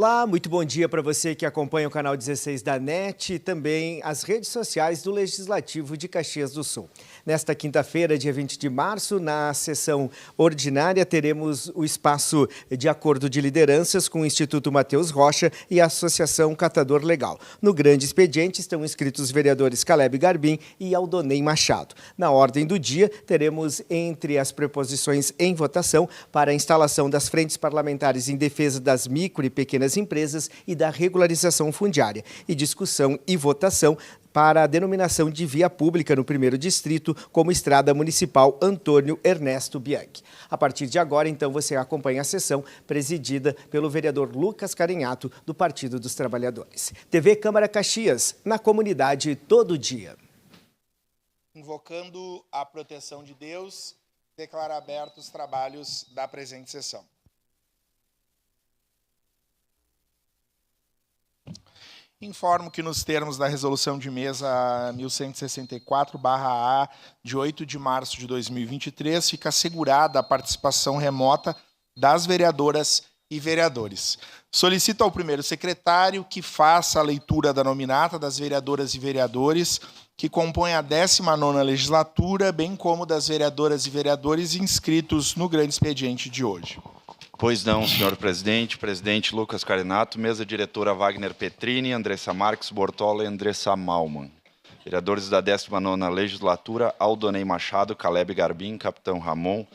Olá, muito bom dia para você que acompanha o canal 16 da NET e também as redes sociais do Legislativo de Caxias do Sul. Nesta quinta-feira, dia 20 de março, na sessão ordinária, teremos o espaço de acordo de lideranças com o Instituto Mateus Rocha e a Associação Catador Legal. No grande expediente estão inscritos os vereadores Caleb Garbim e Aldonei Machado. Na ordem do dia, teremos entre as preposições em votação para a instalação das frentes parlamentares em defesa das micro e pequenas empresas e da regularização fundiária, e discussão e votação para a denominação de via pública no 1º Distrito como Estrada Municipal Antônio Ernesto Bianchi. A partir de agora, então, você acompanha a sessão presidida pelo vereador Lucas Carinhato, do Partido dos Trabalhadores. TV Câmara Caxias, na comunidade todo dia. Invocando a proteção de Deus, declaro abertos os trabalhos da presente sessão. Informo que nos termos da resolução de mesa 1164/A de 8 de março de 2023, fica assegurada a participação remota das vereadoras e vereadores. Solicito ao primeiro secretário que faça a leitura da nominata das vereadoras e vereadores que compõem a 19ª legislatura, bem como das vereadoras e vereadores inscritos no grande expediente de hoje. Pois não, senhor presidente. Presidente Lucas Carinato, mesa diretora Wagner Petrini, Andressa Marques Bortola e Andressa Malman. Vereadores da 19ª legislatura, Aldonei Machado, Caleb Garbim, Capitão Ramon,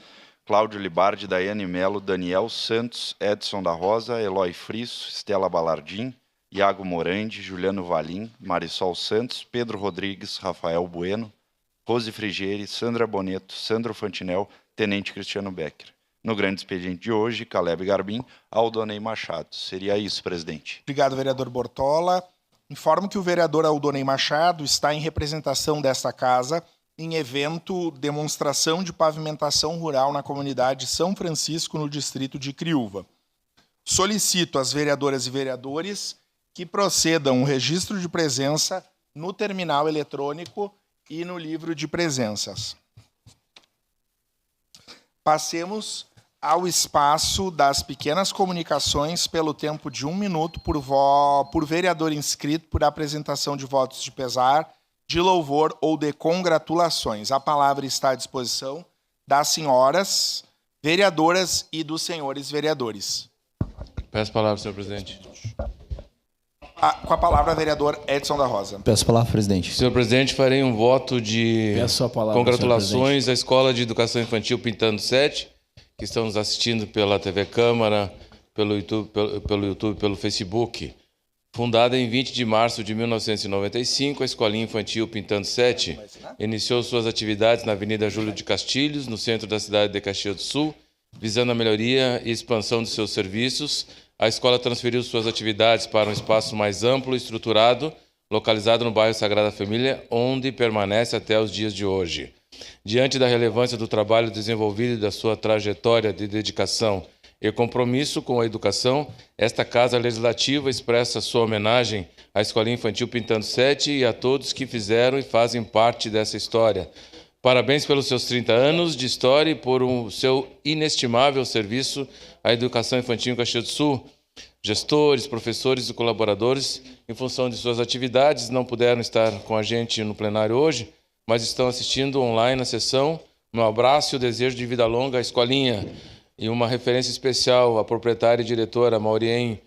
Cláudio Libardi, Daiane Melo, Daniel Santos, Edson da Rosa, Eloy Frisso, Estela Balardim, Iago Morandi, Juliano Valim, Marisol Santos, Pedro Rodrigues, Rafael Bueno, Rose Frigieri, Sandra Boneto, Sandro Fantinel, Tenente Cristiano Becker. No grande expediente de hoje, Caleb Garbim, Aldonei Machado. Seria isso, presidente. Obrigado, vereador Bortola. Informo que o vereador Aldonei Machado está em representação desta casa em evento demonstração de pavimentação rural na comunidade São Francisco, no distrito de Criúva. Solicito às vereadoras e vereadores que procedam o registro de presença no terminal eletrônico e no livro de presenças. Passemos ao espaço das pequenas comunicações pelo tempo de 1 minuto por vereador inscrito por apresentação de votos de pesar, de louvor ou de congratulações. A palavra está à disposição das senhoras vereadoras e dos senhores vereadores. Peço a palavra, senhor presidente. Com a palavra, vereador Edson da Rosa. Peço a palavra, presidente. Senhor presidente, farei um voto de congratulações à Escola de Educação Infantil Pintando 7, que estão nos assistindo pela TV Câmara, pelo YouTube, pelo Facebook. Fundada em 20 de março de 1995, a Escolinha Infantil Pintando 7 iniciou suas atividades na Avenida Júlio de Castilhos, no centro da cidade de Caxias do Sul, visando a melhoria e expansão de seus serviços. A escola transferiu suas atividades para um espaço mais amplo e estruturado, localizado no bairro Sagrada Família, onde permanece até os dias de hoje. Diante da relevância do trabalho desenvolvido e da sua trajetória de dedicação e compromisso com a educação, esta Casa Legislativa expressa sua homenagem à Escolinha Infantil Pintando 7 e a todos que fizeram e fazem parte dessa história. Parabéns pelos seus 30 anos de história e por seu inestimável serviço à educação infantil em Caxias do Sul. Gestores, professores e colaboradores, em função de suas atividades, não puderam estar com a gente no plenário hoje, mas estão assistindo online a sessão. Um abraço e o desejo de vida longa à escolinha. E uma referência especial à proprietária e diretora Maurien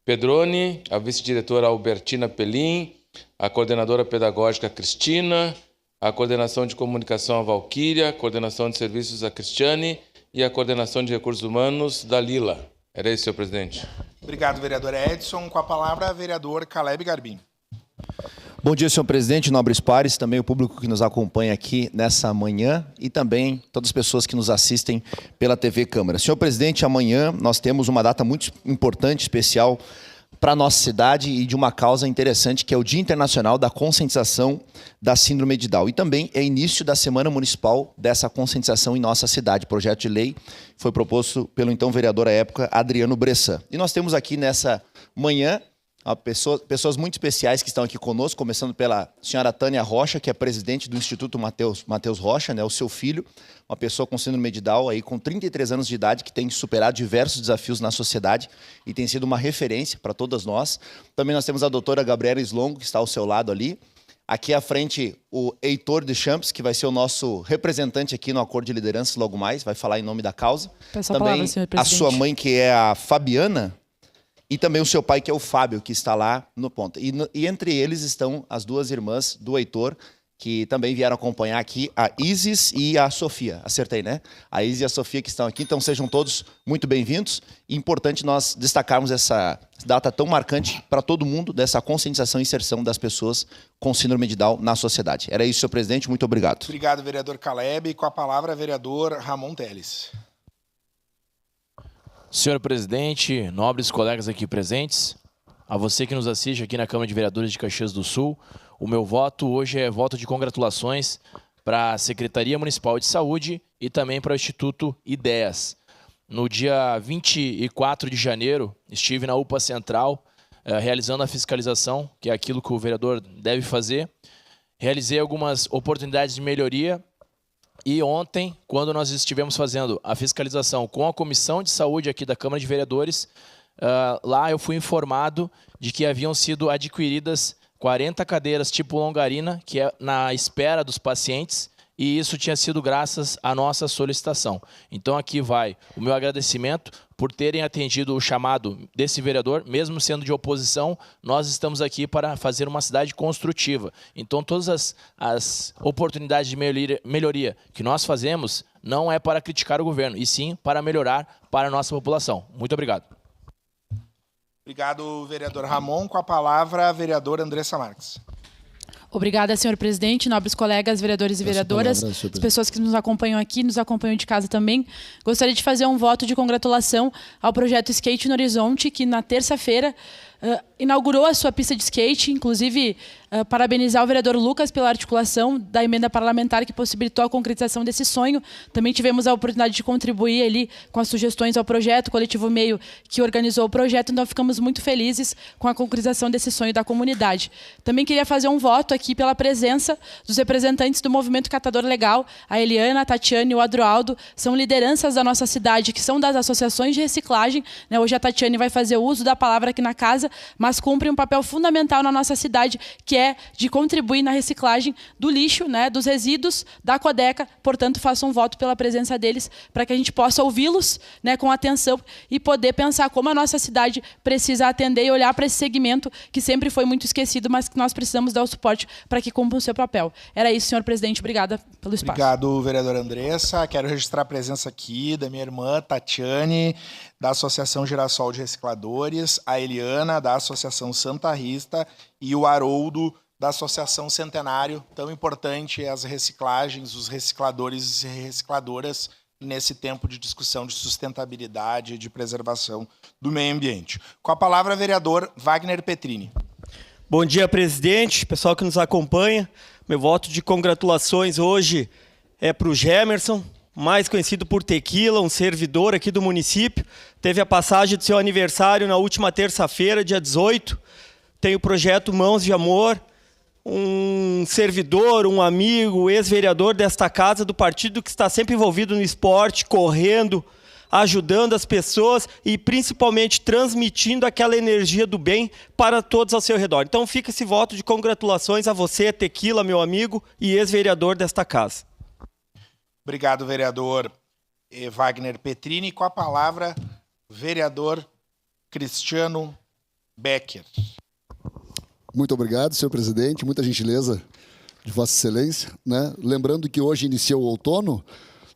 Pedroni, à vice-diretora Albertina Pelim, à coordenadora pedagógica Cristina, a coordenação de comunicação a Valquíria, a coordenação de serviços a Cristiane e a coordenação de recursos humanos da Lila. Era isso, senhor presidente. Obrigado, vereador Edson. Com a palavra, vereador Caleb Garbim. Bom dia, senhor presidente, nobres pares, também o público que nos acompanha aqui nessa manhã e também todas as pessoas que nos assistem pela TV Câmara. Senhor presidente, amanhã nós temos uma data muito importante, especial para a nossa cidade e de uma causa interessante, que é o Dia Internacional da Conscientização da Síndrome de Down. E também é início da Semana Municipal dessa conscientização em nossa cidade. O projeto de lei foi proposto pelo então vereador à época, Adriano Bressan. E nós temos aqui nessa manhã pessoas muito especiais que estão aqui conosco, começando pela senhora Tânia Rocha, que é presidente do Instituto Mateus Rocha, né, o seu filho, uma pessoa com síndrome de Down, aí, com 33 anos de idade, que tem superado diversos desafios na sociedade e tem sido uma referência para todas nós. Também nós temos a doutora Gabriela Slongo, que está ao seu lado ali. Aqui à frente, o Heitor de Champs, que vai ser o nosso representante aqui no Acordo de Lideranças logo mais, vai falar em nome da causa. Peço também a palavra, senhor presidente. A sua mãe, que é a Fabiana, e também o seu pai, que é o Fábio, que está lá no ponto. E entre eles estão as duas irmãs do Heitor, que também vieram acompanhar aqui, a Isis e a Sofia. Acertei, né? A Isis e a Sofia que estão aqui. Então sejam todos muito bem-vindos. E importante nós destacarmos essa data tão marcante para todo mundo, dessa conscientização e inserção das pessoas com síndrome de Down na sociedade. Era isso, senhor presidente. Muito obrigado. Obrigado, vereador Caleb. Com a palavra, vereador Ramon Teles. Senhor presidente, nobres colegas aqui presentes, a você que nos assiste aqui na Câmara de Vereadores de Caxias do Sul, o meu voto hoje é voto de congratulações para a Secretaria Municipal de Saúde e também para o Instituto Ideias. No dia 24 de janeiro, estive na UPA Central realizando a fiscalização, que é aquilo que o vereador deve fazer. Realizei algumas oportunidades de melhoria. E ontem, quando nós estivemos fazendo a fiscalização com a Comissão de Saúde aqui da Câmara de Vereadores, lá eu fui informado de que haviam sido adquiridas 40 cadeiras tipo longarina, que é na espera dos pacientes, e isso tinha sido graças à nossa solicitação. Então aqui vai o meu agradecimento por terem atendido o chamado desse vereador, mesmo sendo de oposição, nós estamos aqui para fazer uma cidade construtiva. Então todas as oportunidades de melhoria que nós fazemos não é para criticar o governo, e sim para melhorar para a nossa população. Muito obrigado. Obrigado, vereador Ramon. Com a palavra, a vereadora Andressa Marques. Obrigada, senhor presidente, nobres colegas, vereadores e vereadoras, as pessoas que nos acompanham aqui, nos acompanham de casa também. Gostaria de fazer um voto de congratulação ao projeto Skate no Horizonte, que na terça-feira inaugurou a sua pista de skate, inclusive parabenizar o vereador Lucas pela articulação da emenda parlamentar que possibilitou a concretização desse sonho. Também tivemos a oportunidade de contribuir ali com as sugestões ao projeto, o Coletivo Meio que organizou o projeto, então ficamos muito felizes com a concretização desse sonho da comunidade. Também queria fazer um voto aqui pela presença dos representantes do Movimento Catador Legal, a Eliana, a Tatiane e o Adroaldo, são lideranças da nossa cidade, que são das associações de reciclagem, né? Hoje a Tatiane vai fazer uso da palavra aqui na casa, mas cumpre um papel fundamental na nossa cidade, que é de contribuir na reciclagem do lixo, né, dos resíduos da Codeca. Portanto, faço um voto pela presença deles para que a gente possa ouvi-los, né, com atenção e poder pensar como a nossa cidade precisa atender e olhar para esse segmento que sempre foi muito esquecido, mas que nós precisamos dar o suporte para que cumpra o seu papel. Era isso, senhor presidente. Obrigada pelo espaço. Obrigado, vereadora Andressa. Quero registrar a presença aqui da minha irmã Tatiane, da Associação Girassol de Recicladores, a Eliana, da Associação Santa Rita, e o Haroldo, da Associação Centenário. Tão importante as reciclagens, os recicladores e recicladoras nesse tempo de discussão de sustentabilidade e de preservação do meio ambiente. Com a palavra, vereador Wagner Petrini. Bom dia, presidente, pessoal que nos acompanha. Meu voto de congratulações hoje é para o Gemerson, mais conhecido por Tequila, um servidor aqui do município. Teve a passagem do seu aniversário na última terça-feira, dia 18. Tem o projeto Mãos de Amor, um servidor, um amigo, ex-vereador desta casa, do partido, que está sempre envolvido no esporte, correndo, ajudando as pessoas e principalmente transmitindo aquela energia do bem para todos ao seu redor. Então fica esse voto de congratulações a você, Tequila, meu amigo e ex-vereador desta casa. Obrigado, vereador Wagner Petrini. Com a palavra, vereador Cristiano Becker. Muito obrigado, senhor presidente. Muita gentileza de Vossa Excelência, né? Lembrando que hoje iniciou o outono,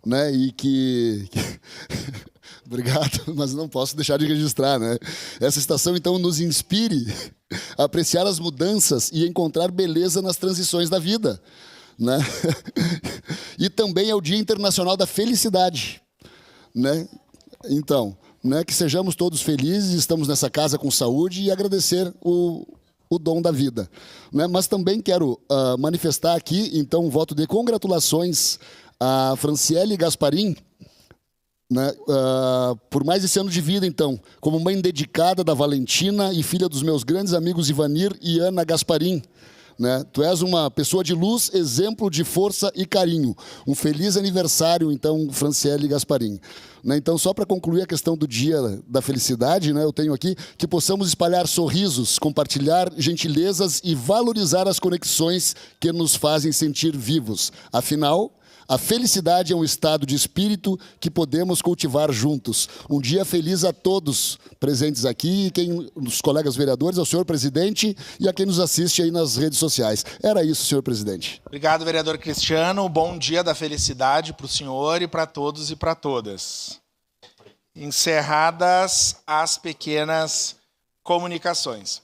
né? E que... Obrigado, mas não posso deixar de registrar, né? Essa estação, então, nos inspire a apreciar as mudanças e encontrar beleza nas transições da vida, né? E também é o Dia Internacional da Felicidade, né? Então, né, que sejamos todos felizes, estamos nessa casa com saúde e agradecer o dom da vida, né? Mas também quero manifestar aqui, então, um voto de congratulações a Franciele Gasparim, né, por mais esse ano de vida, então, como mãe dedicada da Valentina e filha dos meus grandes amigos Ivanir e Ana Gasparim. Né? Tu és uma pessoa de luz, exemplo de força e carinho. Um feliz aniversário, então, Franciele Gasparim. Né? Então, só para concluir a questão do Dia da Felicidade, né, eu tenho aqui que possamos espalhar sorrisos, compartilhar gentilezas e valorizar as conexões que nos fazem sentir vivos. Afinal, a felicidade é um estado de espírito que podemos cultivar juntos. Um dia feliz a todos presentes aqui, os colegas vereadores, ao senhor presidente e a quem nos assiste aí nas redes sociais. Era isso, senhor presidente. Obrigado, vereador Cristiano. Bom dia da felicidade para o senhor e para todos e para todas. Encerradas as pequenas comunicações.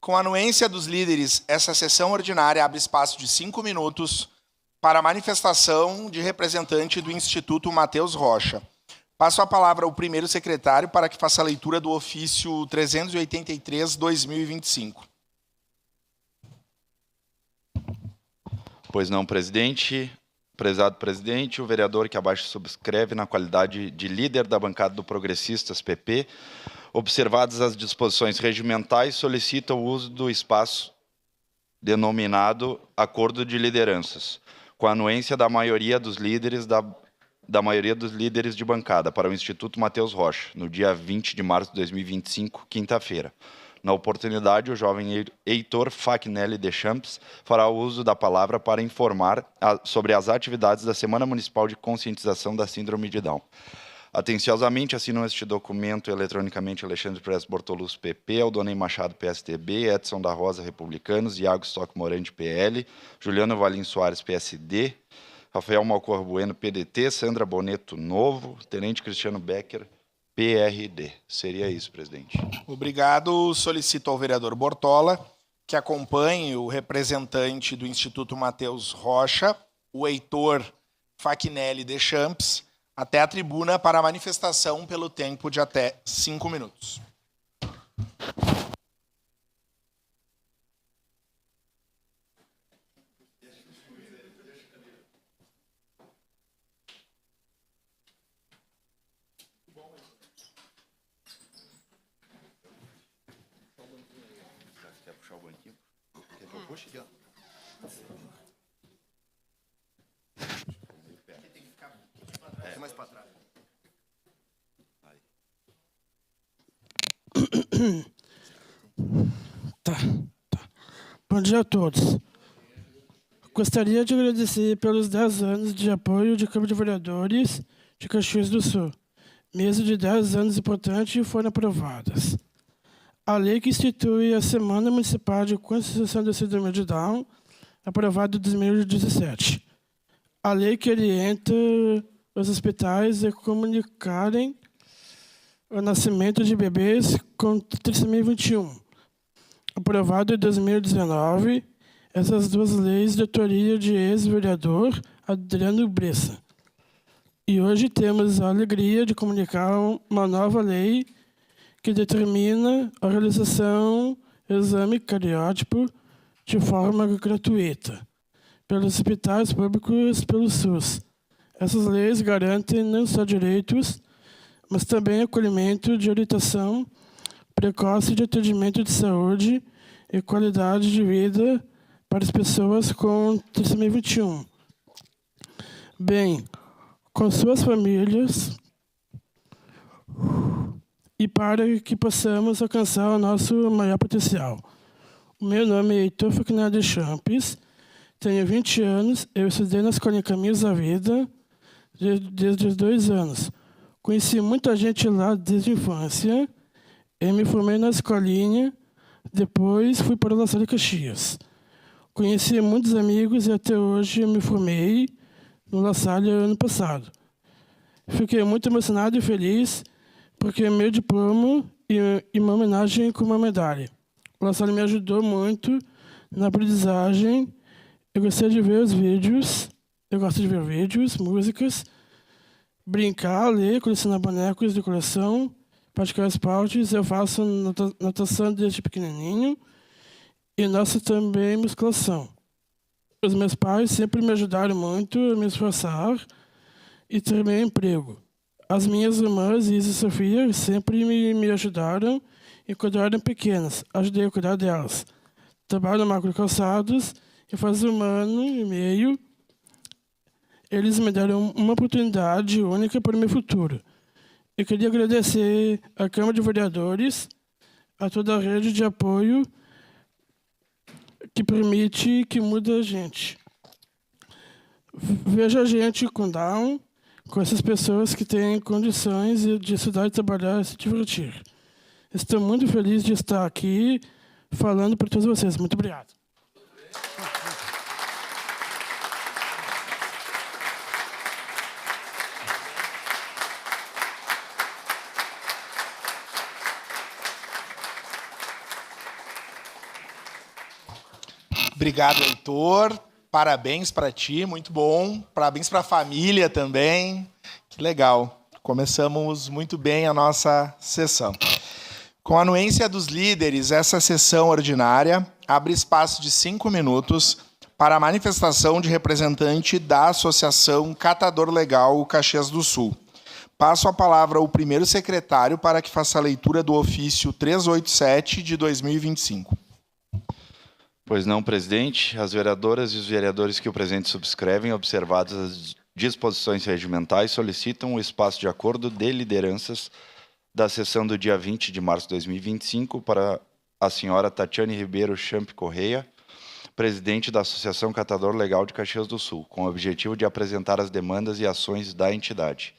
Com a anuência dos líderes, essa sessão ordinária abre espaço de 5 minutos para a manifestação de representante do Instituto Mateus Rocha. Passo a palavra ao primeiro secretário para que faça a leitura do ofício 383/2025. Pois não, presidente. Prezado presidente, o vereador que abaixo subscreve na qualidade de líder da bancada do Progressistas PP, observadas as disposições regimentais, solicita o uso do espaço denominado Acordo de Lideranças, com a anuência da maioria dos líderes de bancada para o Instituto Mateus Rocha, no dia 20 de março de 2025, quinta-feira. Na oportunidade, o jovem Heitor Facnelli Deschamps fará uso da palavra para informar sobre as atividades da Semana Municipal de Conscientização da Síndrome de Down. Atenciosamente assinam este documento eletronicamente Alexandre Press Bortolus, PP, Aldonei Machado, PSDB, Edson da Rosa, Republicanos, Iago Stock Morante, PL, Juliano Valim Soares, PSD, Rafael Malcor Bueno, PDT, Sandra Boneto, Novo, Tenente Cristiano Becker, PRD. Seria isso, presidente. Obrigado. Solicito ao vereador Bortola que acompanhe o representante do Instituto Mateus Rocha, o Heitor Facnelli Deschamps, até a tribuna para a manifestação pelo tempo de até 5 minutos. Quer puxar o banquinho? Quer que eu puxe aqui, ó? Mais para trás. Tá. Bom dia a todos. Gostaria de agradecer pelos 10 anos de apoio de Câmara de Vereadores de Caxias do Sul. Mesas de 10 anos importantes foram aprovadas. A lei que institui a Semana Municipal de Conscientização da Síndrome de Down, aprovada em 2017. A lei que orienta os hospitais a comunicarem o nascimento de bebês com trissomia 21. Aprovado em 2019, essas duas leis de autoria de ex-vereador Adriano Bressa. E hoje temos a alegria de comunicar uma nova lei que determina a realização do exame cariótipo de forma gratuita pelos hospitais públicos pelo SUS. Essas leis garantem não só direitos, mas também acolhimento de orientação precoce de atendimento de saúde e qualidade de vida para as pessoas com trissomia 21. Bem, com suas famílias e para que possamos alcançar o nosso maior potencial. O meu nome é Heitor Facnelli Deschamps, tenho 20 anos, eu estudei na Escolinha Caminhos da Vida desde os 2 anos. Conheci muita gente lá desde a infância, eu me formei na escolinha, depois fui para o La Salle Caxias. Conheci muitos amigos e até hoje eu me formei no La Salle ano passado. Fiquei muito emocionado e feliz porque meu diploma e uma homenagem com uma medalha. O La Salle me ajudou muito na aprendizagem. Eu gostei de ver os vídeos, eu gosto de ver vídeos, músicas, brincar, ler, colecionar bonecos de coleção, praticar esportes. Eu faço natação desde pequenininho e nosso também musculação. Os meus pais sempre me ajudaram muito a me esforçar e ter meu emprego. As minhas irmãs, Isa e Sofia, sempre me ajudaram e quando eram pequenas, ajudei a cuidar delas. Trabalho na Macro Calçados e faz 1 ano e meio eles me deram uma oportunidade única para o meu futuro. Eu queria agradecer à Câmara de Vereadores, a toda a rede de apoio que permite que mude a gente. Veja a gente com Down, com essas pessoas que têm condições de estudar, trabalhar e se divertir. Estou muito feliz de estar aqui falando para todos vocês. Muito obrigado. Obrigado, Heitor. Parabéns para ti, muito bom. Parabéns para a família também. Que legal. Começamos muito bem a nossa sessão. Com a anuência dos líderes, essa sessão ordinária abre espaço de 5 minutos para a manifestação de representante da Associação Catador Legal Caxias do Sul. Passo a palavra ao primeiro secretário para que faça a leitura do ofício 387 de 2025. Pois não, presidente. As vereadoras e os vereadores que o presente subscrevem, observadas as disposições regimentais, solicitam o espaço de acordo de lideranças da sessão do dia 20 de março de 2025 para a senhora Tatiane Ribeiro Champ Correia, presidente da Associação Catador Legal de Caxias do Sul, com o objetivo de apresentar as demandas e ações da entidade.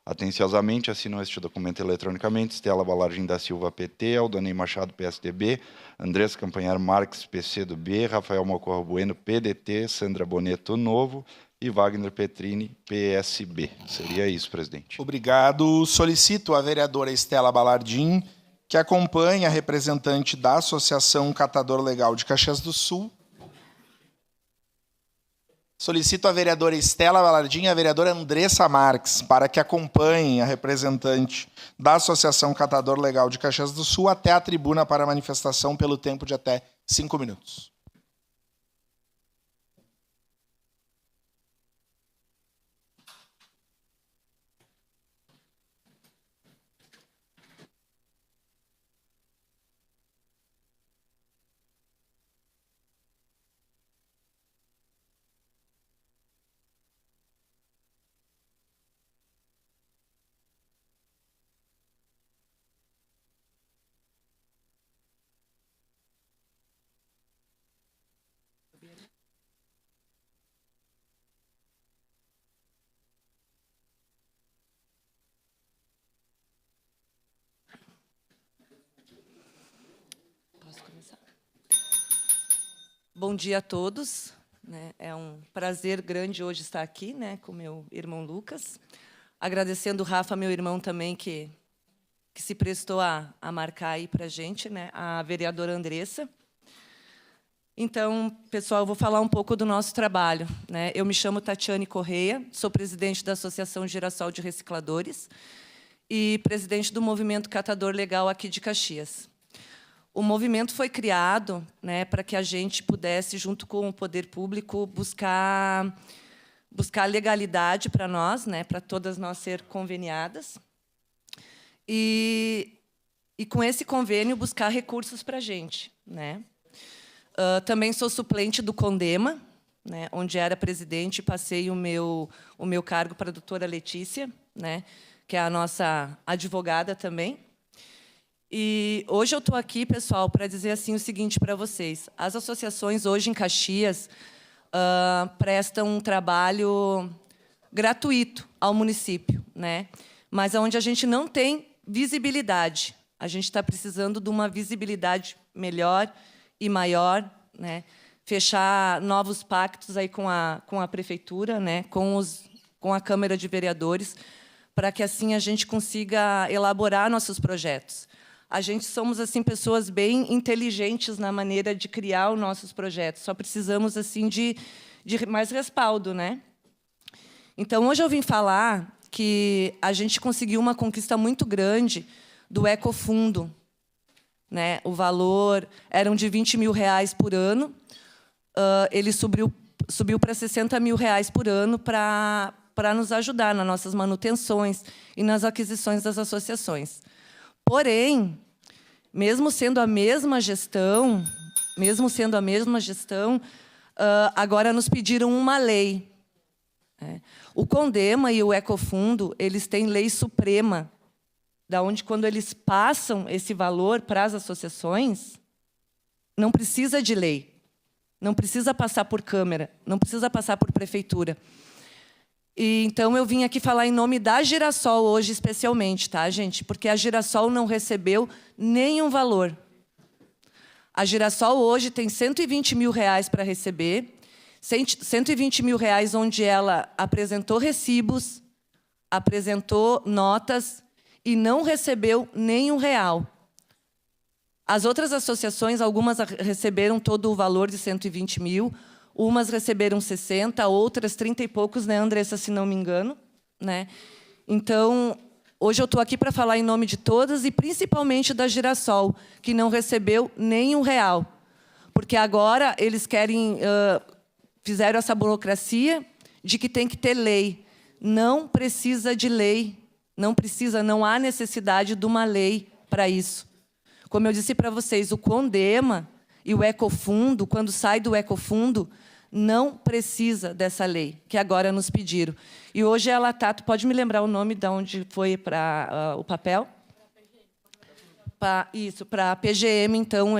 Atenciosamente assinam este documento eletronicamente Estela Balardim da Silva, PT, Aldonei Machado, PSDB, Andrés Campanhar Marques, PCdoB, Rafael Mocorro Bueno, PDT, Sandra Boneto, Novo, e Wagner Petrini, PSB. Seria isso, presidente. Obrigado. Solicito a vereadora Estela Balardim, que acompanhe a representante da Associação Catador Legal de Caxias do Sul. Solicito a vereadora Estela Balardim e a vereadora Andressa Marques para que acompanhem a representante da Associação Catador Legal de Caxias do Sul até a tribuna para a manifestação pelo tempo de até 5 minutos. Bom dia a todos. É um prazer grande hoje estar aqui, com meu irmão Lucas. Agradecendo o Rafa, meu irmão também, que se prestou a marcar aí para a gente, a vereadora Andressa. Então, pessoal, eu vou falar um pouco do nosso trabalho. Eu me chamo Tatiane Correia, sou presidente da Associação Girassol de Recicladores e presidente do Movimento Catador Legal aqui de Caxias. O movimento foi criado para que a gente pudesse, junto com o poder público, buscar legalidade para nós, para todas nós ser conveniadas, e com esse convênio, buscar recursos para a gente. Também sou suplente do CONDEMA, onde era presidente, e passei o meu cargo para a doutora Letícia, que é a nossa advogada também. E hoje eu estou aqui, pessoal, para dizer assim o seguinte para vocês. As associações hoje em Caxias prestam um trabalho gratuito ao município, mas onde a gente não tem visibilidade. A gente está precisando de uma visibilidade melhor e maior, fechar novos pactos aí com a prefeitura, com a Câmara de Vereadores, para que assim a gente consiga elaborar nossos projetos. A gente somos assim pessoas bem inteligentes na maneira de criar os nossos projetos. Só precisamos assim de mais respaldo, Então hoje eu vim falar que a gente conseguiu uma conquista muito grande do Ecofundo, O valor eram de R$20 mil por ano. Ele subiu para R$60 mil por ano para para nos ajudar nas nossas manutenções e nas aquisições das associações. Porém, mesmo sendo a mesma gestão, agora nos pediram uma lei. O CONDEMA e o Ecofundo, eles têm lei suprema, da onde, quando eles passam esse valor para as associações, não precisa de lei, não precisa passar por Câmara, não precisa passar por Prefeitura. E, então, eu vim aqui falar em nome da Girassol hoje, especialmente, tá, gente? Porque a Girassol não recebeu nenhum valor. A Girassol hoje tem R$120 mil para receber, R$120 mil onde ela apresentou recibos, apresentou notas e não recebeu nenhum real. As outras associações, algumas receberam todo o valor de 120 mil, umas receberam 60, outras 30 e poucos, né, Andressa, se não me engano, né? Então, hoje eu estou aqui para falar em nome de todas e principalmente da Girassol, que não recebeu nenhum real. Porque agora eles querem, fizeram essa burocracia de que tem que ter lei. Não precisa de lei, não há necessidade de uma lei para isso. Como eu disse para vocês, o CONDEMA e o Ecofundo, quando sai do Ecofundo, não precisa dessa lei, que agora nos pediram. E hoje ela está... Tu pode me lembrar o nome de onde foi para o papel? Isso, para a PGM, então,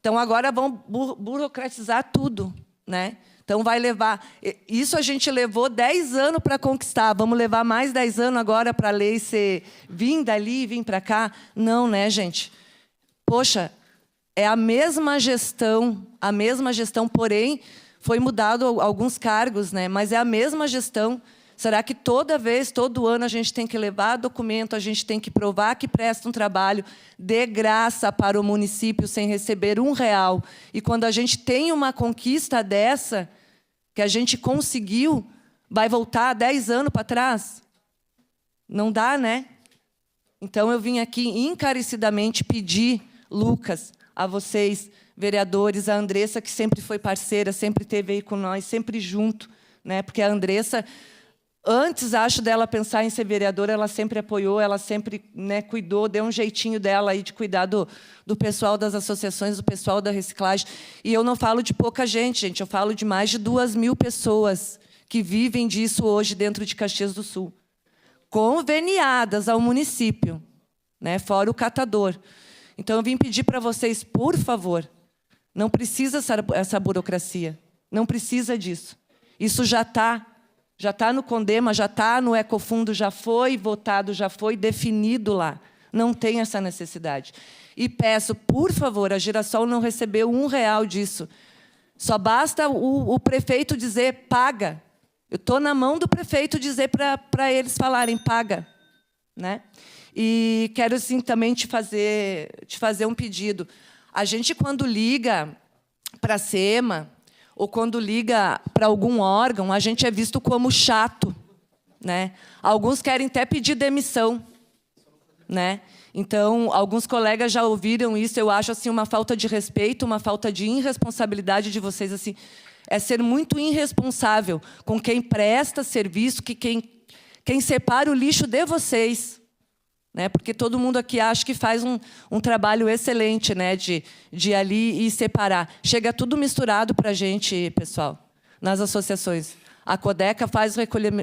então, agora vão burocratizar tudo, né? Então, vai levar... Isso a gente levou 10 anos para conquistar. Vamos levar mais 10 anos agora para a lei ser vir dali e vir para cá? Não, né, gente? Poxa, é a mesma gestão, porém, foi mudado alguns cargos, né? Mas é a mesma gestão. Será que toda vez, todo ano, a gente tem que levar documento, a gente tem que provar que presta um trabalho de graça para o município, sem receber R$1? E quando a gente tem uma conquista dessa, que a gente conseguiu, vai voltar 10 anos para trás? Não dá, né? Então, eu vim aqui encarecidamente pedir, Lucas, a vocês, vereadores, a Andressa, que sempre foi parceira, sempre esteve aí com nós, sempre junto, né? Porque a Andressa, antes, acho, dela pensar em ser vereadora, ela sempre apoiou, ela sempre, né, cuidou, deu um jeitinho dela aí de cuidar do pessoal das associações, do pessoal da reciclagem. E eu não falo de pouca gente, eu falo de mais de 2.000 pessoas que vivem disso hoje dentro de Caxias do Sul, conveniadas ao município, né, fora o catador. Então, eu vim pedir para vocês, por favor, não precisa essa burocracia, não precisa disso. Isso já está no CONDEMA, já está no Ecofundo, já foi votado, já foi definido lá. Não tem essa necessidade. E peço, por favor, a Girassol não recebeu R$1 disso. Só basta o prefeito dizer, paga. Eu estou na mão do prefeito dizer para eles falarem, paga, né? E quero, assim, também te fazer um pedido. A gente, quando liga para a SEMA, ou quando liga para algum órgão, a gente é visto como chato, né? Alguns querem até pedir demissão, né? Então, alguns colegas já ouviram isso. Eu acho, assim, uma falta de respeito, uma falta de irresponsabilidade de vocês, assim, é ser muito irresponsável com quem presta serviço, quem separa o lixo de vocês. Né? Porque todo mundo aqui acha que faz um trabalho excelente, né? de ir ali e separar. Chega tudo misturado para a gente, pessoal, nas associações. A Codeca faz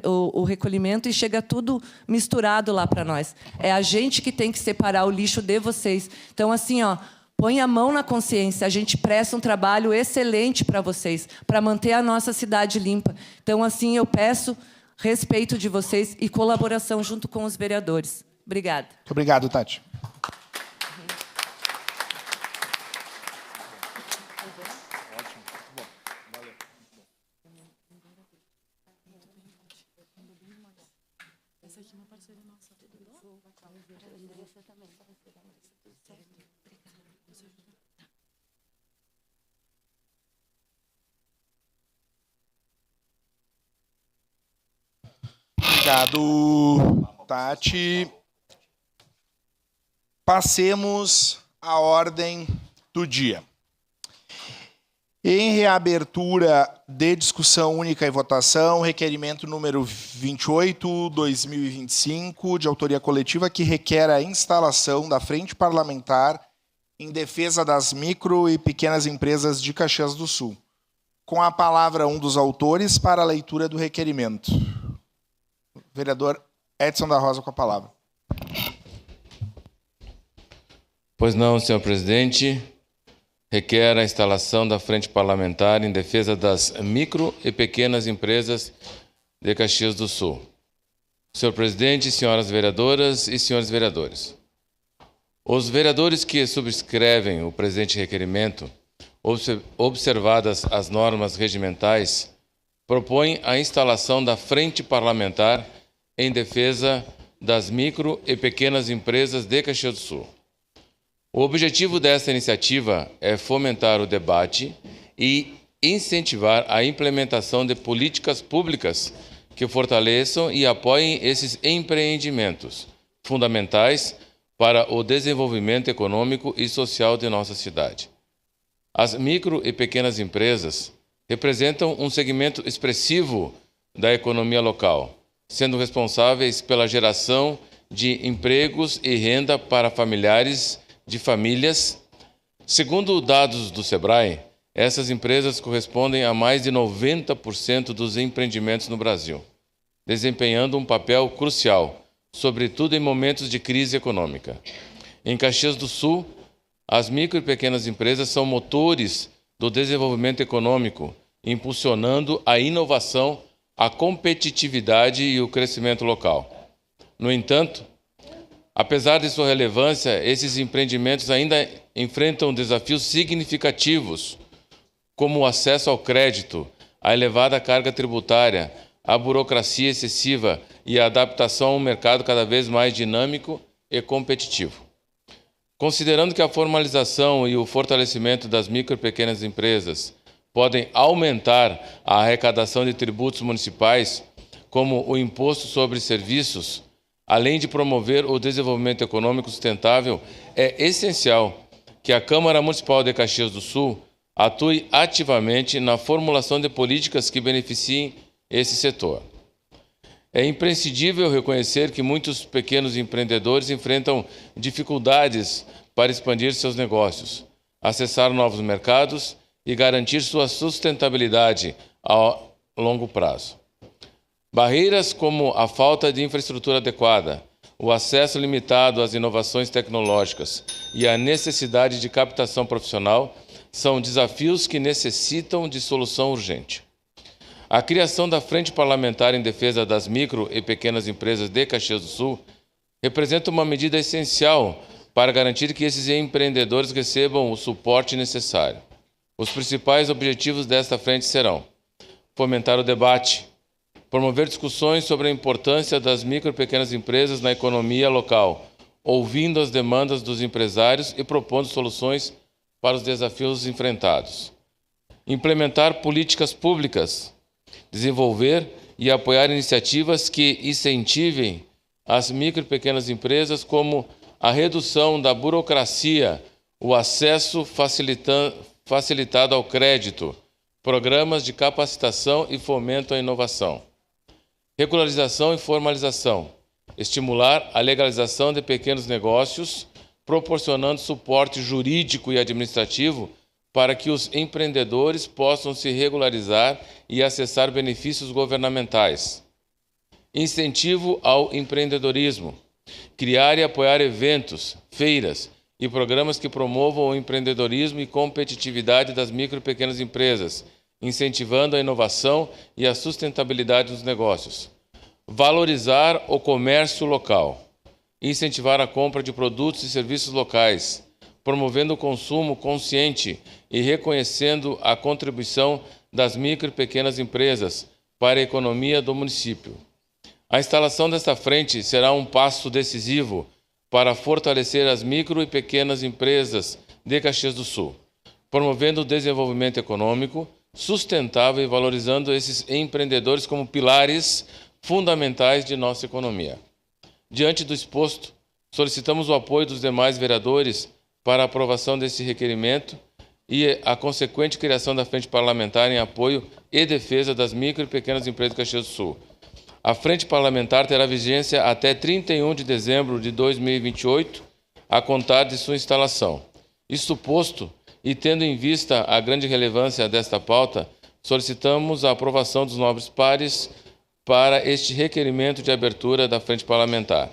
o recolhimento e chega tudo misturado lá para nós. É a gente que tem que separar o lixo de vocês. Então, assim, ó, põe a mão na consciência. A gente presta um trabalho excelente para vocês, para manter a nossa cidade limpa. Então, assim, eu peço respeito de vocês e colaboração junto com os vereadores. Obrigada. Muito obrigado, Tati. Obrigado, Tati. Passemos à ordem do dia. Em reabertura de discussão única e votação, requerimento número 28/2025, de autoria coletiva, que requer a instalação da Frente Parlamentar em defesa das micro e pequenas empresas de Caxias do Sul. Com a palavra, um dos autores para a leitura do requerimento. Vereador Edson da Rosa, com a palavra. Pois não, senhor presidente. Requer a instalação da Frente Parlamentar em defesa das micro e pequenas empresas de Caxias do Sul. Senhor presidente, senhoras vereadoras e senhores vereadores. Os vereadores que subscrevem o presente requerimento, observadas as normas regimentais, propõem a instalação da Frente Parlamentar em defesa das micro e pequenas empresas de Caxias do Sul. O objetivo desta iniciativa é fomentar o debate e incentivar a implementação de políticas públicas que fortaleçam e apoiem esses empreendimentos fundamentais para o desenvolvimento econômico e social de nossa cidade. As micro e pequenas empresas representam um segmento expressivo da economia local, sendo responsáveis pela geração de empregos e renda para familiares de famílias. Segundo dados do SEBRAE, essas empresas correspondem a mais de 90% dos empreendimentos no Brasil, desempenhando um papel crucial, sobretudo em momentos de crise econômica. Em Caxias do Sul, as micro e pequenas empresas são motores do desenvolvimento econômico, impulsionando a inovação, a competitividade e o crescimento local. No entanto, apesar de sua relevância, esses empreendimentos ainda enfrentam desafios significativos, como o acesso ao crédito, a elevada carga tributária, a burocracia excessiva e a adaptação a um mercado cada vez mais dinâmico e competitivo. Considerando que a formalização e o fortalecimento das micro e pequenas empresas podem aumentar a arrecadação de tributos municipais, como o Imposto sobre Serviços, além de promover o desenvolvimento econômico sustentável, é essencial que a Câmara Municipal de Caxias do Sul atue ativamente na formulação de políticas que beneficiem esse setor. É imprescindível reconhecer que muitos pequenos empreendedores enfrentam dificuldades para expandir seus negócios, acessar novos mercados e garantir sua sustentabilidade a longo prazo. Barreiras como a falta de infraestrutura adequada, o acesso limitado às inovações tecnológicas e a necessidade de captação profissional são desafios que necessitam de solução urgente. A criação da Frente Parlamentar em Defesa das Micro e Pequenas Empresas de Caxias do Sul representa uma medida essencial para garantir que esses empreendedores recebam o suporte necessário. Os principais objetivos desta frente serão: fomentar o debate, promover discussões sobre a importância das micro e pequenas empresas na economia local, ouvindo as demandas dos empresários e propondo soluções para os desafios enfrentados. Implementar políticas públicas, desenvolver e apoiar iniciativas que incentivem as micro e pequenas empresas, como a redução da burocracia, o acesso facilitado ao crédito, programas de capacitação e fomento à inovação. Regularização e formalização. Estimular a legalização de pequenos negócios, proporcionando suporte jurídico e administrativo para que os empreendedores possam se regularizar e acessar benefícios governamentais. Incentivo ao empreendedorismo. Criar e apoiar eventos, feiras e programas que promovam o empreendedorismo e competitividade das micro e pequenas empresas, incentivando a inovação e a sustentabilidade dos negócios. Valorizar o comércio local. Incentivar a compra de produtos e serviços locais, promovendo o consumo consciente e reconhecendo a contribuição das micro e pequenas empresas para a economia do município. A instalação desta frente será um passo decisivo para fortalecer as micro e pequenas empresas de Caxias do Sul, promovendo o desenvolvimento econômico sustentável e valorizando esses empreendedores como pilares fundamentais de nossa economia. Diante do exposto, solicitamos o apoio dos demais vereadores para a aprovação desse requerimento e a consequente criação da Frente Parlamentar em apoio e defesa das micro e pequenas empresas de Caxias do Sul. A Frente Parlamentar terá vigência até 31 de dezembro de 2028, a contar de sua instalação. Isto posto, e tendo em vista a grande relevância desta pauta, solicitamos a aprovação dos nobres pares para este requerimento de abertura da Frente Parlamentar.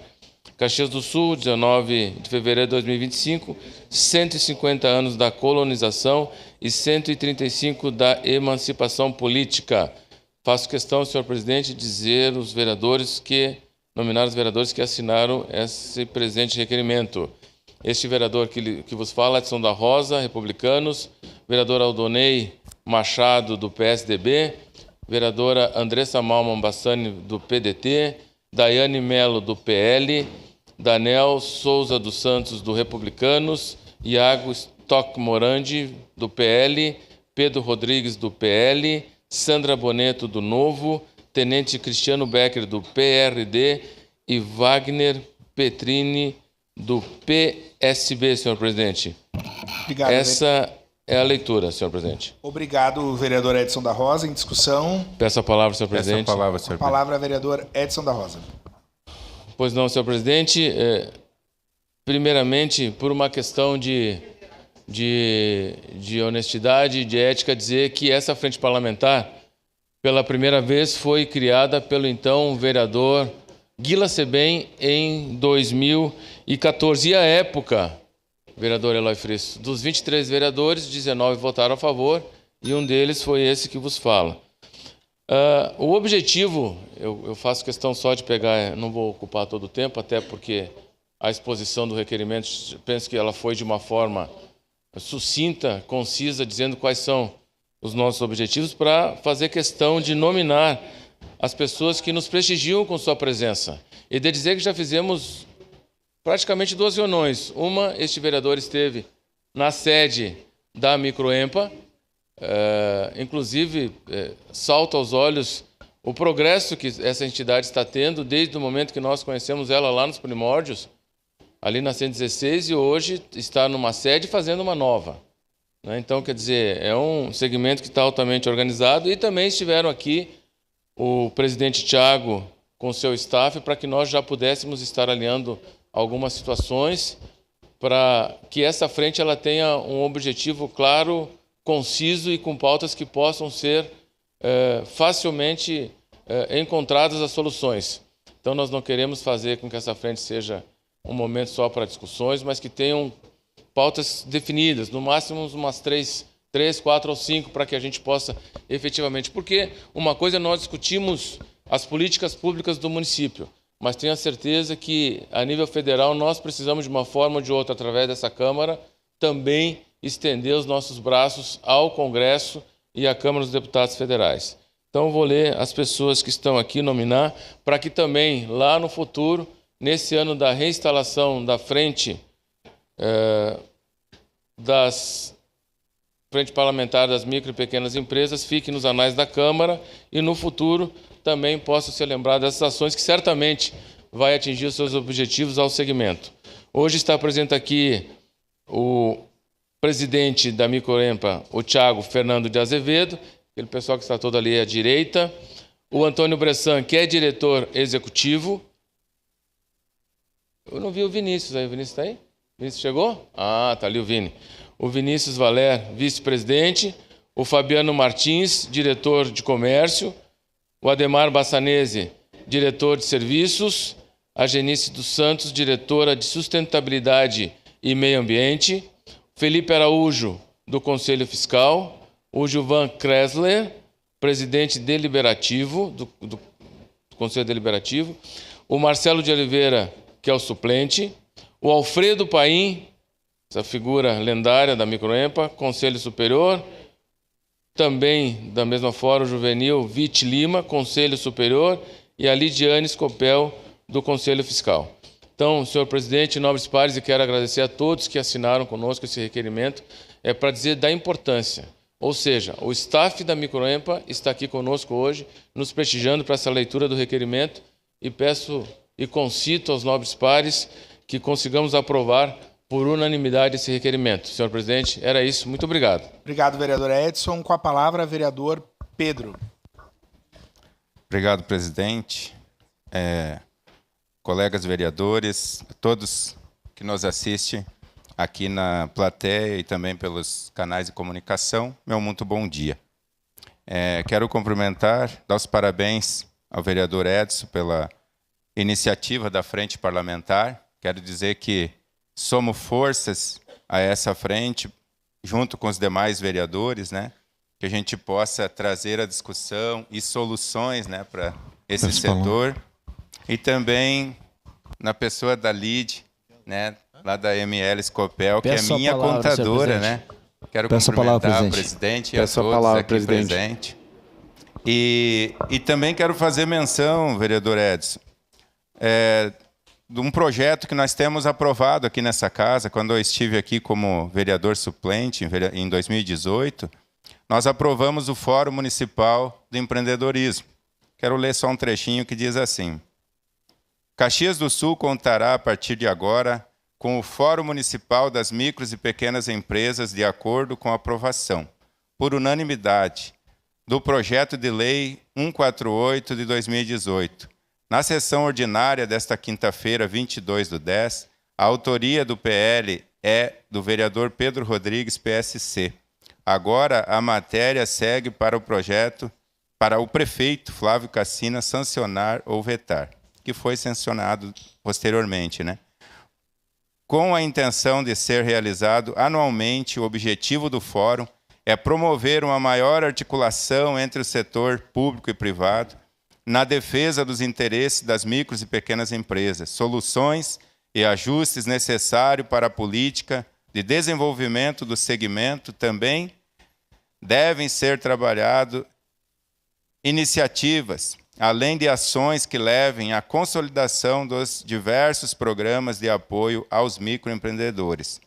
Caxias do Sul, 19 de fevereiro de 2025, 150 anos da colonização e 135 da emancipação política. Faço questão, senhor presidente, dizer nominar os vereadores que assinaram esse presente requerimento. Este vereador que vos fala, Edson da Rosa, Republicanos, vereador Aldonei Machado, do PSDB, vereadora Andressa Malman Bassani, do PDT, Daiane Melo, do PL, Daniel Souza dos Santos, do Republicanos, Iago Stock Morandi, do PL, Pedro Rodrigues, do PL, Sandra Boneto, do Novo, Tenente Cristiano Becker, do PRD e Wagner Petrini, do PSB, senhor presidente. Obrigado. Essa é a leitura, senhor presidente. Obrigado, vereador Edson da Rosa. Em discussão. Peço a palavra, senhor presidente. Peço a palavra, senhor presidente. A palavra, vereador Edson da Rosa. Pois não, senhor presidente. Primeiramente, por uma questão de honestidade, de ética, dizer que essa frente parlamentar, pela primeira vez, foi criada pelo então vereador Guila Sebem em 2014. E à época, vereador Eloy Frisso, dos 23 vereadores, 19 votaram a favor e um deles foi esse que vos fala. O objetivo, eu faço questão só de pegar, não vou ocupar todo o tempo, até porque a exposição do requerimento, penso que ela foi de uma forma sucinta, concisa, dizendo quais são os nossos objetivos, para fazer questão de nominar as pessoas que nos prestigiam com sua presença. E de dizer que já fizemos praticamente 2 reuniões. Uma, este vereador esteve na sede da Microempa, inclusive salta aos olhos o progresso que essa entidade está tendo desde o momento que nós conhecemos ela lá nos primórdios, ali na 116, e hoje está numa sede fazendo uma nova. Então, quer dizer, é um segmento que está altamente organizado, e também estiveram aqui o presidente Thiago com seu staff para que nós já pudéssemos estar alinhando algumas situações para que essa frente ela tenha um objetivo claro, conciso e com pautas que possam ser facilmente encontradas as soluções. Então, nós não queremos fazer com que essa frente seja um momento só para discussões, mas que tenham pautas definidas, no máximo umas 3, 4 ou 5, para que a gente possa efetivamente... Porque uma coisa é nós discutimos as políticas públicas do município, mas tenho a certeza que, a nível federal, nós precisamos, de uma forma ou de outra, através dessa Câmara, também estender os nossos braços ao Congresso e à Câmara dos Deputados Federais. Então, vou ler as pessoas que estão aqui, nominar, para que também, lá no futuro, nesse ano da reinstalação da frente Frente Parlamentar das Micro e Pequenas Empresas, fique nos anais da Câmara e, no futuro, também possa ser lembrado dessas ações que certamente vai atingir os seus objetivos ao segmento. Hoje está presente aqui o presidente da Microempa, o Thiago Fernando de Azevedo, aquele pessoal que está todo ali à direita, o Antônio Bressan, que é diretor executivo. Eu não vi o Vinícius aí. O Vinícius está aí? O Vinícius chegou? Ah, está ali o Vini. O Vinícius Valer, vice-presidente. O Fabiano Martins, diretor de comércio. O Ademar Bassanese, diretor de serviços. A Genice dos Santos, diretora de sustentabilidade e meio ambiente. Felipe Araújo, do Conselho Fiscal. O Gilvan Kressler, presidente deliberativo, do Conselho Deliberativo. O Marcelo de Oliveira, que é o suplente. O Alfredo Paim, essa figura lendária da Microempa, Conselho Superior. Também, da mesma forma, o Juvenil Vite Lima, Conselho Superior. E a Lidiane Scopel, do Conselho Fiscal. Então, senhor presidente, nobres pares, e quero agradecer a todos que assinaram conosco esse requerimento, para dizer da importância. Ou seja, o staff da Microempa está aqui conosco hoje, nos prestigiando para essa leitura do requerimento, e peço e concito aos nobres pares que consigamos aprovar por unanimidade esse requerimento. Senhor presidente, era isso. Muito obrigado. Obrigado, vereador Edson. Com a palavra, vereador Pedro. Obrigado, presidente. Colegas vereadores, todos que nos assistem aqui na plateia e também pelos canais de comunicação, meu muito bom dia. Quero cumprimentar, dar os parabéns ao vereador Edson pela iniciativa da Frente Parlamentar. Quero dizer que somos forças a essa frente, junto com os demais vereadores, né, que a gente possa trazer a discussão e soluções, né, para esse setor. E também na pessoa da LID, né, lá da ML Scopel, que é minha contadora, né? Quero cumprimentar o presidente e a todos aqui presentes. E também quero fazer menção, vereador Edson, de um projeto que nós temos aprovado aqui nessa casa, quando eu estive aqui como vereador suplente em 2018, nós aprovamos o Fórum Municipal do Empreendedorismo. Quero ler só um trechinho que diz assim: Caxias do Sul contará, a partir de agora, com o Fórum Municipal das Micros e Pequenas Empresas, de acordo com a aprovação, por unanimidade, do Projeto de Lei 148 de 2018. Na sessão ordinária desta quinta-feira, 22/10, a autoria do PL é do vereador Pedro Rodrigues, PSC. Agora, a matéria segue para o prefeito Flávio Cassina sancionar ou vetar, que foi sancionado posteriormente, né? Com a intenção de ser realizado anualmente, o objetivo do fórum é promover uma maior articulação entre o setor público e privado na defesa dos interesses das micros e pequenas empresas, soluções e ajustes necessários para a política de desenvolvimento do segmento. Também devem ser trabalhadas iniciativas, além de ações que levem à consolidação dos diversos programas de apoio aos microempreendedores.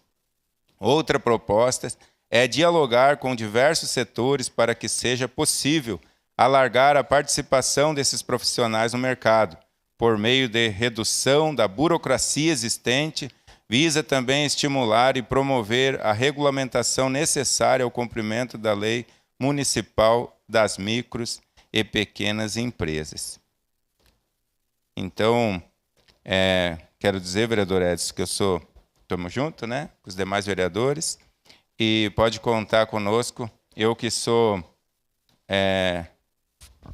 Outra proposta é dialogar com diversos setores para que seja possível alargar a participação desses profissionais no mercado, por meio de redução da burocracia existente, visa também estimular e promover a regulamentação necessária ao cumprimento da Lei Municipal das Micros e Pequenas Empresas. Então, quero dizer, vereador Edson, que estamos juntos, né, com os demais vereadores, e pode contar conosco. Eu que sou,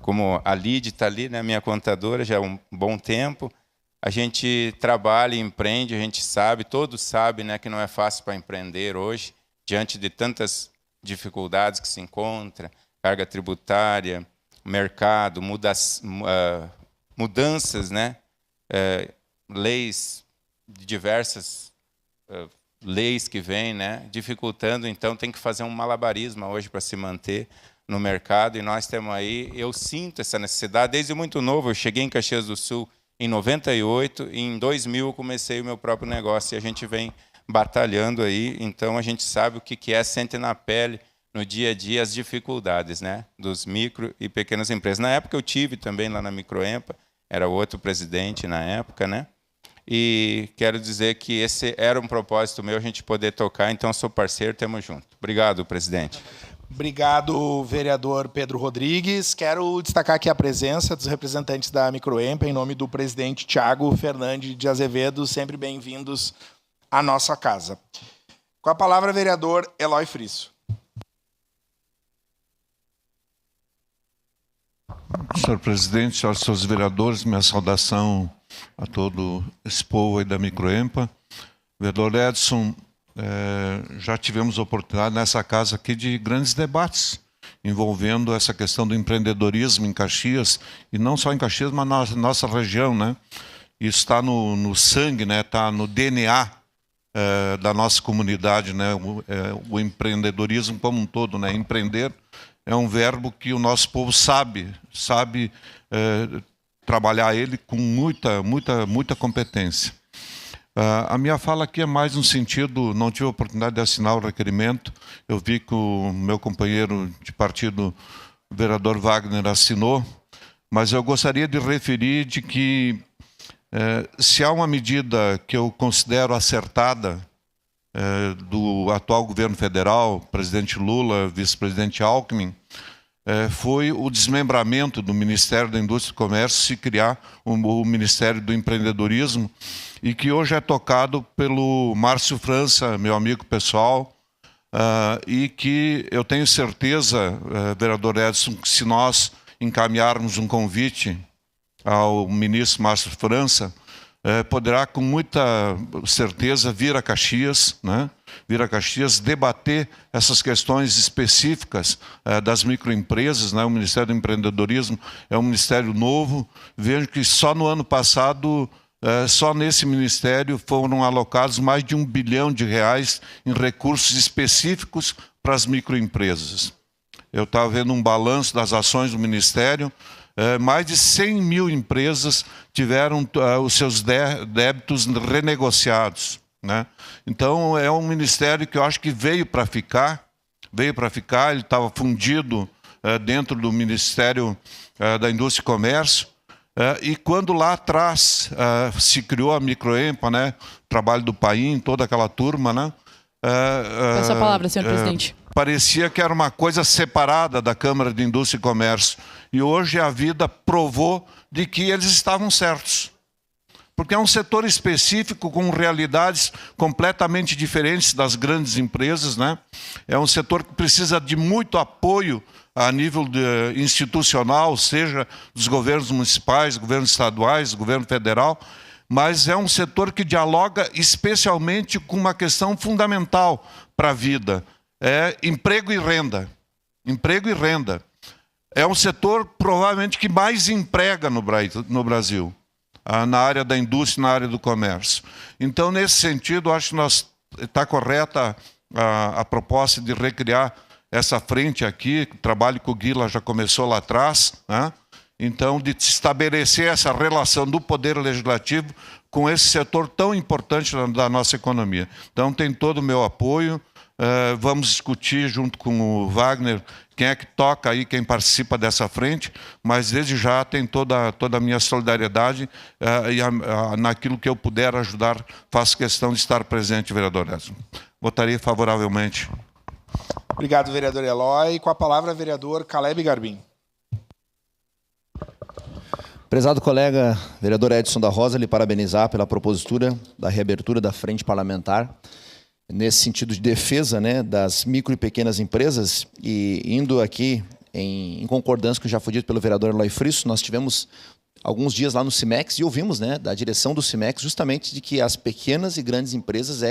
como a Lid está ali, né, minha contadora, já há um bom tempo, a gente trabalha e empreende, a gente sabe, todos sabem, né, que não é fácil para empreender hoje, diante de tantas dificuldades que se encontra, carga tributária, mercado, mudanças, né, leis, diversas leis que vêm, né, dificultando. Então tem que fazer um malabarismo hoje para se manter no mercado, e nós temos aí, eu sinto essa necessidade desde muito novo. Eu cheguei em Caxias do Sul em 98, e em 2000 eu comecei o meu próprio negócio, e a gente vem batalhando aí. Então a gente sabe o que é, sente na pele, no dia a dia, as dificuldades, né, dos micro e pequenas empresas. Na época eu tive também lá na Microempa, era outro presidente na época, né? E quero dizer que esse era um propósito meu, a gente poder tocar. Então, sou parceiro, temos junto. Obrigado, presidente. Obrigado, vereador Pedro Rodrigues. Quero destacar aqui a presença dos representantes da Microempa, em nome do presidente Tiago Fernandes de Azevedo. Sempre bem-vindos à nossa casa. Com a palavra, vereador Eloy Frisso. Senhor presidente, senhores seus vereadores, minha saudação a todo esse povo aí da Microempa. Vereador Edson, já tivemos oportunidade nessa casa aqui de grandes debates envolvendo essa questão do empreendedorismo em Caxias, e não só em Caxias, mas na nossa região, né? Isso está no sangue, né? Está no DNA da nossa comunidade, né? O empreendedorismo como um todo, né? Empreender é um verbo que o nosso povo sabe trabalhar ele com muita competência. A minha fala aqui é mais no sentido, não tive a oportunidade de assinar o requerimento, eu vi que o meu companheiro de partido, o vereador Wagner, assinou, mas eu gostaria de referir de que se há uma medida que eu considero acertada do atual governo federal, presidente Lula, vice-presidente Alckmin, foi o desmembramento do Ministério da Indústria e Comércio, se criar o Ministério do Empreendedorismo, e que hoje é tocado pelo Márcio França, meu amigo pessoal, e que eu tenho certeza, vereador Edson, que se nós encaminharmos um convite ao ministro Márcio França, poderá com muita certeza vir a Caxias, né? Vir a Caxias debater essas questões específicas das microempresas, né? O Ministério do Empreendedorismo é um ministério novo. Vejo que só no ano passado, só nesse ministério foram alocados mais de R$1 bilhão em recursos específicos para as microempresas. Eu estava vendo um balanço das ações do ministério. Mais de 100 mil empresas tiveram os seus débitos renegociados, né? Então, é um ministério que eu acho que veio para ficar, ele estava fundido dentro do Ministério da Indústria e Comércio, e quando lá atrás se criou a Microempa, né? Trabalho do Paim, toda aquela turma, né? Peço a palavra, senhor presidente. Parecia que era uma coisa separada da Câmara de Indústria e Comércio. E hoje a vida provou de que eles estavam certos. Porque é um setor específico com realidades completamente diferentes das grandes empresas, né? É um setor que precisa de muito apoio a nível institucional, seja dos governos municipais, governos estaduais, governo federal, mas é um setor que dialoga especialmente com uma questão fundamental para a vida. É emprego e renda. Emprego e renda. É um setor provavelmente que mais emprega no Brasil, na área da indústria e na área do comércio. Então, nesse sentido, acho que está correta a proposta de recriar essa frente aqui. O trabalho que o Guila já começou lá atrás, né? Então, de estabelecer essa relação do Poder Legislativo com esse setor tão importante da nossa economia. Então, tem todo o meu apoio. Vamos discutir junto com o Wagner quem é que toca aí, quem participa dessa frente, mas desde já tem toda a minha solidariedade e naquilo que eu puder ajudar, faço questão de estar presente, vereador Edson. Votaria favoravelmente. Obrigado, vereador Eloy. Com a palavra, vereador Caleb Garbim. Prezado colega vereador Edson da Rosa, lhe parabenizar pela propositura da reabertura da frente parlamentar, nesse sentido de defesa, né, das micro e pequenas empresas, e indo aqui em concordância com o que já foi dito pelo vereador Eloy Frisso, nós tivemos alguns dias lá no Cimex e ouvimos, né, da direção do Cimex justamente de que as pequenas e grandes empresas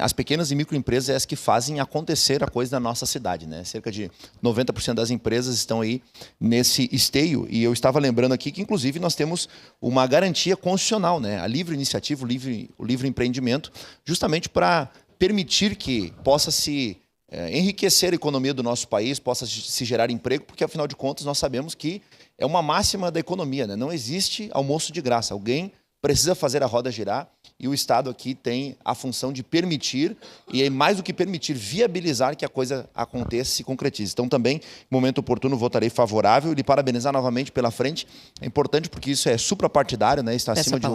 as pequenas e microempresas é as que fazem acontecer a coisa na nossa cidade, né? Cerca de 90% das empresas estão aí nesse esteio, e eu estava lembrando aqui que, inclusive, nós temos uma garantia constitucional, né? A livre iniciativa, o livre empreendimento, justamente para permitir que possa se enriquecer a economia do nosso país, possa se gerar emprego, porque, afinal de contas, nós sabemos que é uma máxima da economia, né? Não existe almoço de graça. Alguém precisa fazer a roda girar, e o Estado aqui tem a função de permitir, e mais do que permitir, viabilizar que a coisa aconteça e se concretize. Então, também, no momento oportuno, votarei favorável e lhe parabenizar novamente pela frente. É importante porque isso é suprapartidário, né? Está acima de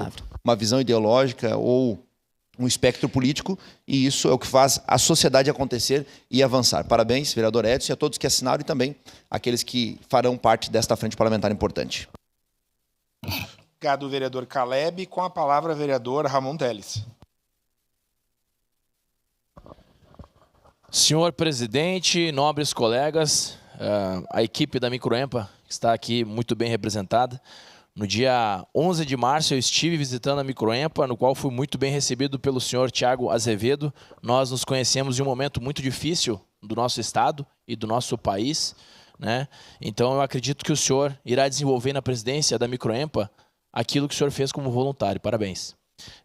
uma visão ideológica ou um espectro político, e isso é o que faz a sociedade acontecer e avançar. Parabéns, vereador Edson, e a todos que assinaram e também aqueles que farão parte desta frente parlamentar importante. Obrigado, vereador Caleb. Com a palavra, vereador Ramon Teles. Senhor presidente, nobres colegas, a equipe da Microempa está aqui muito bem representada. No dia 11 de março eu estive visitando a Microempa, no qual fui muito bem recebido pelo senhor Tiago Azevedo. Nós nos conhecemos em um momento muito difícil do nosso estado e do nosso país, né? Então eu acredito que o senhor irá desenvolver na presidência da Microempa aquilo que o senhor fez como voluntário. Parabéns.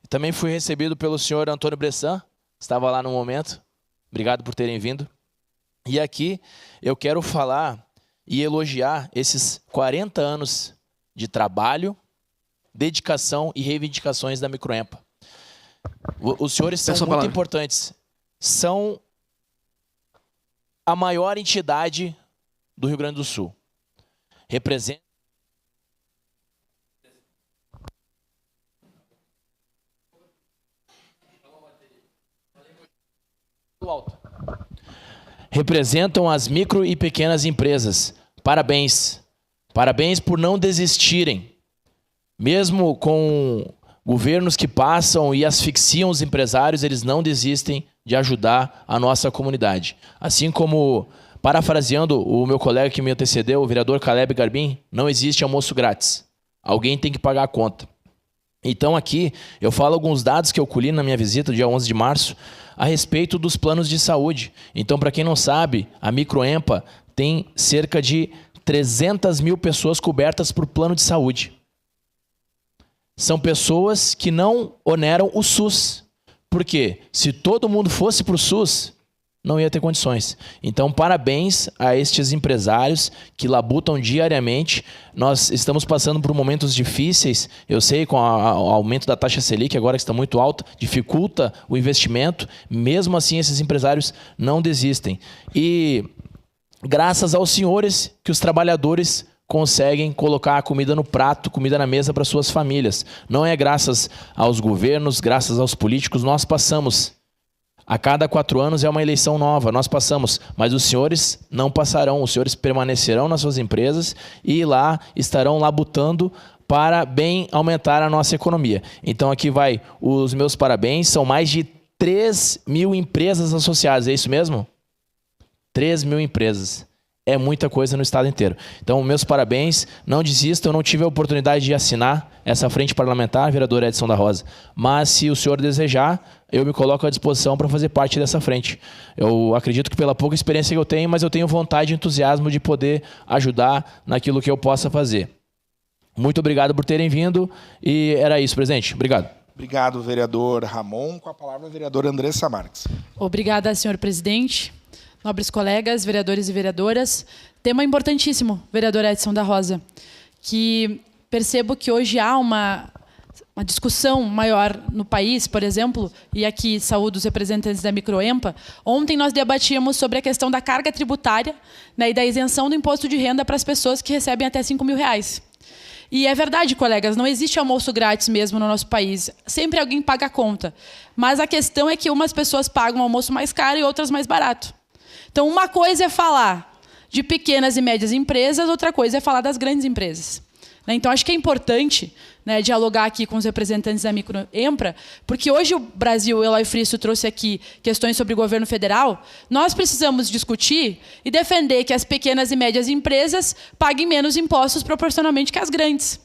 Também fui recebido pelo senhor Antônio Bressan, estava lá no momento. Obrigado por terem vindo. E aqui eu quero falar e elogiar esses 40 anos de trabalho, dedicação e reivindicações da Microempa. Os senhores são muito importantes. São a maior entidade do Rio Grande do Sul. Representa representam as micro e pequenas empresas. Parabéns. Parabéns por não desistirem. Mesmo com governos que passam e asfixiam os empresários, eles não desistem de ajudar a nossa comunidade. Assim como, parafraseando o meu colega que me antecedeu, o vereador Caleb Garbim, não existe almoço grátis. Alguém tem que pagar a conta. Então aqui eu falo alguns dados que eu colhi na minha visita, dia 11 de março, a respeito dos planos de saúde. Então, para quem não sabe, a Microempa tem cerca de 300 mil pessoas cobertas por plano de saúde. São pessoas que não oneram o SUS. Por quê? Se todo mundo fosse para o SUS, não ia ter condições. Então, parabéns a estes empresários que labutam diariamente. Nós estamos passando por momentos difíceis. Eu sei, com o aumento da taxa Selic, agora que está muito alta, dificulta o investimento. Mesmo assim, esses empresários não desistem. E graças aos senhores que os trabalhadores conseguem colocar a comida no prato, comida na mesa para suas famílias. Não é graças aos governos, graças aos políticos, nós passamos. A cada 4 anos é uma eleição nova, nós passamos, mas os senhores não passarão, os senhores permanecerão nas suas empresas e lá estarão labutando para bem aumentar a nossa economia. Então aqui vai os meus parabéns, são mais de 3 mil empresas associadas, é isso mesmo? 3 mil empresas. É muita coisa no estado inteiro. Então, meus parabéns, não desistam, eu não tive a oportunidade de assinar essa frente parlamentar, vereador Edson da Rosa, mas se o senhor desejar, eu me coloco à disposição para fazer parte dessa frente. Eu acredito que pela pouca experiência que eu tenho, mas eu tenho vontade e entusiasmo de poder ajudar naquilo que eu possa fazer. Muito obrigado por terem vindo e era isso, presidente. Obrigado. Obrigado, vereador Ramon. Com a palavra, a vereadora Andressa Marques. Obrigada, senhor presidente. Nobres colegas, vereadores e vereadoras, tema importantíssimo, vereador Edson da Rosa, que percebo que hoje há uma discussão maior no país, por exemplo, e aqui saúdo os representantes da Microempa. Ontem nós debatíamos sobre a questão da carga tributária, né, e da isenção do imposto de renda para as pessoas que recebem até R$5.000. E é verdade, colegas, não existe almoço grátis mesmo no nosso país. Sempre alguém paga a conta. Mas a questão é que umas pessoas pagam um almoço mais caro e outras mais barato. Então, uma coisa é falar de pequenas e médias empresas, outra coisa é falar das grandes empresas. Então, acho que é importante, né, dialogar aqui com os representantes da Microempa, porque hoje o Brasil, o Eloy Fristo trouxe aqui questões sobre o governo federal, nós precisamos discutir e defender que as pequenas e médias empresas paguem menos impostos proporcionalmente que as grandes.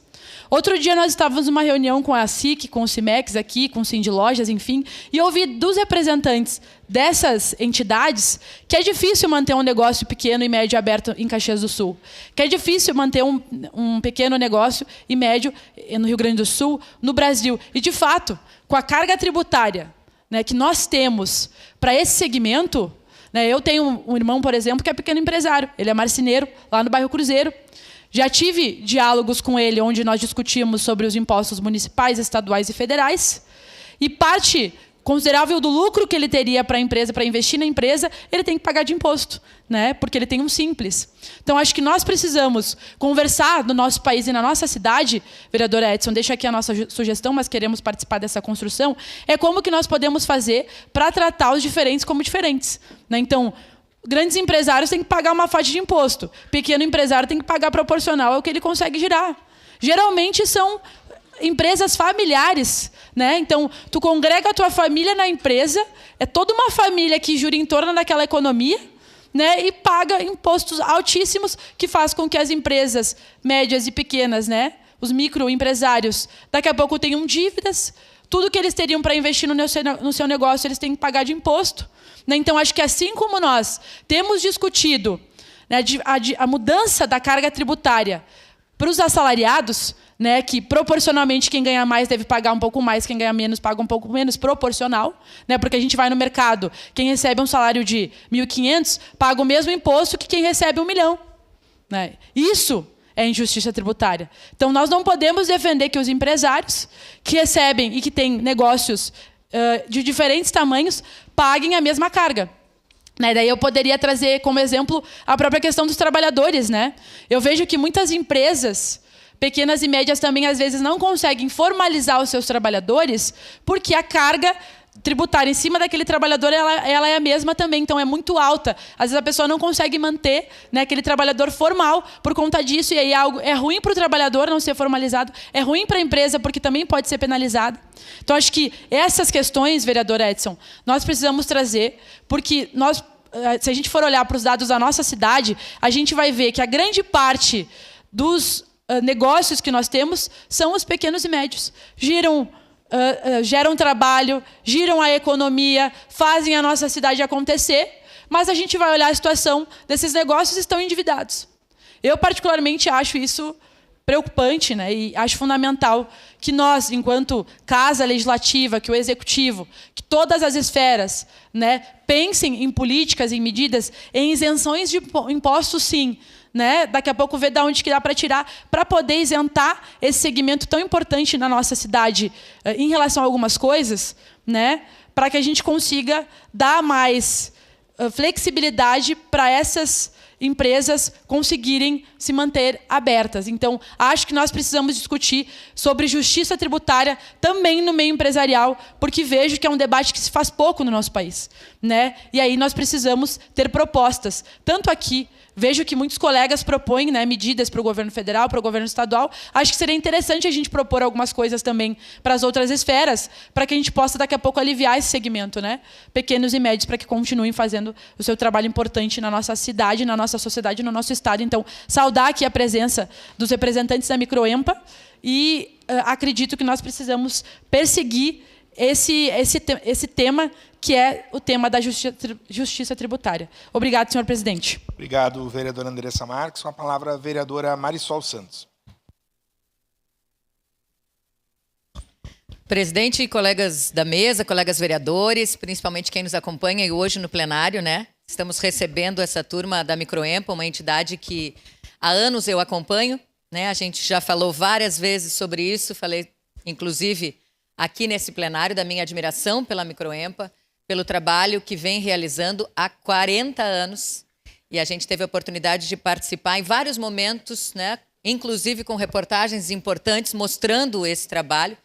Outro dia nós estávamos numa reunião com a SIC, com o CIMEX aqui, com o Cindy Lojas, enfim, e ouvi dos representantes dessas entidades que é difícil manter um negócio pequeno e médio aberto em Caxias do Sul, que é difícil manter um pequeno negócio e médio no Rio Grande do Sul, no Brasil. E, de fato, com a carga tributária, né, que nós temos para esse segmento, né, eu tenho um irmão, por exemplo, que é pequeno empresário, ele é marceneiro, lá no bairro Cruzeiro. Já tive diálogos com ele onde nós discutimos sobre os impostos municipais, estaduais e federais. E parte considerável do lucro que ele teria para a empresa, para investir na empresa, ele tem que pagar de imposto, né? Porque ele tem um simples. Então, acho que nós precisamos conversar no nosso país e na nossa cidade, vereador Edson, deixa aqui a nossa sugestão, mas queremos participar dessa construção, é como que nós podemos fazer para tratar os diferentes como diferentes, né? Então, grandes empresários têm que pagar uma faixa de imposto. Pequeno empresário tem que pagar proporcional ao que ele consegue girar. Geralmente são empresas familiares, né? Então, tu congrega a tua família na empresa, é toda uma família que gira em torno daquela economia, né? E paga impostos altíssimos que faz com que as empresas médias e pequenas, né? Os microempresários, daqui a pouco tenham dívidas. Tudo que eles teriam para investir no seu negócio, eles têm que pagar de imposto. Então, acho que assim como nós temos discutido, né, a mudança da carga tributária para os assalariados, né, que proporcionalmente quem ganha mais deve pagar um pouco mais, quem ganha menos paga um pouco menos, proporcional, né, porque a gente vai no mercado, quem recebe um salário de 1.500 paga o mesmo imposto que quem recebe 1 milhão. Né? Isso é injustiça tributária. Então, nós não podemos defender que os empresários que recebem e que têm negócios de diferentes tamanhos paguem a mesma carga. Né? Daí eu poderia trazer como exemplo a própria questão dos trabalhadores. Né? Eu vejo que muitas empresas, pequenas e médias também, às vezes, não conseguem formalizar os seus trabalhadores porque a carga tributária em cima daquele trabalhador, ela é a mesma também, então é muito alta. Às vezes a pessoa não consegue manter, né, aquele trabalhador formal por conta disso, e aí é ruim para o trabalhador não ser formalizado, é ruim para a empresa porque também pode ser penalizada. Então acho que essas questões, vereador Edson, nós precisamos trazer, porque se a gente for olhar para os dados da nossa cidade, a gente vai ver que a grande parte dos negócios que nós temos são os pequenos e médios. Geram trabalho, giram a economia, fazem a nossa cidade acontecer, mas a gente vai olhar a situação desses negócios e estão endividados. Eu, particularmente, acho isso preocupante, né? E acho fundamental que nós, enquanto Casa Legislativa, que o Executivo, que todas as esferas, né, pensem em políticas, em medidas, em isenções de impostos, sim, né? Daqui a pouco ver de onde que dá para tirar, para poder isentar esse segmento tão importante na nossa cidade em relação a algumas coisas, né? Para que a gente consiga dar mais flexibilidade para essas empresas conseguirem se manter abertas. Então, acho que nós precisamos discutir sobre justiça tributária também no meio empresarial, porque vejo que é um debate que se faz pouco no nosso país, né? E aí nós precisamos ter propostas, tanto aqui. Vejo que muitos colegas propõem, né, medidas para o governo federal, para o governo estadual. Acho que seria interessante a gente propor algumas coisas também para as outras esferas, para que a gente possa, daqui a pouco, aliviar esse segmento, né? Pequenos e médios, para que continuem fazendo o seu trabalho importante na nossa cidade, na nossa sociedade, no nosso estado. Então, saudar aqui a presença dos representantes da Microempa e acredito que nós precisamos perseguir esse tema, que é o tema da justiça tributária. Obrigado, senhor presidente. Obrigado, vereadora Andressa Marques. Com a palavra, a vereadora Marisol Santos. Presidente e colegas da mesa, colegas vereadores, principalmente quem nos acompanha hoje no plenário, né? Estamos recebendo essa turma da Microempa, uma entidade que há anos eu acompanho, né? A gente já falou várias vezes sobre isso, falei, inclusive, aqui nesse plenário, da minha admiração pela Microempa, pelo trabalho que vem realizando há 40 anos. E a gente teve a oportunidade de participar em vários momentos, né? Inclusive com reportagens importantes mostrando esse trabalho.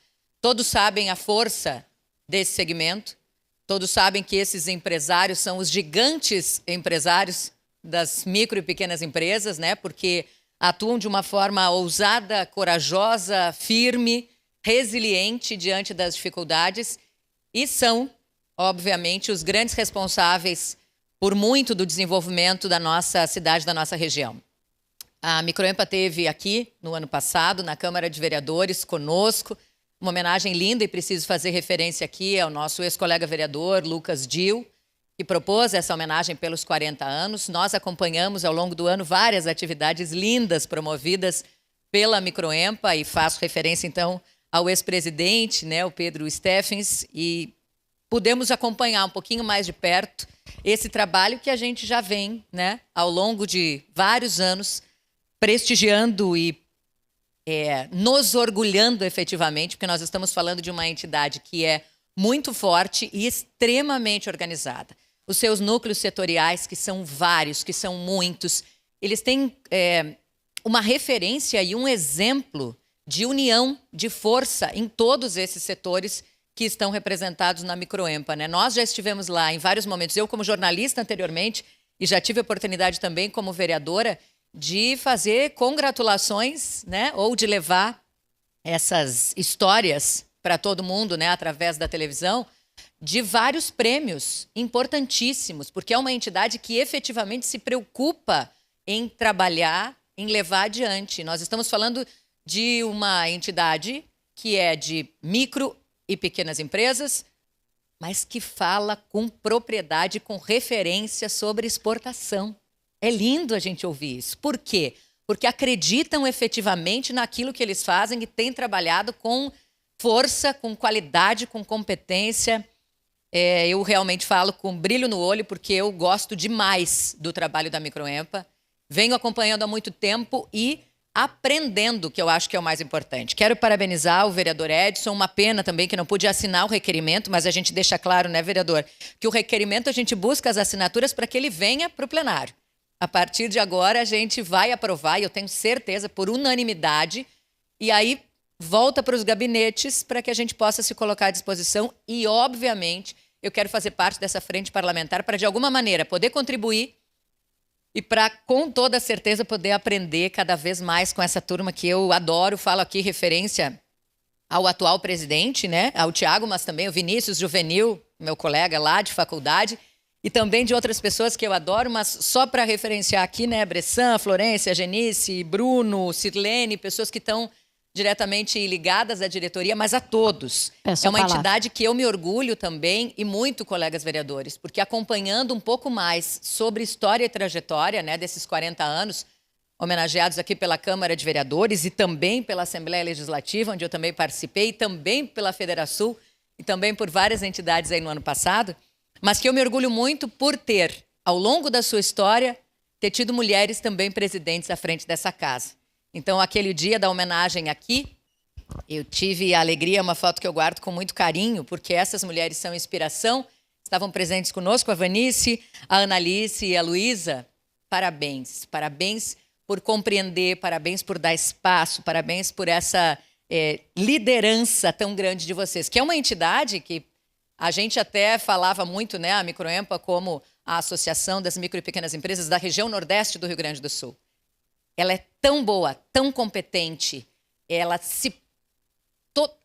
Todos sabem a força desse segmento, todos sabem que esses empresários são os gigantes empresários das micro e pequenas empresas, né? Porque atuam de uma forma ousada, corajosa, firme, resiliente diante das dificuldades e são, obviamente, os grandes responsáveis por muito do desenvolvimento da nossa cidade, da nossa região. A Microempa teve aqui, no ano passado, na Câmara de Vereadores, conosco, uma homenagem linda, e preciso fazer referência aqui ao nosso ex-colega vereador, Lucas Dil, que propôs essa homenagem pelos 40 anos. Nós acompanhamos, ao longo do ano, várias atividades lindas promovidas pela Microempa, e faço referência, então, ao ex-presidente, né, o Pedro Steffens, e pudemos acompanhar um pouquinho mais de perto esse trabalho que a gente já vem, né, ao longo de vários anos, prestigiando e nos orgulhando efetivamente, porque nós estamos falando de uma entidade que é muito forte e extremamente organizada. Os seus núcleos setoriais, que são vários, que são muitos, eles têm uma referência e um exemplo de união, de força em todos esses setores que estão representados na Microempa, né? Nós já estivemos lá em vários momentos, eu como jornalista anteriormente, e já tive a oportunidade também como vereadora de fazer congratulações, né? Ou de levar essas histórias para todo mundo, né? Através da televisão, de vários prêmios importantíssimos, porque é uma entidade que efetivamente se preocupa em trabalhar, em levar adiante. Nós estamos falando de uma entidade que é de micro e pequenas empresas, mas que fala com propriedade, com referência sobre exportação. É lindo a gente ouvir isso. Por quê? Porque acreditam efetivamente naquilo que eles fazem e têm trabalhado com força, com qualidade, com competência. Eu realmente falo com brilho no olho, porque eu gosto demais do trabalho da Microempa. Venho acompanhando há muito tempo e aprendendo, que eu acho que é o mais importante. Quero parabenizar o vereador Edson, uma pena também que não pude assinar o requerimento, mas a gente deixa claro, né, vereador, que o requerimento a gente busca as assinaturas para que ele venha para o plenário. A partir de agora a gente vai aprovar, e eu tenho certeza, por unanimidade, e aí volta para os gabinetes para que a gente possa se colocar à disposição e, obviamente, eu quero fazer parte dessa frente parlamentar para, de alguma maneira, poder contribuir e para, com toda certeza, poder aprender cada vez mais com essa turma que eu adoro. Falo aqui referência ao atual presidente, né? Ao Tiago, mas também o Vinícius Juvenil, meu colega lá de faculdade, e também de outras pessoas que eu adoro, mas só para referenciar aqui, né? Bressan, Florência, Genice, Bruno, Sirlene, pessoas que estão diretamente ligadas à diretoria, mas a todos. É uma entidade que eu me orgulho também, e muito, colegas vereadores, porque acompanhando um pouco mais sobre história e trajetória, né, desses 40 anos, homenageados aqui pela Câmara de Vereadores e também pela Assembleia Legislativa, onde eu também participei, e também pela Federação e também por várias entidades aí no ano passado, mas que eu me orgulho muito por ter, ao longo da sua história, ter tido mulheres também presidentes à frente dessa casa. Então, aquele dia da homenagem aqui, eu tive a alegria, uma foto que eu guardo com muito carinho, porque essas mulheres são inspiração, estavam presentes conosco, a Vanice, a Analice e a Luísa. Parabéns, parabéns por compreender, parabéns por dar espaço, parabéns por essa liderança tão grande de vocês, que é uma entidade que a gente até falava muito, né, a Microempa como a Associação das Micro e Pequenas Empresas da região Nordeste do Rio Grande do Sul. Ela é tão boa, tão competente,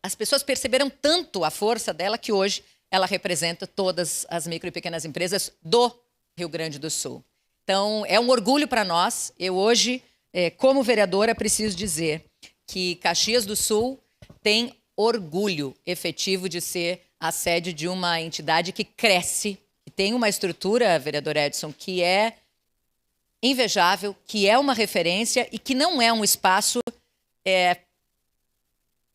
as pessoas perceberam tanto a força dela que hoje ela representa todas as micro e pequenas empresas do Rio Grande do Sul. Então, é um orgulho para nós. Eu hoje, como vereadora, preciso dizer que Caxias do Sul tem orgulho efetivo de ser a sede de uma entidade que cresce, que tem uma estrutura, vereador Edson, que é invejável, que é uma referência e que não é um espaço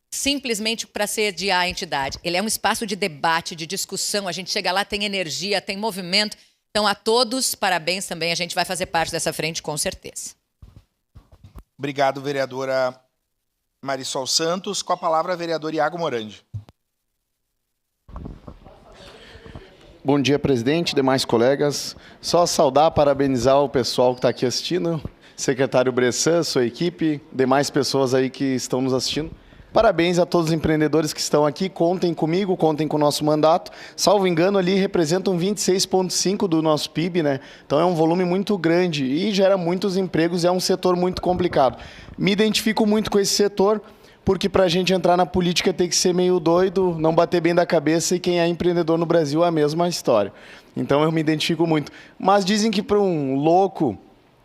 simplesmente para sediar a entidade. Ele é um espaço de debate, de discussão. A gente chega lá, tem energia, tem movimento. Então, a todos, parabéns também. A gente vai fazer parte dessa frente, com certeza. Obrigado, vereadora Marisol Santos. Com a palavra, vereador Iago Morandi. Bom dia, presidente, demais colegas. Só saudar, parabenizar o pessoal que está aqui assistindo, secretário Bressan, sua equipe, demais pessoas aí que estão nos assistindo. Parabéns a todos os empreendedores que estão aqui, contem comigo, contem com o nosso mandato. Salvo engano, ali representam 26,5% do nosso PIB, né? Então é um volume muito grande e gera muitos empregos e é um setor muito complicado. Me identifico muito com esse setor, porque para a gente entrar na política tem que ser meio doido, não bater bem da cabeça, e quem é empreendedor no Brasil é a mesma história. Então eu me identifico muito. Mas dizem que para um louco,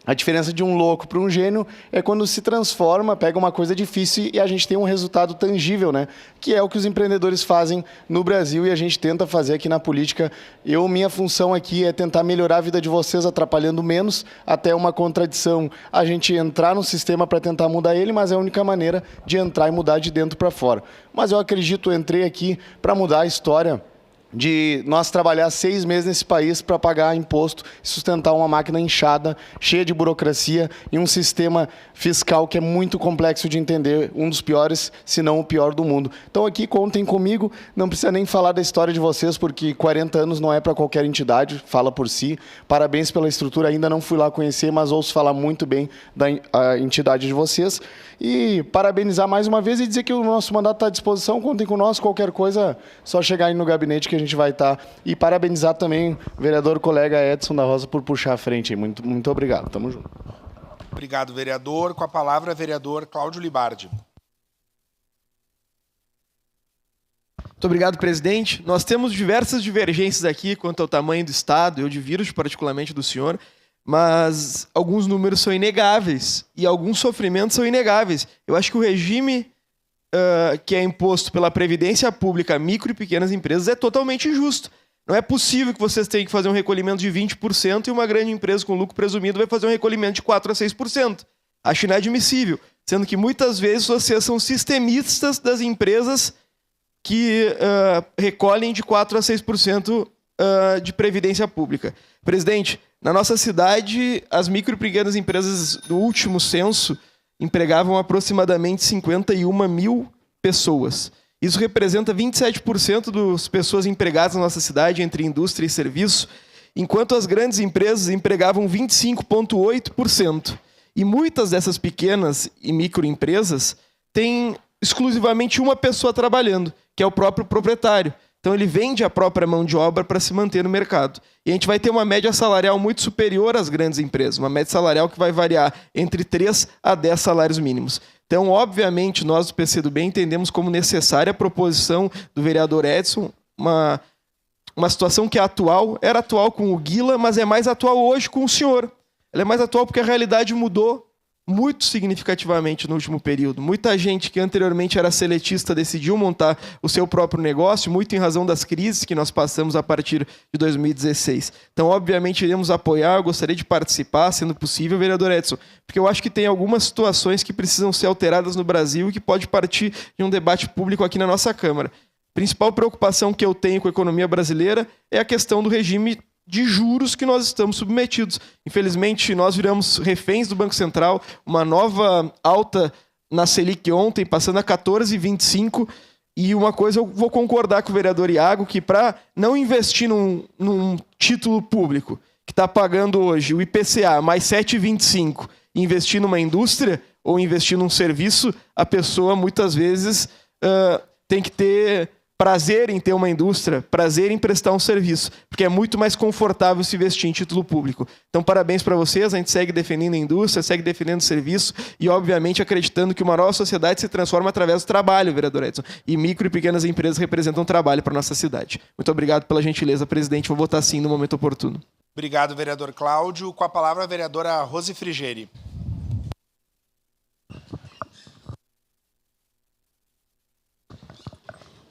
a diferença de um louco para um gênio é quando se transforma, pega uma coisa difícil e a gente tem um resultado tangível, né? Que é o que os empreendedores fazem no Brasil e a gente tenta fazer aqui na política. Minha função aqui é tentar melhorar a vida de vocês, atrapalhando menos, até uma contradição a gente entrar no sistema para tentar mudar ele, mas é a única maneira de entrar e mudar de dentro para fora. Mas eu acredito, eu entrei aqui para mudar a história de nós trabalhar 6 meses nesse país para pagar imposto e sustentar uma máquina inchada, cheia de burocracia e um sistema fiscal que é muito complexo de entender, um dos piores, se não o pior do mundo. Então aqui contem comigo, não precisa nem falar da história de vocês, porque 40 anos não é para qualquer entidade, fala por si. Parabéns pela estrutura, ainda não fui lá conhecer, mas ouço falar muito bem da entidade de vocês. E parabenizar mais uma vez e dizer que o nosso mandato está à disposição, contem com nós, qualquer coisa, só chegar aí no gabinete que a gente vai estar. E parabenizar também o vereador colega Edson da Rosa por puxar a frente. Muito, muito obrigado, tamo junto. Obrigado, vereador. Com a palavra, vereador Cláudio Libardi. Muito obrigado, presidente. Nós temos diversas divergências aqui quanto ao tamanho do Estado, eu divirjo particularmente do senhor, mas alguns números são inegáveis e alguns sofrimentos são inegáveis. Eu acho que o regime que é imposto pela Previdência Pública a micro e pequenas empresas é totalmente injusto. Não é possível que vocês tenham que fazer um recolhimento de 20% e uma grande empresa com lucro presumido vai fazer um recolhimento de 4% a 6%. Acho inadmissível, sendo que muitas vezes vocês são sistemistas das empresas que recolhem de 4% a 6% de Previdência Pública. Presidente, na nossa cidade, as micro e pequenas empresas, no último censo, empregavam aproximadamente 51 mil pessoas. Isso representa 27% das pessoas empregadas na nossa cidade, entre indústria e serviço, enquanto as grandes empresas empregavam 25,8%. E muitas dessas pequenas e microempresas têm exclusivamente uma pessoa trabalhando, que é o próprio proprietário. Então ele vende a própria mão de obra para se manter no mercado. E a gente vai ter uma média salarial muito superior às grandes empresas, uma média salarial que vai variar entre 3 a 10 salários mínimos. Então, obviamente, nós do PCdoB entendemos como necessária a proposição do vereador Edson, uma situação que é atual, era atual com o Guila, mas é mais atual hoje com o senhor. Ela é mais atual porque a realidade mudou muito significativamente no último período. Muita gente que anteriormente era seletista decidiu montar o seu próprio negócio, muito em razão das crises que nós passamos a partir de 2016. Então, obviamente, iremos apoiar, eu gostaria de participar, sendo possível, vereador Edson, porque eu acho que tem algumas situações que precisam ser alteradas no Brasil e que pode partir de um debate público aqui na nossa Câmara. A principal preocupação que eu tenho com a economia brasileira é a questão do regime de juros que nós estamos submetidos. Infelizmente, nós viramos reféns do Banco Central, uma nova alta na Selic ontem, passando a 14,25, e uma coisa eu vou concordar com o vereador Iago, que para não investir num título público, que está pagando hoje o IPCA mais 7,25, e investir numa indústria ou investir num serviço, a pessoa muitas vezes tem que ter prazer em ter uma indústria, prazer em prestar um serviço, porque é muito mais confortável se investir em título público. Então, parabéns para vocês, a gente segue defendendo a indústria, segue defendendo o serviço e, obviamente, acreditando que uma nova sociedade se transforma através do trabalho, vereador Edson. E micro e pequenas empresas representam trabalho para a nossa cidade. Muito obrigado pela gentileza, presidente. Vou votar sim no momento oportuno. Obrigado, vereador Cláudio. Com a palavra, a vereadora Rose Frigeri.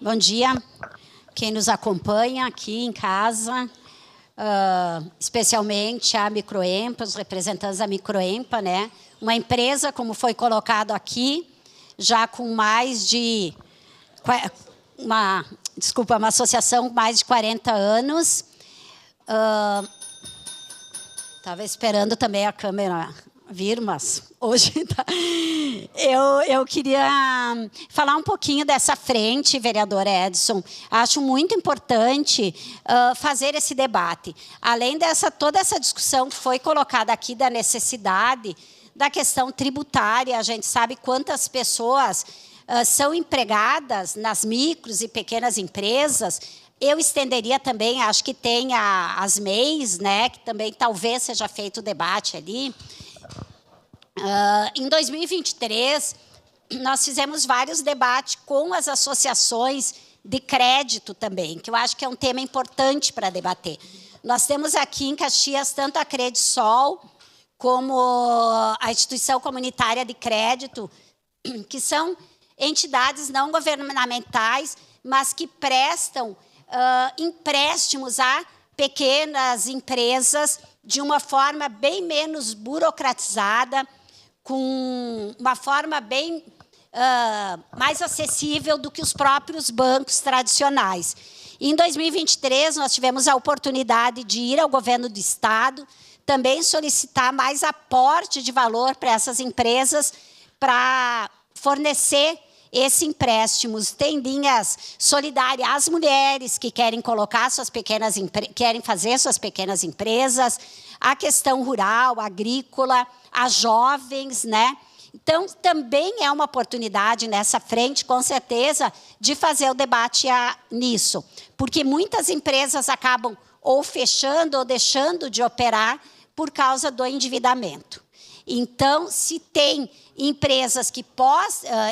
Bom dia, quem nos acompanha aqui em casa, especialmente a Microempa, os representantes da Microempa, né? Uma empresa, como foi colocado aqui, já com mais de... uma associação com mais de 40 anos. Estava esperando também a câmera vir, mas hoje tá. Eu queria falar um pouquinho dessa frente, vereador Edson. Acho muito importante fazer esse debate. Além toda essa discussão que foi colocada aqui da necessidade da questão tributária, a gente sabe quantas pessoas são empregadas nas micros e pequenas empresas. Eu estenderia também, acho que tem as MEIs, né, que também talvez seja feito o debate ali. Em 2023, nós fizemos vários debates com as associações de crédito também, que eu acho que é um tema importante para debater. Nós temos aqui em Caxias tanto a Credisol como a Instituição Comunitária de Crédito, que são entidades não governamentais, mas que prestam empréstimos a pequenas empresas de uma forma bem menos burocratizada, com uma forma bem mais acessível do que os próprios bancos tradicionais. E em 2023, nós tivemos a oportunidade de ir ao governo do Estado, também solicitar mais aporte de valor para essas empresas para fornecer esses empréstimos. Tem linhas solidárias às mulheres que querem colocar querem fazer suas pequenas empresas, a questão rural, agrícola, a jovens, né? Então, também é uma oportunidade nessa frente, com certeza, de fazer o debate nisso, porque muitas empresas acabam ou fechando ou deixando de operar por causa do endividamento. Então, se tem empresas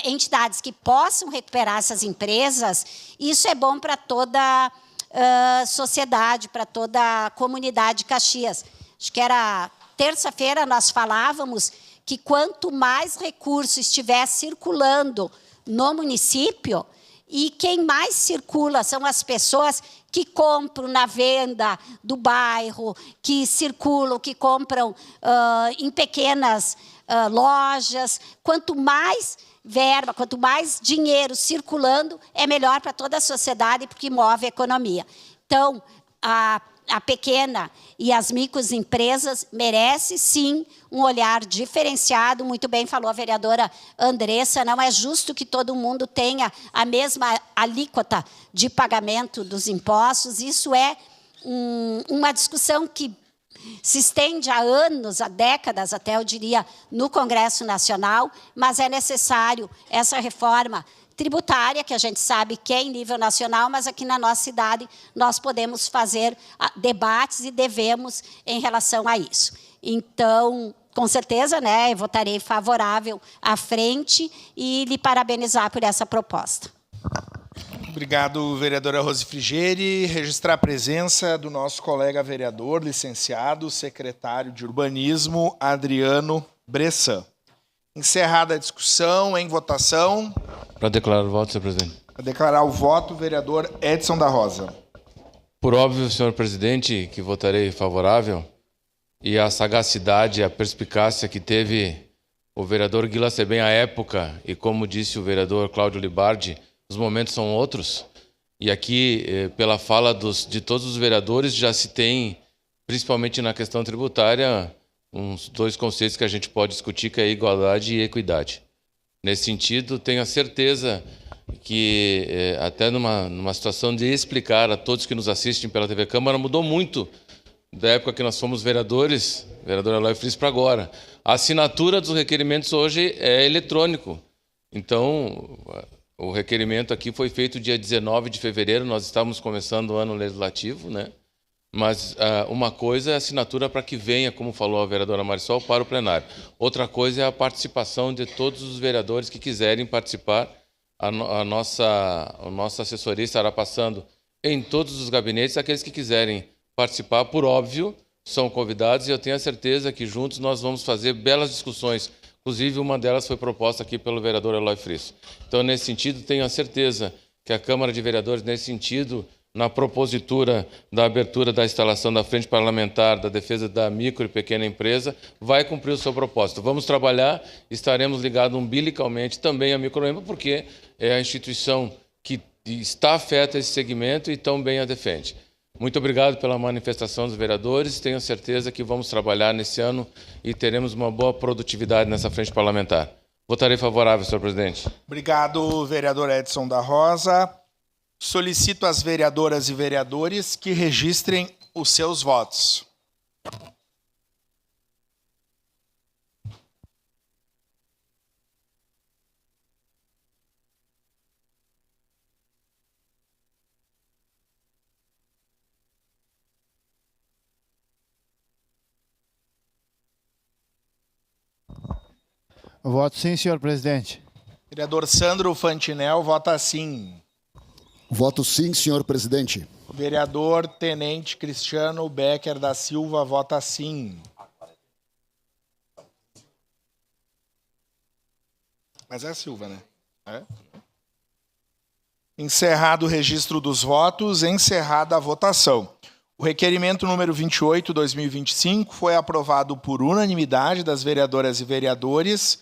entidades que possam recuperar essas empresas, isso é bom para toda a sociedade, para toda a comunidade de Caxias. Acho que era terça-feira, nós falávamos que quanto mais recurso estiver circulando no município, e quem mais circula são as pessoas que compram na venda do bairro, que circulam, que compram em pequenas lojas. Quanto mais verba, quanto mais dinheiro circulando, é melhor para toda a sociedade, porque move a economia. Então, a pequena e as microempresas merecem, sim, um olhar diferenciado. Muito bem falou a vereadora Andressa, não é justo que todo mundo tenha a mesma alíquota de pagamento dos impostos. Isso é uma discussão que Se estende há anos, há décadas até, eu diria, no Congresso Nacional, mas é necessário essa reforma tributária, que a gente sabe que é em nível nacional, mas aqui na nossa cidade nós podemos fazer debates e devemos em relação a isso. Então, com certeza, né, eu votarei favorável à frente e lhe parabenizar por essa proposta. Obrigado, vereadora Rose Frigieri. Registrar a presença do nosso colega vereador, licenciado, secretário de Urbanismo, Adriano Bressan. Encerrada a discussão, em votação. Para declarar o voto, senhor presidente. Para declarar o voto, vereador Edson da Rosa. Por óbvio, senhor presidente, que votarei favorável, e a sagacidade, a perspicácia que teve o vereador Guila Sebem à época, e como disse o vereador Cláudio Libardi, os momentos são outros, e aqui, pela fala de todos os vereadores, já se tem, principalmente na questão tributária, uns 2 conceitos que a gente pode discutir, que é igualdade e equidade. Nesse sentido, tenho a certeza que, até numa situação de explicar a todos que nos assistem pela TV Câmara, mudou muito da época que nós fomos vereadores, vereador Eloy Friis, para agora. A assinatura dos requerimentos hoje é eletrônico. Então, o requerimento aqui foi feito dia 19 de fevereiro, nós estávamos começando o ano legislativo, né? Mas uma coisa é a assinatura para que venha, como falou a vereadora Marisol, para o plenário. Outra coisa é a participação de todos os vereadores que quiserem participar. A nossa assessoria estará passando em todos os gabinetes. Aqueles que quiserem participar, por óbvio, são convidados, e eu tenho a certeza que juntos nós vamos fazer belas discussões. Inclusive, uma delas foi proposta aqui pelo vereador Eloy Friis. Então, nesse sentido, tenho a certeza que a Câmara de Vereadores, nesse sentido, na propositura da abertura da instalação da Frente Parlamentar da Defesa da Micro e Pequena Empresa, vai cumprir o seu propósito. Vamos trabalhar, estaremos ligados umbilicalmente também à Microempa, porque é a instituição que está afeta esse segmento e tão bem a defende. Muito obrigado pela manifestação dos vereadores, tenho certeza que vamos trabalhar nesse ano e teremos uma boa produtividade nessa Frente Parlamentar. Votarei favorável, senhor presidente. Obrigado, vereador Edson da Rosa. Solicito às vereadoras e vereadores que registrem os seus votos. Voto sim, senhor presidente. Vereador Sandro Fantinel vota sim. Voto sim, senhor presidente. Vereador Tenente Cristiano Becker da Silva vota sim. Mas é a Silva, né? É? Encerrado o registro dos votos, encerrada a votação. O requerimento número 28/2025 foi aprovado por unanimidade das vereadoras e vereadores,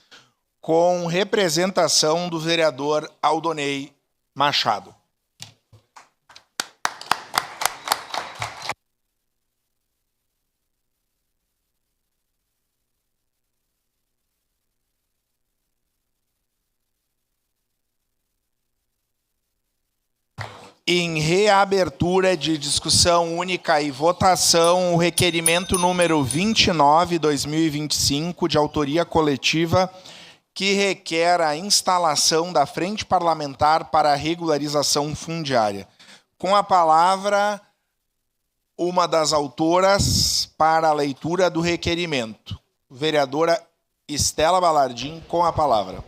com representação do vereador Aldonei Machado. Em reabertura de discussão única e votação, o requerimento número 29/2025, de autoria coletiva, que requer a instalação da Frente Parlamentar para a Regularização Fundiária. Com a palavra, uma das autoras para a leitura do requerimento. Vereadora Estela Balardim, com a palavra.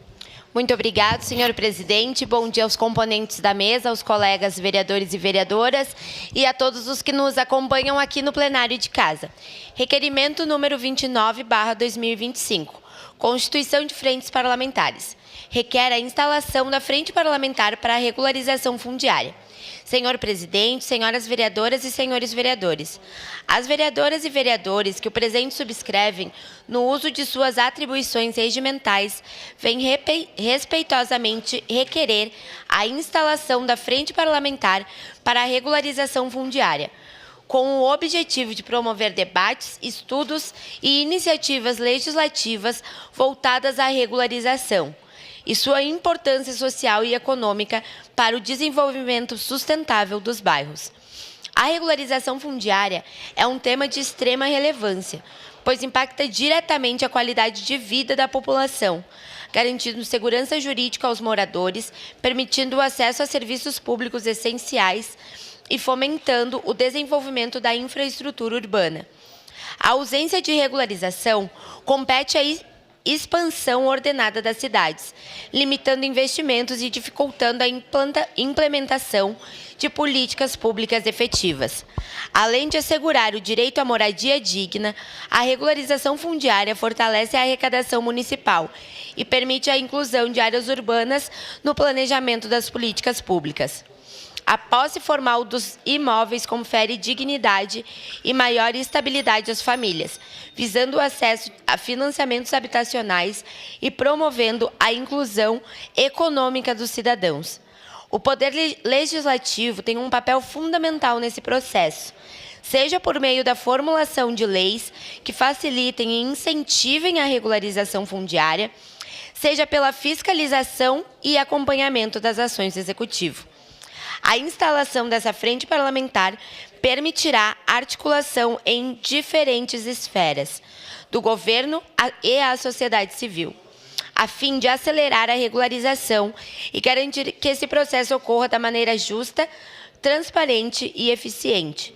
Muito obrigado, senhor presidente. Bom dia aos componentes da mesa, aos colegas vereadores e vereadoras e a todos os que nos acompanham aqui no plenário de casa. Requerimento número 29/2025. Constituição de frentes parlamentares. Requer a instalação da Frente Parlamentar para a Regularização Fundiária. Senhor presidente, senhoras vereadoras e senhores vereadores, as vereadoras e vereadores que o presente subscrevem, no uso de suas atribuições regimentais, vêm respeitosamente requerer a instalação da Frente Parlamentar para a Regularização Fundiária, com o objetivo de promover debates, estudos e iniciativas legislativas voltadas à regularização e sua importância social e econômica para o desenvolvimento sustentável dos bairros. A regularização fundiária é um tema de extrema relevância, pois impacta diretamente a qualidade de vida da população, garantindo segurança jurídica aos moradores, permitindo o acesso a serviços públicos essenciais e fomentando o desenvolvimento da infraestrutura urbana. A ausência de regularização compete à expansão ordenada das cidades, limitando investimentos e dificultando a implementação de políticas públicas efetivas. Além de assegurar o direito à moradia digna, a regularização fundiária fortalece a arrecadação municipal e permite a inclusão de áreas urbanas no planejamento das políticas públicas. A posse formal dos imóveis confere dignidade e maior estabilidade às famílias, visando o acesso a financiamentos habitacionais e promovendo a inclusão econômica dos cidadãos. O Poder Legislativo tem um papel fundamental nesse processo, seja por meio da formulação de leis que facilitem e incentivem a regularização fundiária, seja pela fiscalização e acompanhamento das ações do Executivo. A instalação dessa frente parlamentar permitirá articulação em diferentes esferas, do governo e à sociedade civil, a fim de acelerar a regularização e garantir que esse processo ocorra da maneira justa, transparente e eficiente.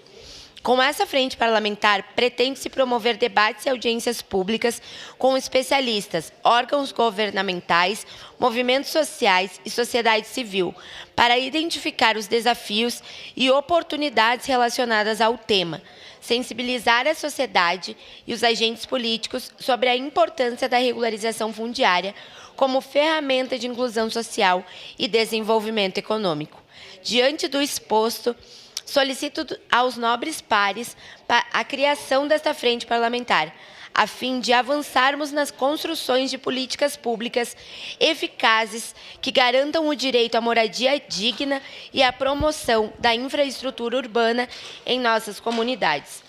Com essa frente parlamentar, pretende-se promover debates e audiências públicas com especialistas, órgãos governamentais, movimentos sociais e sociedade civil, para identificar os desafios e oportunidades relacionadas ao tema, sensibilizar a sociedade e os agentes políticos sobre a importância da regularização fundiária como ferramenta de inclusão social e desenvolvimento econômico. Diante do exposto, solicito aos nobres pares a criação desta frente parlamentar, a fim de avançarmos nas construções de políticas públicas eficazes que garantam o direito à moradia digna e a promoção da infraestrutura urbana em nossas comunidades.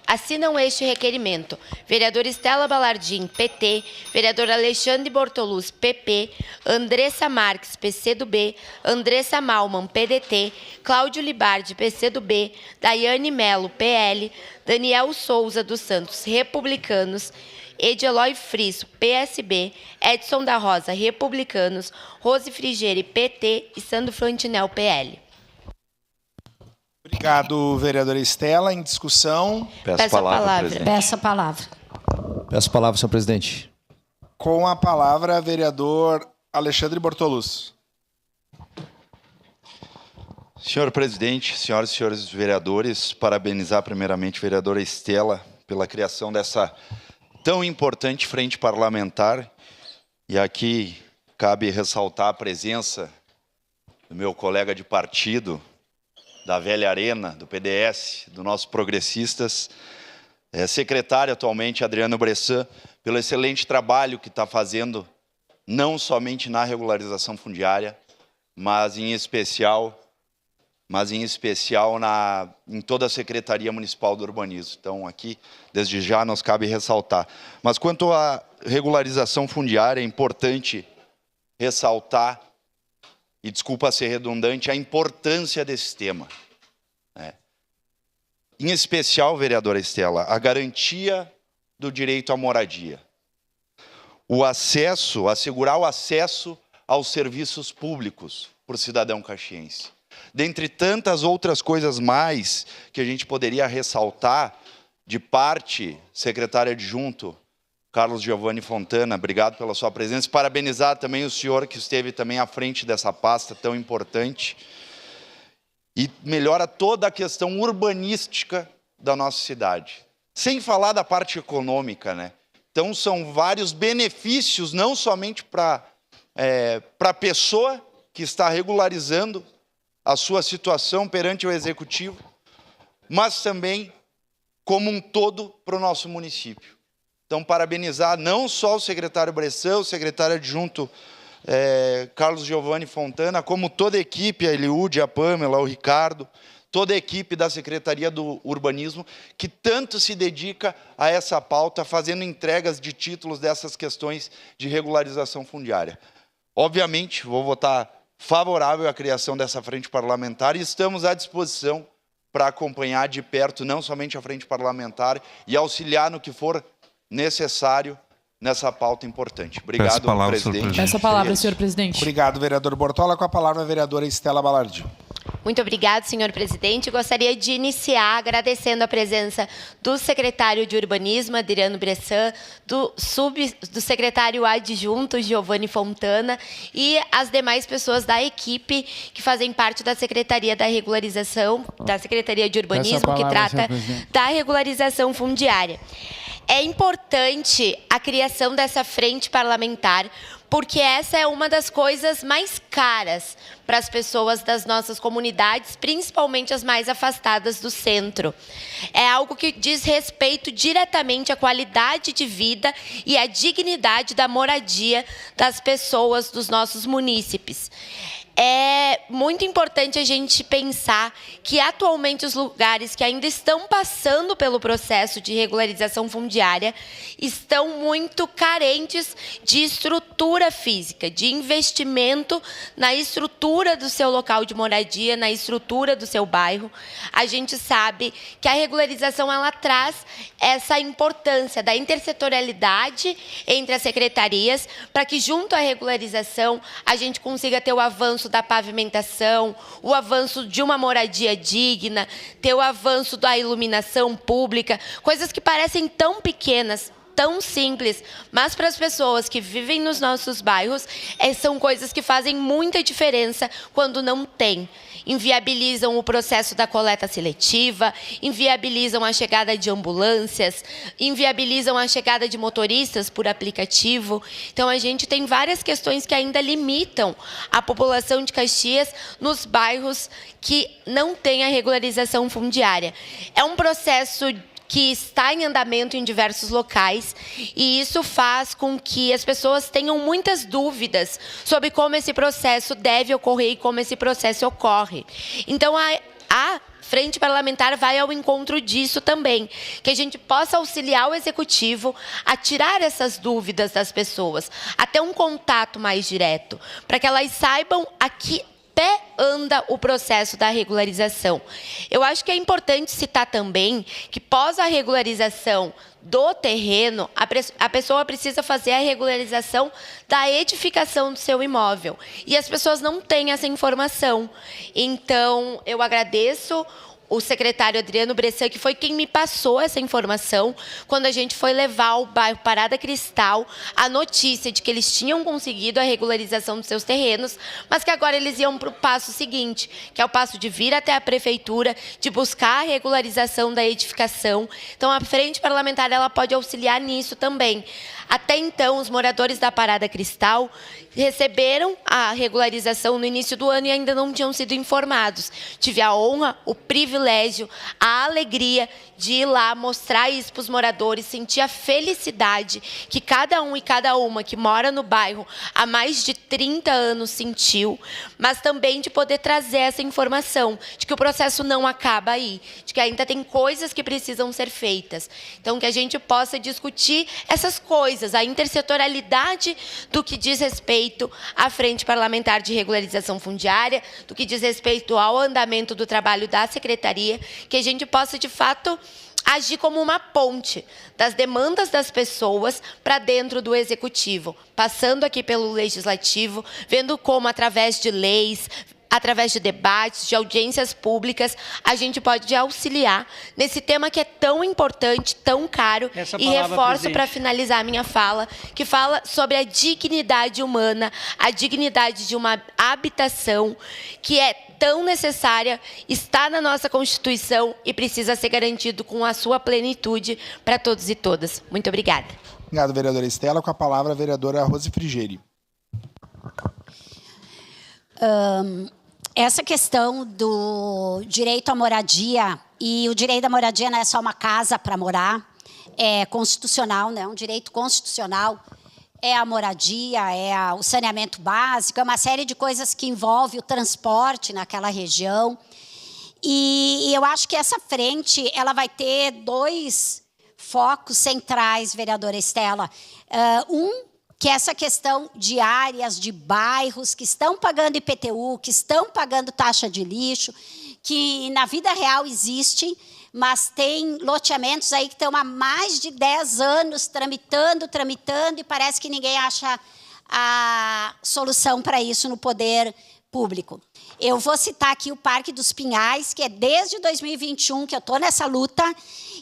Assinam este requerimento: vereadora Estela Balardim, PT, vereador Alexandre Bortoluz, PP, Andressa Marques, PCdoB, Andressa Malman, PDT, Cláudio Libardi, PCdoB, Daiane Melo, PL, Daniel Souza dos Santos, Republicanos, Edilói Friso, PSB, Edson da Rosa, Republicanos, Rose Frigieri, PT e Sandro Frontinel, PL. Obrigado, vereadora Estela. Em discussão. Peço a palavra. Peço a palavra. Peço a palavra, senhor presidente. Com a palavra, vereador Alexandre Bortoluz. Senhor presidente, senhoras e senhores vereadores, parabenizar primeiramente a vereadora Estela pela criação dessa tão importante frente parlamentar. E aqui cabe ressaltar a presença do meu colega de partido, da velha Arena, do PDS, do nosso Progressistas, secretário atualmente, Adriano Bressan, pelo excelente trabalho que está fazendo, não somente na regularização fundiária, mas em especial em toda a Secretaria Municipal do Urbanismo. Então, aqui, desde já, nos cabe ressaltar. Mas quanto à regularização fundiária, é importante ressaltar, e desculpa ser redundante, a importância desse tema. Em especial, vereadora Estela, a garantia do direito à moradia. O acesso, assegurar o acesso aos serviços públicos para o cidadão caxiense. Dentre tantas outras coisas mais que a gente poderia ressaltar, de parte, secretário adjunto, Carlos Giovanni Fontana, obrigado pela sua presença. Parabenizar também o senhor que esteve também à frente dessa pasta tão importante. E melhora toda a questão urbanística da nossa cidade. Sem falar da parte econômica, né? Então, são vários benefícios, não somente para a pessoa que está regularizando a sua situação perante o Executivo, mas também, como um todo, para o nosso município. Então, parabenizar não só o secretário Bressan, o secretário adjunto Carlos Giovanni Fontana, como toda a equipe, a Eliude, a Pamela, o Ricardo, toda a equipe da Secretaria do Urbanismo, que tanto se dedica a essa pauta, fazendo entregas de títulos dessas questões de regularização fundiária. Obviamente, vou votar favorável à criação dessa frente parlamentar e estamos à disposição para acompanhar de perto não somente a frente parlamentar e auxiliar no que for necessário nessa pauta importante. Obrigado, presidente. Peço a palavra, senhor presidente. Obrigado, vereador Bortola. Com a palavra, a vereadora Estela Balardi. Muito obrigado, senhor presidente. Gostaria de iniciar agradecendo a presença do secretário de Urbanismo, Adriano Bressan, do secretário adjunto, Giovanni Fontana, e as demais pessoas da equipe que fazem parte da Secretaria da Regularização, da Secretaria de Urbanismo, que trata da regularização fundiária. É importante a criação dessa frente parlamentar, porque essa é uma das coisas mais caras para as pessoas das nossas comunidades, principalmente as mais afastadas do centro. É algo que diz respeito diretamente à qualidade de vida e à dignidade da moradia das pessoas dos nossos munícipes. É muito importante a gente pensar que, atualmente, os lugares que ainda estão passando pelo processo de regularização fundiária estão muito carentes de estrutura física, de investimento na estrutura do seu local de moradia, na estrutura do seu bairro. A gente sabe que a regularização ela traz essa importância da intersetorialidade entre as secretarias para que, junto à regularização, a gente consiga ter o avanço da pavimentação, o avanço de uma moradia digna, ter o avanço da iluminação pública, coisas que parecem tão pequenas, tão simples, mas para as pessoas que vivem nos nossos bairros, são coisas que fazem muita diferença quando não tem. Inviabilizam o processo da coleta seletiva, inviabilizam a chegada de ambulâncias, inviabilizam a chegada de motoristas por aplicativo. Então, a gente tem várias questões que ainda limitam a população de Caxias nos bairros que não têm a regularização fundiária. É um processo que está em andamento em diversos locais, e isso faz com que as pessoas tenham muitas dúvidas sobre como esse processo deve ocorrer e como esse processo ocorre. Então, a Frente Parlamentar vai ao encontro disso também, que a gente possa auxiliar o Executivo a tirar essas dúvidas das pessoas, a ter um contato mais direto, para que elas saibam a que pé anda o processo da regularização. Eu acho que é importante citar também que, pós a regularização do terreno, a pessoa precisa fazer a regularização da edificação do seu imóvel. E as pessoas não têm essa informação. Então, eu agradeço o secretário Adriano Bressan, que foi quem me passou essa informação quando a gente foi levar ao bairro Parada Cristal a notícia de que eles tinham conseguido a regularização dos seus terrenos, mas que agora eles iam para o passo seguinte, que é o passo de vir até a prefeitura, de buscar a regularização da edificação. Então, a Frente Parlamentar ela pode auxiliar nisso também. Até então, os moradores da Parada Cristal receberam a regularização no início do ano e ainda não tinham sido informados. Tive a honra, o privilégio, a alegria de ir lá mostrar isso para os moradores, sentir a felicidade que cada um e cada uma que mora no bairro há mais de 30 anos sentiu, mas também de poder trazer essa informação de que o processo não acaba aí, de que ainda tem coisas que precisam ser feitas. Então, que a gente possa discutir essas coisas, a intersetorialidade do que diz respeito à Frente Parlamentar de Regularização Fundiária, do que diz respeito ao andamento do trabalho da Secretaria, que a gente possa, de fato, agir como uma ponte das demandas das pessoas para dentro do Executivo, passando aqui pelo Legislativo, vendo como, através de leis, através de debates, de audiências públicas, a gente pode auxiliar nesse tema que é tão importante, tão caro. E reforço, para finalizar a minha fala, que fala sobre a dignidade humana, a dignidade de uma habitação que é tão necessária, está na nossa Constituição e precisa ser garantido com a sua plenitude para todos e todas. Muito obrigada. Obrigado, vereadora Estela. Com a palavra, a vereadora Rose Frigeri. Essa questão do direito à moradia, e o direito à moradia não é só uma casa para morar, é constitucional, né? Um direito constitucional, é a moradia, o saneamento básico, é uma série de coisas que envolve o transporte naquela região. E eu acho que essa frente ela vai ter dois focos centrais, vereadora Estela. Que é essa questão de áreas, de bairros que estão pagando IPTU, que estão pagando taxa de lixo, que na vida real existe, mas tem loteamentos aí que estão há mais de 10 anos tramitando, e parece que ninguém acha a solução para isso no poder público. Eu vou citar aqui o Parque dos Pinhais, que é desde 2021 que eu estou nessa luta,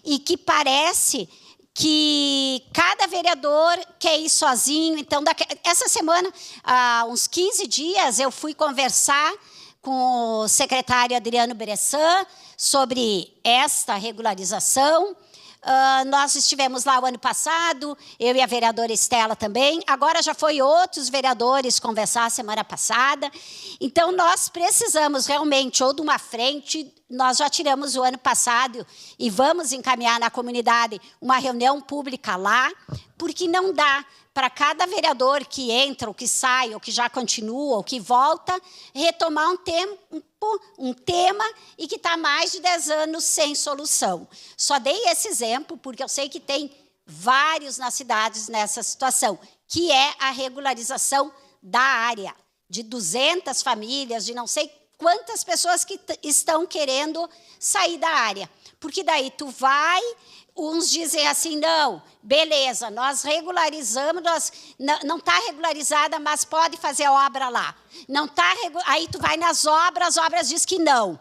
e que parece que cada vereador quer ir sozinho. Então, essa semana, há uns 15 dias, eu fui conversar com o secretário Adriano Bressan sobre esta regularização. Nós estivemos lá o ano passado, eu e a vereadora Estela também. Agora já foi outros vereadores conversar semana passada. Então, nós precisamos realmente, ou de uma frente, nós já tiramos o ano passado e vamos encaminhar na comunidade uma reunião pública lá, porque não dá para cada vereador que entra, ou que sai, ou que já continua, ou que volta, retomar um tema e que está há mais de 10 anos sem solução. Só dei esse exemplo porque eu sei que tem vários nas cidades nessa situação, que é a regularização da área, de 200 famílias, de não sei quantas pessoas que estão querendo sair da área. Porque daí tu vai... Uns dizem assim, não, beleza, nós regularizamos, não está regularizada, mas pode fazer obra lá. Não tá, aí tu vai nas obras, as obras diz que não.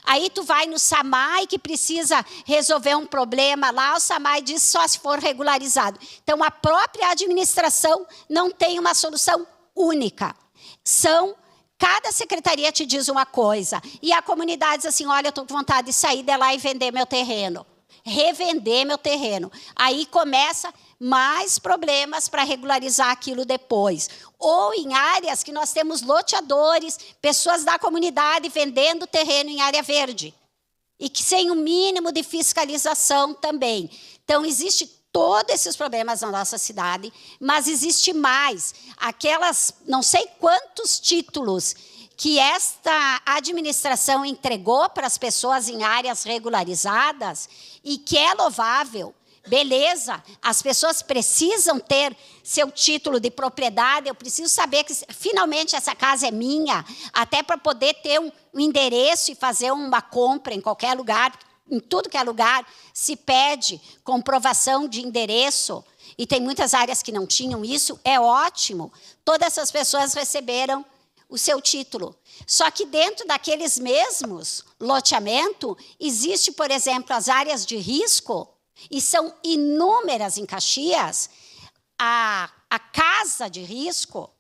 Aí tu vai no SAMAI, que precisa resolver um problema lá, o SAMAI diz só se for regularizado. Então, a própria administração não tem uma solução única. Cada secretaria te diz uma coisa, e a comunidade diz assim, olha, eu estou com vontade de sair de lá e vender meu terreno. Revender meu terreno. Aí começa mais problemas para regularizar aquilo depois. Ou em áreas que nós temos loteadores, pessoas da comunidade vendendo terreno em área verde. E que sem o mínimo de fiscalização também. Então, existe todos esses problemas na nossa cidade, mas existe mais. Aquelas, não sei quantos títulos que esta administração entregou para as pessoas em áreas regularizadas e que é louvável, beleza, as pessoas precisam ter seu título de propriedade, eu preciso saber que finalmente essa casa é minha, até para poder ter um endereço e fazer uma compra em qualquer lugar, em tudo que é lugar, se pede comprovação de endereço, e tem muitas áreas que não tinham isso, é ótimo, todas essas pessoas receberam o seu título. Só que dentro daqueles mesmos loteamento, existe, por exemplo, as áreas de risco, e são inúmeras em Caxias, a casa de risco,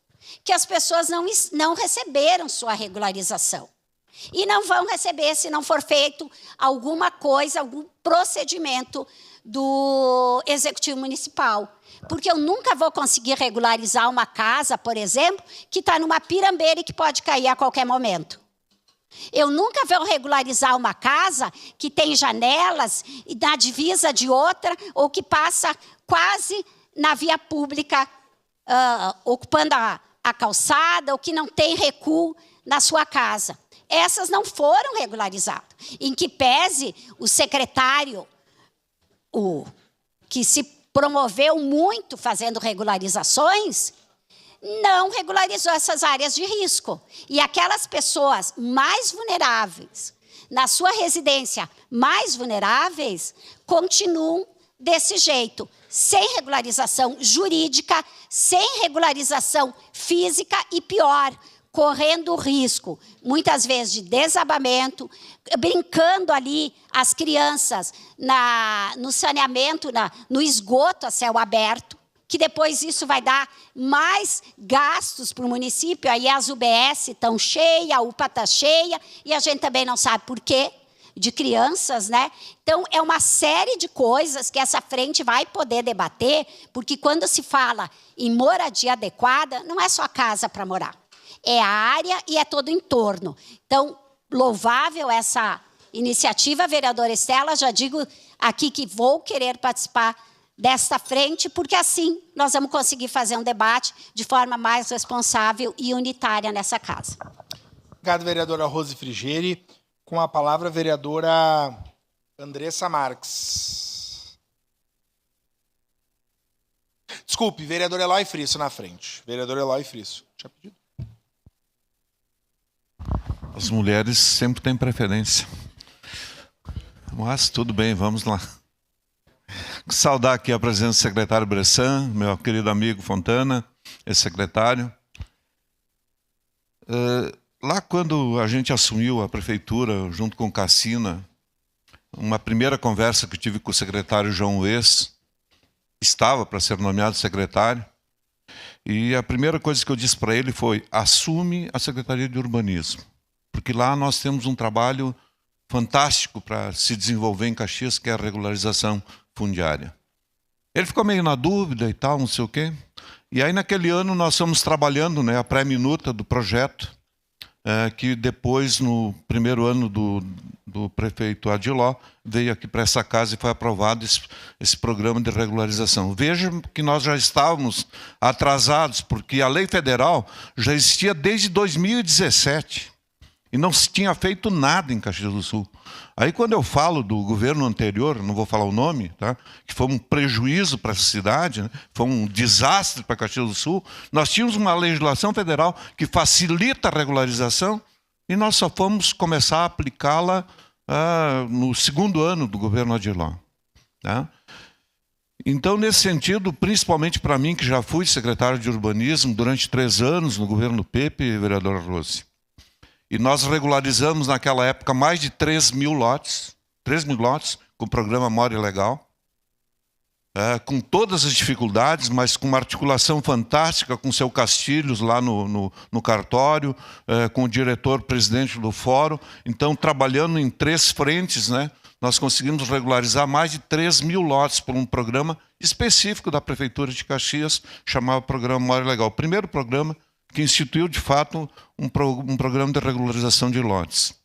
que as pessoas não receberam sua regularização. E não vão receber se não for feito alguma coisa, algum procedimento do Executivo Municipal. Porque eu nunca vou conseguir regularizar uma casa, por exemplo, que está numa pirambeira e que pode cair a qualquer momento. Eu nunca vou regularizar uma casa que tem janelas na divisa de outra ou que passa quase na via pública, ocupando a calçada, ou que não tem recuo na sua casa. Essas não foram regularizadas. Em que pese o secretário, que se promoveu muito fazendo regularizações, não regularizou essas áreas de risco. E aquelas pessoas mais vulneráveis, na sua residência mais vulneráveis, continuam desse jeito, sem regularização jurídica, sem regularização física e pior, correndo risco, muitas vezes de desabamento, brincando ali as crianças no saneamento, no esgoto a céu aberto, que depois isso vai dar mais gastos para o município, aí as UBS estão cheias, a UPA está cheia, e a gente também não sabe por quê, de crianças, né? Então, é uma série de coisas que essa frente vai poder debater, porque quando se fala em moradia adequada, não é só casa para morar. É a área e é todo o entorno. Então, louvável essa iniciativa, vereadora Estela, já digo aqui que vou querer participar desta frente, porque assim nós vamos conseguir fazer um debate de forma mais responsável e unitária nessa casa. Obrigado, vereadora Rose Frigeri. Com a palavra, a vereadora Andressa Marques. Desculpe, vereador Eloy Frisso na frente. Vereador Eloy Frisso. Tinha pedido? As mulheres sempre têm preferência. Mas tudo bem, vamos lá. Saudar aqui a presença do secretário Bressan, meu querido amigo Fontana, ex-secretário. Lá quando a gente assumiu a prefeitura, junto com Cassina, uma primeira conversa que tive com o secretário João Ues, estava para ser nomeado secretário, e a primeira coisa que eu disse para ele foi: assume a Secretaria de Urbanismo, porque lá nós temos um trabalho fantástico para se desenvolver em Caxias, que é a regularização fundiária. Ele ficou meio na dúvida e tal, não sei o quê. E aí naquele ano nós fomos trabalhando, né, a pré-minuta do projeto, que depois, no primeiro ano do prefeito Adiló, veio aqui para essa casa e foi aprovado esse programa de regularização. Veja que nós já estávamos atrasados, porque a lei federal já existia desde 2017 e não se tinha feito nada em Caxias do Sul. Aí quando eu falo do governo anterior, não vou falar o nome, tá? Que foi um prejuízo para essa cidade, né? Foi um desastre para Caxias do Sul, nós tínhamos uma legislação federal que facilita a regularização e nós só fomos começar a aplicá-la no segundo ano do governo Adiló. Tá? Então, nesse sentido, principalmente para mim, que já fui secretário de Urbanismo durante 3 anos no governo Pepe, vereador Rose, e nós regularizamos naquela época mais de 3 mil lotes com o programa More Legal, com todas as dificuldades, mas com uma articulação fantástica com o seu Castilhos lá no cartório, com o diretor-presidente do fórum. Então, trabalhando em 3 frentes, né, nós conseguimos regularizar mais de 3 mil lotes por um programa específico da Prefeitura de Caxias, chamado Programa More Legal. O primeiro programa que instituiu, de fato, um programa de regularização de lotes.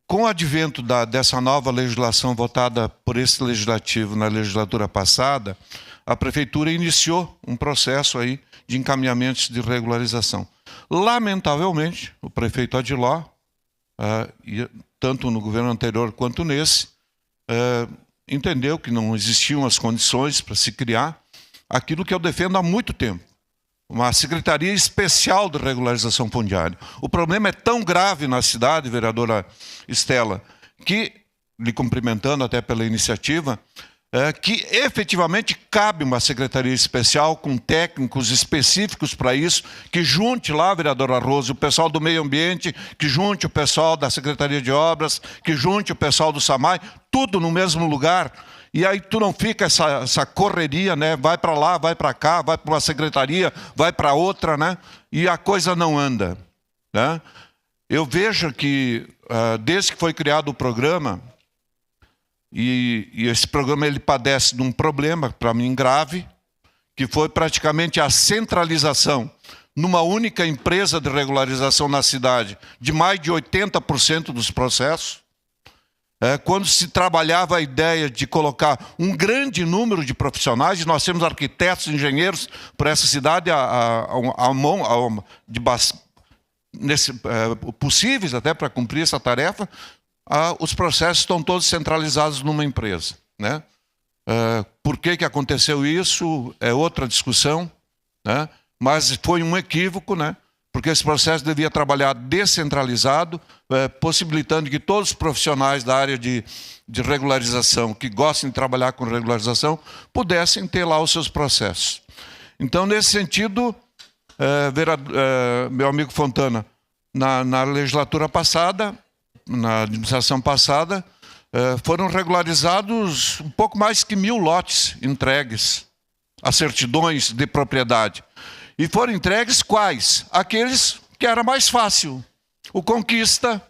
Com o advento dessa nova legislação votada por esse legislativo na legislatura passada, a Prefeitura iniciou um processo aí de encaminhamentos de regularização. Lamentavelmente, o prefeito Adiló, tanto no governo anterior quanto nesse, entendeu que não existiam as condições para se criar aquilo que eu defendo há muito tempo, uma Secretaria Especial de Regularização Fundiária. O problema é tão grave na cidade, vereadora Estela, que, lhe cumprimentando até pela iniciativa, que efetivamente cabe uma Secretaria Especial com técnicos específicos para isso, que junte lá, vereadora Rose, o pessoal do meio ambiente, que junte o pessoal da Secretaria de Obras, que junte o pessoal do SAMAI, tudo no mesmo lugar. E aí tu não fica essa correria, né? Vai para lá, vai para cá, vai para uma secretaria, vai para outra, né? E a coisa não anda, né? Eu vejo que desde que foi criado o programa, e esse programa ele padece de um problema, para mim grave, que foi praticamente a centralização numa única empresa de regularização na cidade de mais de 80% dos processos. Quando se trabalhava a ideia de colocar um grande número de profissionais, nós temos arquitetos, engenheiros por essa cidade possíveis até para cumprir essa tarefa, os processos estão todos centralizados numa empresa, né? Por que aconteceu isso é outra discussão, né? Mas foi um equívoco, né? Porque esse processo devia trabalhar descentralizado, possibilitando que todos os profissionais da área de regularização, que gostem de trabalhar com regularização, pudessem ter lá os seus processos. Então, nesse sentido, meu amigo Fontana, na legislatura passada, na administração passada, foram regularizados um pouco mais que 1.000 lotes entregues, as certidões de propriedade. E foram entregues quais? Aqueles que era mais fácil. O Conquista,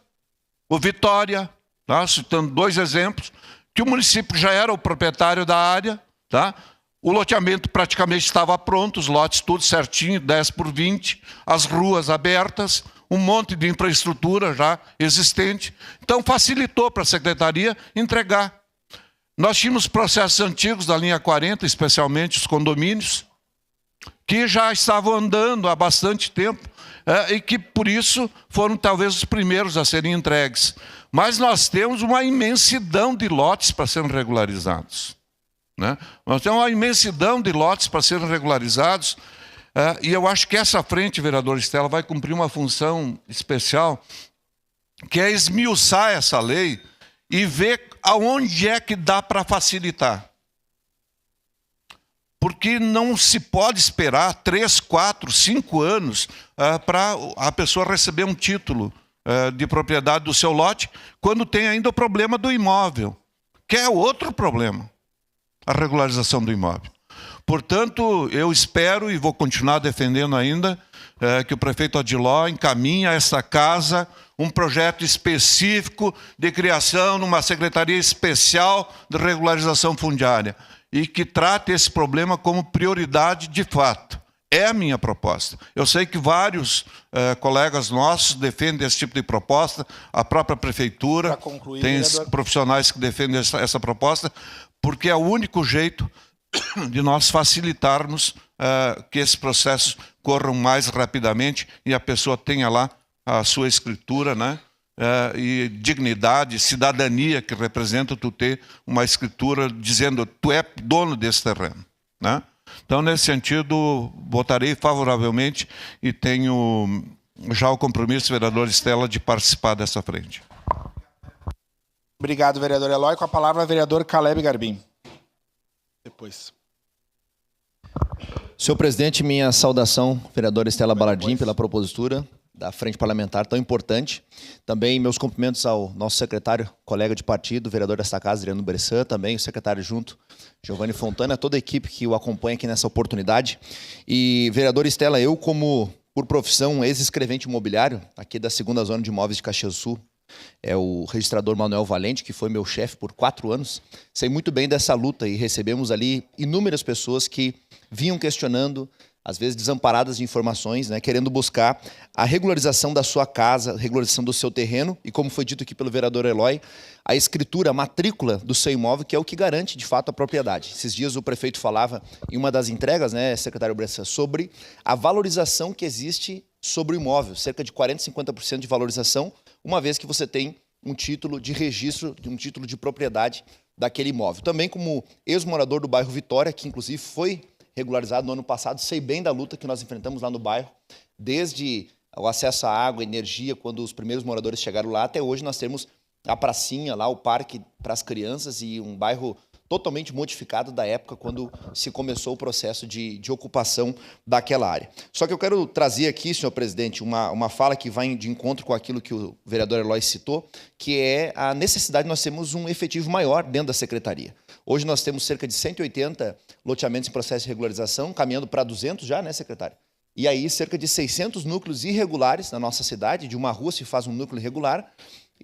o Vitória, tá? Citando 2 exemplos, que o município já era o proprietário da área, tá? O loteamento praticamente estava pronto, os lotes tudo certinho, 10 por 20, as ruas abertas, um monte de infraestrutura já existente. Então facilitou para a Secretaria entregar. Nós tínhamos processos antigos da linha 40, especialmente os condomínios, que já estavam andando há bastante tempo e que, por isso, foram talvez os primeiros a serem entregues. Mas nós temos uma imensidão de lotes para serem regularizados, né? Nós temos uma imensidão de lotes para serem regularizados. E eu acho que essa frente, vereador Estela, vai cumprir uma função especial, que é esmiuçar essa lei e ver aonde é que dá para facilitar. Porque não se pode esperar 3, 4, 5 anos para a pessoa receber um título de propriedade do seu lote, quando tem ainda o problema do imóvel, que é outro problema, a regularização do imóvel. Portanto, eu espero e vou continuar defendendo ainda que o prefeito Adiló encaminhe a esta casa um projeto específico de criação de uma secretaria especial de regularização fundiária e que trate esse problema como prioridade de fato. É a minha proposta. Eu sei que vários colegas nossos defendem esse tipo de proposta, a própria prefeitura tem profissionais que defendem essa proposta, porque é o único jeito de nós facilitarmos que esses processos corram mais rapidamente e a pessoa tenha lá a sua escritura, né? E dignidade, cidadania, que representa tu ter uma escritura dizendo tu é dono desse terreno, né? Então, nesse sentido, votarei favoravelmente e tenho já o compromisso, vereador Estela, de participar dessa frente. Obrigado, vereador Eloy. Com a palavra, vereador Caleb Garbim. Depois. Senhor presidente, minha saudação, vereadora Estela Balardim, pela propositura da frente parlamentar tão importante. Também meus cumprimentos ao nosso secretário, colega de partido, vereador desta casa, Adriano Bressan, também o secretário junto, Giovanni Fontana, toda a equipe que o acompanha aqui nessa oportunidade. E, vereador Estela, eu como, por profissão, ex-escrevente imobiliário, aqui da 2ª Zona de Imóveis de Caxias do Sul, é o registrador Manuel Valente, que foi meu chefe por 4 anos, sei muito bem dessa luta e recebemos ali inúmeras pessoas que vinham questionando, às vezes desamparadas de informações, né, querendo buscar a regularização da sua casa, a regularização do seu terreno e, como foi dito aqui pelo vereador Eloy, a escritura, a matrícula do seu imóvel, que é o que garante, de fato, a propriedade. Esses dias o prefeito falava em uma das entregas, né, secretário Bressan, sobre a valorização que existe sobre o imóvel, cerca de 40%, 50% de valorização, uma vez que você tem um título de registro, um título de propriedade daquele imóvel. Também como ex-morador do bairro Vitória, que inclusive foi regularizado no ano passado, sei bem da luta que nós enfrentamos lá no bairro, desde o acesso à água, energia, quando os primeiros moradores chegaram lá, até hoje nós temos a pracinha lá, o parque para as crianças e um bairro totalmente modificado da época quando se começou o processo de ocupação daquela área. Só que eu quero trazer aqui, senhor presidente, uma fala que vai de encontro com aquilo que o vereador Eloy citou, que é a necessidade de nós termos um efetivo maior dentro da secretaria. Hoje nós temos cerca de 180 loteamentos em processo de regularização, caminhando para 200 já, né, secretário? E aí cerca de 600 núcleos irregulares na nossa cidade, de uma rua se faz um núcleo irregular,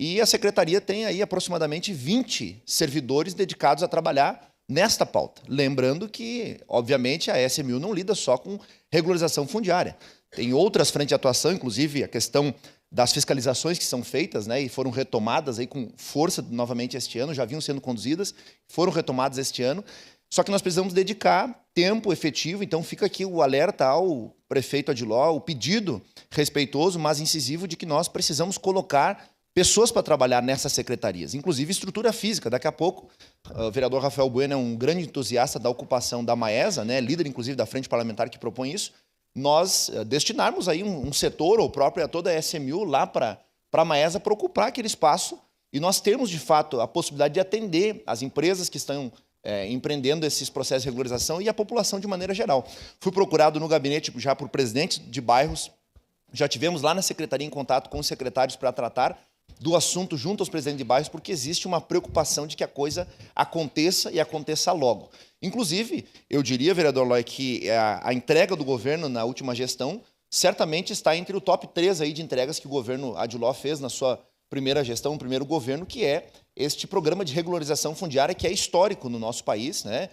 e a secretaria tem aí aproximadamente 20 servidores dedicados a trabalhar nesta pauta. Lembrando que, obviamente, a SMU não lida só com regularização fundiária. Tem outras frentes de atuação, inclusive a questão das fiscalizações que são feitas, né, e foram retomadas aí com força novamente este ano, já vinham sendo conduzidas, foram retomadas este ano. Só que nós precisamos dedicar tempo efetivo, então fica aqui o alerta ao prefeito Adiló, o pedido respeitoso, mas incisivo, de que nós precisamos colocar pessoas para trabalhar nessas secretarias, inclusive estrutura física. Daqui a pouco, o vereador Rafael Bueno é um grande entusiasta da ocupação da Maesa, né, líder, inclusive, da frente parlamentar que propõe isso, nós destinarmos aí um setor, ou própria toda a SMU, lá para a Maesa, para ocupar aquele espaço e nós termos, de fato, a possibilidade de atender as empresas que estão empreendendo esses processos de regularização e a população de maneira geral. Fui procurado no gabinete já por presidentes de bairros, já tivemos lá na secretaria em contato com os secretários para tratar do assunto junto aos presidentes de bairros, porque existe uma preocupação de que a coisa aconteça e aconteça logo. Inclusive, eu diria, vereador Eloy, que a entrega do governo na última gestão certamente está entre o top 3 aí de entregas que o governo Adiló fez na sua primeira gestão, no primeiro governo, que é este programa de regularização fundiária, que é histórico no nosso país, né?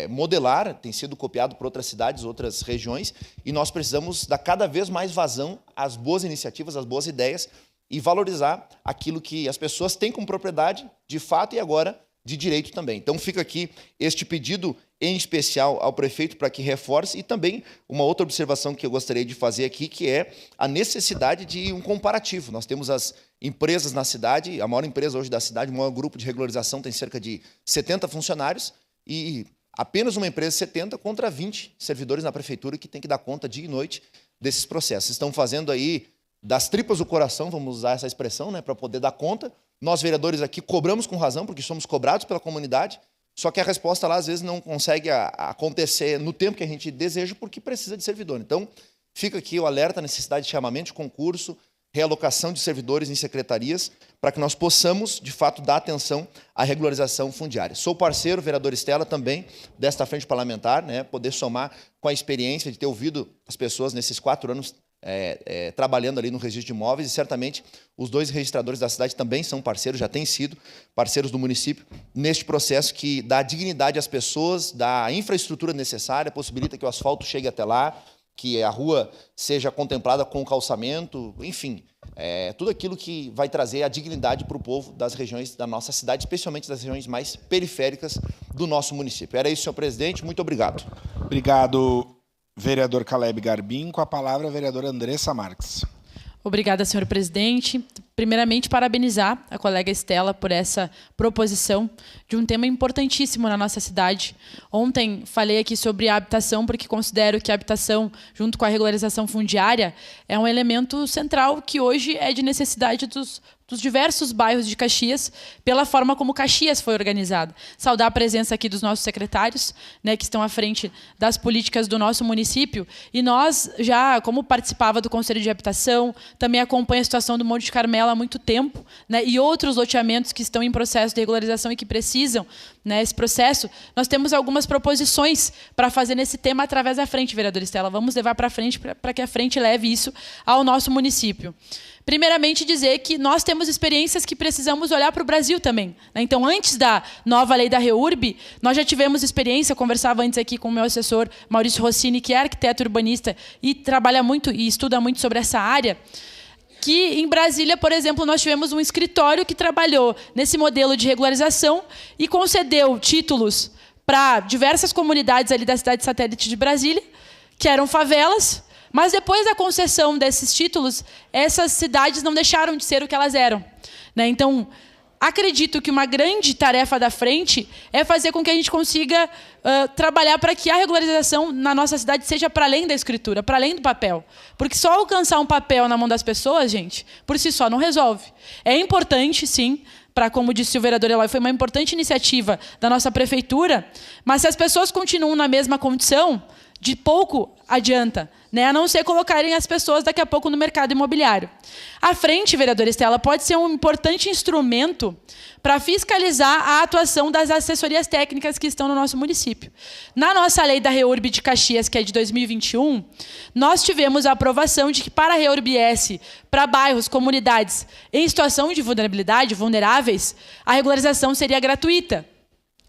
Modelar, tem sido copiado por outras cidades, outras regiões, e nós precisamos dar cada vez mais vazão às boas iniciativas, às boas ideias, e valorizar aquilo que as pessoas têm como propriedade, de fato, e agora de direito também. Então fica aqui este pedido em especial ao prefeito para que reforce, e também uma outra observação que eu gostaria de fazer aqui, que é a necessidade de um comparativo. Nós temos as empresas na cidade, a maior empresa hoje da cidade, o maior grupo de regularização tem cerca de 70 funcionários, e apenas uma empresa de 70 contra 20 servidores na prefeitura que tem que dar conta dia e noite desses processos. Estão fazendo aí das tripas do coração, vamos usar essa expressão, né, para poder dar conta. Nós, vereadores aqui, cobramos com razão, porque somos cobrados pela comunidade, só que a resposta lá, às vezes, não consegue acontecer no tempo que a gente deseja, porque precisa de servidor. Então, fica aqui o alerta, a necessidade de chamamento de concurso, realocação de servidores em secretarias, para que nós possamos, de fato, dar atenção à regularização fundiária. Sou parceiro, vereador Estela, também desta frente parlamentar, né, poder somar com a experiência de ter ouvido as pessoas nesses 4 anos trabalhando ali no registro de imóveis, e certamente os 2 registradores da cidade também são parceiros, já têm sido parceiros do município, neste processo que dá dignidade às pessoas, dá a infraestrutura necessária, possibilita que o asfalto chegue até lá, que a rua seja contemplada com o calçamento, enfim, tudo aquilo que vai trazer a dignidade para o povo das regiões da nossa cidade, especialmente das regiões mais periféricas do nosso município. Era isso, senhor presidente. Muito obrigado. Obrigado, vereador Caleb Garbim. Com a palavra, a vereadora Andressa Marques. Obrigada, senhor presidente. Primeiramente, parabenizar a colega Estela por essa proposição de um tema importantíssimo na nossa cidade. Ontem falei aqui sobre a habitação, porque considero que a habitação, junto com a regularização fundiária, é um elemento central que hoje é de necessidade dos diversos bairros de Caxias, pela forma como Caxias foi organizada. Saudar a presença aqui dos nossos secretários, né, que estão à frente das políticas do nosso município. E nós, já, como participava do Conselho de Habitação, também acompanho a situação do Monte Carmelo há muito tempo, né, e outros loteamentos que estão em processo de regularização e que precisam, né, esse processo. Nós temos algumas proposições para fazer nesse tema através da frente, vereadora Estela. Vamos levar para frente, para que a frente leve isso ao nosso município. Primeiramente, dizer que nós temos experiências que precisamos olhar para o Brasil também, né? Então, antes da nova lei da REURB, nós já tivemos experiência, eu conversava antes aqui com o meu assessor, Maurício Rossini, que é arquiteto urbanista e trabalha muito e estuda muito sobre essa área, que em Brasília, por exemplo, nós tivemos um escritório que trabalhou nesse modelo de regularização e concedeu títulos para diversas comunidades ali da cidade satélite de Brasília, que eram favelas. Mas depois da concessão desses títulos, essas cidades não deixaram de ser o que elas eram, né? Então, acredito que uma grande tarefa da frente é fazer com que a gente consiga trabalhar para que a regularização na nossa cidade seja para além da escritura, para além do papel. Porque só alcançar um papel na mão das pessoas, gente, por si só não resolve. É importante, sim, para, como disse o vereador Eloy, foi uma importante iniciativa da nossa prefeitura, mas se as pessoas continuam na mesma condição, de pouco adianta, né? A não ser colocarem as pessoas daqui a pouco no mercado imobiliário. A frente, vereadora Estela, pode ser um importante instrumento para fiscalizar a atuação das assessorias técnicas que estão no nosso município. Na nossa lei da REURB de Caxias, que é de 2021, nós tivemos a aprovação de que para a REURB-S, para bairros, comunidades em situação de vulnerabilidade, vulneráveis, a regularização seria gratuita.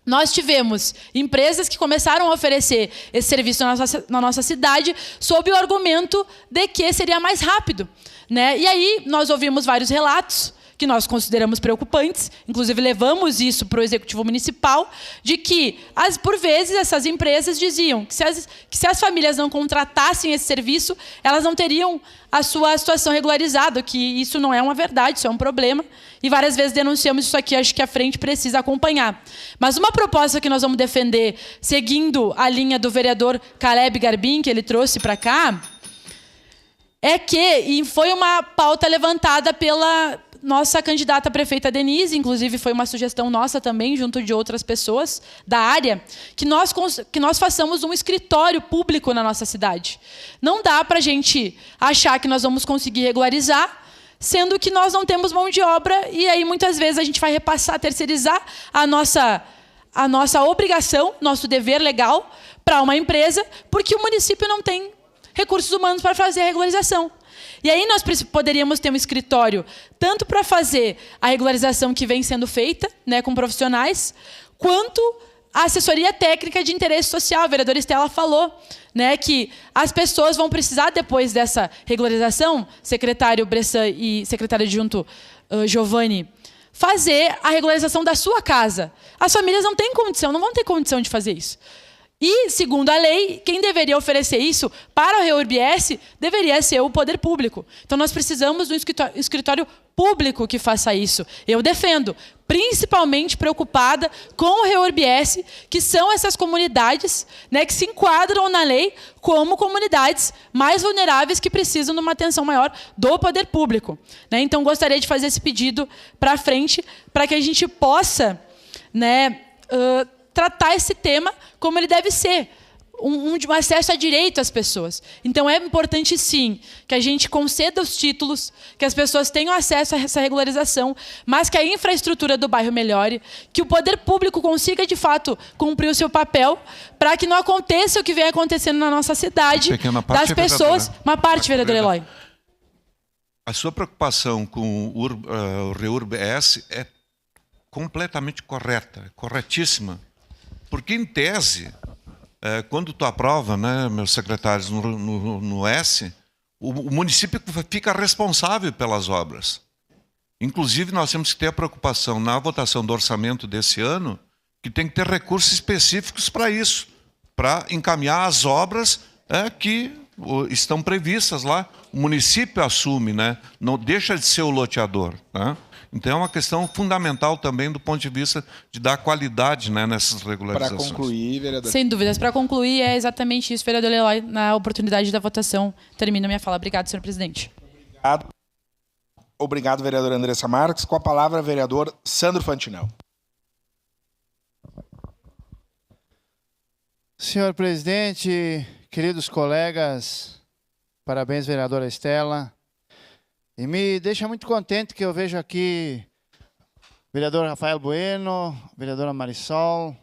Nós tivemos empresas que começaram a oferecer esse serviço na nossa cidade sob o argumento de que seria mais rápido, né? E aí nós ouvimos vários relatos que nós consideramos preocupantes, inclusive levamos isso para o Executivo Municipal, de que, por vezes, essas empresas diziam que se as famílias não contratassem esse serviço, elas não teriam a sua situação regularizada, que isso não é uma verdade, isso é um problema, e várias vezes denunciamos isso aqui, acho que a frente precisa acompanhar. Mas uma proposta que nós vamos defender, seguindo a linha do vereador Caleb Garbim, que ele trouxe para cá, é que, e foi uma pauta levantada pela nossa candidata a prefeita Denise, inclusive foi uma sugestão nossa também, junto de outras pessoas da área, que nós façamos um escritório público na nossa cidade. Não dá para a gente achar que nós vamos conseguir regularizar, sendo que nós não temos mão de obra, e aí muitas vezes a gente vai repassar, terceirizar a nossa obrigação, nosso dever legal para uma empresa, porque o município não tem recursos humanos para fazer a regularização. E aí nós poderíamos ter um escritório tanto para fazer a regularização que vem sendo feita, né, com profissionais, quanto a assessoria técnica de interesse social. A vereadora Estela falou, né, que as pessoas vão precisar, depois dessa regularização, secretário Bressan e secretário adjunto Giovanni, fazer a regularização da sua casa. As famílias não têm condição, não vão ter condição de fazer isso. E, segundo a lei, quem deveria oferecer isso para a REURB-S deveria ser o poder público. Então, nós precisamos de um escritório público que faça isso. Eu defendo, principalmente preocupada com o REURB-S, que são essas comunidades, né, que se enquadram na lei como comunidades mais vulneráveis que precisam de uma atenção maior do poder público, né? Então, gostaria de fazer esse pedido para frente, para que a gente possa, né, tratar esse tema como ele deve ser, um acesso a direito às pessoas. Então, é importante, sim, que a gente conceda os títulos, que as pessoas tenham acesso a essa regularização, mas que a infraestrutura do bairro melhore, que o poder público consiga, de fato, cumprir o seu papel, para que não aconteça o que vem acontecendo na nossa cidade, das pessoas... Uma parte, vereador Eloy. A sua preocupação com o REURB-S é completamente correta, corretíssima, porque, em tese... quando tu aprova, né, meus secretários, no S, o município fica responsável pelas obras. Inclusive, nós temos que ter a preocupação na votação do orçamento desse ano, que tem que ter recursos específicos para isso, para encaminhar as obras que estão previstas lá. O município assume, né, não deixa de ser o loteador, né? Então, é uma questão fundamental também do ponto de vista de dar qualidade, né, nessas regularizações. Para concluir, vereador. Sem dúvidas. Para concluir, é exatamente isso, vereador Eloy. Na oportunidade da votação, termino minha fala. Obrigado, senhor presidente. Obrigado. Obrigado, vereador Andressa Marques. Com a palavra, vereador Sandro Fantinel. Senhor presidente, queridos colegas, parabéns, vereadora Estela. E me deixa muito contente que eu vejo aqui o vereador Rafael Bueno, vereadora Marisol,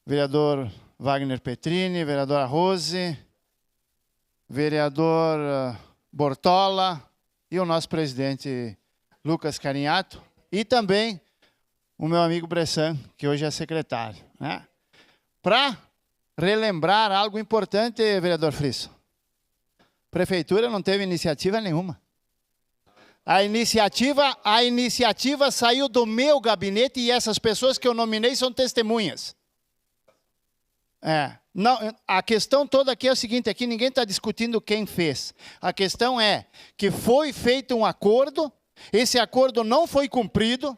vereador Wagner Petrini, vereadora Rose, vereador Bortola e o nosso presidente Lucas Carinhato e também o meu amigo Bressan, que hoje é secretário, né? Para relembrar algo importante, vereador Frisso, a prefeitura não teve iniciativa nenhuma. A iniciativa saiu do meu gabinete e essas pessoas que eu nominei são testemunhas. Não, a questão toda aqui é o seguinte, aqui ninguém está discutindo quem fez. A questão é que foi feito um acordo, esse acordo não foi cumprido.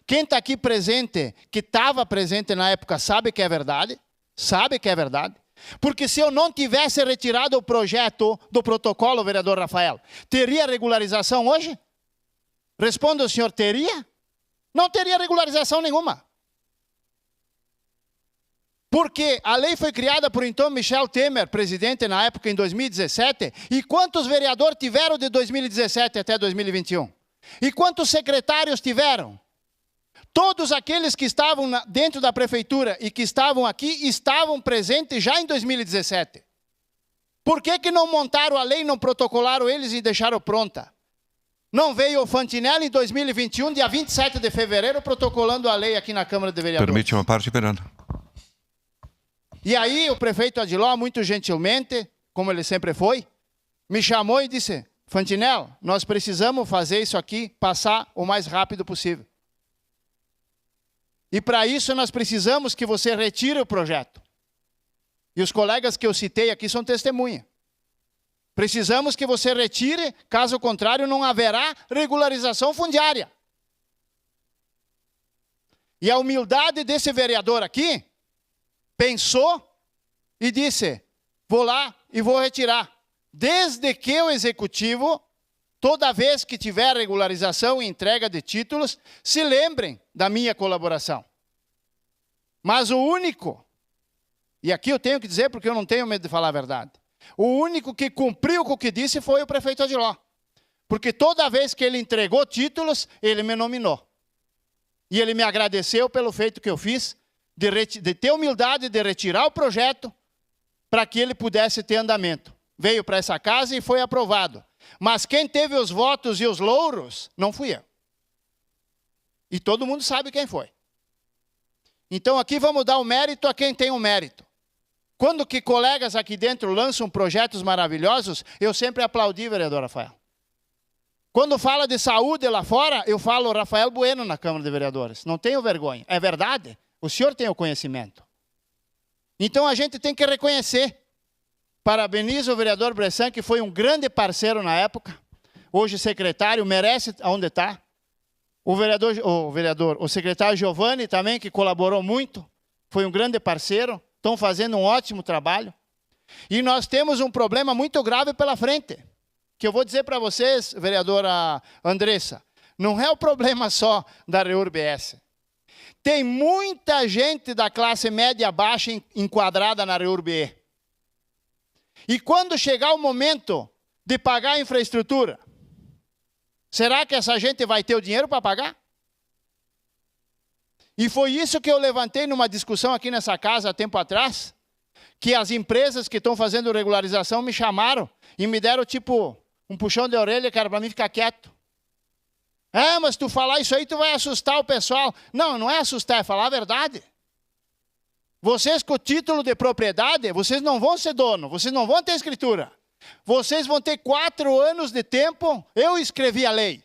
Quem está aqui presente, que estava presente na época, sabe que é verdade. Sabe que é verdade. Porque se eu não tivesse retirado o projeto do protocolo, vereador Rafael, teria regularização hoje? Responda o senhor, teria? Não teria regularização nenhuma. Porque a lei foi criada por então Michel Temer, presidente na época em 2017, e quantos vereadores tiveram de 2017 até 2021? E quantos secretários tiveram? Todos aqueles que estavam dentro da prefeitura e que estavam aqui, estavam presentes já em 2017. Por que não montaram a lei, não protocolaram eles e deixaram pronta? Não veio o Fantinel em 2021, dia 27 de fevereiro, protocolando a lei aqui na Câmara de Vereadores. Permite uma parte, vereador. E aí o prefeito Adiló, muito gentilmente, como ele sempre foi, me chamou e disse, Fantinel, nós precisamos fazer isso aqui passar o mais rápido possível. E para isso nós precisamos que você retire o projeto. E os colegas que eu citei aqui são testemunha. Precisamos que você retire, caso contrário não haverá regularização fundiária. E a humildade desse vereador aqui pensou e disse, vou lá e vou retirar. Desde que o executivo, toda vez que tiver regularização e entrega de títulos, se lembrem da minha colaboração. Mas o único, e aqui eu tenho que dizer porque eu não tenho medo de falar a verdade, o único que cumpriu com o que disse foi o prefeito Adiló. Porque toda vez que ele entregou títulos, ele me nominou. E ele me agradeceu pelo feito que eu fiz, de ter humildade de retirar o projeto para que ele pudesse ter andamento. Veio para essa casa e foi aprovado. Mas quem teve os votos e os louros, não fui eu. E todo mundo sabe quem foi. Então aqui vamos dar o mérito a quem tem o mérito. Quando que colegas aqui dentro lançam projetos maravilhosos, eu sempre aplaudi, vereador Rafael. Quando fala de saúde lá fora, eu falo Rafael Bueno na Câmara de Vereadores. Não tenho vergonha. É verdade. O senhor tem o conhecimento. Então a gente tem que reconhecer. Parabenizo o vereador Bressan, que foi um grande parceiro na época. hoje secretário, merece onde está. O secretário Giovanni também, que colaborou muito, foi um grande parceiro, estão fazendo um ótimo trabalho. E nós temos um problema muito grave pela frente, que eu vou dizer para vocês, vereadora Andressa, não é o problema só da REURBS. Tem muita gente da classe média baixa enquadrada na REURB. E quando chegar o momento de pagar a infraestrutura, será que essa gente vai ter o dinheiro para pagar? E foi isso que eu levantei numa discussão aqui nessa casa há tempo atrás, que as empresas que estão fazendo regularização me chamaram e me deram tipo um puxão de orelha, cara, para mim ficar quieto. Mas tu falar isso aí, tu vai assustar o pessoal. Não, não é assustar, é falar a verdade. Vocês com o título de propriedade, vocês não vão ser dono, vocês não vão ter escritura. Vocês vão ter 4 anos de tempo, eu escrevi a lei.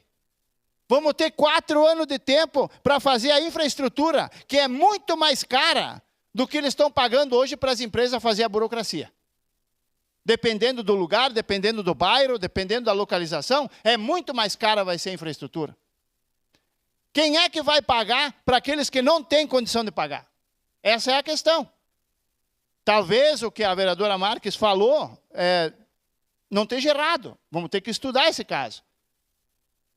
Vamos ter 4 anos de tempo para fazer a infraestrutura, que é muito mais cara do que eles estão pagando hoje para as empresas fazer a burocracia. Dependendo do lugar, dependendo do bairro, dependendo da localização, é muito mais cara vai ser a infraestrutura. Quem é que vai pagar para aqueles que não têm condição de pagar? Essa é a questão. Talvez o que a vereadora Marques falou não esteja errado. Vamos ter que estudar esse caso.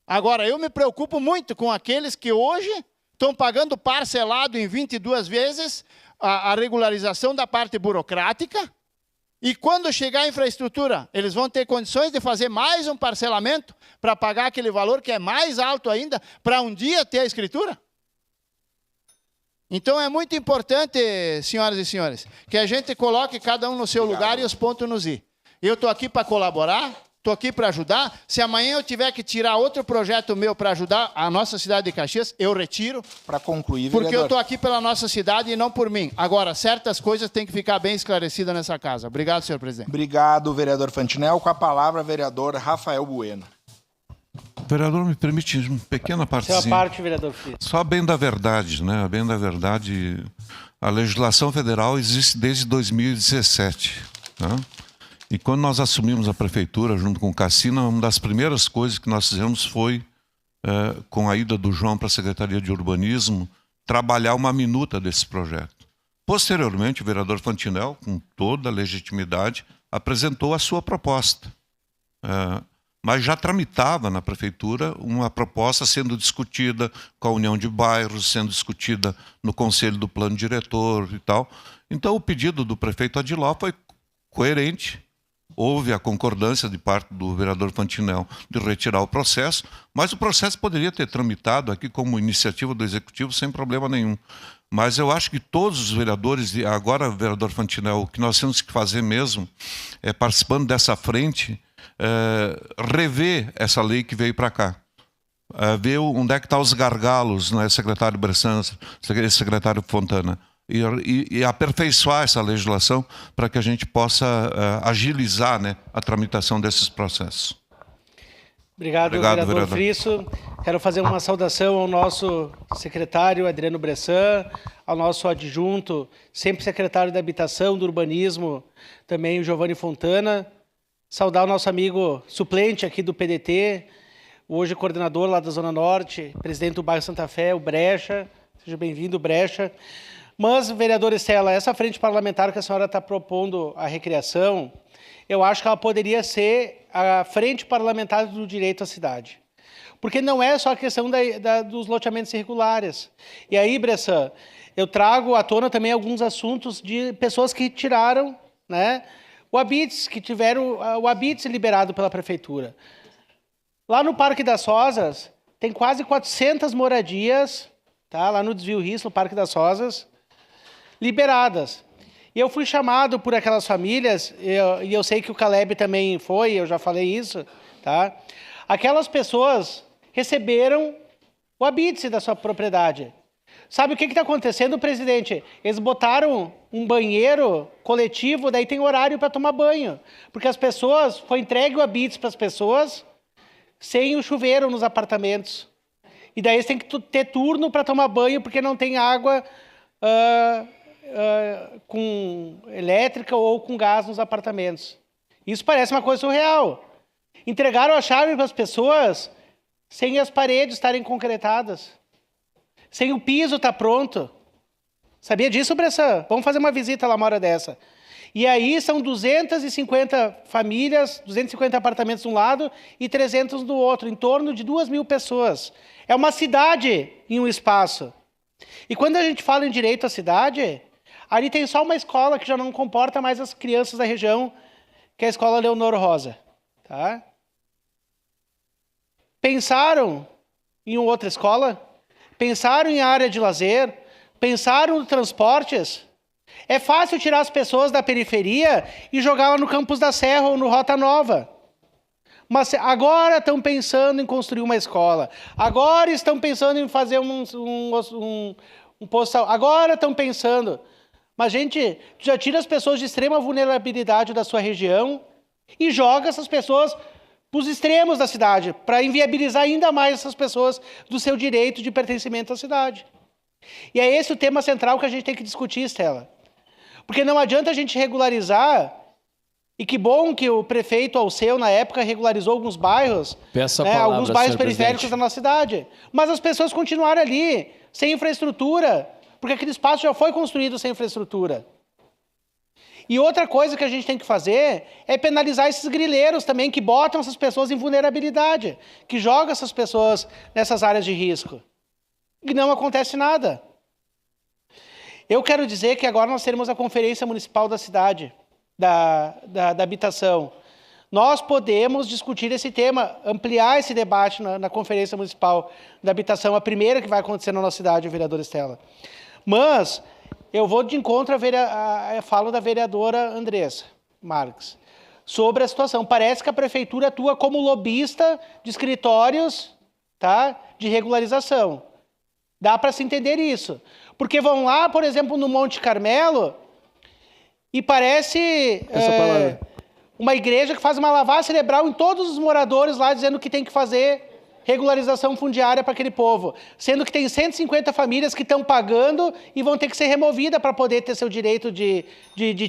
Agora, eu me preocupo muito com aqueles que hoje estão pagando parcelado em 22 vezes a regularização da parte burocrática. E quando chegar a infraestrutura, eles vão ter condições de fazer mais um parcelamento para pagar aquele valor que é mais alto ainda, para um dia ter a escritura? Então é muito importante, senhoras e senhores, que a gente coloque cada um no seu lugar e os pontos nos i. Eu estou aqui para colaborar, estou aqui para ajudar. Se amanhã eu tiver que tirar outro projeto meu para ajudar a nossa cidade de Caxias, eu retiro. Para concluir, vereador. Porque eu estou aqui pela nossa cidade e não por mim. Agora, certas coisas têm que ficar bem esclarecidas nessa casa. Obrigado, senhor presidente. Obrigado, vereador Fantinel. Com a palavra, vereador Rafael Bueno. Vereador, me permite uma pequena partezinha. Sua parte, vereador Filho. Só bem da verdade, né? A bem da verdade, a legislação federal existe desde 2017, tá? E quando nós assumimos a prefeitura, junto com o Cassina, uma das primeiras coisas que nós fizemos foi, com a ida do João para a Secretaria de Urbanismo, trabalhar uma minuta desse projeto. Posteriormente, o vereador Fantinel, com toda a legitimidade, apresentou a sua proposta. Mas já tramitava na prefeitura uma proposta sendo discutida com a União de Bairros, sendo discutida no Conselho do Plano Diretor e tal. Então, o pedido do prefeito Adiló foi coerente. Houve a concordância de parte do vereador Fantinel de retirar o processo, mas o processo poderia ter tramitado aqui como iniciativa do Executivo sem problema nenhum. Mas eu acho que todos os vereadores, e agora, vereador Fantinel, o que nós temos que fazer mesmo é, participando dessa frente, rever essa lei que veio para cá. Ver onde é que estão os gargalos, né, secretário Bressan, secretário Fontana. E aperfeiçoar essa legislação para que a gente possa agilizar, né, a tramitação desses processos. Obrigado, vereador Frisso. Quero fazer uma saudação ao nosso secretário Adriano Bressan, ao nosso adjunto, sempre secretário da Habitação, do Urbanismo, também o Giovanni Fontana. Saudar o nosso amigo suplente aqui do PDT, hoje coordenador lá da Zona Norte, presidente do bairro Santa Fé, o Brecha. Seja bem-vindo, Brecha. Mas, vereadora Estela, essa frente parlamentar que a senhora está propondo a recriação, eu acho que ela poderia ser a frente parlamentar do direito à cidade. Porque não é só a questão dos loteamentos irregulares. E aí, Bressan, eu trago à tona também alguns assuntos de pessoas que tiraram, né, o Habits, que tiveram o Habits liberado pela prefeitura. Lá no Parque das Rosas, tem quase 400 moradias, tá, lá no Desvio Risso, no Parque das Rosas, liberadas. E eu fui chamado por aquelas famílias, e eu sei que o Caleb também foi, eu já falei isso, tá? Aquelas pessoas receberam o habite da sua propriedade. Sabe o que está acontecendo, presidente? Eles botaram um banheiro coletivo, daí tem horário para tomar banho. Porque as pessoas, foi entregue o habite para as pessoas sem o chuveiro nos apartamentos. E daí eles têm que ter turno para tomar banho porque não tem água com elétrica ou com gás nos apartamentos. Isso parece uma coisa surreal. Entregaram a chave para as pessoas sem as paredes estarem concretadas, sem o piso estar pronto. Sabia disso, Bressan? Vamos fazer uma visita lá uma hora dessa. E aí são 250 famílias, 250 apartamentos de um lado e 300 do outro, em torno de 2.000 pessoas. É uma cidade em um espaço. E quando a gente fala em direito à cidade, ali tem só uma escola que já não comporta mais as crianças da região, que é a Escola Leonor Rosa. Tá? Pensaram em uma outra escola? Pensaram em área de lazer? Pensaram nos transportes? É fácil tirar as pessoas da periferia e jogar lá no Campos da Serra ou no Rota Nova. Mas agora estão pensando em construir uma escola. Agora estão pensando em fazer um posto. Agora estão pensando. Mas, gente, já tira as pessoas de extrema vulnerabilidade da sua região e joga essas pessoas para os extremos da cidade, para inviabilizar ainda mais essas pessoas do seu direito de pertencimento à cidade. E é esse o tema central que a gente tem que discutir, Estela. Porque não adianta a gente regularizar, e que bom que o prefeito Alceu, na época, regularizou alguns bairros, alguns bairros periféricos da nossa cidade. Mas as pessoas continuaram ali, sem infraestrutura, porque aquele espaço já foi construído sem infraestrutura. E outra coisa que a gente tem que fazer é penalizar esses grileiros também, que botam essas pessoas em vulnerabilidade, que jogam essas pessoas nessas áreas de risco. E não acontece nada. Eu quero dizer que agora nós teremos a Conferência Municipal da Cidade, da Habitação. Nós podemos discutir esse tema, ampliar esse debate na Conferência Municipal da Habitação, a primeira que vai acontecer na nossa cidade, vereadora Estela. Mas eu vou de encontro à fala da vereadora Andressa Marques sobre a situação. Parece que a prefeitura atua como lobista de escritórios, tá, de regularização. Dá para se entender isso. Porque vão lá, por exemplo, no Monte Carmelo e parece uma igreja que faz uma lavagem cerebral em todos os moradores lá, dizendo que tem que fazer regularização fundiária para aquele povo. Sendo que tem 150 famílias que estão pagando e vão ter que ser removidas para poder ter seu direito de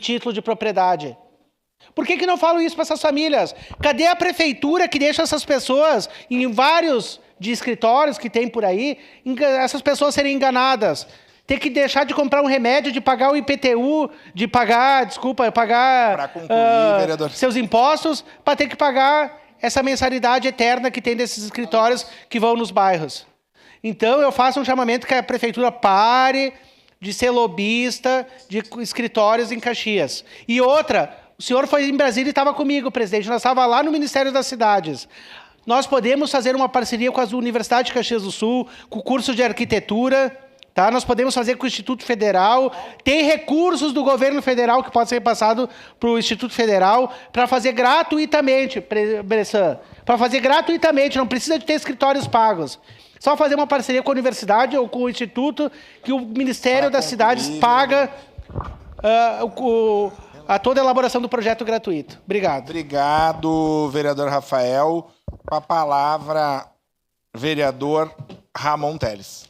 título de propriedade. Por que não falam isso para essas famílias? Cadê a prefeitura que deixa essas pessoas em vários de escritórios que tem por aí, essas pessoas serem enganadas? Ter que deixar de comprar um remédio, de pagar o IPTU, de pagar, seus impostos, para ter que pagar essa mensalidade eterna que tem desses escritórios que vão nos bairros. Então, eu faço um chamamento que a prefeitura pare de ser lobista de escritórios em Caxias. E outra, o senhor foi em Brasília e estava comigo, presidente, nós estávamos lá no Ministério das Cidades. Nós podemos fazer uma parceria com a Universidade de Caxias do Sul, com o curso de arquitetura, tá? Nós podemos fazer com o Instituto Federal, tem recursos do governo federal que pode ser repassado para o Instituto Federal para fazer gratuitamente, Bressan, para fazer gratuitamente, não precisa de ter escritórios pagos. Só fazer uma parceria com a universidade ou com o Instituto que o Ministério das Cidades paga a toda a elaboração do projeto gratuito. Obrigado. Obrigado, vereador Rafael. Com a palavra, vereador Ramon Teles.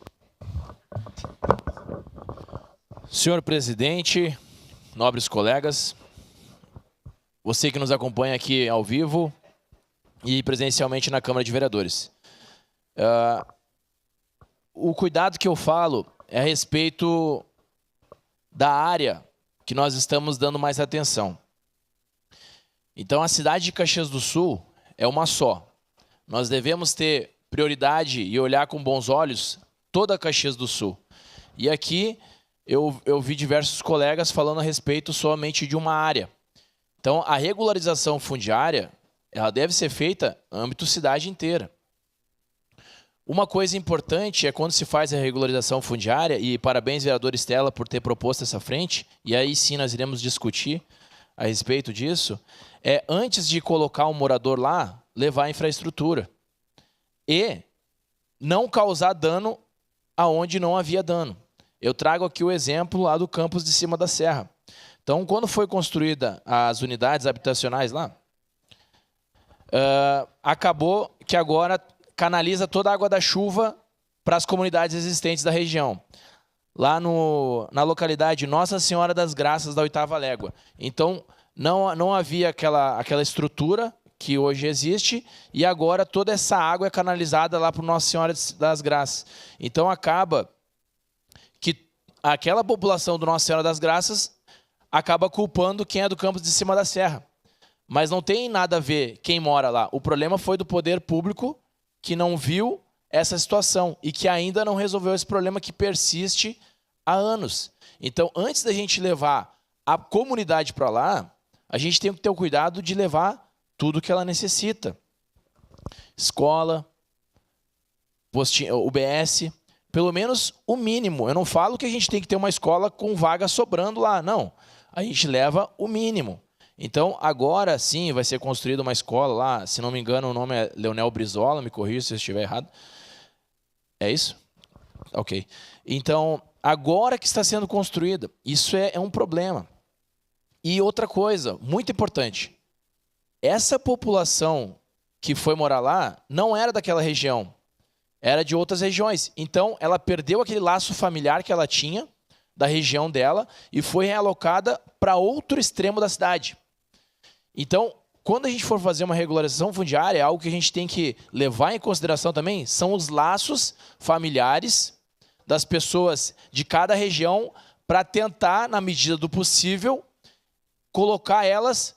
Senhor presidente, nobres colegas, você que nos acompanha aqui ao vivo e presencialmente na Câmara de Vereadores. O cuidado que eu falo é a respeito da área que nós estamos dando mais atenção. Então, a cidade de Caxias do Sul é uma só. Nós devemos ter prioridade e olhar com bons olhos toda a Caxias do Sul. E aqui eu vi diversos colegas falando a respeito somente de uma área. Então, a regularização fundiária, ela deve ser feita no âmbito cidade inteira. Uma coisa importante é quando se faz a regularização fundiária, e parabéns, vereador Estela, por ter proposto essa frente, e aí sim nós iremos discutir a respeito disso, é antes de colocar um morador lá, levar a infraestrutura. E não causar dano aonde não havia dano. Eu trago aqui o exemplo lá do campus de cima da serra. Então, quando foi construída as unidades habitacionais lá, acabou que agora canaliza toda a água da chuva para as comunidades existentes da região. Lá na localidade Nossa Senhora das Graças da 8ª Légua. Então, não havia aquela estrutura que hoje existe, e agora toda essa água é canalizada lá para Nossa Senhora das Graças. Então acaba que aquela população do Nossa Senhora das Graças acaba culpando quem é do Campos de Cima da Serra. Mas não tem nada a ver quem mora lá. O problema foi do poder público que não viu essa situação e que ainda não resolveu esse problema que persiste há anos. Então, antes da gente levar a comunidade para lá, a gente tem que ter o cuidado de levar tudo que ela necessita. Escola, postinho, UBS, pelo menos o mínimo. Eu não falo que a gente tem que ter uma escola com vaga sobrando lá, não. A gente leva o mínimo. Então, agora sim, vai ser construída uma escola lá, se não me engano, o nome é Leonel Brizola, me corrija se eu estiver errado. É isso? Ok. Então, agora que está sendo construída, isso é um problema. E outra coisa, muito importante, essa população que foi morar lá não era daquela região, era de outras regiões. Então, ela perdeu aquele laço familiar que ela tinha, da região dela, e foi realocada para outro extremo da cidade. Então, quando a gente for fazer uma regularização fundiária, algo que a gente tem que levar em consideração também são os laços familiares das pessoas de cada região para tentar, na medida do possível, colocar elas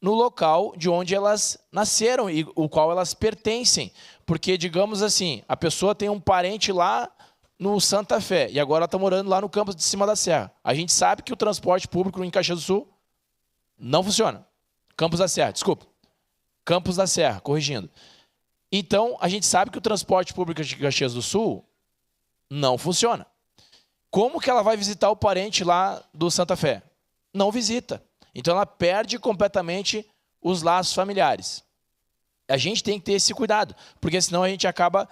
no local de onde elas nasceram e o qual elas pertencem. Porque, digamos assim, a pessoa tem um parente lá no Santa Fé e agora ela está morando lá no Campos de Cima da Serra. A gente sabe que o transporte público em Caxias do Sul não funciona. Campos da Serra, desculpa. Campos da Serra, corrigindo. Então, a gente sabe que o transporte público de Caxias do Sul não funciona. Como que ela vai visitar o parente lá do Santa Fé? Não visita. Então, ela perde completamente os laços familiares. A gente tem que ter esse cuidado, porque senão a gente acaba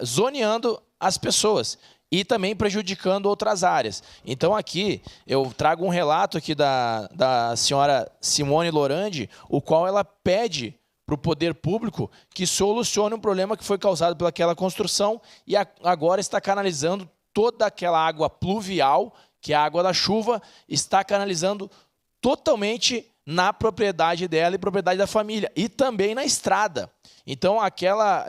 zoneando as pessoas e também prejudicando outras áreas. Então aqui eu trago um relato aqui da senhora Simone Lorandi, o qual ela pede para o poder público que solucione um problema que foi causado pelaquela construção e agora está canalizando toda aquela água pluvial, que é a água da chuva, está canalizando totalmente na propriedade dela e propriedade da família, e também na estrada. Então aquela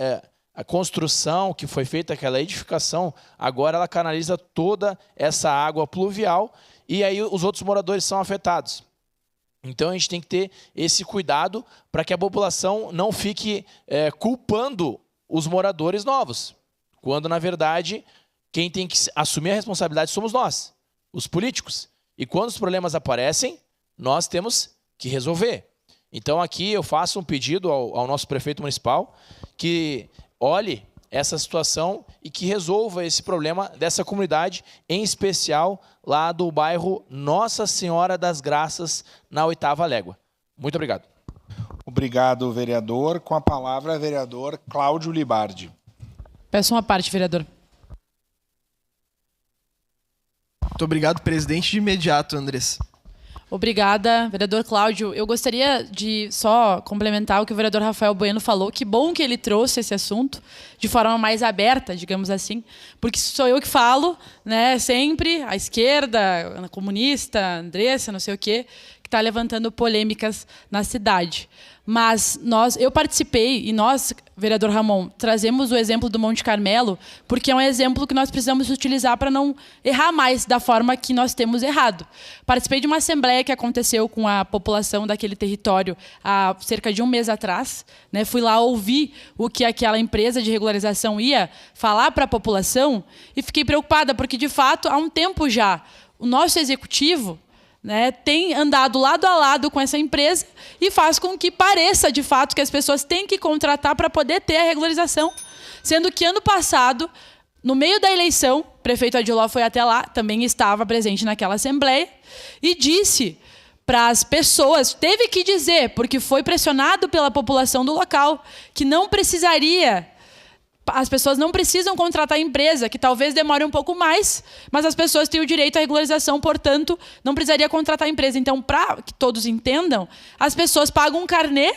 a construção que foi feita, aquela edificação, agora ela canaliza toda essa água pluvial e aí os outros moradores são afetados. Então a gente tem que ter esse cuidado para que a população não fique culpando os moradores novos, quando na verdade quem tem que assumir a responsabilidade somos nós, os políticos. E quando os problemas aparecem, nós temos que resolver. Então aqui eu faço um pedido ao nosso prefeito municipal que olhe essa situação e que resolva esse problema dessa comunidade, em especial lá do bairro Nossa Senhora das Graças, na 8ª Légua. Muito obrigado. Obrigado, vereador. Com a palavra, vereador Cláudio Libardi. Peço uma parte, vereador. Muito obrigado, presidente. De imediato, Andressa. Obrigada, vereador Cláudio. Eu gostaria de só complementar o que o vereador Rafael Bueno falou. Que bom que ele trouxe esse assunto de forma mais aberta, digamos assim, porque sou eu que falo, né, sempre, a esquerda, a comunista, a Andressa, não sei o quê, que está levantando polêmicas na cidade. Mas eu participei, e nós, vereador Ramon, trazemos o exemplo do Monte Carmelo, porque é um exemplo que nós precisamos utilizar para não errar mais da forma que nós temos errado. Participei de uma assembleia que aconteceu com a população daquele território há cerca de um mês atrás. Né? Fui lá ouvir o que aquela empresa de regularização ia falar para a população e fiquei preocupada, porque, de fato, há um tempo já, o nosso executivo, né, tem andado lado a lado com essa empresa e faz com que pareça, de fato, que as pessoas têm que contratar para poder ter a regularização. Sendo que, ano passado, no meio da eleição, o prefeito Adiló foi até lá, também estava presente naquela assembleia, e disse para as pessoas, teve que dizer, porque foi pressionado pela população do local, que não precisaria... As pessoas não precisam contratar a empresa, que talvez demore um pouco mais, mas as pessoas têm o direito à regularização, portanto, não precisaria contratar a empresa. Então, para que todos entendam, as pessoas pagam um carnê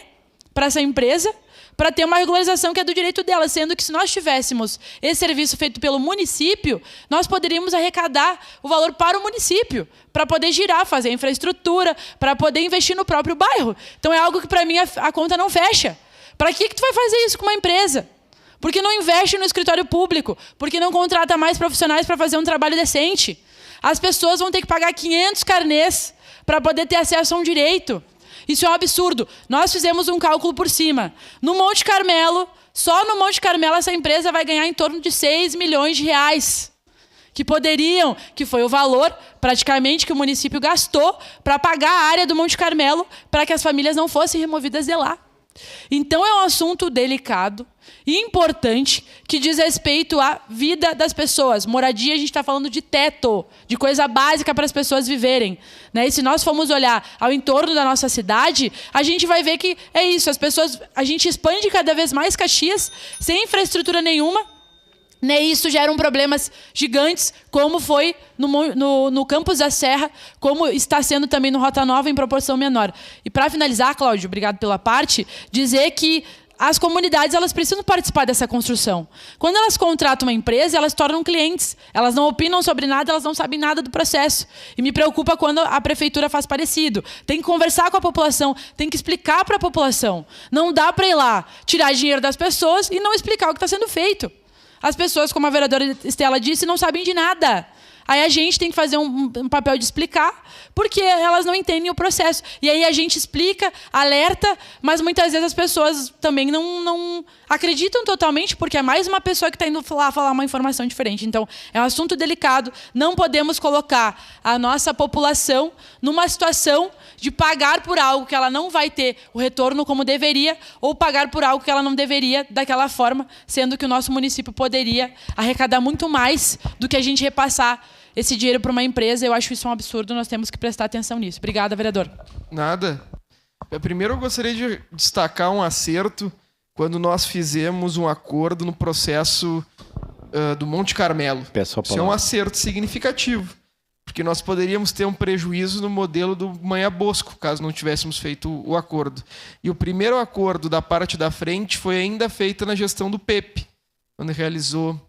para essa empresa, para ter uma regularização que é do direito dela, sendo que se nós tivéssemos esse serviço feito pelo município, nós poderíamos arrecadar o valor para o município, para poder girar, fazer infraestrutura, para poder investir no próprio bairro. Então é algo que para mim a conta não fecha. Para que tu vai fazer isso com uma empresa? Por que não investe no escritório público? Por que não contrata mais profissionais para fazer um trabalho decente? As pessoas vão ter que pagar 500 carnês para poder ter acesso a um direito. Isso é um absurdo. Nós fizemos um cálculo por cima. No Monte Carmelo, só no Monte Carmelo, essa empresa vai ganhar em torno de 6 milhões de reais. Que foi o valor, praticamente, que o município gastou para pagar a área do Monte Carmelo para que as famílias não fossem removidas de lá. Então é um assunto delicado e importante que diz respeito à vida das pessoas. Moradia, a gente está falando de teto, de coisa básica para as pessoas viverem, né? E se nós formos olhar ao entorno da nossa cidade, a gente vai ver que é isso. A gente expande cada vez mais Caxias sem infraestrutura nenhuma. Né, isso gera problemas gigantes, como foi no Campus da Serra, como está sendo também no Rota Nova em proporção menor. E para finalizar, Cláudio, obrigado pela parte, dizer que as comunidades elas precisam participar dessa construção. Quando elas contratam uma empresa, elas se tornam clientes. Elas não opinam sobre nada, elas não sabem nada do processo. E me preocupa quando a prefeitura faz parecido. Tem que conversar com a população, tem que explicar para a população. Não dá para ir lá tirar dinheiro das pessoas e não explicar o que está sendo feito. As pessoas, como a vereadora Estela disse, não sabem de nada. Aí a gente tem que fazer um papel de explicar, porque elas não entendem o processo. E aí a gente explica, alerta, mas muitas vezes as pessoas também não acreditam totalmente, porque é mais uma pessoa que está indo lá falar uma informação diferente. Então, é um assunto delicado. Não podemos colocar a nossa população numa situação de pagar por algo que ela não vai ter o retorno como deveria, ou pagar por algo que ela não deveria daquela forma, sendo que o nosso município poderia arrecadar muito mais do que a gente repassar esse dinheiro para uma empresa. Eu acho isso um absurdo, nós temos que prestar atenção nisso. Obrigada, vereador. Nada. Primeiro eu gostaria de destacar um acerto quando nós fizemos um acordo no processo do Monte Carmelo. Isso é um acerto significativo, porque nós poderíamos ter um prejuízo no modelo do Manha Bosco, caso não tivéssemos feito o acordo. E o primeiro acordo da parte da frente foi ainda feito na gestão do Pepe, quando realizou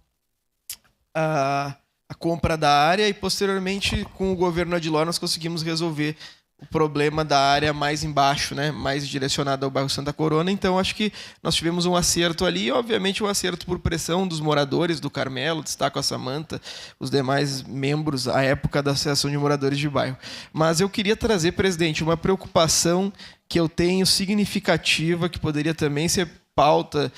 a compra da área, e posteriormente com o governo Adiló nós conseguimos resolver o problema da área mais embaixo, né, mais direcionada ao bairro Santa Corona. Então acho que nós tivemos um acerto ali, e obviamente um acerto por pressão dos moradores do Carmelo, destaco a Samanta, os demais membros à época da Associação de Moradores de Bairro. Mas eu queria trazer, presidente, uma preocupação que eu tenho significativa, que poderia também ser pauta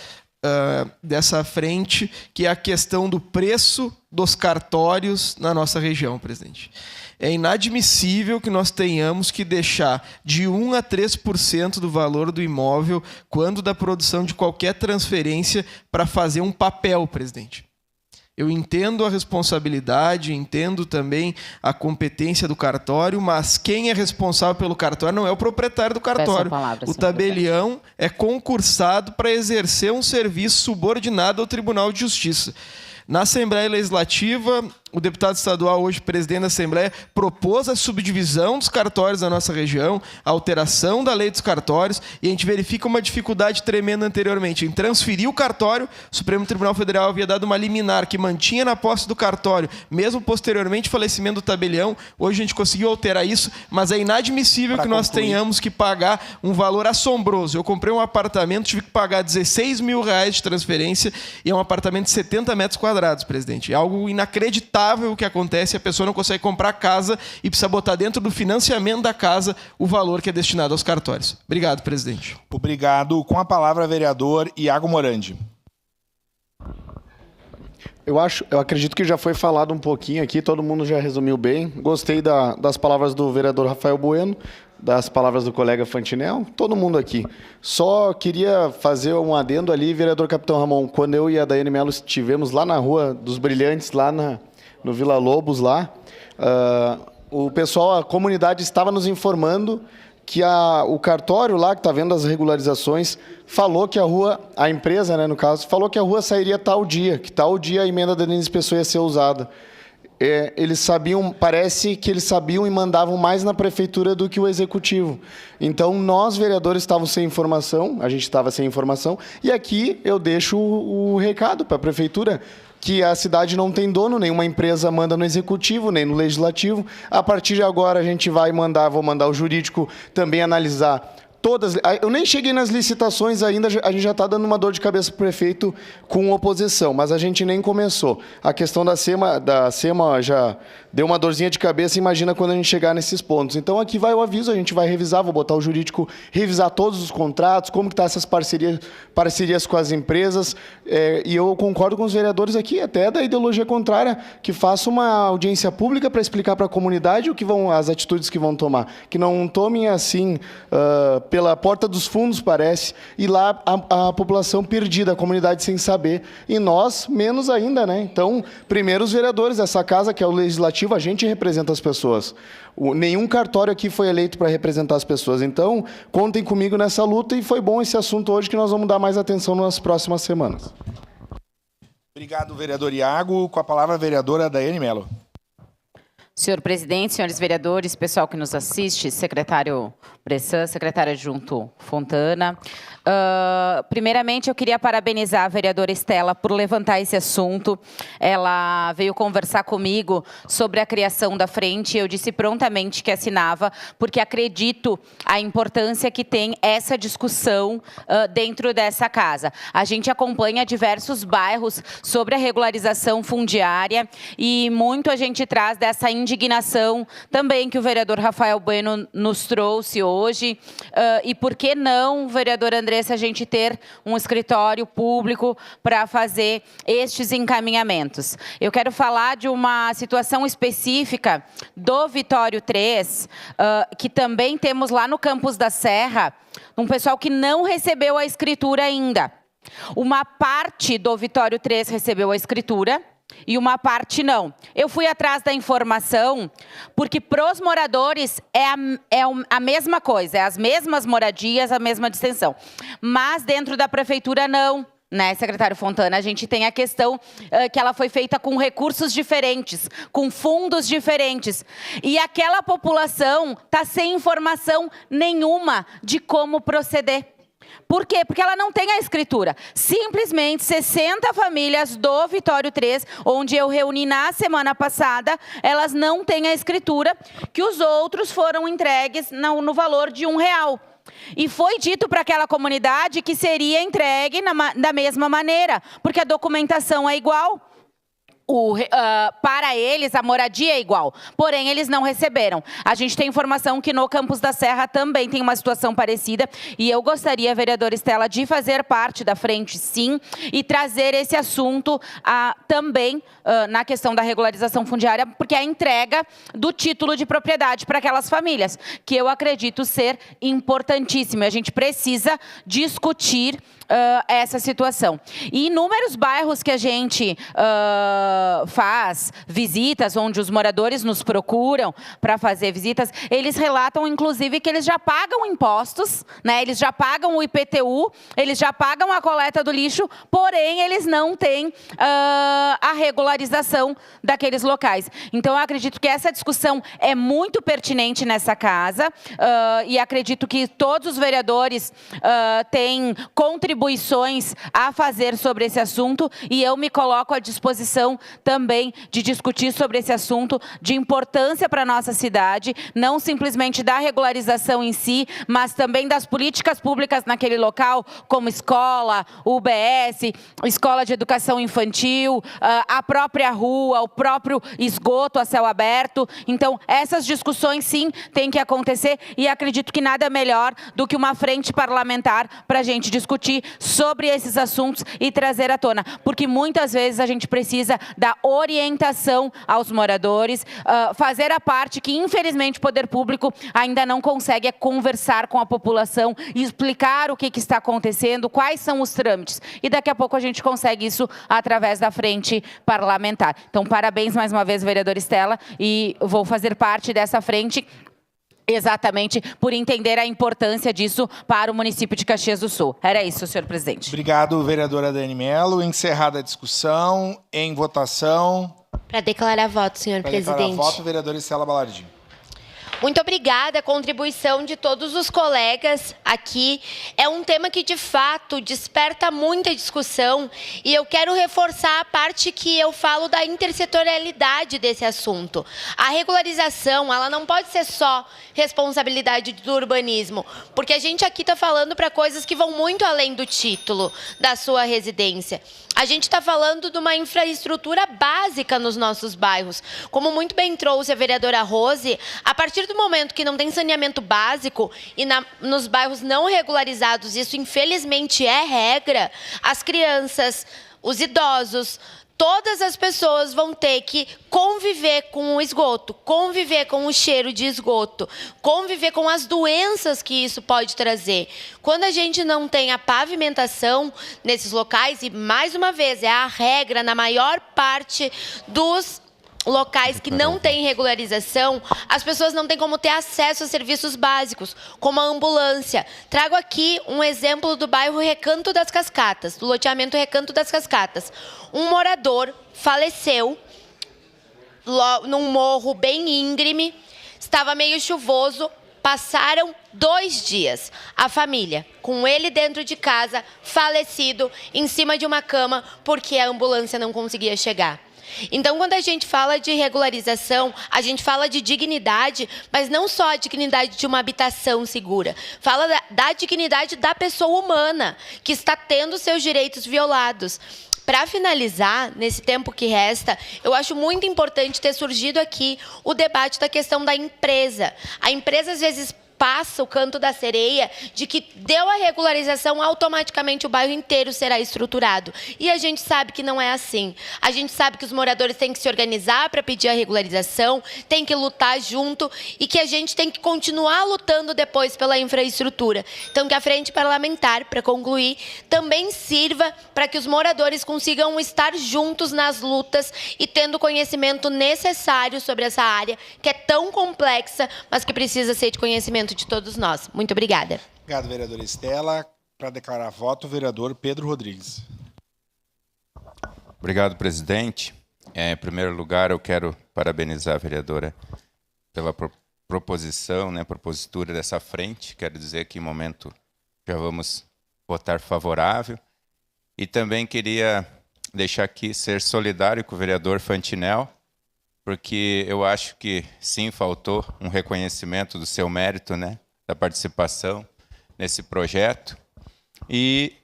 dessa frente, que é a questão do preço dos cartórios na nossa região, presidente. É inadmissível que nós tenhamos que deixar de 1% a 3% do valor do imóvel quando da produção de qualquer transferência para fazer um papel, presidente. Eu entendo a responsabilidade, entendo também a competência do cartório, mas quem é responsável pelo cartório não é o proprietário do cartório. O tabelião é concursado para exercer um serviço subordinado ao Tribunal de Justiça. Na Assembleia Legislativa, o deputado estadual, hoje presidente da Assembleia, propôs a subdivisão dos cartórios da nossa região, a alteração da lei dos cartórios, e a gente verifica uma dificuldade tremenda anteriormente em transferir o cartório. O Supremo Tribunal Federal havia dado uma liminar que mantinha na posse do cartório, mesmo posteriormente ao falecimento do tabelião. Hoje a gente conseguiu alterar isso, mas é inadmissível que nós tenhamos que pagar um valor assombroso. Eu comprei um apartamento, tive que pagar R$16 mil de transferência, e é um apartamento de 70 metros quadrados, presidente. É algo inacreditável o que acontece, a pessoa não consegue comprar casa e precisa botar dentro do financiamento da casa o valor que é destinado aos cartórios. Obrigado, presidente. Obrigado. Com a palavra, vereador Iago Morandi. Eu acredito que já foi falado um pouquinho aqui, todo mundo já resumiu bem. Gostei das palavras do vereador Rafael Bueno, das palavras do colega Fantinel, todo mundo aqui. Só queria fazer um adendo ali, vereador Capitão Ramon, quando eu e a Daiane Mello estivemos lá na Rua dos Brilhantes, lá no Vila Lobos, lá, o pessoal, a comunidade estava nos informando que o cartório lá, que está vendo as regularizações, falou que a empresa, né, no caso, falou que a rua sairia tal dia, que tal dia a emenda da Denise Pessoa ia ser usada. eles sabiam, parece que eles sabiam e mandavam mais na prefeitura do que o executivo. Então, nós, vereadores, estávamos sem informação, a gente estava sem informação, e aqui eu deixo o recado para a prefeitura, que a cidade não tem dono, nenhuma empresa manda no executivo, nem no legislativo. A partir de agora, a gente vou mandar o jurídico também analisar todas. Eu nem cheguei nas licitações ainda, a gente já está dando uma dor de cabeça para o prefeito com oposição, mas a gente nem começou. A questão da SEMA já deu uma dorzinha de cabeça, imagina quando a gente chegar nesses pontos. Então, aqui vai o aviso, a gente vai revisar, vou botar o jurídico, revisar todos os contratos, como que estão essas parcerias com as empresas, e eu concordo com os vereadores aqui, até da ideologia contrária, que faça uma audiência pública para explicar para a comunidade as atitudes que vão tomar. Que não tomem assim, pela porta dos fundos, parece, e lá a população perdida, a comunidade sem saber, e nós menos ainda, né? Então, primeiro os vereadores dessa casa, que é o legislativo, a gente representa as pessoas. Nenhum cartório aqui foi eleito para representar as pessoas. Então, contem comigo nessa luta, e foi bom esse assunto hoje, que nós vamos dar mais atenção nas próximas semanas. Obrigado, vereador Iago. Com a palavra, a vereadora Daiane Mello. Senhor presidente, senhores vereadores, pessoal que nos assiste, secretário Bressan, secretário adjunto Fontana. Primeiramente, eu queria parabenizar a vereadora Estela por levantar esse assunto. Ela veio conversar comigo sobre a criação da frente. Eu disse prontamente que assinava, porque acredito a importância que tem essa discussão dentro dessa casa. A gente acompanha diversos bairros sobre a regularização fundiária e muito a gente traz dessa indignação também que o vereador Rafael Bueno nos trouxe hoje. E por que não, vereador André, se a gente ter um escritório público para fazer estes encaminhamentos. Eu quero falar de uma situação específica do Vitório 3, que também temos lá no Campos da Serra, um pessoal que não recebeu a escritura ainda. Uma parte do Vitório 3 recebeu a escritura, e uma parte não. Eu fui atrás da informação, porque para os moradores é a mesma coisa, é as mesmas moradias, a mesma distensão. Mas dentro da prefeitura não, né, secretário Fontana? A gente tem a questão que ela foi feita com recursos diferentes, com fundos diferentes. E aquela população está sem informação nenhuma de como proceder. Por quê? Porque ela não tem a escritura. Simplesmente 60 famílias do Vitório 3, onde eu reuni na semana passada, elas não têm a escritura, que os outros foram entregues no valor de R$1. E foi dito para aquela comunidade que seria entregue da mesma maneira, porque a documentação é igual. Para eles, a moradia é igual, porém eles não receberam. A gente tem informação que no Campos da Serra também tem uma situação parecida, e eu gostaria, vereadora Estela, de fazer parte da frente, sim, e trazer esse assunto também na questão da regularização fundiária, porque é a entrega do título de propriedade para aquelas famílias, que eu acredito ser importantíssimo. A gente precisa discutir essa situação. E inúmeros bairros que a gente faz visitas, onde os moradores nos procuram para fazer visitas, eles relatam, inclusive, que eles já pagam impostos, né? Eles já pagam o IPTU, eles já pagam a coleta do lixo, porém, eles não têm a regularização daqueles locais. Então, eu acredito que essa discussão é muito pertinente nessa casa, e acredito que todos os vereadores têm contribuições a fazer sobre esse assunto, e eu me coloco à disposição também de discutir sobre esse assunto de importância para a nossa cidade, não simplesmente da regularização em si, mas também das políticas públicas naquele local, como escola, UBS, escola de educação infantil, a própria rua, o próprio esgoto a céu aberto. Então, essas discussões, sim, têm que acontecer, e acredito que nada melhor do que uma frente parlamentar para a gente discutir sobre esses assuntos e trazer à tona, porque muitas vezes a gente precisa da orientação aos moradores, fazer a parte que, infelizmente, o poder público ainda não consegue conversar com a população e explicar o que está acontecendo, quais são os trâmites. E daqui a pouco a gente consegue isso através da frente parlamentar. Então, parabéns mais uma vez, vereadora Estela, e vou fazer parte dessa frente Exatamente, por entender a importância disso para o município de Caxias do Sul. Era isso, senhor presidente. Obrigado, vereadora Dani Mello. Encerrada a discussão, em votação. Para declarar voto, senhor presidente. Para declarar voto, vereadora Estela Balardim. Muito obrigada, a contribuição de todos os colegas aqui. É um tema que, de fato, desperta muita discussão e eu quero reforçar a parte que eu falo da intersetorialidade desse assunto. A regularização, ela não pode ser só responsabilidade do urbanismo, porque a gente aqui está falando para coisas que vão muito além do título da sua residência. A gente está falando de uma infraestrutura básica nos nossos bairros. Como muito bem trouxe a vereadora Rose, a partir do momento que não tem saneamento básico e nos bairros não regularizados, isso infelizmente é regra, as crianças, os idosos, todas as pessoas vão ter que conviver com o esgoto, conviver com o cheiro de esgoto, conviver com as doenças que isso pode trazer. Quando a gente não tem a pavimentação nesses locais, e mais uma vez, é a regra na maior parte dos locais que não têm regularização, as pessoas não têm como ter acesso a serviços básicos, como a ambulância. Trago aqui um exemplo do bairro Recanto das Cascatas, do loteamento Recanto das Cascatas. Um morador faleceu num morro bem íngreme, estava meio chuvoso, passaram 2 dias. A família, com ele dentro de casa, falecido, em cima de uma cama, porque a ambulância não conseguia chegar. Então, quando a gente fala de regularização, a gente fala de dignidade, mas não só a dignidade de uma habitação segura. Fala da dignidade da pessoa humana, que está tendo seus direitos violados. Para finalizar, nesse tempo que resta, eu acho muito importante ter surgido aqui o debate da questão da empresa. A empresa, às vezes, passa o canto da sereia de que deu a regularização, automaticamente o bairro inteiro será estruturado. E a gente sabe que não é assim. A gente sabe que os moradores têm que se organizar para pedir a regularização, têm que lutar junto e que a gente tem que continuar lutando depois pela infraestrutura. Então, que a Frente Parlamentar, para concluir, também sirva para que os moradores consigam estar juntos nas lutas e tendo o conhecimento necessário sobre essa área, que é tão complexa, mas que precisa ser de conhecimento de todos nós. Muito obrigada. Obrigado, vereadora Estela. Para declarar voto, o vereador Pedro Rodrigues. Obrigado, presidente. Em primeiro lugar, eu quero parabenizar a vereadora pela proposição, propositura dessa frente. Quero dizer que, em momento, já vamos votar favorável. E também queria deixar aqui ser solidário com o vereador Fantinel, porque eu acho que, sim, faltou um reconhecimento do seu mérito, da participação nesse projeto. E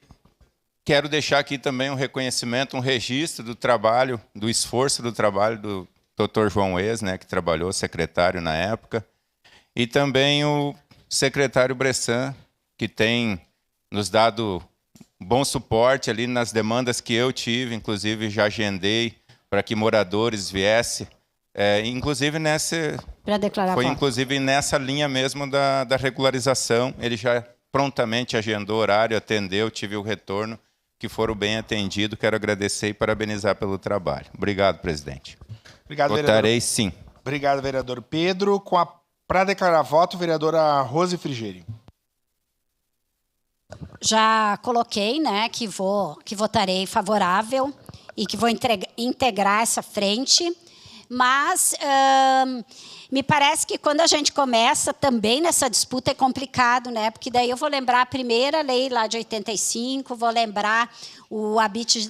quero deixar aqui também um reconhecimento, um registro do trabalho, do esforço do trabalho do Dr. João Ex, que trabalhou, secretário na época, e também o secretário Bressan, que tem nos dado bom suporte ali nas demandas que eu tive, inclusive já agendei para que moradores viessem. Inclusive nessa linha mesmo da regularização, ele já prontamente agendou horário, atendeu, tive o retorno, que foram bem atendidos. Quero agradecer e parabenizar pelo trabalho. Obrigado, presidente. Obrigado, votarei vereador. Sim. Obrigado, vereador Pedro. Para declarar voto, vereadora Rose Frigeri. Já coloquei, que votarei favorável e que vou integrar essa frente. Mas me parece que quando a gente começa também nessa disputa é complicado, porque daí eu vou lembrar a primeira lei lá de 85, vou lembrar o habite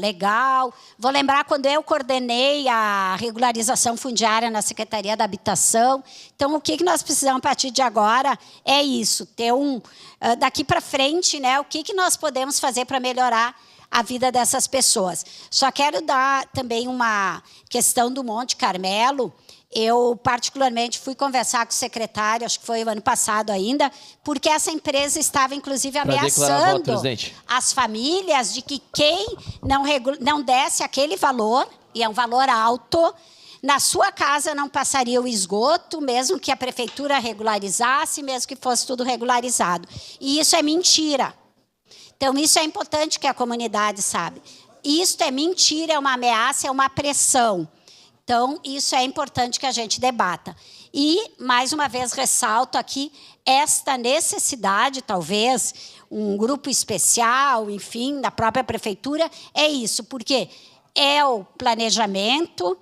legal, vou lembrar quando eu coordenei a regularização fundiária na Secretaria da Habitação. Então, o que nós precisamos a partir de agora é isso, ter daqui para frente, o que nós podemos fazer para melhorar a vida dessas pessoas. Só quero dar também uma questão do Monte Carmelo. Eu, particularmente, fui conversar com o secretário, acho que foi o ano passado ainda, porque essa empresa estava, inclusive, ameaçando as famílias de que quem não desse aquele valor, e é um valor alto, na sua casa não passaria o esgoto, mesmo que a prefeitura regularizasse, mesmo que fosse tudo regularizado. E isso é mentira. Então, isso é importante que a comunidade saiba. Isto é mentira, é uma ameaça, é uma pressão. Então, isso é importante que a gente debata. E, mais uma vez, ressalto aqui esta necessidade, talvez, um grupo especial, enfim, da própria prefeitura, é isso, porque é o planejamento,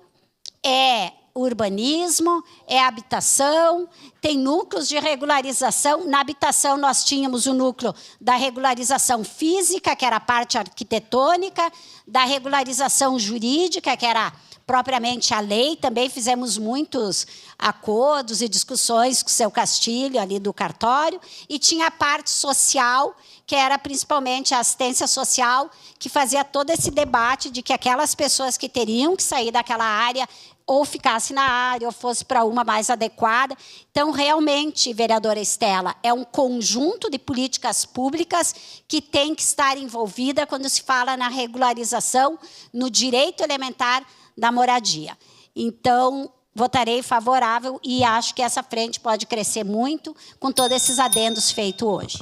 é urbanismo, é habitação, tem núcleos de regularização. Na habitação, nós tínhamos o núcleo da regularização física, que era a parte arquitetônica, da regularização jurídica, que era propriamente a lei. Também fizemos muitos acordos e discussões com o seu Castilho, ali do cartório, e tinha a parte social, que era principalmente a assistência social, que fazia todo esse debate de que aquelas pessoas que teriam que sair daquela área ou ficasse na área, ou fosse para uma mais adequada. Então, realmente, vereadora Estela, é um conjunto de políticas públicas que tem que estar envolvida quando se fala na regularização, no direito elementar da moradia. Então, votarei favorável e acho que essa frente pode crescer muito com todos esses adendos feitos hoje.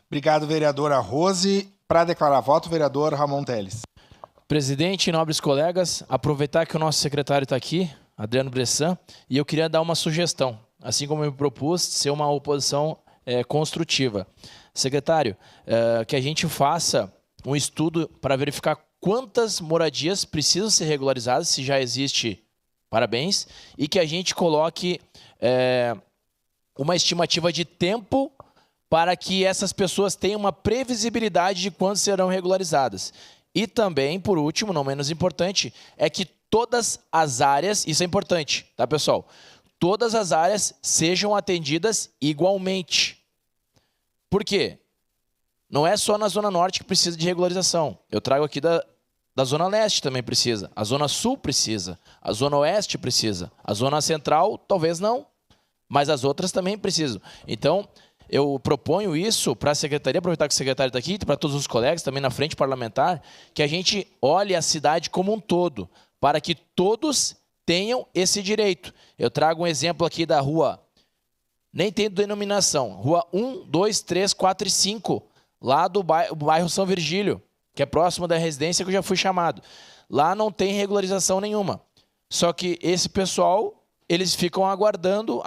Obrigado, vereadora Rose. Para declarar voto, vereador Ramon Teles. Presidente e nobres colegas, aproveitar que o nosso secretário está aqui, Adriano Bressan, e eu queria dar uma sugestão, assim como eu me propus, ser uma oposição construtiva. Secretário, que a gente faça um estudo para verificar quantas moradias precisam ser regularizadas, se já existe, parabéns, e que a gente coloque uma estimativa de tempo para que essas pessoas tenham uma previsibilidade de quando serão regularizadas. E também, por último, não menos importante, é que todas as áreas, isso é importante, tá, pessoal? Todas as áreas sejam atendidas igualmente. Por quê? Não é só na Zona Norte que precisa de regularização. Eu trago aqui da Zona Leste também precisa, a Zona Sul precisa, a Zona Oeste precisa, a Zona Central talvez não, mas as outras também precisam. Então, eu proponho isso para a secretaria, aproveitar que o secretário está aqui, para todos os colegas, também na frente parlamentar, que a gente olhe a cidade como um todo, para que todos tenham esse direito. Eu trago um exemplo aqui da rua, nem tem denominação, rua 1, 2, 3, 4 e 5, lá do bairro São Virgílio, que é próximo da residência que eu já fui chamado. Lá não tem regularização nenhuma. Só que esse pessoal, eles ficam aguardando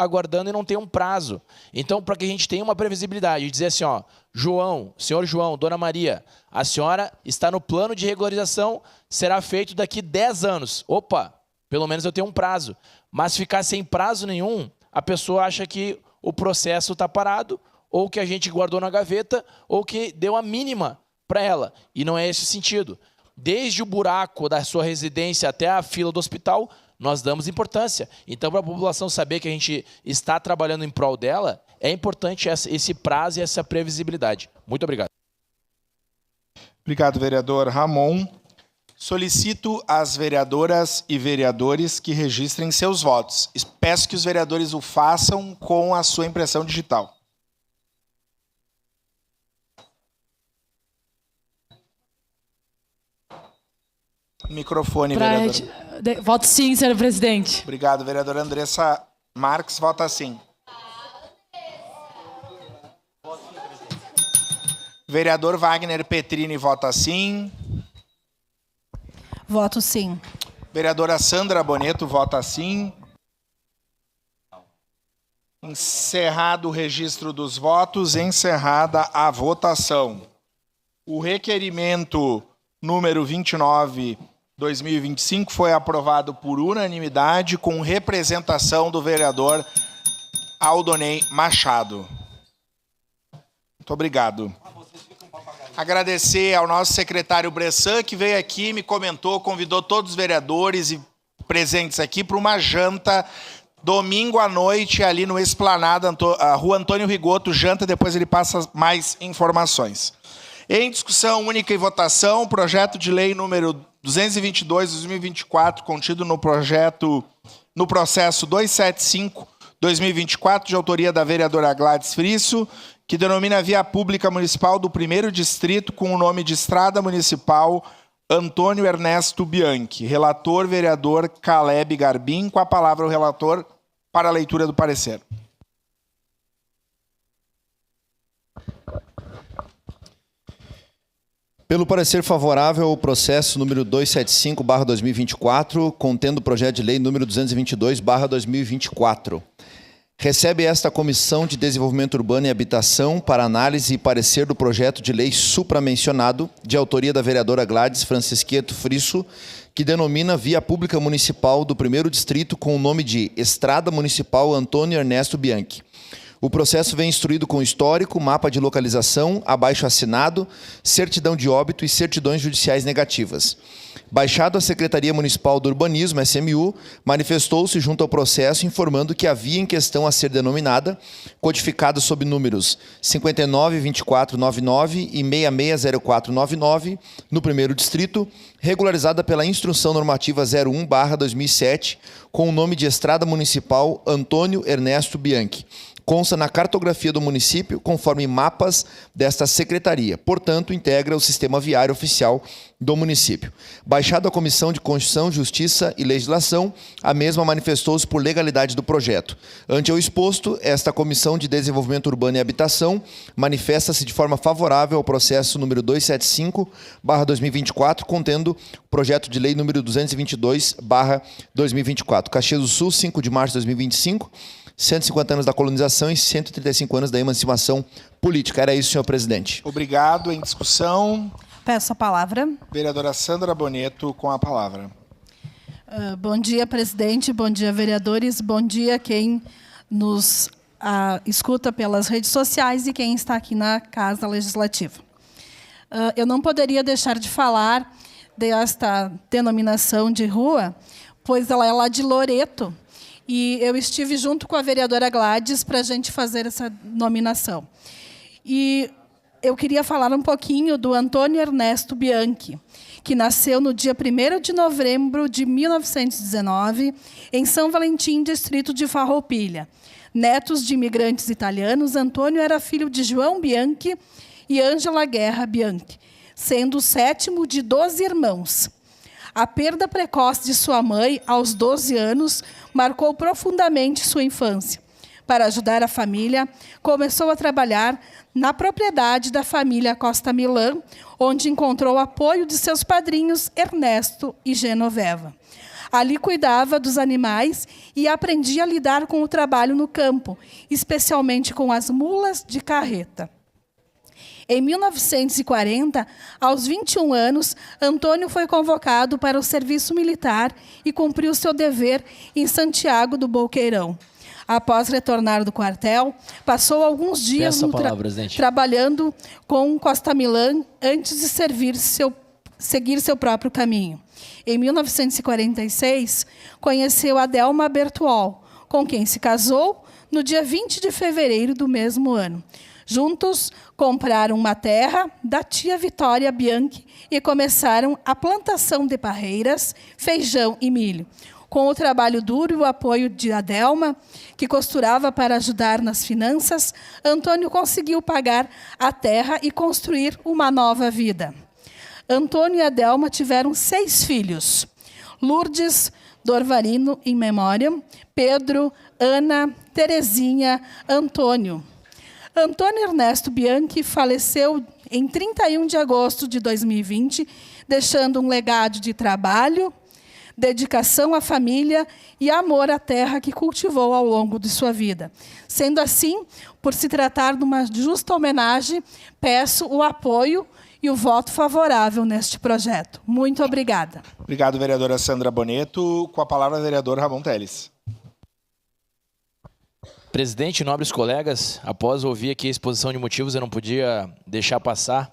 e não tem um prazo. Então, para que a gente tenha uma previsibilidade, dizer assim, ó, João, senhor João, dona Maria, a senhora está no plano de regularização, será feito daqui 10 anos. Opa, pelo menos eu tenho um prazo. Mas ficar sem prazo nenhum, a pessoa acha que o processo está parado, ou que a gente guardou na gaveta, ou que deu a mínima para ela. E não é esse o sentido. Desde o buraco da sua residência até a fila do hospital, nós damos importância. Então, para a população saber que a gente está trabalhando em prol dela, é importante esse prazo e essa previsibilidade. Muito obrigado. Obrigado, vereador Ramon. Solicito às vereadoras e vereadores que registrem seus votos. Peço que os vereadores o façam com a sua impressão digital. Microfone, vereadora. Voto sim, senhor presidente. Obrigado, vereadora Andressa Marques. Vota sim. Vereador Wagner Petrini vota sim. Voto sim. Vereadora Sandra Boneto vota sim. Encerrado o registro dos votos, encerrada a votação. O requerimento número 29/2025 foi aprovado por unanimidade com representação do vereador Aldonei Machado. Muito obrigado. Agradecer ao nosso secretário Bressan, que veio aqui, me comentou, convidou todos os vereadores e presentes aqui para uma janta domingo à noite ali no Esplanada, a Rua Antônio Rigoto, janta, depois ele passa mais informações. Em discussão única e votação, projeto de lei número 222/2024, contido no processo 275/2024, de autoria da vereadora Gladys Frisso, que denomina Via Pública Municipal do 1º Distrito com o nome de Estrada Municipal Antônio Ernesto Bianchi. Relator, vereador Caleb Garbim. Com a palavra o relator para a leitura do parecer. Pelo parecer favorável ao processo número 275/2024, contendo o projeto de lei número 222/2024. Recebe esta Comissão de Desenvolvimento Urbano e Habitação para análise e parecer do projeto de lei supramencionado, de autoria da vereadora Gladys Francisqueto Frisso, que denomina Via Pública Municipal do 1º Distrito com o nome de Estrada Municipal Antônio Ernesto Bianchi. O processo vem instruído com histórico, mapa de localização, abaixo-assinado, certidão de óbito e certidões judiciais negativas. Baixado à Secretaria Municipal do Urbanismo, SMU, manifestou-se junto ao processo informando que a via em questão a ser denominada, codificada sob números 592499 e 660499, no 1º Distrito, regularizada pela Instrução Normativa 01/2007, com o nome de Estrada Municipal Antônio Ernesto Bianchi. Consta na cartografia do município, conforme mapas desta secretaria. Portanto, integra o sistema viário oficial do município. Baixado à Comissão de Constituição, Justiça e Legislação, a mesma manifestou-se por legalidade do projeto. Ante o exposto, esta Comissão de Desenvolvimento Urbano e Habitação manifesta-se de forma favorável ao processo número 275/2024, contendo o projeto de lei número 222/2024. Caxias do Sul, 5 de março de 2025, 150 anos da colonização e 135 anos da emancipação política. Era isso, senhor presidente. Obrigado. Em discussão. Peço a palavra. Vereadora Sandra Boneto, com a palavra. Bom dia, presidente. Bom dia, vereadores. Bom dia quem nos escuta pelas redes sociais e quem está aqui na Casa Legislativa. Eu não poderia deixar de falar desta denominação de rua, pois ela é lá de Loreto, e eu estive junto com a vereadora Gladys para a gente fazer essa nominação. E eu queria falar um pouquinho do Antônio Ernesto Bianchi, que nasceu no dia 1º de novembro de 1919, em São Valentim, distrito de Farroupilha. Netos de imigrantes italianos, Antônio era filho de João Bianchi e Ângela Guerra Bianchi, sendo o 7º de 12 irmãos. A perda precoce de sua mãe, aos 12 anos, marcou profundamente sua infância. Para ajudar a família, começou a trabalhar na propriedade da família Costa Milã, onde encontrou apoio de seus padrinhos Ernesto e Genoveva. Ali cuidava dos animais e aprendia a lidar com o trabalho no campo, especialmente com as mulas de carreta. Em 1940, aos 21 anos, Antônio foi convocado para o serviço militar e cumpriu seu dever em Santiago do Boqueirão. Após retornar do quartel, passou alguns dias trabalhando com Costa Milã antes de seguir seu próprio caminho. Em 1946, conheceu Adelma Bertuol, com quem se casou no dia 20 de fevereiro do mesmo ano. Juntos, compraram uma terra da tia Vitória Bianchi e começaram a plantação de parreiras, feijão e milho. Com o trabalho duro e o apoio de Adelma, que costurava para ajudar nas finanças, Antônio conseguiu pagar a terra e construir uma nova vida. Antônio e Adelma tiveram 6 filhos. Lourdes Dorvarino, em memória, Pedro, Ana, Terezinha, Antônio. Antônio Ernesto Bianchi faleceu em 31 de agosto de 2020, deixando um legado de trabalho, dedicação à família e amor à terra que cultivou ao longo de sua vida. Sendo assim, por se tratar de uma justa homenagem, peço o apoio e o voto favorável neste projeto. Muito obrigada. Obrigado, vereadora Sandra Boneto. Com a palavra, vereador Ramon Teles. Presidente, nobres colegas, após ouvir aqui a exposição de motivos, eu não podia deixar passar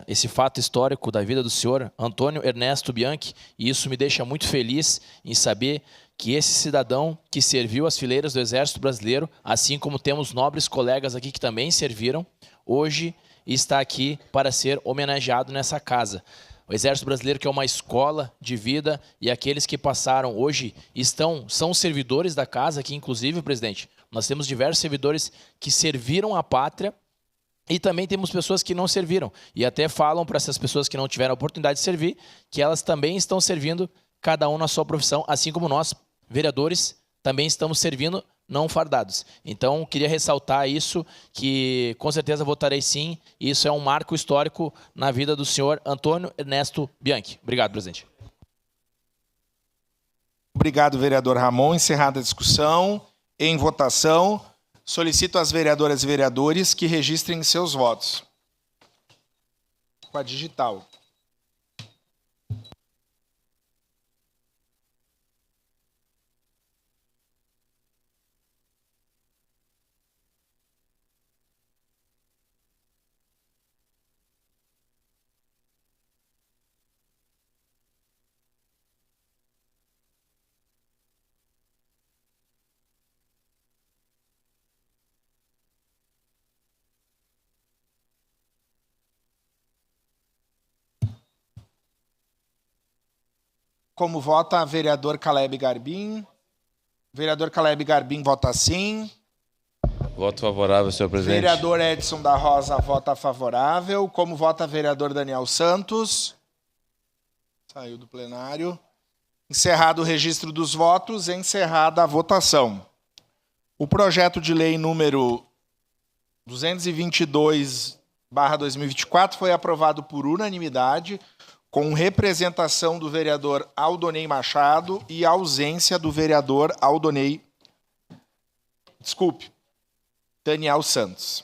esse fato histórico da vida do senhor Antônio Ernesto Bianchi, e isso me deixa muito feliz em saber que esse cidadão que serviu as fileiras do Exército Brasileiro, assim como temos nobres colegas aqui que também serviram, hoje está aqui para ser homenageado nessa casa. O Exército Brasileiro, que é uma escola de vida, e aqueles que passaram hoje são servidores da casa aqui, inclusive, presidente. Nós temos diversos servidores que serviram a pátria e também temos pessoas que não serviram. E até falam para essas pessoas que não tiveram a oportunidade de servir que elas também estão servindo, cada um na sua profissão, assim como nós, vereadores, também estamos servindo não fardados. Então, queria ressaltar isso, que com certeza votarei sim, e isso é um marco histórico na vida do senhor Antônio Ernesto Bianchi. Obrigado, presidente. Obrigado, vereador Ramon. Encerrada a discussão, em votação, solicito às vereadoras e vereadores que registrem seus votos. Com a digital. Como vota vereador Caleb Garbim? Vereador Caleb Garbim vota sim. Voto favorável, senhor presidente. Vereador Edson da Rosa vota favorável. Como vota vereador Daniel Santos? Saiu do plenário. Encerrado o registro dos votos, encerrada a votação. O projeto de lei número 222/2024 foi aprovado por unanimidade, com representação do vereador Aldonei Machado e ausência do vereador Daniel Santos.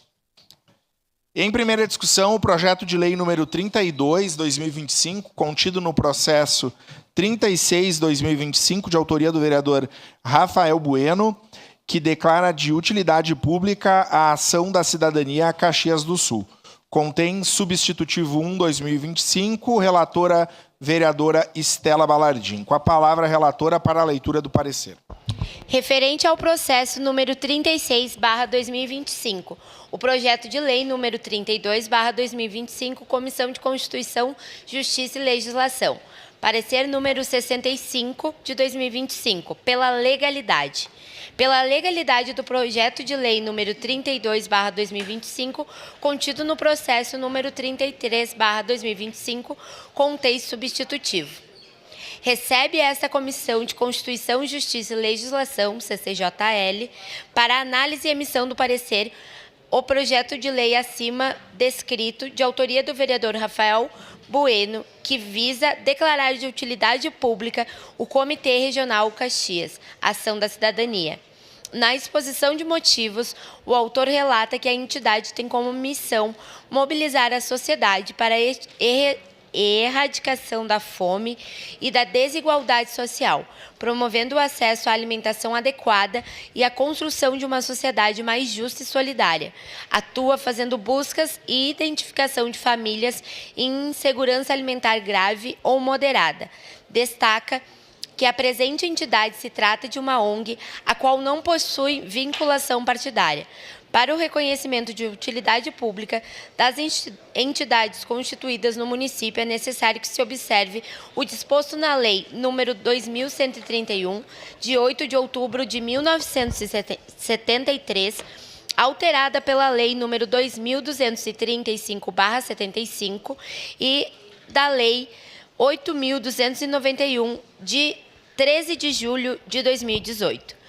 Em primeira discussão, o projeto de lei número 32/2025, contido no processo 36/2025, de autoria do vereador Rafael Bueno, que declara de utilidade pública a ação da cidadania Caxias do Sul. Contém substitutivo 1/2025, relatora vereadora Estela Balardim. Com a palavra, relatora, para a leitura do parecer. Referente ao processo número 36/2025, o projeto de lei número 32/2025, Comissão de Constituição, Justiça e Legislação. Parecer número 65 de 2025, pela legalidade. Pela legalidade do projeto de lei número 32/2025, contido no processo número 33/2025, com texto substitutivo. Recebe esta Comissão de Constituição, Justiça e Legislação, CCJL, para análise e emissão do parecer o projeto de lei acima descrito, de autoria do vereador Rafael Bueno, que visa declarar de utilidade pública o Comitê Regional Caxias, Ação da Cidadania. Na exposição de motivos, o autor relata que a entidade tem como missão mobilizar a sociedade para a erradicação da fome e da desigualdade social, promovendo o acesso à alimentação adequada e a construção de uma sociedade mais justa e solidária. Atua fazendo buscas e identificação de famílias em insegurança alimentar grave ou moderada. Destaca que a presente entidade se trata de uma ONG, a qual não possui vinculação partidária. Para o reconhecimento de utilidade pública das entidades constituídas no município, é necessário que se observe o disposto na Lei nº 2.131, de 8 de outubro de 1973, alterada pela Lei nº 2.235/75 e da Lei 8.291, de 13 de julho de 2018.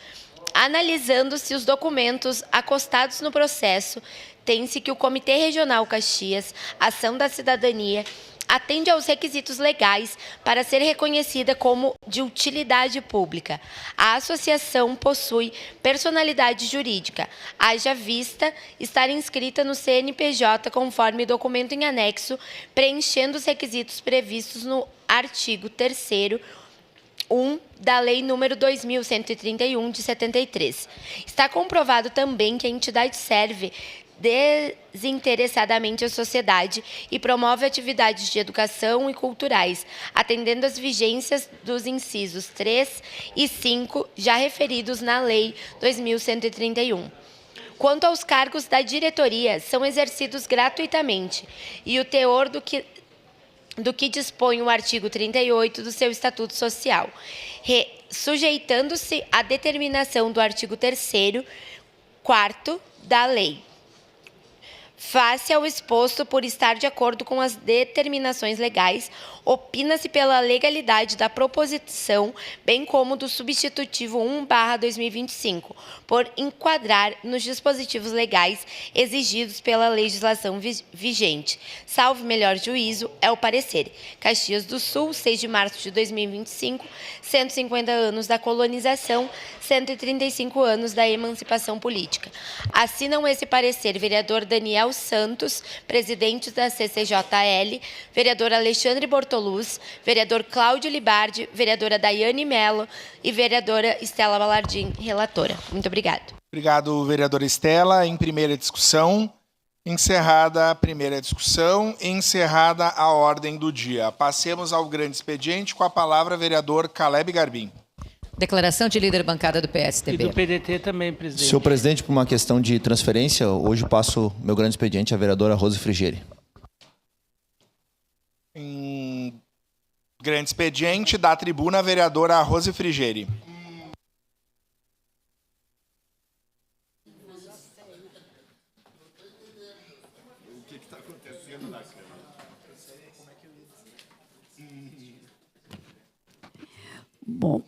Analisando-se os documentos acostados no processo, tem-se que o Comitê Regional Caxias, Ação da Cidadania, atende aos requisitos legais para ser reconhecida como de utilidade pública. A associação possui personalidade jurídica, haja vista estar inscrita no CNPJ conforme documento em anexo, preenchendo os requisitos previstos no artigo 3º, 1 da Lei nº 2.131, de 73. Está comprovado também que a entidade serve desinteressadamente a sociedade e promove atividades de educação e culturais, atendendo às vigências dos incisos 3 e 5, já referidos na Lei 2.131. Quanto aos cargos da diretoria, são exercidos gratuitamente, e o teor do que dispõe o artigo 38 do seu Estatuto Social, sujeitando-se à determinação do artigo 3º, 4º da lei. Face ao exposto por estar de acordo com as determinações legais, opina-se pela legalidade da proposição, bem como do substitutivo 1/2025, por enquadrar nos dispositivos legais exigidos pela legislação vigente. Salvo melhor juízo, é o parecer. Caxias do Sul, 6 de março de 2025, 150 anos da colonização, 135 anos da emancipação política. Assinam esse parecer vereador Daniel Santos, presidente da CCJL, vereador Alexandre Bortoluz, vereador Cláudio Libardi, vereadora Daiane Mello e vereadora Estela Balardim, relatora. Muito obrigado. Obrigado, vereadora Estela. Em primeira discussão, encerrada a primeira discussão, encerrada a ordem do dia. Passemos ao grande expediente, com a palavra vereador Caleb Garbim. Declaração de líder bancada do PSDB. E do PDT também, presidente. Senhor presidente, por uma questão de transferência, hoje passo meu grande expediente à vereadora Rose Frigieri. Em grande expediente, da tribuna, a vereadora Rose Frigieri. Bom,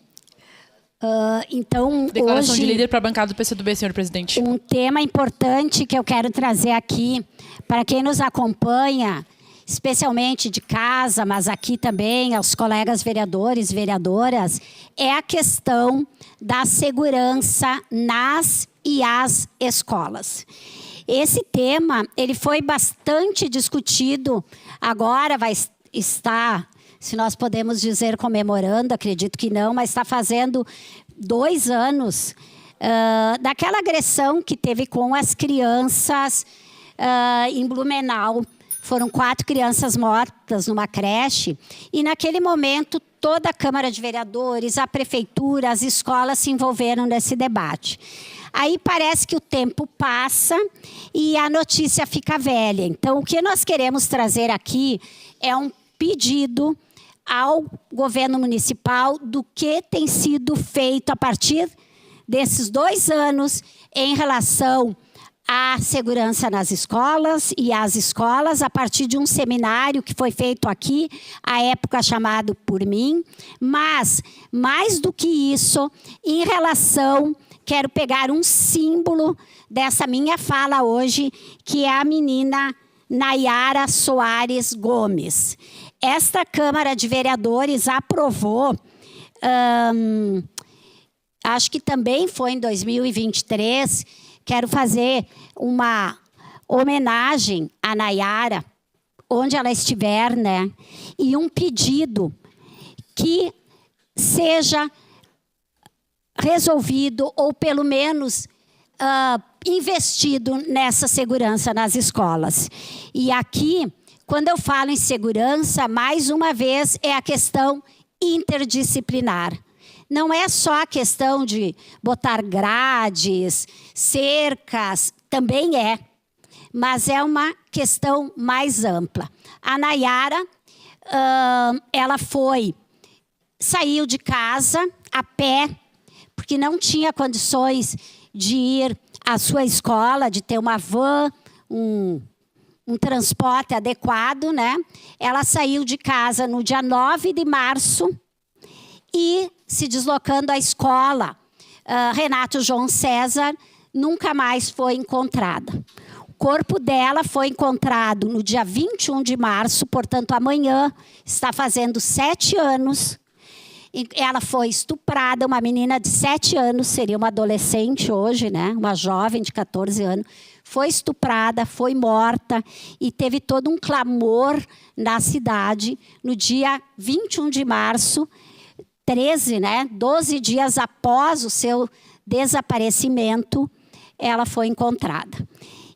então, declaração hoje, de líder para a bancada do PCdoB, senhor presidente. Um tema importante que eu quero trazer aqui para quem nos acompanha, especialmente de casa, mas aqui também aos colegas vereadores e vereadoras, é a questão da segurança nas e as escolas. Esse tema, ele foi bastante discutido, agora vai estar, se nós podemos dizer comemorando, acredito que não, mas está fazendo 2 anos daquela agressão que teve com as crianças em Blumenau. Foram 4 crianças mortas numa creche e naquele momento toda a Câmara de Vereadores, a Prefeitura, as escolas se envolveram nesse debate. Aí parece que o tempo passa e a notícia fica velha. Então, o que nós queremos trazer aqui é um pedido ao governo municipal do que tem sido feito a partir desses 2 anos em relação à segurança nas escolas e às escolas, a partir de um seminário que foi feito aqui, à época chamado por mim. Mas, mais do que isso, em relação, quero pegar um símbolo dessa minha fala hoje, que é a menina Nayara Soares Gomes. Esta Câmara de Vereadores aprovou, acho que também foi em 2023, quero fazer uma homenagem à Nayara, onde ela estiver, né? E um pedido que seja resolvido, ou pelo menos investido nessa segurança nas escolas. E aqui, quando eu falo em segurança, mais uma vez, é a questão interdisciplinar. Não é só a questão de botar grades, cercas, também é, mas é uma questão mais ampla. A Nayara, ela saiu de casa a pé, porque não tinha condições de ir à sua escola, de ter uma van, um transporte adequado, né? Ela saiu de casa no dia 9 de março e, se deslocando à escola Renato João César, nunca mais foi encontrada. O corpo dela foi encontrado no dia 21 de março, portanto, amanhã está fazendo 7 anos. Ela foi estuprada, uma menina de 7 anos, seria uma adolescente hoje, né? Uma jovem de 14 anos. Foi estuprada, foi morta e teve todo um clamor na cidade. No dia 21 de março, 12 dias após o seu desaparecimento, ela foi encontrada.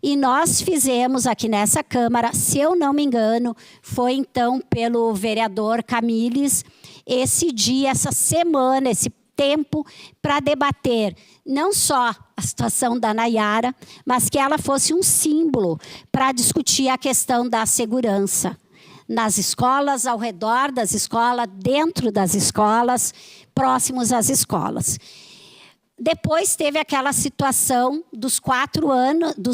E nós fizemos aqui nessa Câmara, se eu não me engano, foi então pelo vereador Camilles, esse dia, essa semana, esse tempo para debater não só a situação da Nayara, mas que ela fosse um símbolo para discutir a questão da segurança nas escolas, ao redor das escolas, dentro das escolas, próximos às escolas. Depois teve aquela situação dos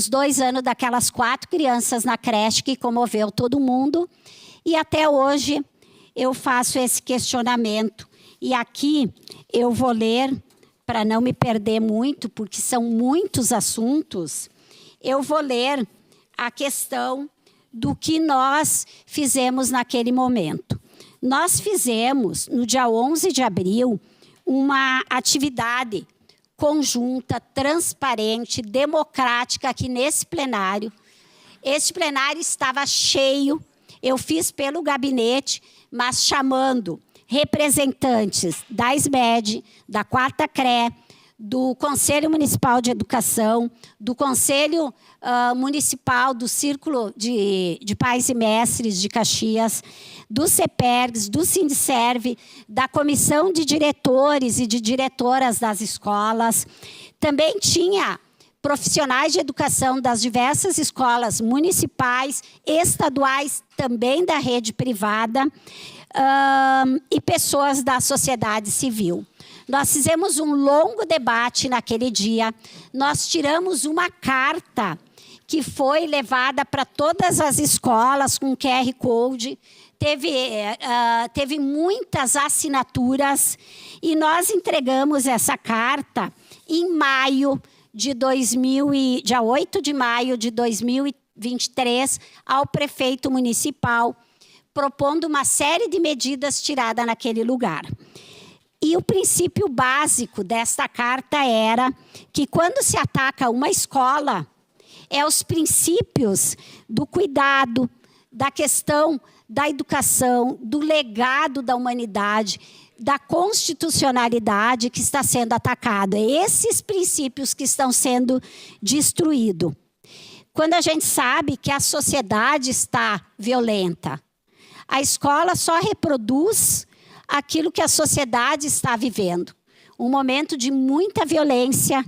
2 anos daquelas 4 crianças na creche que comoveu todo mundo. E até hoje eu faço esse questionamento. E aqui eu vou ler, para não me perder muito, porque são muitos assuntos, eu vou ler a questão do que nós fizemos naquele momento. Nós fizemos, no dia 11 de abril, uma atividade conjunta, transparente, democrática aqui nesse plenário. Este plenário estava cheio, eu fiz pelo gabinete, mas chamando representantes da SMED, da 4ª CRE, do Conselho Municipal de Educação, do Conselho Municipal do Círculo de Pais e Mestres de Caxias, do CEPERGS, do Sindicerve, da Comissão de Diretores e de Diretoras das escolas. Também tinha profissionais de educação das diversas escolas municipais, estaduais, também da rede privada, e pessoas da sociedade civil. Nós fizemos um longo debate naquele dia, nós tiramos uma carta que foi levada para todas as escolas com QR Code, teve muitas assinaturas, e nós entregamos essa carta em dia 8 de maio de 2023, ao prefeito municipal, propondo uma série de medidas tiradas naquele lugar. E o princípio básico desta carta era que, quando se ataca uma escola, é os princípios do cuidado, da questão da educação, do legado da humanidade, da constitucionalidade que está sendo atacado. É esses princípios que estão sendo destruídos. Quando a gente sabe que a sociedade está violenta, a escola só reproduz aquilo que a sociedade está vivendo. Um momento de muita violência,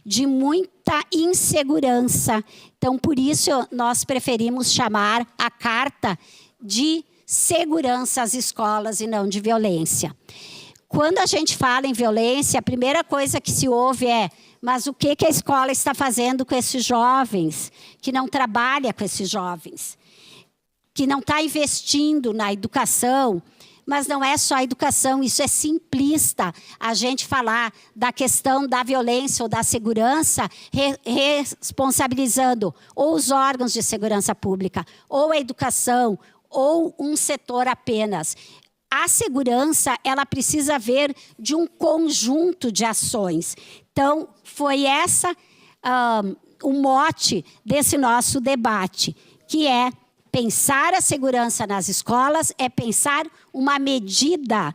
de muita insegurança. Então, por isso, nós preferimos chamar a carta de segurança às escolas e não de violência. Quando a gente fala em violência, a primeira coisa que se ouve é: mas o que a escola está fazendo com esses jovens, que não trabalha com esses jovens, que não está investindo na educação? Mas não é só a educação, isso é simplista, a gente falar da questão da violência ou da segurança, responsabilizando ou os órgãos de segurança pública, ou a educação, ou um setor apenas. A segurança, ela precisa vir de um conjunto de ações. Então, foi o mote desse nosso debate, que é pensar a segurança nas escolas, é pensar uma medida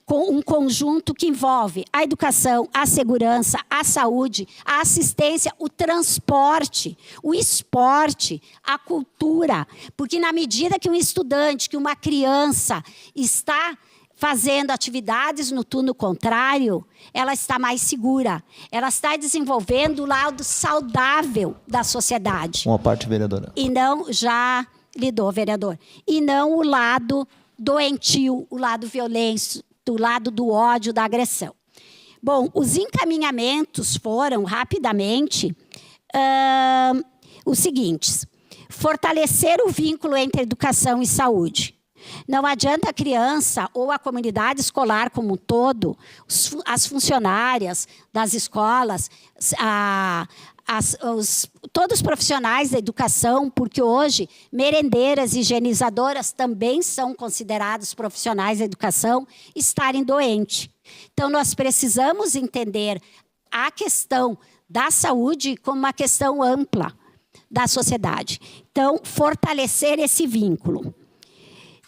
com um conjunto que envolve a educação, a segurança, a saúde, a assistência, o transporte, o esporte, a cultura. Porque na medida que um estudante, que uma criança está fazendo atividades no turno contrário, ela está mais segura. Ela está desenvolvendo o lado saudável da sociedade. Uma parte, vereadora. E não, já lidou, vereador. E não o lado doentio, o lado violento, do lado do ódio, da agressão. Bom, os encaminhamentos foram, rapidamente, os seguintes: fortalecer o vínculo entre educação e saúde. Não adianta a criança ou a comunidade escolar como um todo, as funcionárias das escolas, todos os profissionais da educação, porque hoje merendeiras e higienizadoras também são considerados profissionais da educação, estarem doentes. Então, nós precisamos entender a questão da saúde como uma questão ampla da sociedade. Então, fortalecer esse vínculo.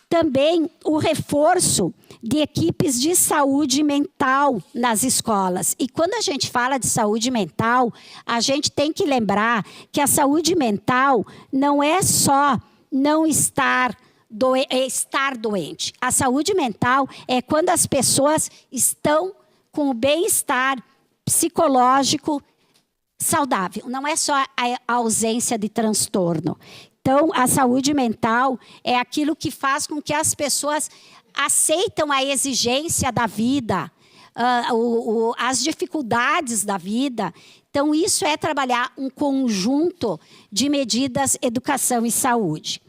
Também o reforço de equipes de saúde mental nas escolas. E quando a gente fala de saúde mental, a gente tem que lembrar que a saúde mental não é só não estar doente. A saúde mental é quando as pessoas estão com o bem-estar psicológico saudável. Não é só a ausência de transtorno. Então, a saúde mental é aquilo que faz com que as pessoas aceitam a exigência da vida, as dificuldades da vida. Então, isso é trabalhar um conjunto de medidas, educação e saúde.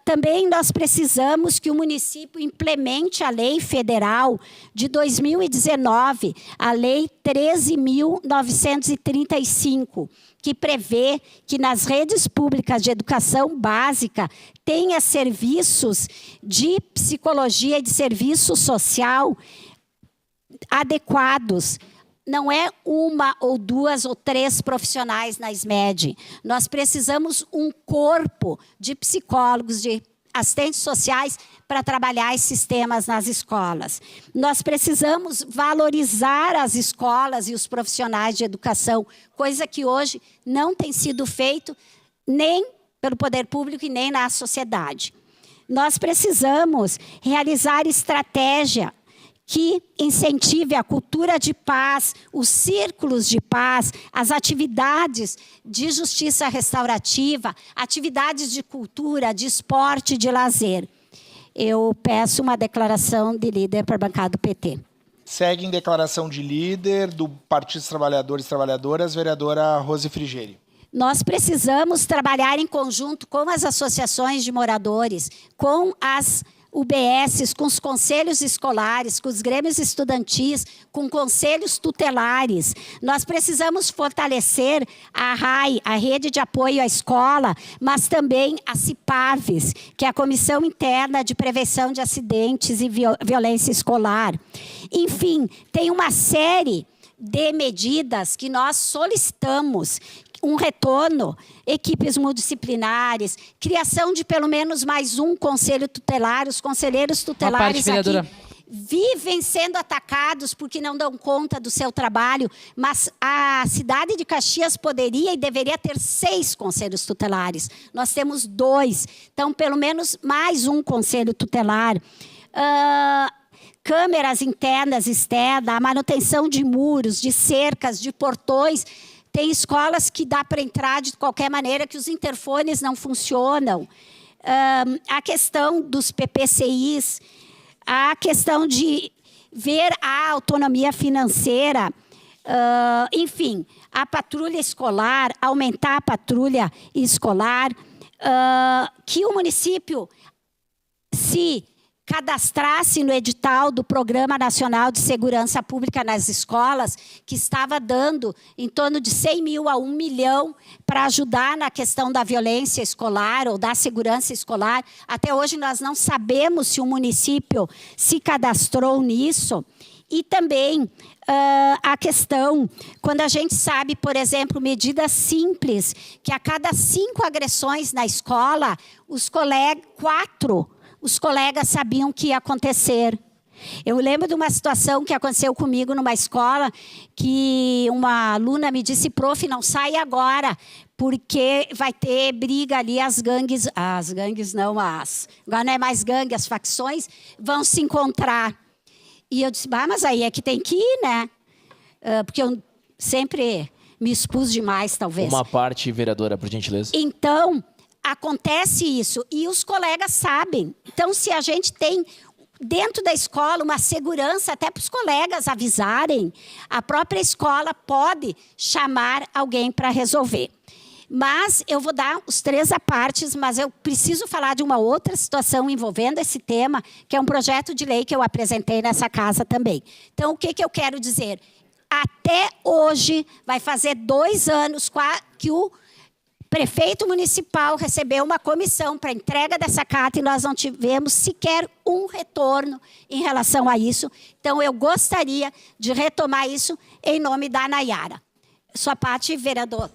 Também nós precisamos que o município implemente a lei federal de 2019, a lei 13.935, que prevê que nas redes públicas de educação básica tenha serviços de psicologia e de serviço social adequados. Não é uma ou duas ou três profissionais na SMED. Nós precisamos um corpo de psicólogos, de assistentes sociais para trabalhar esses temas nas escolas. Nós precisamos valorizar as escolas e os profissionais de educação, coisa que hoje não tem sido feito nem pelo poder público e nem na sociedade. Nós precisamos realizar estratégia que incentive a cultura de paz, os círculos de paz, as atividades de justiça restaurativa, atividades de cultura, de esporte, de lazer. Eu peço uma declaração de líder para a bancada do PT. Segue em declaração de líder do Partido dos Trabalhadores e Trabalhadoras, vereadora Rose Frigeri. Nós precisamos trabalhar em conjunto com as associações de moradores, com as UBSs, com os conselhos escolares, com os grêmios estudantis, com conselhos tutelares. Nós precisamos fortalecer a RAI, a Rede de Apoio à Escola, mas também a CIPAVES, que é a Comissão Interna de Prevenção de Acidentes e Violência Escolar. Enfim, tem uma série de medidas que nós solicitamos, um retorno, equipes multidisciplinares, criação de pelo menos mais um conselho tutelar. Os conselheiros tutelares aqui vivem sendo atacados porque não dão conta do seu trabalho, mas a cidade de Caxias poderia e deveria ter 6 conselhos tutelares. Nós temos 2, então pelo menos mais um conselho tutelar. Câmeras internas e externas, a manutenção de muros, de cercas, de portões. Tem escolas que dá para entrar de qualquer maneira, que os interfones não funcionam. A questão dos PPCIs, a questão de ver a autonomia financeira, enfim, a patrulha escolar, aumentar a patrulha escolar, que o município se cadastrasse no edital do Programa Nacional de Segurança Pública nas Escolas, que estava dando em torno de 100 mil a 1 milhão para ajudar na questão da violência escolar ou da segurança escolar. Até hoje nós não sabemos se o município se cadastrou nisso. E também a questão, quando a gente sabe, por exemplo, medidas simples, que a cada 5 agressões na escola, os colegas sabiam que ia acontecer. Eu lembro de uma situação que aconteceu comigo numa escola, que uma aluna me disse: prof, não sai agora, porque vai ter briga ali, agora não é mais gangue, as facções vão se encontrar. E eu disse: mas aí é que tem que ir, né? Porque eu sempre me expus demais, talvez. Uma parte, vereadora, por gentileza. Então, acontece isso, e os colegas sabem. Então, se a gente tem dentro da escola uma segurança até para os colegas avisarem, a própria escola pode chamar alguém para resolver. Mas eu vou dar os 3 apartes, mas eu preciso falar de uma outra situação envolvendo esse tema, que é um projeto de lei que eu apresentei nessa casa também. Então, o que eu quero dizer? Até hoje, vai fazer 2 anos que o prefeito municipal recebeu uma comissão para entrega dessa carta e nós não tivemos sequer um retorno em relação a isso. Então, eu gostaria de retomar isso em nome da Nayara. Sua parte, vereador.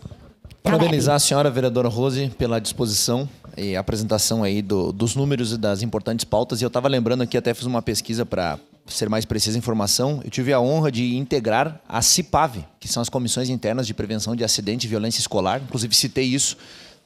Parabenizar a senhora, vereadora Rose, pela disposição e apresentação aí dos números e das importantes pautas. E eu estava lembrando aqui, até fiz uma pesquisa para ser mais precisa a informação. Eu tive a honra de integrar a CIPAV, que são as Comissões Internas de Prevenção de Acidente e Violência Escolar. Inclusive, citei isso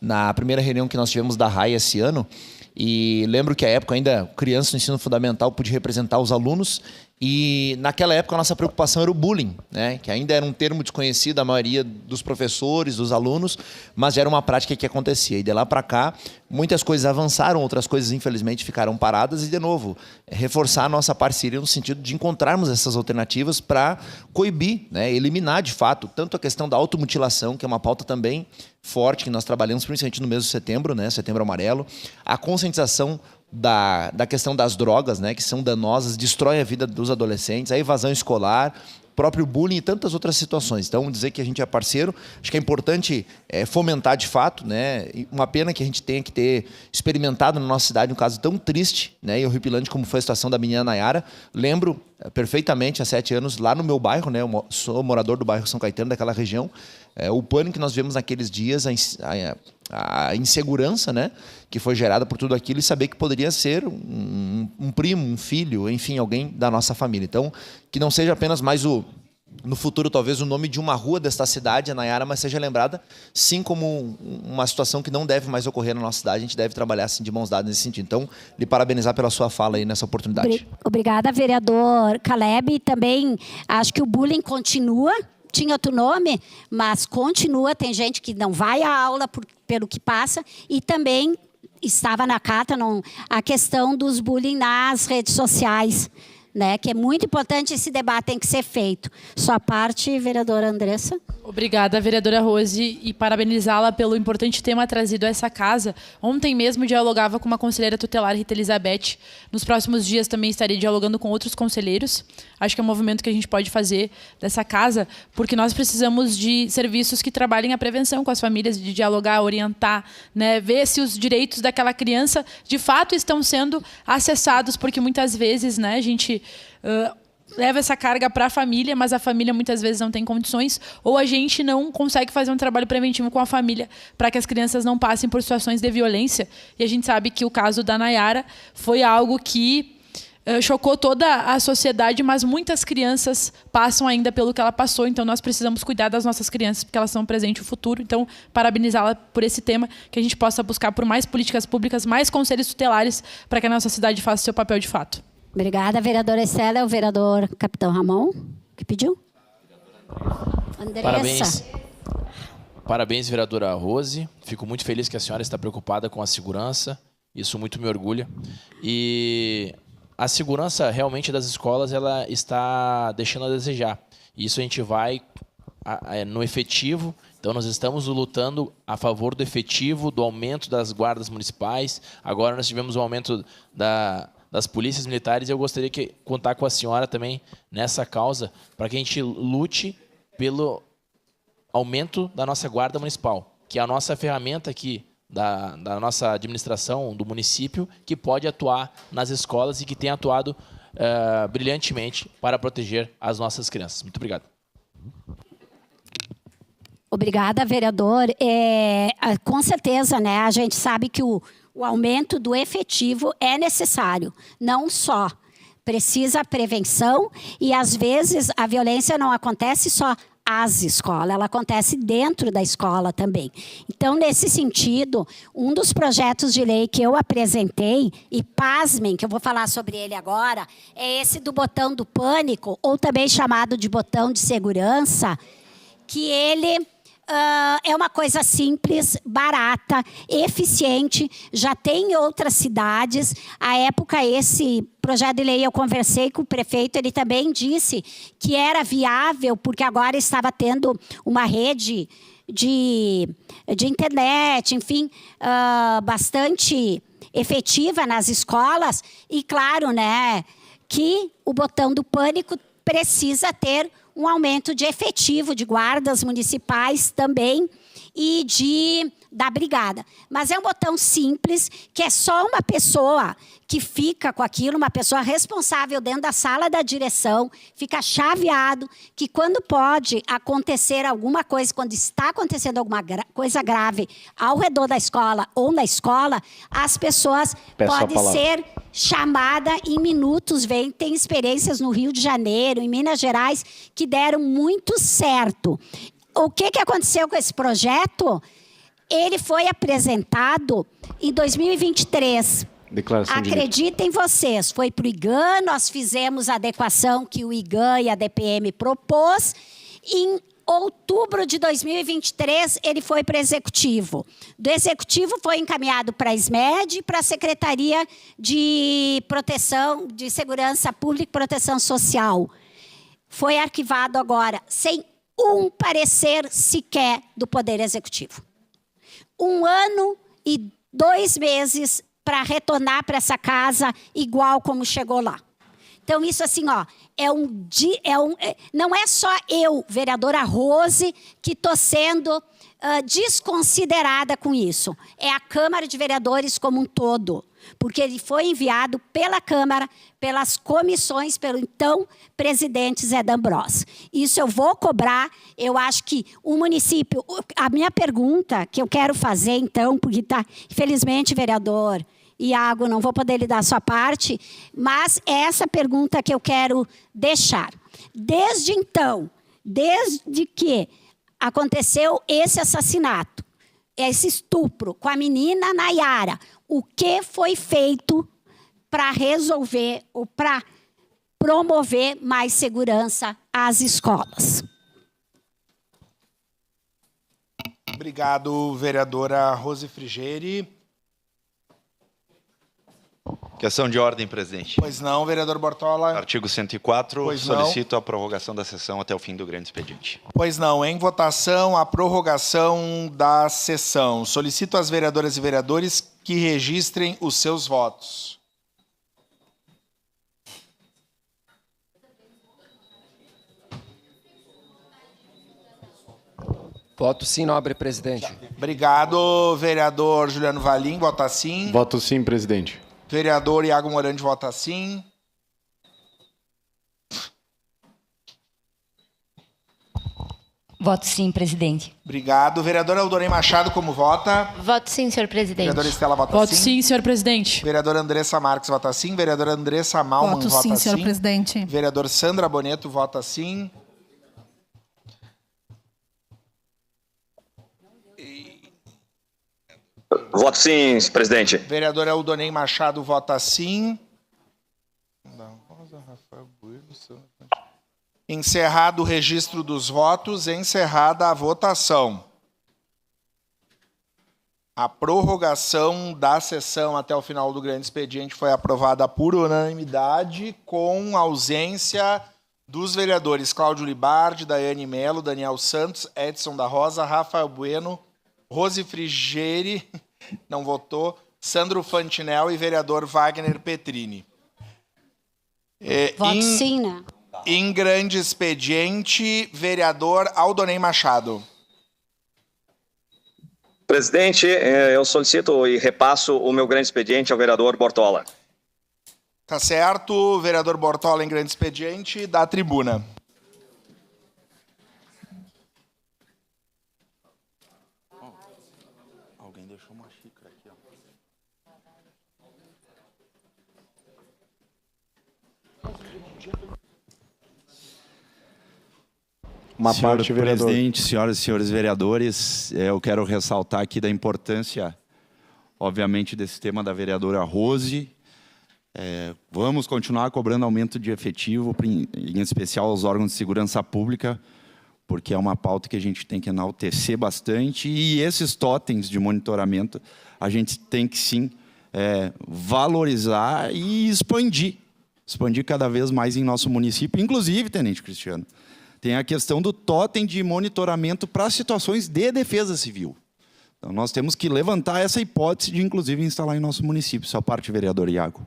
na primeira reunião que nós tivemos da RAI esse ano. E lembro que, à época, ainda criança no ensino fundamental, pude representar os alunos E naquela época a nossa preocupação era o bullying, né? Que ainda era um termo desconhecido da maioria dos professores, dos alunos, mas já era uma prática que acontecia. E de lá para cá, muitas coisas avançaram, outras coisas infelizmente ficaram paradas. E de novo, reforçar a nossa parceria no sentido de encontrarmos essas alternativas para coibir, né? Eliminar de fato tanto a questão da automutilação, que é uma pauta também forte que nós trabalhamos principalmente no mês de setembro, né? Setembro Amarelo, a conscientização da questão das drogas, né, que são danosas, destroem a vida dos adolescentes, a evasão escolar, próprio bullying e tantas outras situações. Então, dizer que a gente é parceiro, acho que é importante fomentar de fato, né? Uma pena que a gente tenha que ter experimentado na nossa cidade um caso tão triste, né, e horripilante como foi a situação da menina Nayara. Lembro perfeitamente, há 7 anos, lá no meu bairro, né, eu sou morador do bairro São Caetano, daquela região, o pânico que nós vimos naqueles dias, a insegurança, né, que foi gerada por tudo aquilo, e saber que poderia ser um primo, um filho, enfim, alguém da nossa família. Então, que não seja apenas mais no futuro, talvez, o nome de uma rua desta cidade, a Nayara, mas seja lembrada, sim, como uma situação que não deve mais ocorrer na nossa cidade. A gente deve trabalhar, assim, de mãos dadas nesse sentido. Então, lhe parabenizar pela sua fala aí nessa oportunidade. Obrigada, vereador Caleb. Também acho que o bullying continua. Tinha outro nome, mas continua. Tem gente que não vai à aula pelo que passa. E também estava na carta a questão dos bullying nas redes sociais, né? Que é muito importante, esse debate tem que ser feito. Sua parte, vereadora Andressa. Obrigada, vereadora Rose, e parabenizá-la pelo importante tema trazido a essa casa. Ontem mesmo dialogava com uma conselheira tutelar, Rita Elizabeth. Nos próximos dias também estarei dialogando com outros conselheiros. Acho que é um movimento que a gente pode fazer dessa casa, porque nós precisamos de serviços que trabalhem a prevenção com as famílias, de dialogar, orientar, né, ver se os direitos daquela criança de fato estão sendo acessados, porque muitas vezes, né, a gente leva essa carga para a família, mas a família muitas vezes não tem condições, ou a gente não consegue fazer um trabalho preventivo com a família para que as crianças não passem por situações de violência. E a gente sabe que o caso da Nayara foi algo que chocou toda a sociedade, mas muitas crianças passam ainda pelo que ela passou, então nós precisamos cuidar das nossas crianças, porque elas são o presente e o futuro. Então, parabenizá-la por esse tema, que a gente possa buscar por mais políticas públicas, mais conselhos tutelares, para que a nossa cidade faça o seu papel de fato. Obrigada, vereadora Estela. É o vereador Capitão Ramon, que pediu. Andressa. Parabéns, vereadora Rose. Fico muito feliz que a senhora está preocupada com a segurança. Isso muito me orgulha. E a segurança realmente das escolas, ela está deixando a desejar. Isso a gente vai no efetivo. Então, nós estamos lutando a favor do efetivo, do aumento das guardas municipais. Agora nós tivemos um aumento das polícias militares, e eu gostaria de contar com a senhora também nessa causa, para que a gente lute pelo aumento da nossa guarda municipal, que é a nossa ferramenta aqui da nossa administração, do município, que pode atuar nas escolas e que tem atuado brilhantemente para proteger as nossas crianças. Muito obrigado. Obrigada, vereador. Com certeza, né, a gente sabe que o aumento do efetivo é necessário, não só precisa prevenção, e às vezes a violência não acontece só às escolas, ela acontece dentro da escola também. Então, nesse sentido, um dos projetos de lei que eu apresentei, e pasmem, que eu vou falar sobre ele agora, é esse do botão do pânico, ou também chamado de botão de segurança, que ele é uma coisa simples, barata, eficiente, já tem em outras cidades. À época, esse projeto de lei, eu conversei com o prefeito, ele também disse que era viável, porque agora estava tendo uma rede de internet, enfim, bastante efetiva nas escolas. E claro, né, que o botão do pânico precisa ter um aumento de efetivo de guardas municipais também e da brigada. Mas é um botão simples, que é só uma pessoa que fica com aquilo, uma pessoa responsável dentro da sala da direção, fica chaveado, que quando pode acontecer alguma coisa, quando está acontecendo alguma coisa grave ao redor da escola ou na escola, as pessoas podem ser chamadas em minutos. Tem experiências no Rio de Janeiro, em Minas Gerais, que deram muito certo. O que aconteceu com esse projeto? Ele foi apresentado em 2023. Declaração Acreditem vocês, foi para o IGAN, nós fizemos a adequação que o IGAN e a DPM propôs. Em outubro de 2023, ele foi para o Executivo. Do Executivo foi encaminhado para a SMED e para a Secretaria de Proteção, de Segurança Pública e Proteção Social. Foi arquivado agora, sem um parecer sequer do Poder Executivo. 1 ano e 2 meses para retornar para essa casa igual como chegou lá. Então, isso assim, ó, não é só eu, vereadora Rose, que estou sendo desconsiderada com isso. É a Câmara de Vereadores como um todo. Porque ele foi enviado pela Câmara, pelas comissões, pelo então presidente Zé D'Ambrosio. Isso eu vou cobrar. Eu acho que o município... A minha pergunta que eu quero fazer, então, porque está, infelizmente, vereador Iago, não vou poder lhe dar a sua parte, mas é essa pergunta que eu quero deixar. Desde então, desde que aconteceu esse assassinato, esse estupro com a menina Nayara, o que foi feito para resolver ou para promover mais segurança às escolas? Obrigado, vereadora Rose Frigeri. Questão de ordem, presidente. Pois não, vereador Bortola. Artigo 104, pois solicito a prorrogação da sessão até o fim do grande expediente. Pois não, em votação a prorrogação da sessão. Solicito às vereadoras e vereadores que registrem os seus votos. Voto sim, nobre presidente. Obrigado, vereador Juliano Valim, vota sim. Voto sim, presidente. Vereador Iago Morandi, vota sim. Voto sim, presidente. Obrigado. Vereador Aldonei Machado, como vota? Voto sim, senhor presidente. Vereadora Estela, vota Voto sim. sim, senhor presidente. Vereadora Andressa Marques, vota sim. Vereadora Andressa Malman, Voto vota sim, senhor sim. presidente. Vereador Sandra Boneto, vota sim. Voto sim, presidente. Vereador Aldonei Machado, vota sim. Encerrado o registro dos votos, encerrada a votação. A prorrogação da sessão até o final do grande expediente foi aprovada por unanimidade, com ausência dos vereadores Cláudio Libardi, Daiane Melo, Daniel Santos, Edson da Rosa, Rafael Bueno, Rose Frigeri, não votou, Sandro Fantinel e vereador Wagner Petrini. Voto sim, né? Em grande expediente, vereador Aldonei Machado. Presidente, eu solicito e repasso o meu grande expediente ao vereador Bortola. Tá certo, vereador Bortola em grande expediente, da tribuna. Alguém deixou uma xícara aqui, ó. Senhor presidente, senhoras e senhores vereadores, eu quero ressaltar aqui da importância, obviamente, desse tema da vereadora Rose. Vamos continuar cobrando aumento de efetivo, em especial aos órgãos de segurança pública, porque é uma pauta que a gente tem que enaltecer bastante, e esses totens de monitoramento a gente tem que sim valorizar e expandir cada vez mais em nosso município, inclusive, Tenente Cristiano. Tem a questão do totem de monitoramento para situações de defesa civil. Então, nós temos que levantar essa hipótese de, inclusive, instalar em nosso município. Sua parte, vereador Iago.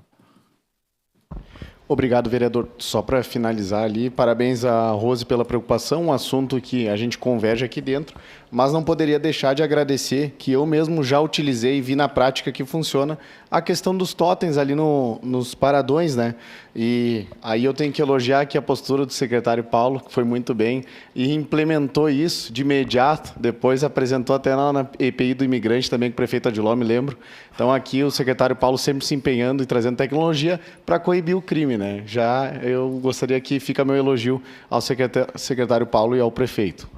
Obrigado, vereador. Só para finalizar ali, parabéns a Rose pela preocupação, um assunto que a gente converge aqui dentro, mas não poderia deixar de agradecer que eu mesmo já utilizei e vi na prática que funciona a questão dos totens ali nos paradões, né? E aí eu tenho que elogiar aqui a postura do secretário Paulo, que foi muito bem, e implementou isso de imediato, depois apresentou até lá na EPI do imigrante também, com o prefeito Adiló, me lembro. Então aqui o secretário Paulo sempre se empenhando e trazendo tecnologia para coibir o crime, né? Já eu gostaria que fica meu elogio ao secretário Paulo e ao prefeito.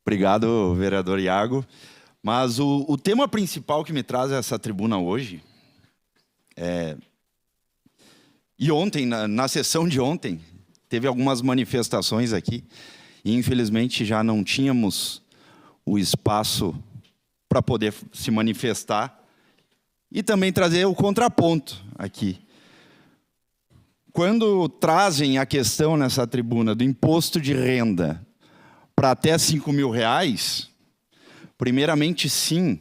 Obrigado, vereador Iago. Mas o tema principal que me traz a essa tribuna hoje E ontem, na sessão de ontem, teve algumas manifestações aqui, e infelizmente já não tínhamos o espaço para poder se manifestar e também trazer o contraponto aqui. Quando trazem a questão nessa tribuna do imposto de renda para até R$5.000, primeiramente, sim,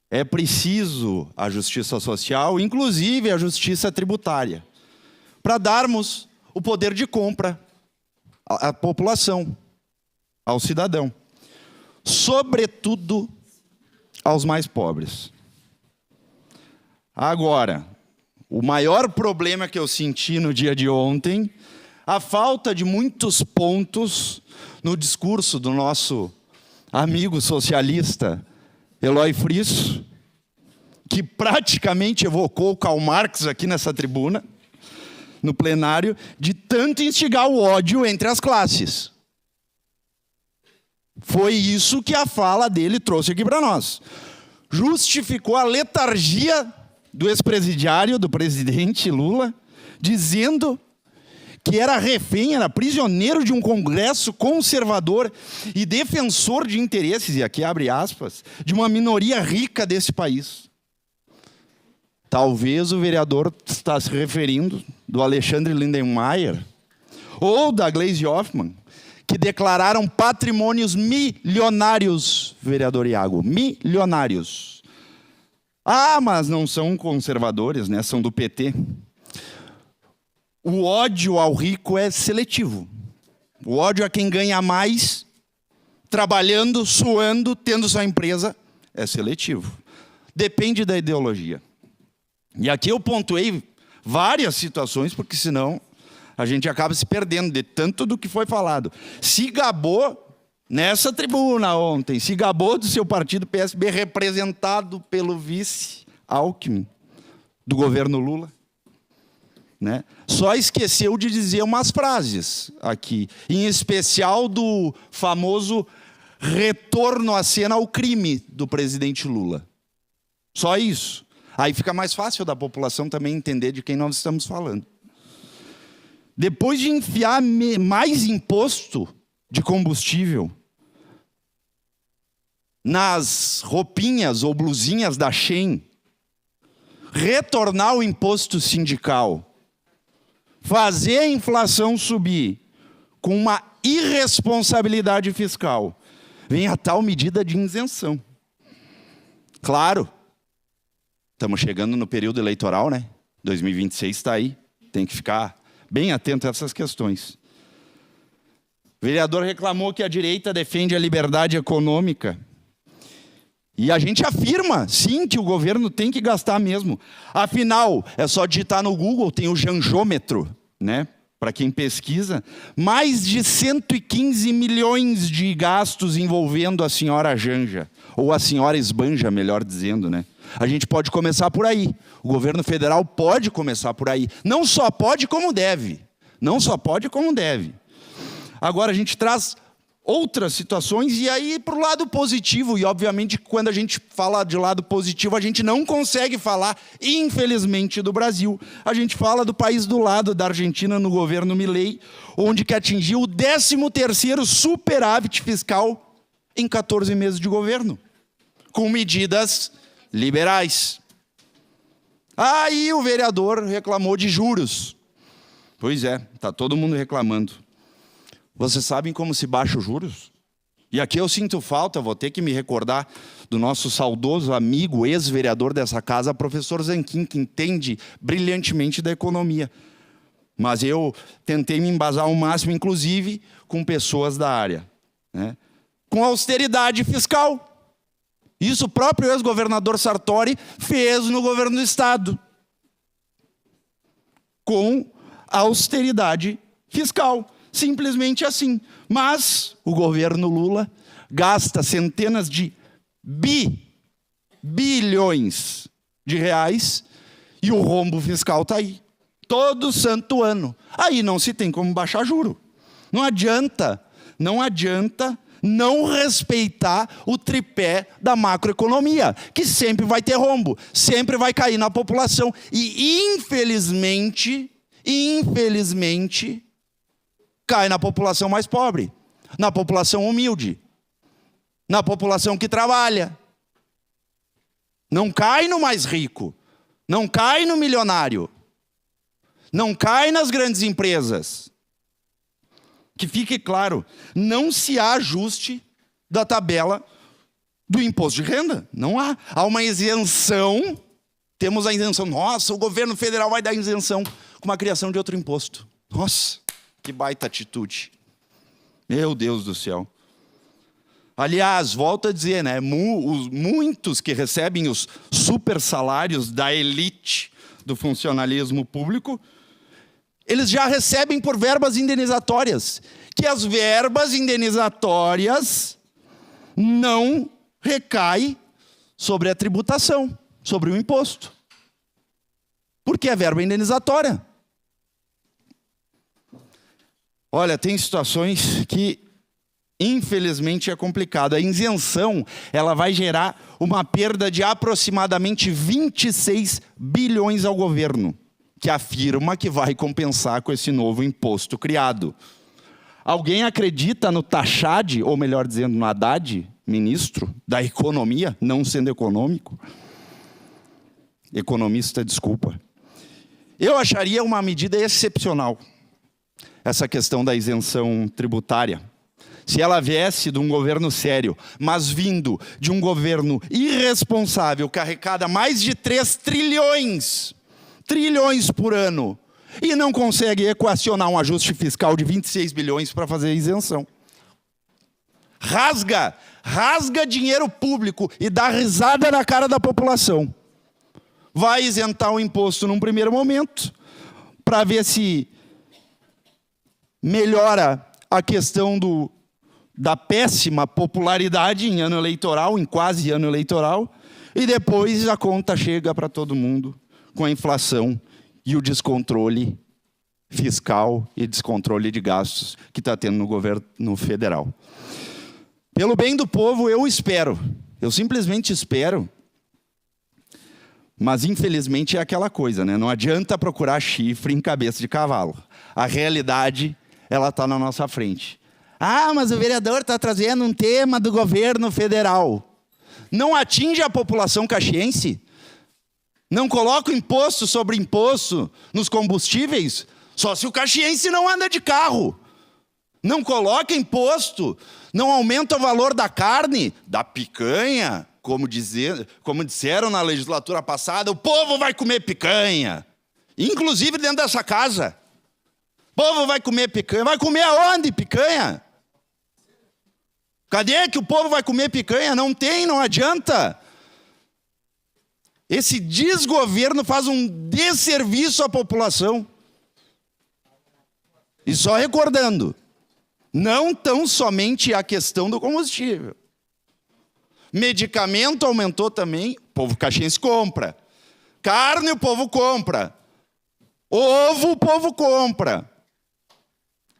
é preciso a justiça social, inclusive a justiça tributária, para darmos o poder de compra à população, ao cidadão, sobretudo aos mais pobres. Agora, o maior problema que eu senti no dia de ontem, a falta de muitos pontos no discurso do nosso amigo socialista Eloy Frisso, que praticamente evocou Karl Marx aqui nessa tribuna, no plenário, de tanto instigar o ódio entre as classes. Foi isso que a fala dele trouxe aqui para nós. Justificou a letargia do ex-presidiário, do presidente Lula, dizendo que era refém, era prisioneiro de um Congresso conservador e defensor de interesses, e aqui abre aspas, de uma minoria rica desse país. Talvez o vereador está se referindo do Alexandre Lindenmayer ou da Gleisi Hoffmann, que declararam patrimônios milionários, vereador Iago, milionários. Ah, mas não são conservadores, né? São do PT. O ódio ao rico é seletivo. O ódio a quem ganha mais, trabalhando, suando, tendo sua empresa, é seletivo. Depende da ideologia. E aqui eu pontuei várias situações, porque senão a gente acaba se perdendo de tanto do que foi falado. Se gabou nessa tribuna ontem, se gabou do seu partido PSB, representado pelo vice Alckmin, do governo Lula. Né? Só esqueceu de dizer umas frases aqui, em especial do famoso retorno à cena ao crime do presidente Lula. Só isso. Aí fica mais fácil da população também entender de quem nós estamos falando. Depois de enfiar mais imposto de combustível nas roupinhas ou blusinhas da Shein, retornar o imposto sindical, fazer a inflação subir com uma irresponsabilidade fiscal, vem a tal medida de isenção. Claro, estamos chegando no período eleitoral, né? 2026 está aí, tem que ficar bem atento a essas questões. O vereador reclamou que a direita defende a liberdade econômica. E a gente afirma, sim, que o governo tem que gastar mesmo. Afinal, é só digitar no Google, tem o janjômetro, né? Para quem pesquisa, mais de 115 milhões de gastos envolvendo a senhora Janja, ou a senhora Esbanja, melhor dizendo, né? A gente pode começar por aí. O governo federal pode começar por aí. Não só pode, como deve. Não só pode, como deve. Agora, a gente traz outras situações, e aí para o lado positivo, e obviamente quando a gente fala de lado positivo, a gente não consegue falar, infelizmente, do Brasil. A gente fala do país do lado, da Argentina, no governo Milei, onde que atingiu o 13º superávit fiscal em 14 meses de governo, com medidas liberais. Aí o vereador reclamou de juros. Pois é, está todo mundo reclamando. Vocês sabem como se baixa os juros? E aqui eu sinto falta, vou ter que me recordar do nosso saudoso amigo, ex-vereador dessa casa, professor Zanquim, que entende brilhantemente da economia. Mas eu tentei me embasar ao máximo, inclusive, com pessoas da área, né? Com austeridade fiscal. Isso o próprio ex-governador Sartori fez no governo do Estado. Com austeridade fiscal. Simplesmente assim. Mas o governo Lula gasta centenas de bilhões de reais e o rombo fiscal está aí. Todo santo ano. Aí não se tem como baixar juro. Não adianta não respeitar o tripé da macroeconomia, que sempre vai ter rombo, sempre vai cair na população. E, infelizmente, cai na população mais pobre, na população humilde, na população que trabalha. Não cai no mais rico, não cai no milionário, não cai nas grandes empresas. Que fique claro, não se há ajuste da tabela do imposto de renda. Não há. Há uma isenção, temos a isenção. Nossa, o governo federal vai dar isenção com uma criação de outro imposto. Nossa, que baita atitude. Meu Deus do céu. Aliás, volto a dizer, né? Muitos que recebem os super salários da elite do funcionalismo público, eles já recebem por verbas indenizatórias, que as verbas indenizatórias não recaem sobre a tributação, sobre o imposto. Porque é verba indenizatória. Olha, tem situações que, infelizmente, é complicado. A isenção, ela vai gerar uma perda de aproximadamente 26 bilhões ao governo, que afirma que vai compensar com esse novo imposto criado. Alguém acredita no Tachad, ou melhor dizendo, no Haddad, ministro da Economia, não sendo econômico? Economista, desculpa. Eu acharia uma medida excepcional, essa questão da isenção tributária. Se ela viesse de um governo sério, mas vindo de um governo irresponsável, que arrecada mais de 3 trilhões por ano, e não consegue equacionar um ajuste fiscal de 26 bilhões para fazer a isenção. Rasga dinheiro público e dá risada na cara da população. Vai isentar o imposto num primeiro momento, para ver se melhora a questão da péssima popularidade em ano eleitoral, em quase ano eleitoral, e depois a conta chega para todo mundo com a inflação e o descontrole fiscal e descontrole de gastos que está tendo no governo federal. Pelo bem do povo, eu simplesmente espero, mas infelizmente é aquela coisa, né? Não adianta procurar chifre em cabeça de cavalo. A realidade, ela está na nossa frente. Ah, mas o vereador está trazendo um tema do governo federal. Não atinge a população caxiense? Não coloca imposto sobre imposto nos combustíveis? Só se o caxiense não anda de carro. Não coloca imposto, não aumenta o valor da carne, da picanha, como disseram na legislatura passada, o povo vai comer picanha. Inclusive dentro dessa casa. O povo vai comer picanha. Vai comer aonde picanha? Cadê que o povo vai comer picanha? Não tem, não adianta. Esse desgoverno faz um desserviço à população. E só recordando, não tão somente a questão do combustível. Medicamento aumentou também, o povo caxiense compra. Carne o povo compra. Ovo o povo compra.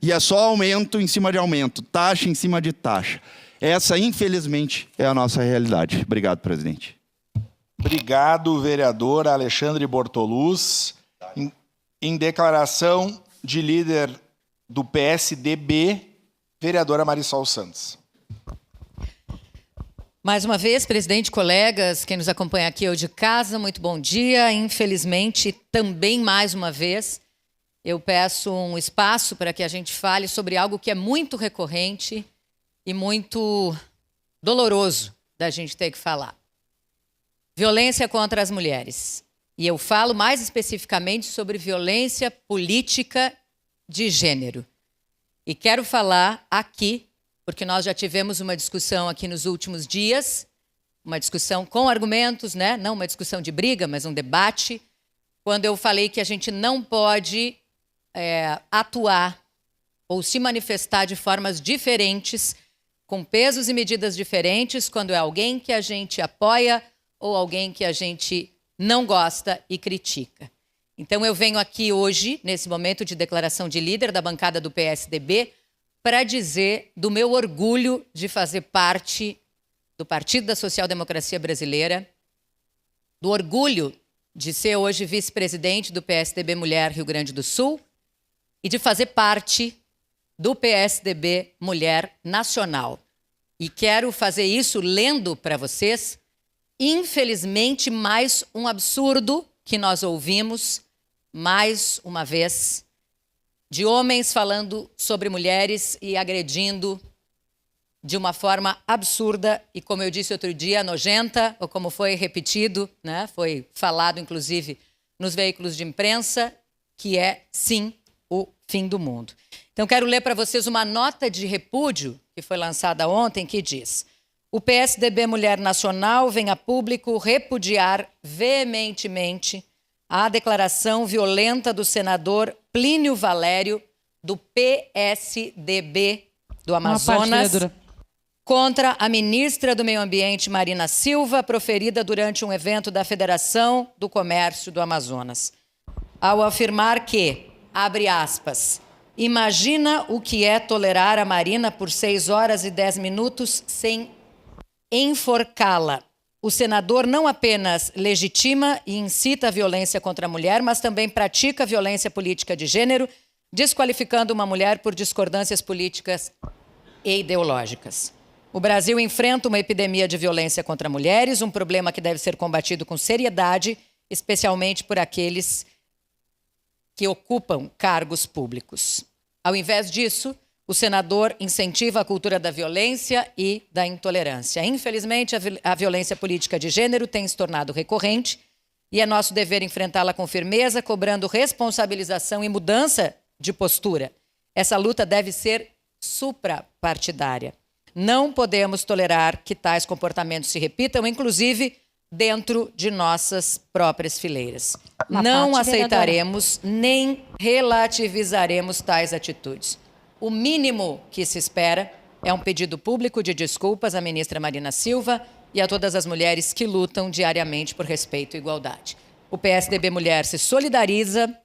E é só aumento em cima de aumento, taxa em cima de taxa. Essa, infelizmente, é a nossa realidade. Obrigado, presidente. Obrigado, vereador Alexandre Bortoluz. Em declaração de líder do PSDB, vereadora Marisol Santos. Mais uma vez, presidente, colegas, quem nos acompanha aqui hoje de casa, muito bom dia. Infelizmente, também mais uma vez, eu peço um espaço para que a gente fale sobre algo que é muito recorrente e muito doloroso da gente ter que falar. Violência contra as mulheres. E eu falo mais especificamente sobre violência política de gênero. E quero falar aqui, porque nós já tivemos uma discussão aqui nos últimos dias, uma discussão com argumentos, né? Não uma discussão de briga, mas um debate, quando eu falei que a gente não pode atuar ou se manifestar de formas diferentes, com pesos e medidas diferentes, quando é alguém que a gente apoia ou alguém que a gente não gosta e critica. Então eu venho aqui hoje, nesse momento de declaração de líder da bancada do PSDB, para dizer do meu orgulho de fazer parte do Partido da Social Democracia Brasileira, do orgulho de ser hoje vice-presidente do PSDB Mulher Rio Grande do Sul e de fazer parte do PSDB Mulher Nacional. E quero fazer isso lendo para vocês, infelizmente, mais um absurdo que nós ouvimos, mais uma vez, de homens falando sobre mulheres e agredindo de uma forma absurda e, como eu disse outro dia, nojenta, ou como foi repetido, né, foi falado, inclusive, nos veículos de imprensa, que é, sim, o fim do mundo. Então, quero ler para vocês uma nota de repúdio que foi lançada ontem, que diz: o PSDB Mulher Nacional vem a público repudiar veementemente a declaração violenta do senador Plínio Valério, do PSDB do Amazonas, contra a ministra do Meio Ambiente, Marina Silva, proferida durante um evento da Federação do Comércio do Amazonas, ao afirmar que, abre aspas, imagina o que é tolerar a Marina por 6 horas e 10 minutos sem enforcá-la. O senador não apenas legitima e incita a violência contra a mulher, mas também pratica a violência política de gênero, desqualificando uma mulher por discordâncias políticas e ideológicas. O Brasil enfrenta uma epidemia de violência contra mulheres, um problema que deve ser combatido com seriedade, especialmente por aqueles que ocupam cargos públicos. Ao invés disso, o senador incentiva a cultura da violência e da intolerância. Infelizmente, a violência política de gênero tem se tornado recorrente e é nosso dever enfrentá-la com firmeza, cobrando responsabilização e mudança de postura. Essa luta deve ser suprapartidária. Não podemos tolerar que tais comportamentos se repitam, inclusive dentro de nossas próprias fileiras. Não aceitaremos nem relativizaremos tais atitudes. O mínimo que se espera é um pedido público de desculpas à ministra Marina Silva e a todas as mulheres que lutam diariamente por respeito e igualdade. O PSDB Mulher se solidariza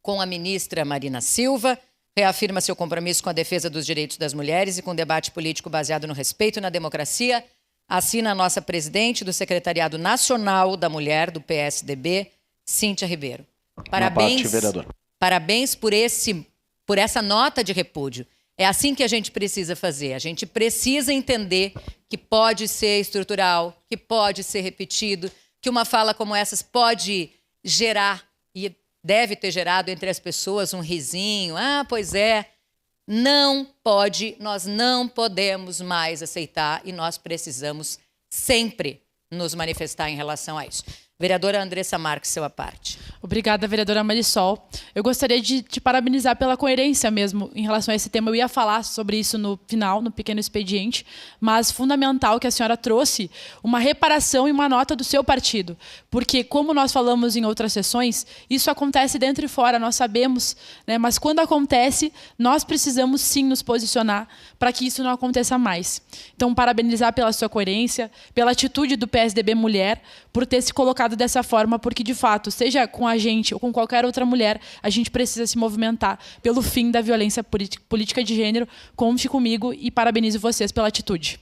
com a ministra Marina Silva, reafirma seu compromisso com a defesa dos direitos das mulheres e com um debate político baseado no respeito e na democracia. Assina a nossa presidente do Secretariado Nacional da Mulher, do PSDB, Cíntia Ribeiro. Parabéns por essa nota de repúdio. É assim que a gente precisa fazer. A gente precisa entender que pode ser estrutural, que pode ser repetido, que uma fala como essas pode gerar, e deve ter gerado entre as pessoas um risinho. Ah, pois é. Não pode, nós não podemos mais aceitar e nós precisamos sempre nos manifestar em relação a isso. Vereadora Andressa Marques, seu à parte. Obrigada, vereadora Marisol. Eu gostaria de te parabenizar pela coerência mesmo em relação a esse tema. Eu ia falar sobre isso no final, no pequeno expediente, mas fundamental que a senhora trouxe uma reparação e uma nota do seu partido. Porque, como nós falamos em outras sessões, isso acontece dentro e fora, nós sabemos, né? Mas quando acontece, nós precisamos sim nos posicionar para que isso não aconteça mais. Então, parabenizar pela sua coerência, pela atitude do PSDB Mulher, por ter se colocado dessa forma, porque, de fato, seja com a gente ou com qualquer outra mulher, a gente precisa se movimentar pelo fim da violência política de gênero. Conte comigo e parabenizo vocês pela atitude.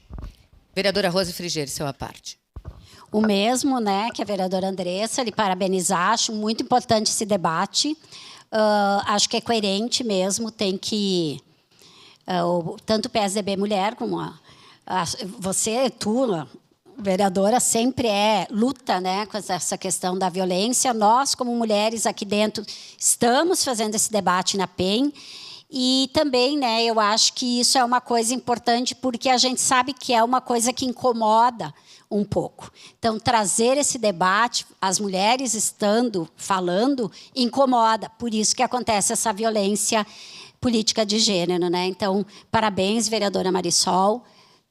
Vereadora Rose Frigeiro, seu à parte. O mesmo, né, que a vereadora Andressa, lhe parabenizar, acho muito importante esse debate. Acho que é coerente mesmo, tem que... tanto o PSDB Mulher como você, tu... vereadora, sempre luta, né, com essa questão da violência. Nós, como mulheres aqui dentro, estamos fazendo esse debate na PEN. E também, né, eu acho que isso é uma coisa importante, porque a gente sabe que é uma coisa que incomoda um pouco. Então, trazer esse debate, as mulheres estando falando, incomoda. Por isso que acontece essa violência política de gênero, né? Então, parabéns, vereadora Marisol,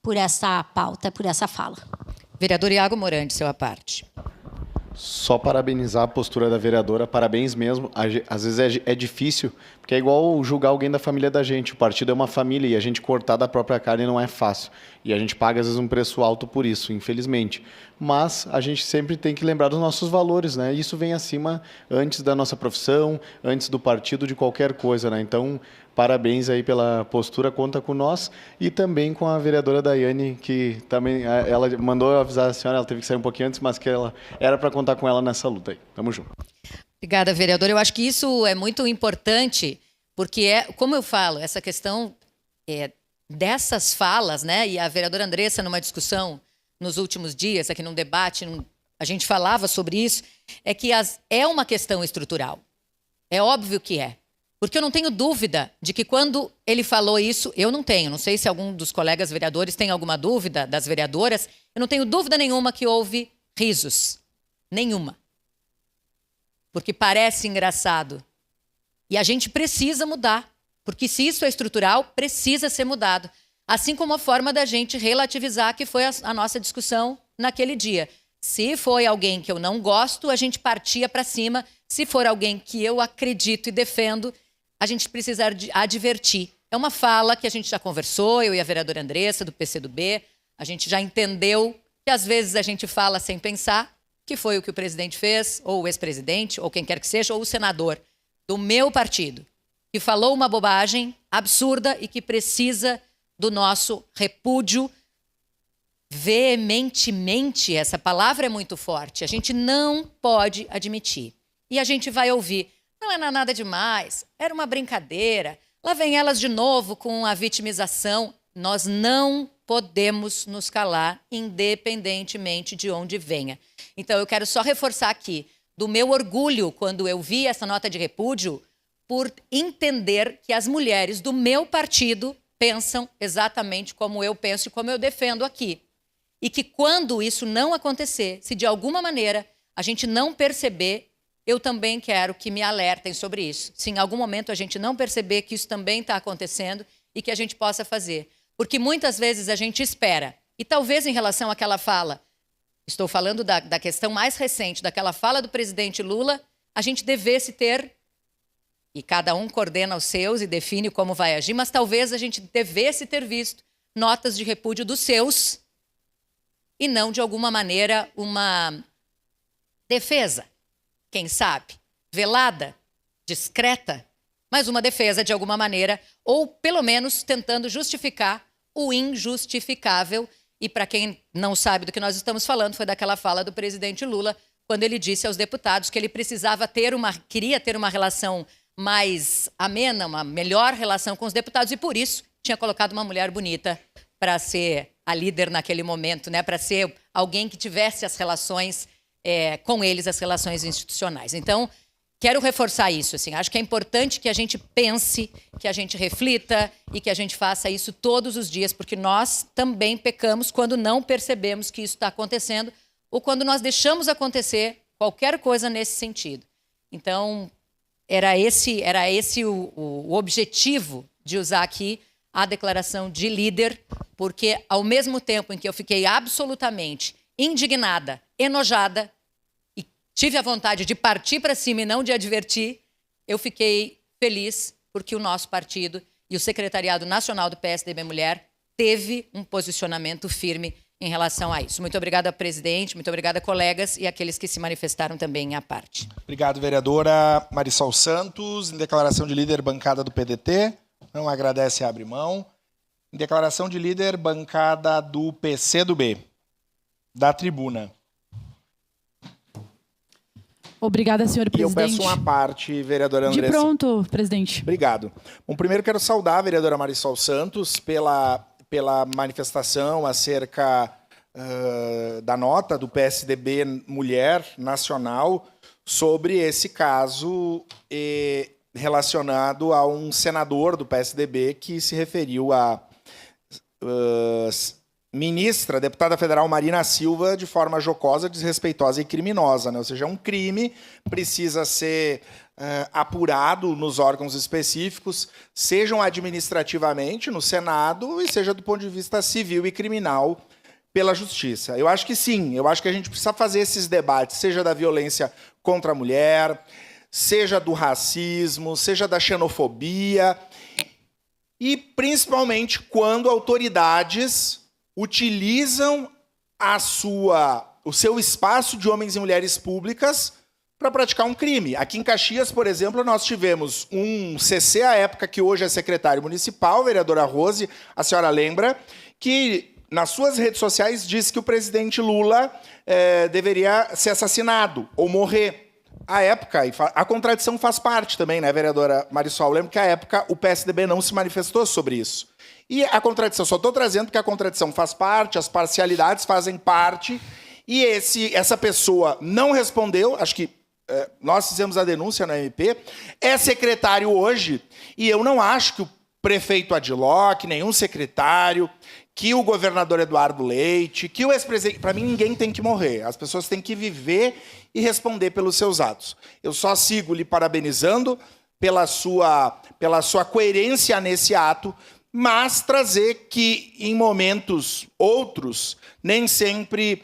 por essa pauta, por essa fala. Vereador Iago Morandi, seu à parte. Só parabenizar a postura da vereadora, parabéns mesmo. Às vezes é difícil, porque é igual julgar alguém da família da gente. O partido é uma família e a gente cortar da própria carne não é fácil. E a gente paga, às vezes, um preço alto por isso, infelizmente. Mas a gente sempre tem que lembrar dos nossos valores, né? Isso vem acima, antes da nossa profissão, antes do partido, de qualquer coisa, né? Então, parabéns aí pela postura, conta com nós, e também com a vereadora Daiane, que também, ela mandou avisar a senhora, ela teve que sair um pouquinho antes, mas que ela era para contar com ela nessa luta aí. Tamo junto. Obrigada, vereador. Eu acho que isso é muito importante, porque como eu falo, essa questão dessas falas, né? E a vereadora Andressa, numa discussão nos últimos dias, aqui num debate, a gente falava sobre isso, é que é uma questão estrutural. É óbvio que é. Porque eu não tenho dúvida de que quando ele falou isso, eu não tenho, não sei se algum dos colegas vereadores tem alguma dúvida, das vereadoras, eu não tenho dúvida nenhuma que houve risos. Nenhuma. Porque parece engraçado. E a gente precisa mudar. Porque se isso é estrutural, precisa ser mudado. Assim como a forma da gente relativizar, que foi a nossa discussão naquele dia. Se foi alguém que eu não gosto, a gente partia para cima. Se for alguém que eu acredito e defendo, a gente precisa advertir. É uma fala que a gente já conversou, eu e a vereadora Andressa, do PCdoB. A gente já entendeu que às vezes a gente fala sem pensar, que foi o que o presidente fez, ou o ex-presidente, ou quem quer que seja, ou o senador do meu partido, que falou uma bobagem absurda e que precisa do nosso repúdio veementemente. Essa palavra é muito forte. A gente não pode admitir. E a gente vai ouvir, não é nada demais, era uma brincadeira, lá vem elas de novo com a vitimização. Nós não podemos nos calar, independentemente de onde venha. Então, eu quero só reforçar aqui do meu orgulho quando eu vi essa nota de repúdio, por entender que as mulheres do meu partido pensam exatamente como eu penso e como eu defendo aqui. E que quando isso não acontecer, se de alguma maneira a gente não perceber, eu também quero que me alertem sobre isso. Se em algum momento a gente não perceber que isso também está acontecendo e que a gente possa fazer. Porque muitas vezes a gente espera, e talvez em relação àquela fala, estou falando da questão mais recente, daquela fala do presidente Lula, a gente devesse ter, e cada um coordena os seus e define como vai agir, mas talvez a gente devesse ter visto notas de repúdio dos seus e não, de alguma maneira, uma defesa, quem sabe, velada, discreta, mas uma defesa de alguma maneira, ou pelo menos tentando justificar o injustificável. E para quem não sabe do que nós estamos falando, foi daquela fala do presidente Lula, quando ele disse aos deputados que ele queria ter uma relação mais amena, uma melhor relação com os deputados, e por isso tinha colocado uma mulher bonita para ser a líder naquele momento, né? Para ser alguém que tivesse as relações com eles, as relações institucionais. Então, quero reforçar isso. Assim, acho que é importante que a gente pense, que a gente reflita e que a gente faça isso todos os dias, porque nós também pecamos quando não percebemos que isso está acontecendo ou quando nós deixamos acontecer qualquer coisa nesse sentido. Então, era esse o objetivo de usar aqui a declaração de líder, porque ao mesmo tempo em que eu fiquei absolutamente indignada, enojada e tive a vontade de partir para cima e não de advertir, eu fiquei feliz porque o nosso partido e o Secretariado Nacional do PSDB Mulher teve um posicionamento firme em relação a isso. Muito obrigada, presidente, muito obrigada, colegas, e aqueles que se manifestaram também à parte. Obrigado, vereadora Marisol Santos. Em declaração de líder, bancada do PDT. Não agradece e abre mão. Em declaração de líder, bancada do PCdoB. Da tribuna. Obrigada, senhor presidente. E eu peço uma parte, vereadora Andressa. De pronto, presidente. Obrigado. Bom, primeiro quero saudar a vereadora Marisol Santos pela manifestação acerca da nota do PSDB Mulher Nacional sobre esse caso relacionado a um senador do PSDB que se referiu à ministra, deputada federal Marina Silva, de forma jocosa, desrespeitosa e criminosa, né? Ou seja, um crime precisa ser apurado nos órgãos específicos, sejam administrativamente no Senado e seja do ponto de vista civil e criminal pela Justiça. Eu acho que sim, eu acho que a gente precisa fazer esses debates, seja da violência contra a mulher, seja do racismo, seja da xenofobia, e principalmente quando autoridades utilizam o seu espaço de homens e mulheres públicas para praticar um crime. Aqui em Caxias, por exemplo, nós tivemos um CC à época, que hoje é secretário municipal, vereadora Rose, a senhora lembra, que nas suas redes sociais disse que o presidente Lula deveria ser assassinado ou morrer. À época, a contradição faz parte também, né, vereadora Marisol? Eu lembro que à época o PSDB não se manifestou sobre isso. E a contradição, só estou trazendo que a contradição faz parte, as parcialidades fazem parte, e essa pessoa não respondeu, acho que nós fizemos a denúncia na MP, é secretário hoje, e eu não acho que o prefeito Adilok, nenhum secretário, que o governador Eduardo Leite, que o ex-presidente... Para mim, ninguém tem que morrer. As pessoas têm que viver e responder pelos seus atos. Eu só sigo lhe parabenizando pela sua coerência nesse ato, mas trazer que, em momentos outros, nem sempre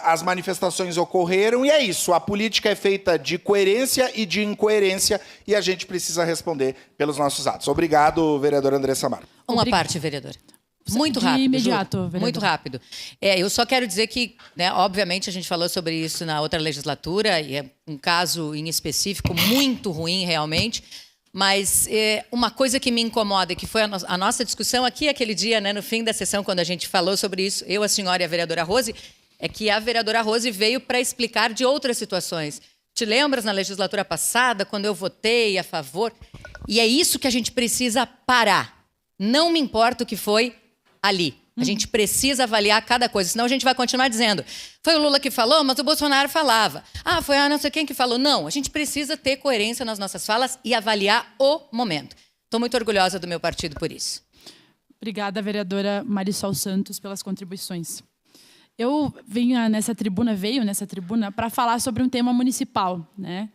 as manifestações ocorreram, e é isso, a política é feita de coerência e de incoerência, e a gente precisa responder pelos nossos atos. Obrigado, vereadora Andressa Marques. Uma parte, vereadora. Muito rápido. De imediato, vereador. Muito rápido. Eu só quero dizer que, né, obviamente, a gente falou sobre isso na outra legislatura, e é um caso em específico muito ruim, realmente, mas uma coisa que me incomoda, que foi a nossa discussão aqui aquele dia, né, no fim da sessão, quando a gente falou sobre isso, eu, a senhora e a vereadora Rose, é que a vereadora Rose veio para explicar de outras situações. Te lembras na legislatura passada, quando eu votei a favor? E é isso que a gente precisa parar. Não me importa o que foi ali. A gente precisa avaliar cada coisa, senão a gente vai continuar dizendo, foi o Lula que falou, mas o Bolsonaro falava. Foi a não sei quem que falou. Não, a gente precisa ter coerência nas nossas falas e avaliar o momento. Estou muito orgulhosa do meu partido por isso. Obrigada, vereadora Marisol Santos, pelas contribuições. Eu venho nessa tribuna para falar sobre um tema municipal, né?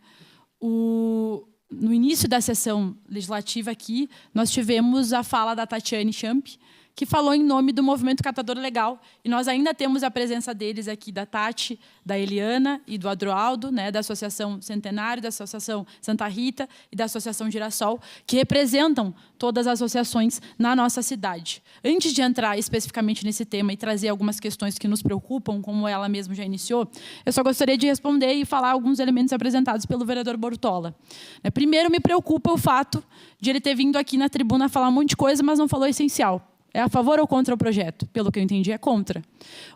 No início da sessão legislativa aqui, nós tivemos a fala da Tatiane Champ, que falou em nome do Movimento Catador Legal. E nós ainda temos a presença deles aqui, da Tati, da Eliana e do Adroaldo, né, da Associação Centenário, da Associação Santa Rita e da Associação Girassol, que representam todas as associações na nossa cidade. Antes de entrar especificamente nesse tema e trazer algumas questões que nos preocupam, como ela mesma já iniciou, eu só gostaria de responder e falar alguns elementos apresentados pelo vereador Bortola. Primeiro, me preocupa o fato de ele ter vindo aqui na tribuna falar um monte de coisa, mas não falou o essencial. É a favor ou contra o projeto? Pelo que eu entendi, é contra.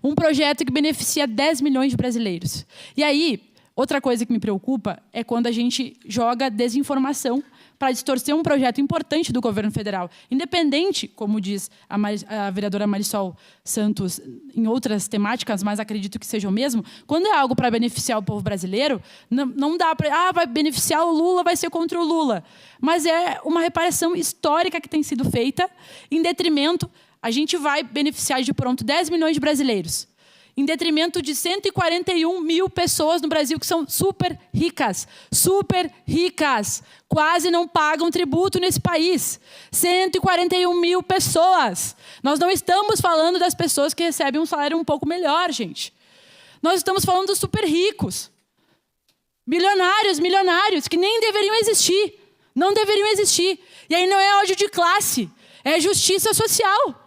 Um projeto que beneficia 10 milhões de brasileiros. E aí, outra coisa que me preocupa é quando a gente joga desinformação para distorcer um projeto importante do governo federal. Independente, como diz a vereadora Marisol Santos, em outras temáticas, mas acredito que seja o mesmo, quando é algo para beneficiar o povo brasileiro, não dá para... vai beneficiar o Lula, vai ser contra o Lula. Mas é uma reparação histórica que tem sido feita em detrimento... A gente vai beneficiar de pronto 10 milhões de brasileiros, em detrimento de 141 mil pessoas no Brasil que são super ricas, quase não pagam tributo nesse país. 141 mil pessoas. Nós não estamos falando das pessoas que recebem um salário um pouco melhor, gente. Nós estamos falando dos super ricos. Milionários, que nem deveriam existir. Não deveriam existir. E aí não é ódio de classe, é justiça social.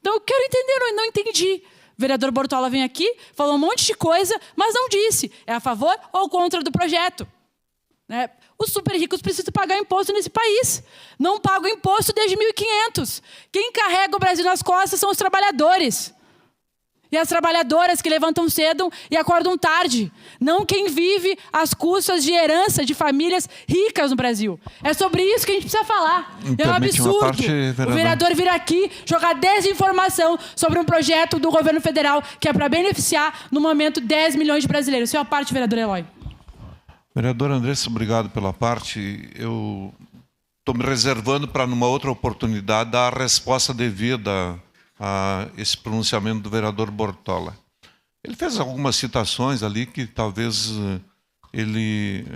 Então eu quero entender, não entendi. O vereador Bortola vem aqui, falou um monte de coisa, mas não disse. É a favor ou contra do projeto? Né? Os super ricos precisam pagar imposto nesse país. Não pagam imposto desde 1500. Quem carrega o Brasil nas costas são os trabalhadores. E as trabalhadoras que levantam cedo e acordam tarde. Não quem vive às custas de herança de famílias ricas no Brasil. É sobre isso que a gente precisa falar. É um absurdo o vereador vir aqui jogar desinformação sobre um projeto do governo federal que é para beneficiar, no momento, 10 milhões de brasileiros. Sua parte, vereador Eloy. Vereador Andressa, obrigado pela parte. Eu estou me reservando para, numa outra oportunidade, dar a resposta devida a esse pronunciamento do vereador Bortola. Ele fez algumas citações ali que talvez ele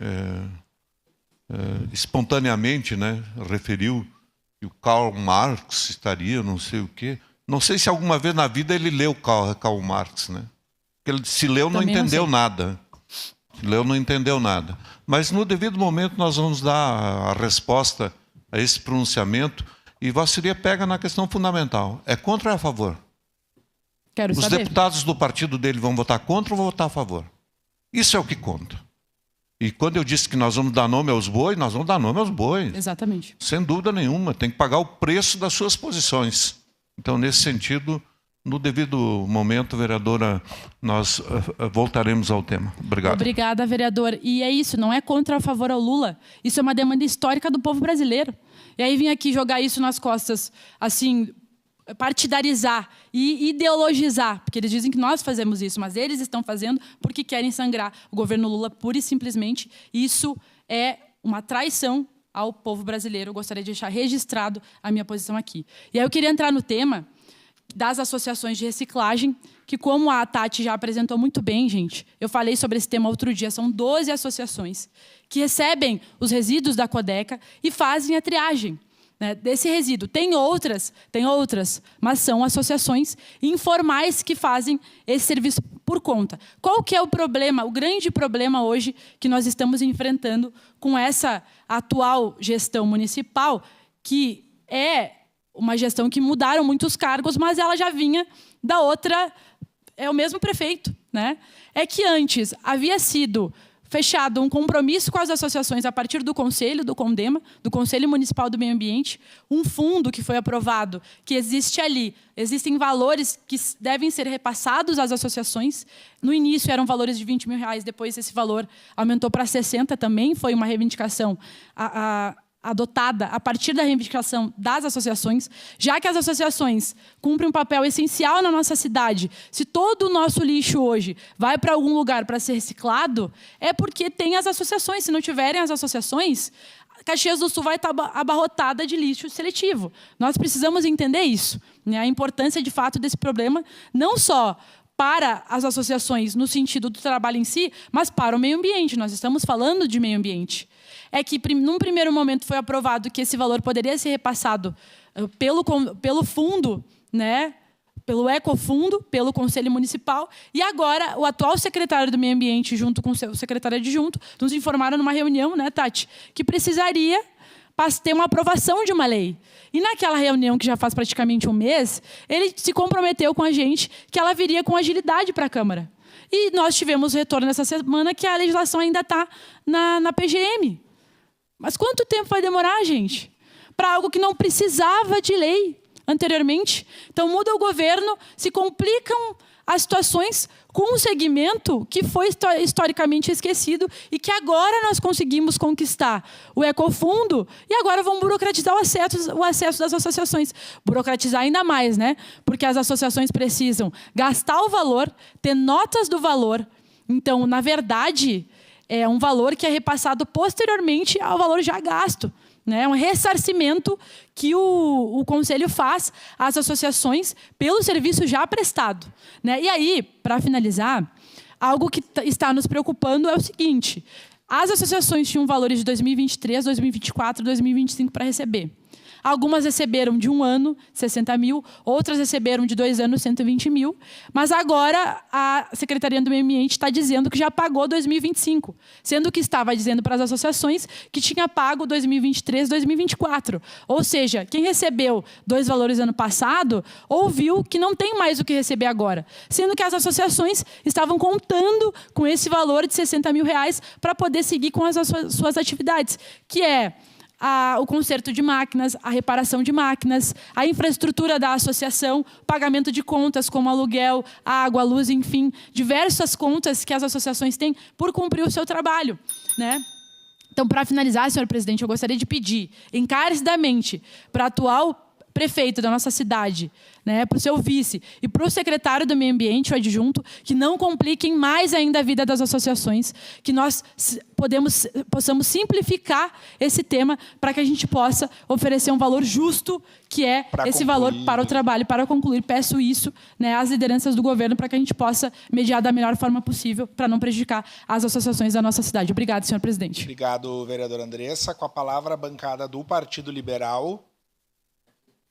espontaneamente, né, referiu que o Karl Marx estaria, não sei o quê. Não sei se alguma vez na vida ele leu Karl Marx, né? Porque ele, se leu, não entendeu nada. Se leu, não entendeu nada. Mas no devido momento nós vamos dar a resposta a esse pronunciamento. E Vossa Senhoria pega na questão fundamental. É contra ou é a favor? Quero Os saber. Deputados do partido dele vão votar contra ou vão votar a favor? Isso é o que conta. E quando eu disse que nós vamos dar nome aos bois, nós vamos dar nome aos bois. Exatamente. Sem dúvida nenhuma, tem que pagar o preço das suas posições. Então, nesse sentido, no devido momento, vereadora, nós voltaremos ao tema. Obrigado. Obrigada, vereador. E é isso, não é contra ou a favor ao Lula. Isso é uma demanda histórica do povo brasileiro. E aí vim aqui jogar isso nas costas, assim, partidarizar e ideologizar, porque eles dizem que nós fazemos isso, mas eles estão fazendo porque querem sangrar o governo Lula pura e simplesmente. Isso é uma traição ao povo brasileiro. Eu gostaria de deixar registrado a minha posição aqui. E aí eu queria entrar no tema das associações de reciclagem, que, como a Tati já apresentou muito bem, gente, eu falei sobre esse tema outro dia, são 12 associações que recebem os resíduos da Codeca e fazem a triagem, né, desse resíduo. Tem outras, mas são associações informais que fazem esse serviço por conta. Qual que é o problema, o grande problema hoje que nós estamos enfrentando com essa atual gestão municipal, que é uma gestão que mudaram muitos cargos, mas ela já vinha da outra, é o mesmo prefeito, né? É que antes havia sido fechado um compromisso com as associações a partir do Conselho, do CONDEMA, do Conselho Municipal do Meio Ambiente, um fundo que foi aprovado, que existe ali, existem valores que devem ser repassados às associações. No início eram valores de R$20 mil, depois esse valor aumentou para 60 também, foi uma reivindicação adotada a partir da reivindicação das associações, já que as associações cumprem um papel essencial na nossa cidade. Se todo o nosso lixo hoje vai para algum lugar para ser reciclado, é porque tem as associações. Se não tiverem as associações, Caxias do Sul vai estar abarrotada de lixo seletivo. Nós precisamos entender isso, né? A importância, de fato, desse problema, não só para as associações no sentido do trabalho em si, mas para o meio ambiente. Nós estamos falando de meio ambiente. É que, num primeiro momento, foi aprovado que esse valor poderia ser repassado pelo fundo, né? Pelo Ecofundo, pelo Conselho Municipal, e agora o atual secretário do Meio Ambiente, junto com o seu secretário adjunto, nos informaram numa reunião, né, Tati, que precisaria ter uma aprovação de uma lei. E naquela reunião, que já faz praticamente um mês, ele se comprometeu com a gente que ela viria com agilidade para a Câmara. E nós tivemos retorno nessa semana que a legislação ainda está na PGM. Mas quanto tempo vai demorar, gente? Para algo que não precisava de lei anteriormente. Então, muda o governo, se complicam as situações com um segmento que foi historicamente esquecido e que agora nós conseguimos conquistar o Ecofundo, e agora vão burocratizar o acesso das associações. Burocratizar ainda mais, né? Porque as associações precisam gastar o valor, ter notas do valor. Então, na verdade, é um valor que é repassado posteriormente ao valor já gasto. É um ressarcimento que o Conselho faz às associações pelo serviço já prestado. E aí, para finalizar, algo que está nos preocupando é o seguinte: as associações tinham valores de 2023, 2024, 2025 para receber. Algumas receberam de um ano, 60 mil, outras receberam de 2 anos, 120 mil, mas agora a Secretaria do Meio Ambiente está dizendo que já pagou 2025, sendo que estava dizendo para as associações que tinha pago 2023, 2024. Ou seja, quem recebeu 2 valores ano passado, ouviu que não tem mais o que receber agora, sendo que as associações estavam contando com esse valor de 60 mil reais para poder seguir com as suas atividades, que é o conserto de máquinas, a reparação de máquinas, a infraestrutura da associação, pagamento de contas como aluguel, água, luz, enfim, diversas contas que as associações têm por cumprir o seu trabalho, né? Então, para finalizar, senhor presidente, eu gostaria de pedir encarecidamente para o atual prefeito da nossa cidade, né, para o seu vice e para o secretário do Meio Ambiente, o adjunto, que não compliquem mais ainda a vida das associações, que nós possamos simplificar esse tema para que a gente possa oferecer um valor justo, que é esse valor para o trabalho. Para concluir, peço isso, né, às lideranças do governo para que a gente possa mediar da melhor forma possível para não prejudicar as associações da nossa cidade. Obrigado, senhor presidente. Obrigado, vereadora Andressa. Com a palavra, a bancada do Partido Liberal.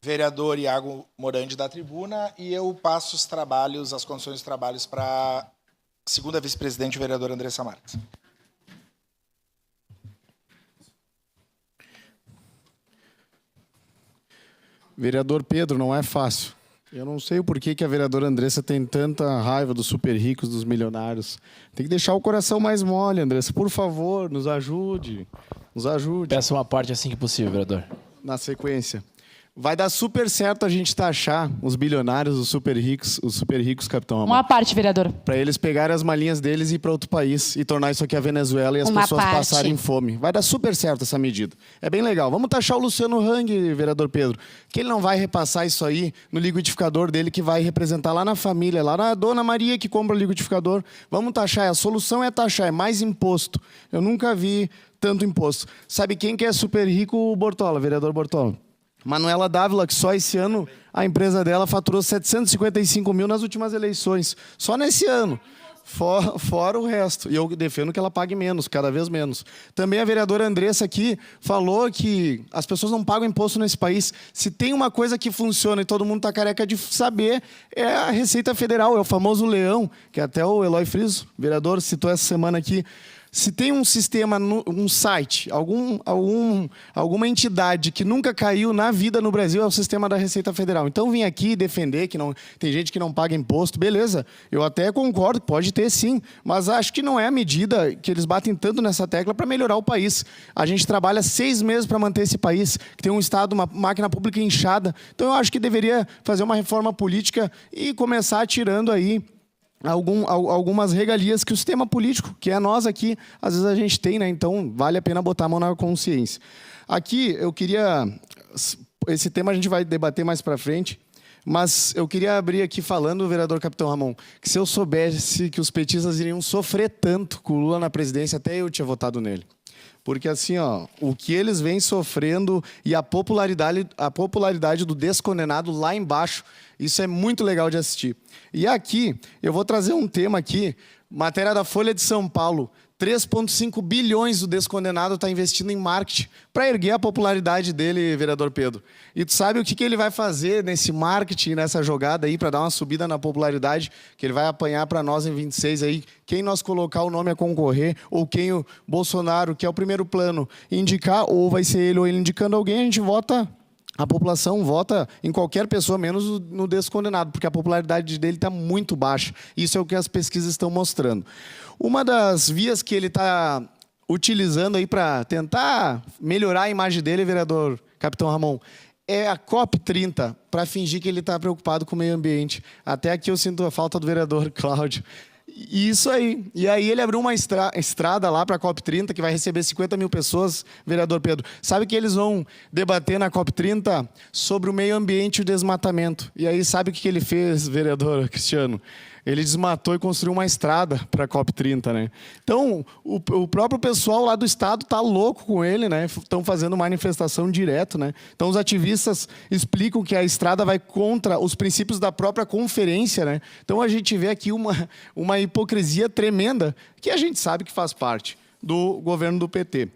Vereador Iago Morandi da tribuna, e eu passo os trabalhos, as condições de trabalhos para a segunda vice-presidente, vereadora Andressa Marques. Vereador Pedro, não é fácil. Eu não sei o porquê que a vereadora Andressa tem tanta raiva dos super ricos, dos milionários. Tem que deixar o coração mais mole, Andressa. Por favor, nos ajude. Nos ajude. Peça uma parte assim que possível, vereador. Na sequência. Vai dar super certo a gente taxar os bilionários, os super ricos, capitão Ramon. Uma parte, vereador. Para eles pegarem as malinhas deles e ir para outro país e tornar isso aqui a Venezuela e as pessoas passarem fome. Vai dar super certo essa medida. É bem legal. Vamos taxar o Luciano Hang, vereador Pedro, que ele não vai repassar isso aí no liquidificador dele, que vai representar lá na família, lá na dona Maria que compra o liquidificador. Vamos taxar. A solução é taxar, é mais imposto. Eu nunca vi tanto imposto. Sabe quem que é super rico? O Bortola, vereador Bortola. Manuela Dávila, que só esse ano a empresa dela faturou 755 mil nas últimas eleições. Só nesse ano. Fora o resto. E eu defendo que ela pague menos, cada vez menos. Também a vereadora Andressa aqui falou que as pessoas não pagam imposto nesse país. Se tem uma coisa que funciona e todo mundo está careca de saber, é a Receita Federal, é o famoso leão, que até o Eloy Friso, vereador, citou essa semana aqui. Se tem um sistema, um site, alguma entidade que nunca caiu na vida no Brasil, é o sistema da Receita Federal. Então, vim aqui defender que não tem gente que não paga imposto. Beleza, eu até concordo, pode ter sim, mas acho que não é a medida que eles batem tanto nessa tecla para melhorar o país. A gente trabalha 6 meses para manter esse país, que tem um Estado, uma máquina pública inchada. Então, eu acho que deveria fazer uma reforma política e começar tirando aí algumas regalias que o sistema político, que é nós aqui, às vezes a gente tem, né? Então, vale a pena botar a mão na consciência. Aqui, eu queria... Esse tema a gente vai debater mais para frente, mas eu queria abrir aqui falando, vereador Capitão Ramon, que se eu soubesse que os petistas iriam sofrer tanto com o Lula na presidência, até eu tinha votado nele. Porque, assim, ó, o que eles vêm sofrendo e a popularidade do descondenado lá embaixo, isso é muito legal de assistir. E aqui, eu vou trazer um tema aqui, matéria da Folha de São Paulo, 3,5 bilhões o descondenado está investindo em marketing para erguer a popularidade dele, vereador Pedro. E tu sabe o que ele vai fazer nesse marketing, nessa jogada aí, para dar uma subida na popularidade, que ele vai apanhar para nós em 26 aí, quem nós colocar o nome a concorrer, ou quem o Bolsonaro, que é o primeiro plano, indicar, ou vai ser ele ou ele indicando alguém, a gente vota... A população vota em qualquer pessoa, menos no descondenado, porque a popularidade dele está muito baixa. Isso é o que as pesquisas estão mostrando. Uma das vias que ele está utilizando aí para tentar melhorar a imagem dele, vereador Capitão Ramon, é a COP30, para fingir que ele está preocupado com o meio ambiente. Até aqui eu sinto a falta do vereador Cláudio. Isso aí. E aí ele abriu uma estrada lá para a COP30, que vai receber 50 mil pessoas, vereador Pedro. Sabe que eles vão debater na COP30 sobre o meio ambiente e o desmatamento. E aí sabe o que ele fez, vereador Cristiano? Ele desmatou e construiu uma estrada para a COP30, né? Então, o próprio pessoal lá do estado tá louco com ele, né? Estão fazendo manifestação direto, né? Então, os ativistas explicam que a estrada vai contra os princípios da própria conferência, né? Então, a gente vê aqui uma hipocrisia tremenda que a gente sabe que faz parte do governo do PT.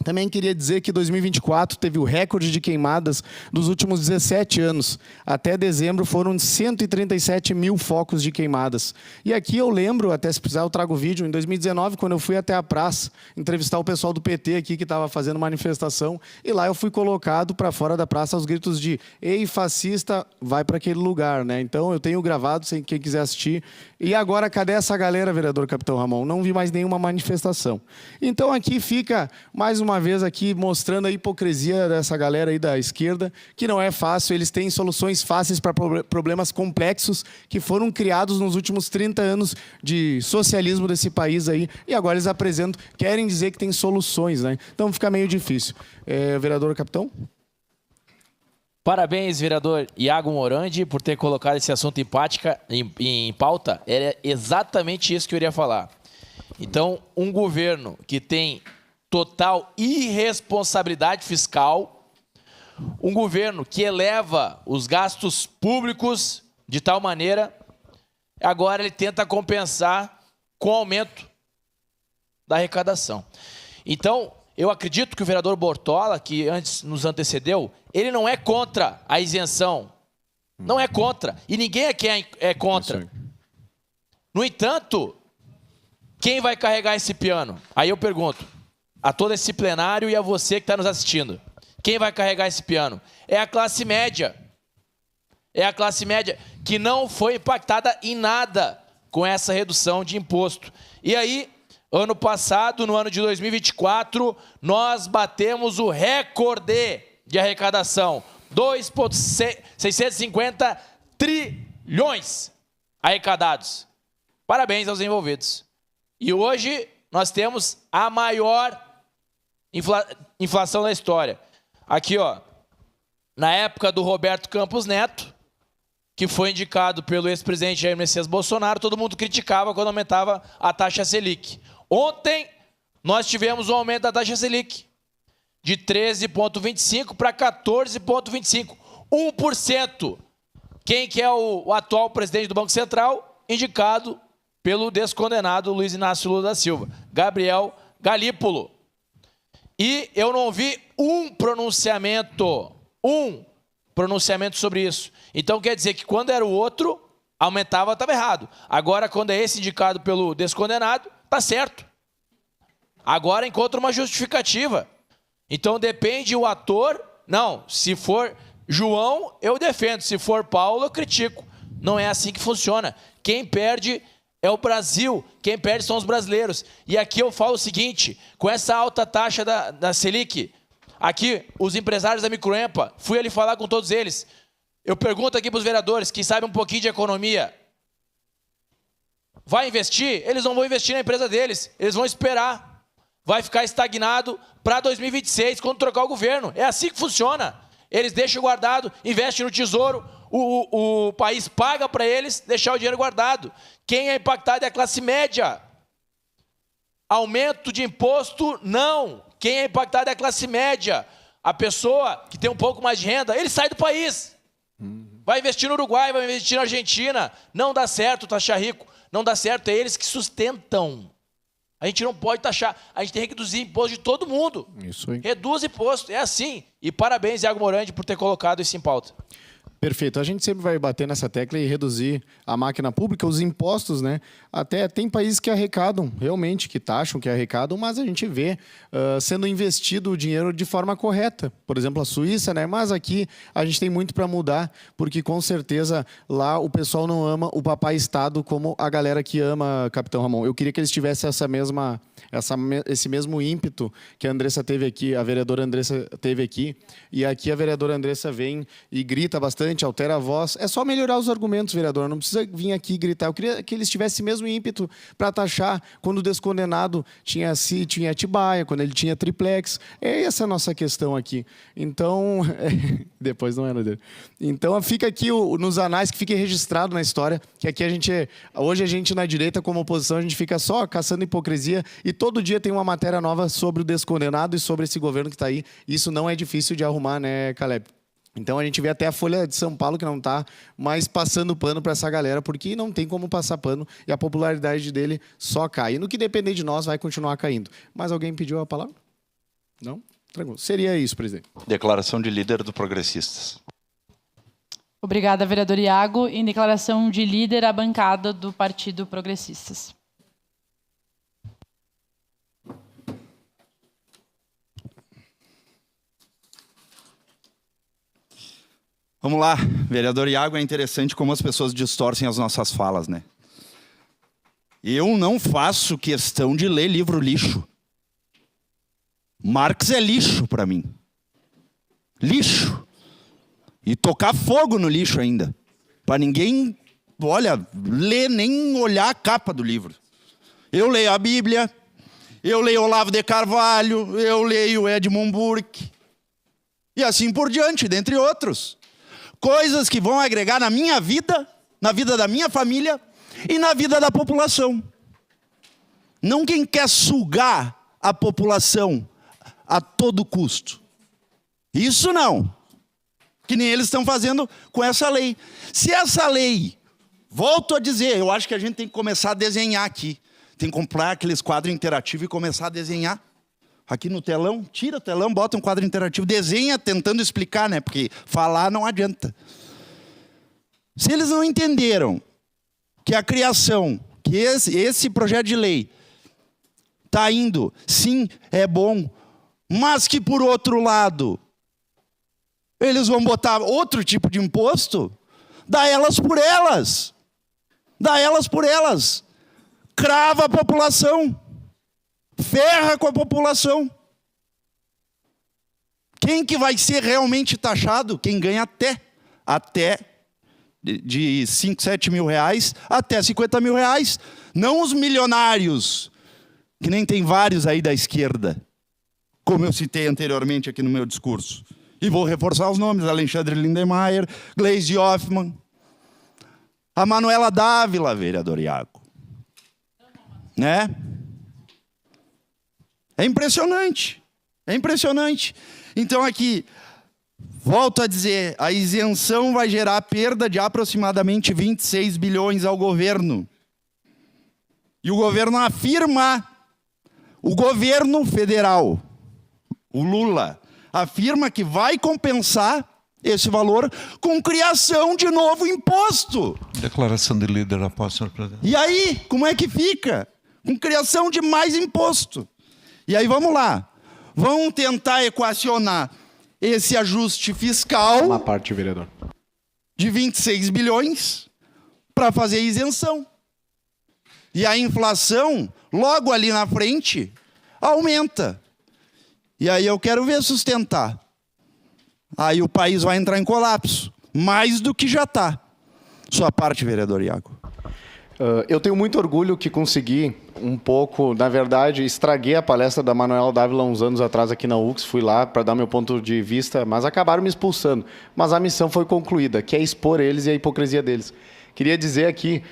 Também queria dizer que 2024 teve o recorde de queimadas dos últimos 17 anos. Até dezembro foram 137 mil focos de queimadas. E aqui eu lembro, até se precisar eu trago o vídeo, em 2019, quando eu fui até a praça entrevistar o pessoal do PT aqui que estava fazendo manifestação, e lá eu fui colocado para fora da praça aos gritos de "Ei, fascista, vai para aquele lugar", né? Então eu tenho gravado, sem quem quiser assistir. E agora, cadê essa galera, vereador Capitão Ramon? Não vi mais nenhuma manifestação. Então aqui fica mais uma vez aqui mostrando a hipocrisia dessa galera aí da esquerda, que não é fácil, eles têm soluções fáceis para problemas complexos que foram criados nos últimos 30 anos de socialismo desse país aí, e agora eles apresentam, querem dizer que tem soluções, né? Então fica meio difícil. Vereador Capitão? Parabéns, vereador Iago Morandi, por ter colocado esse assunto em pauta. Era exatamente isso que eu iria falar. Então, um governo que tem total irresponsabilidade fiscal, um governo que eleva os gastos públicos de tal maneira, agora ele tenta compensar com o aumento da arrecadação. Então, eu acredito que o vereador Bortola, que antes nos antecedeu, ele não é contra a isenção. Não é contra. E ninguém aqui é contra. No entanto, quem vai carregar esse piano? Aí eu pergunto a todo esse plenário e a você que está nos assistindo. Quem vai carregar esse piano? É a classe média. é a classe média que não foi impactada em nada com essa redução de imposto. E aí, ano passado, no ano de 2024, nós batemos o recorde de arrecadação. 2,650 trilhões arrecadados. Parabéns aos envolvidos. E hoje nós temos a maior inflação da história. Aqui, ó, na época do Roberto Campos Neto, que foi indicado pelo ex-presidente Jair Messias Bolsonaro, todo mundo criticava quando aumentava a taxa Selic. Ontem, nós tivemos um aumento da taxa Selic de 13,25% para 14,25%. 1%. Quem que é o atual presidente do Banco Central? Indicado pelo descondenado Luiz Inácio Lula da Silva, Gabriel Galípolo. E eu não vi um pronunciamento sobre isso. Então quer dizer que quando era o outro, aumentava, estava errado. Agora, quando é esse indicado pelo descondenado, está certo. Agora encontra uma justificativa. Então depende o ator. Não, se for João, eu defendo. Se for Paulo, eu critico. Não é assim que funciona. Quem perde é o Brasil. Quem perde são os brasileiros. E aqui eu falo o seguinte, com essa alta taxa da Selic, aqui, os empresários da Microempa, fui ali falar com todos eles. Eu pergunto aqui para os vereadores, que sabem um pouquinho de economia, vai investir? Eles não vão investir na empresa deles, eles vão esperar. Vai ficar estagnado para 2026, quando trocar o governo. É assim que funciona. Eles deixam guardado, investem no tesouro, o país paga para eles deixar o dinheiro guardado. Quem é impactado é a classe média. Aumento de imposto, não. Quem é impactado é a classe média. A pessoa que tem um pouco mais de renda, ele sai do país. Vai investir no Uruguai, vai investir na Argentina. Não dá certo taxar rico. Não dá certo, é eles que sustentam. A gente não pode taxar, a gente tem que reduzir imposto de todo mundo. Isso aí. Reduz imposto, é assim. E parabéns, Iago Morandi, por ter colocado isso em pauta. Perfeito. A gente sempre vai bater nessa tecla e reduzir a máquina pública, os impostos, né? Até tem países que arrecadam, realmente, que taxam, que arrecadam, mas a gente vê sendo investido o dinheiro de forma correta. Por exemplo, a Suíça, né? Mas aqui a gente tem muito para mudar, porque com certeza lá o pessoal não ama o papai Estado como a galera que ama Capitão Ramon. Eu queria que eles tivessem esse mesmo ímpeto que a Andressa teve aqui, a vereadora Andressa teve aqui, e aqui a vereadora Andressa vem e grita bastante, altera a voz. É só melhorar os argumentos, vereador. Não precisa vir aqui gritar. Eu queria que eles tivessem mesmo ímpeto para taxar quando o descondenado tinha Atibaia, quando ele tinha triplex. É essa a nossa questão aqui. Então, depois não era dele. Então, fica aqui nos anais, que fique registrado na história, que aqui hoje a gente na direita, como oposição, a gente fica só caçando hipocrisia e todo dia tem uma matéria nova sobre o descondenado e sobre esse governo que está aí. Isso não é difícil de arrumar, né, Caleb? Então a gente vê até a Folha de São Paulo que não está mais passando pano para essa galera, porque não tem como passar pano e a popularidade dele só cai. E no que depender de nós vai continuar caindo. Mas alguém pediu a palavra? Não? Tranquilo. Seria isso, presidente. Declaração de líder do Progressistas. Obrigada, vereador Iago. Em declaração de líder, a bancada do Partido Progressistas. Vamos lá, vereador Iago, é interessante como as pessoas distorcem as nossas falas, né? Eu não faço questão de ler livro lixo. Marx é lixo para mim. Lixo. E tocar fogo no lixo ainda. Para ninguém, ler nem olhar a capa do livro. Eu leio a Bíblia, eu leio Olavo de Carvalho, eu leio Edmund Burke. E assim por diante, dentre outros. Coisas que vão agregar na minha vida, na vida da minha família e na vida da população. Não quem quer sugar a população a todo custo. Isso não. Que nem eles estão fazendo com essa lei. Se essa lei, volto a dizer, eu acho que a gente tem que começar a desenhar aqui. Tem que comprar aqueles quadros interativos e começar a desenhar. Aqui no telão, tira o telão, bota um quadro interativo, desenha tentando explicar, né? Porque falar não adianta. Se eles não entenderam que a criação, que esse projeto de lei está indo, sim, é bom, mas que por outro lado, eles vão botar outro tipo de imposto, Dá elas por elas. Dá elas por elas. Crava a população. Ferra com a população. Quem que vai ser realmente taxado? Quem ganha até de 5, 7 mil reais até 50 mil reais. Não os milionários, que nem tem vários aí da esquerda, como eu citei anteriormente aqui no meu discurso. E vou reforçar os nomes: Alexandre Lindemeyer, Gleisi Hoffmann, a Manuela Dávila, vereador Iago. Né? É impressionante. É impressionante. Então aqui, volto a dizer, a isenção vai gerar perda de aproximadamente 26 bilhões ao governo. E o governo afirma, o governo federal, o Lula, afirma que vai compensar esse valor com criação de novo imposto. Declaração de líder após, senhor presidente. E aí, como é que fica? Com criação de mais imposto. E aí, vamos lá. Vão tentar equacionar esse ajuste fiscal... Uma parte, vereador. ...de 26 bilhões para fazer isenção. E a inflação, logo ali na frente, aumenta. E aí eu quero ver sustentar. Aí o país vai entrar em colapso. Mais do que já está. Sua parte, vereador Iago. Eu tenho muito orgulho que consegui um pouco, na verdade, estraguei a palestra da Manuela Dávila uns anos atrás aqui na UX, fui lá para dar meu ponto de vista, mas acabaram me expulsando. Mas a missão foi concluída, que é expor eles e a hipocrisia deles. Queria dizer aqui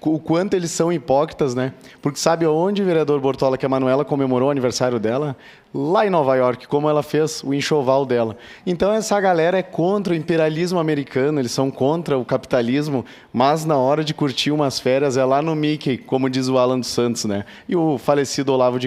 o quanto eles são hipócritas, né? Porque sabe onde, vereador Bortola, que a Manuela comemorou o aniversário dela? Lá em Nova York, como ela fez o enxoval dela. Então essa galera é contra o imperialismo americano, eles são contra o capitalismo, mas na hora de curtir umas férias é lá no Mickey, como diz o Alan dos Santos, né? E o falecido Olavo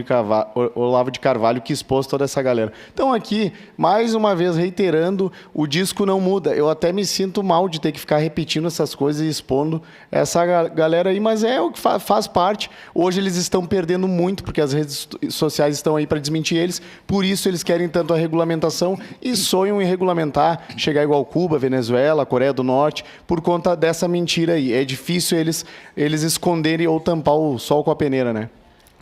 de Carvalho que expôs toda essa galera. Então aqui, mais uma vez reiterando, o disco não muda. Eu até me sinto mal de ter que ficar repetindo essas coisas e expondo essa galera aí, mas é o que faz parte. Hoje eles estão perdendo muito, porque as redes sociais estão aí para desmentir eles, por isso eles querem tanto a regulamentação e sonham em regulamentar, chegar igual Cuba, Venezuela, Coreia do Norte, por conta dessa mentira aí. É difícil eles esconderem ou tampar o sol com a peneira, né?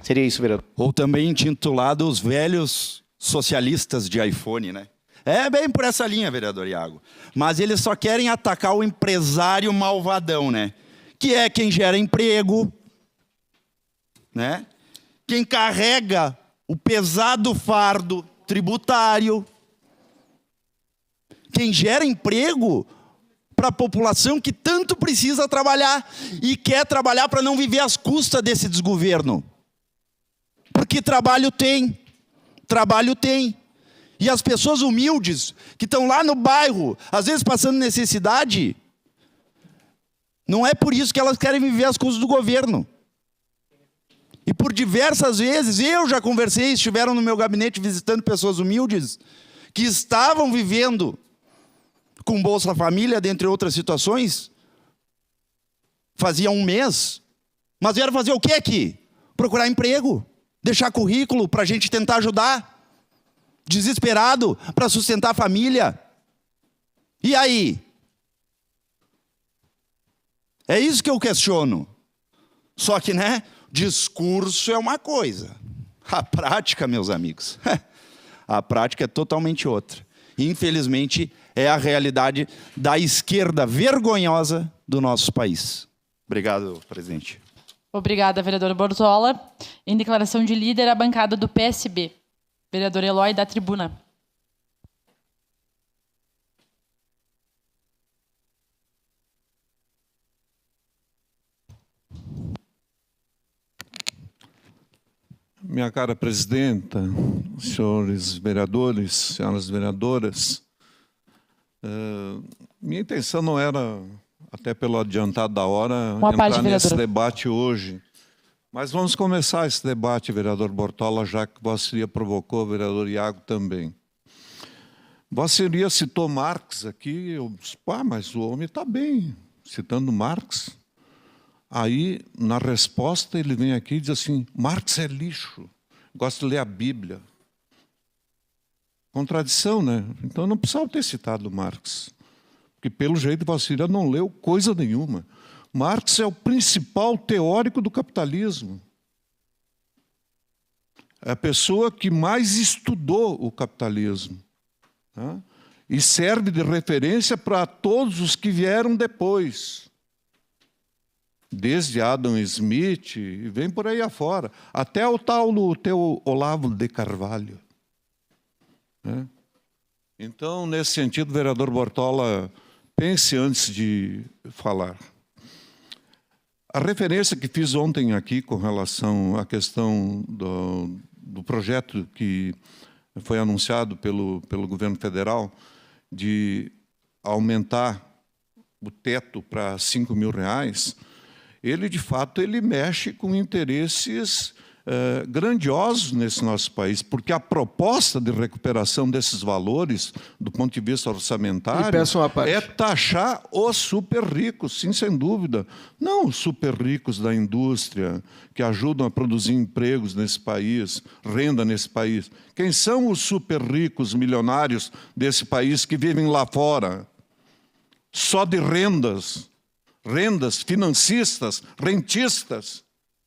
Seria isso, vereador. Ou também intitulado os velhos socialistas de iPhone, né? É bem por essa linha, vereador Iago. Mas eles só querem atacar o empresário malvadão, né? Que é quem gera emprego, né? Quem carrega o pesado fardo tributário, quem gera emprego para a população que tanto precisa trabalhar e quer trabalhar para não viver às custas desse desgoverno. Porque trabalho tem. E as pessoas humildes que estão lá no bairro, às vezes passando necessidade, não é por isso que elas querem viver às custas do governo. E por diversas vezes, eu já conversei, estiveram no meu gabinete visitando pessoas humildes, que estavam vivendo com Bolsa Família, dentre outras situações, fazia um mês, mas vieram fazer o que aqui? Procurar emprego, deixar currículo para a gente tentar ajudar, desesperado para sustentar a família. E aí? É isso que eu questiono. Só que, né, discurso é uma coisa. A prática, meus amigos, a prática é totalmente outra. Infelizmente, é a realidade da esquerda vergonhosa do nosso país. Obrigado, presidente. Obrigada, vereador Bortola. Em declaração de líder, a bancada do PSB. Vereador Eloy, da tribuna. Minha cara presidenta, senhores vereadores, senhoras vereadoras, minha intenção não era, até pelo adiantado da hora, entrar nesse debate hoje. Mas vamos começar esse debate, vereador Bortola, já que Vossa Senhoria provocou, vereador Iago também. Vossa Senhoria citou Marx aqui, eu disse, mas o homem está bem, citando Marx. Aí, na resposta, ele vem aqui e diz assim, Marx é lixo, gosta de ler a Bíblia. Contradição, né? Então, eu não precisava ter citado Marx. porque pelo jeito Vossa Senhoria não leu coisa nenhuma. Marx é o principal teórico do capitalismo. É a pessoa que mais estudou o capitalismo. Tá? E serve de referência para todos os que vieram depois. Desde Adam Smith, e vem por aí afora. Até o tal do teu Olavo de Carvalho. Né? Então, nesse sentido, vereador Bortola, pense antes de falar. A referência que fiz ontem aqui com relação à questão do projeto que foi anunciado pelo governo federal de aumentar o teto para R$5.000, ele, de fato, ele mexe com interesses grandiosos nesse nosso país, porque a proposta de recuperação desses valores, do ponto de vista orçamentário, é taxar os super ricos, sim, sem dúvida. Não os super ricos da indústria, que ajudam a produzir empregos nesse país, renda nesse país. Quem são os super ricos milionários desse país que vivem lá fora? Só de rendas financistas, rentistas.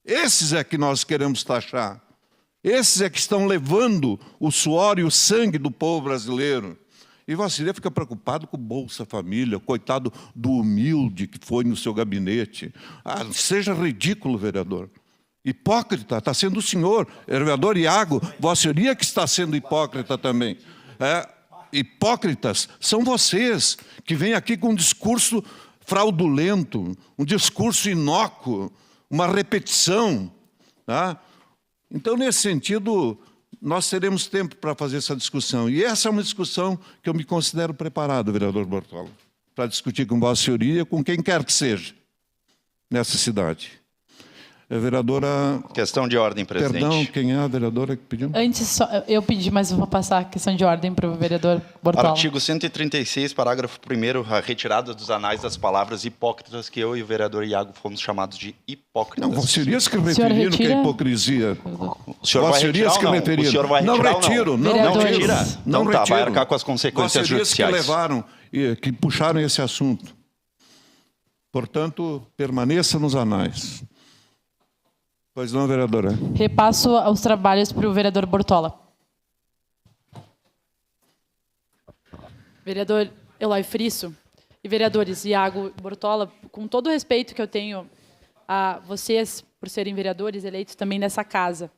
Esses é que nós queremos taxar. Esses é que estão levando o suor e o sangue do povo brasileiro. E Vossa Senhoria fica preocupado com o Bolsa Família, coitado do humilde que foi no seu gabinete. Seja ridículo, vereador. Hipócrita, está sendo o senhor, vereador Iago, Vossa Senhoria que está sendo hipócrita também. Hipócritas são vocês, que vêm aqui com um discurso fraudulento, um discurso inócuo, uma repetição. Tá? Então, nesse sentido, nós teremos tempo para fazer essa discussão. E essa é uma discussão que eu me considero preparado, vereador Bortola, para discutir com Vossa Senhoria, com quem quer que seja, nessa cidade. Vereadora... Questão de ordem, presidente. Perdão, quem é a vereadora que pediu? Antes, eu pedi, mas eu vou passar a questão de ordem para o vereador Bortola. Artigo 136, parágrafo 1º, a retirada dos anais das palavras hipócritas, que eu e o vereador Iago fomos chamados de hipócritas. Não, Vossa Senhoria que referiram que é hipocrisia. O senhor vai retirar ou não? O senhor vai retirar não retiro, não retira? Não então tá, vai arcar com as consequências judiciais. Que levaram, que puxaram esse assunto. Portanto, permaneça nos anais. Pois não, vereadora. Repasso os trabalhos para o vereador Bortola. Vereador Eloy Frisso e vereadores Iago Bortola, com todo o respeito que eu tenho a vocês por serem vereadores eleitos também nessa casa,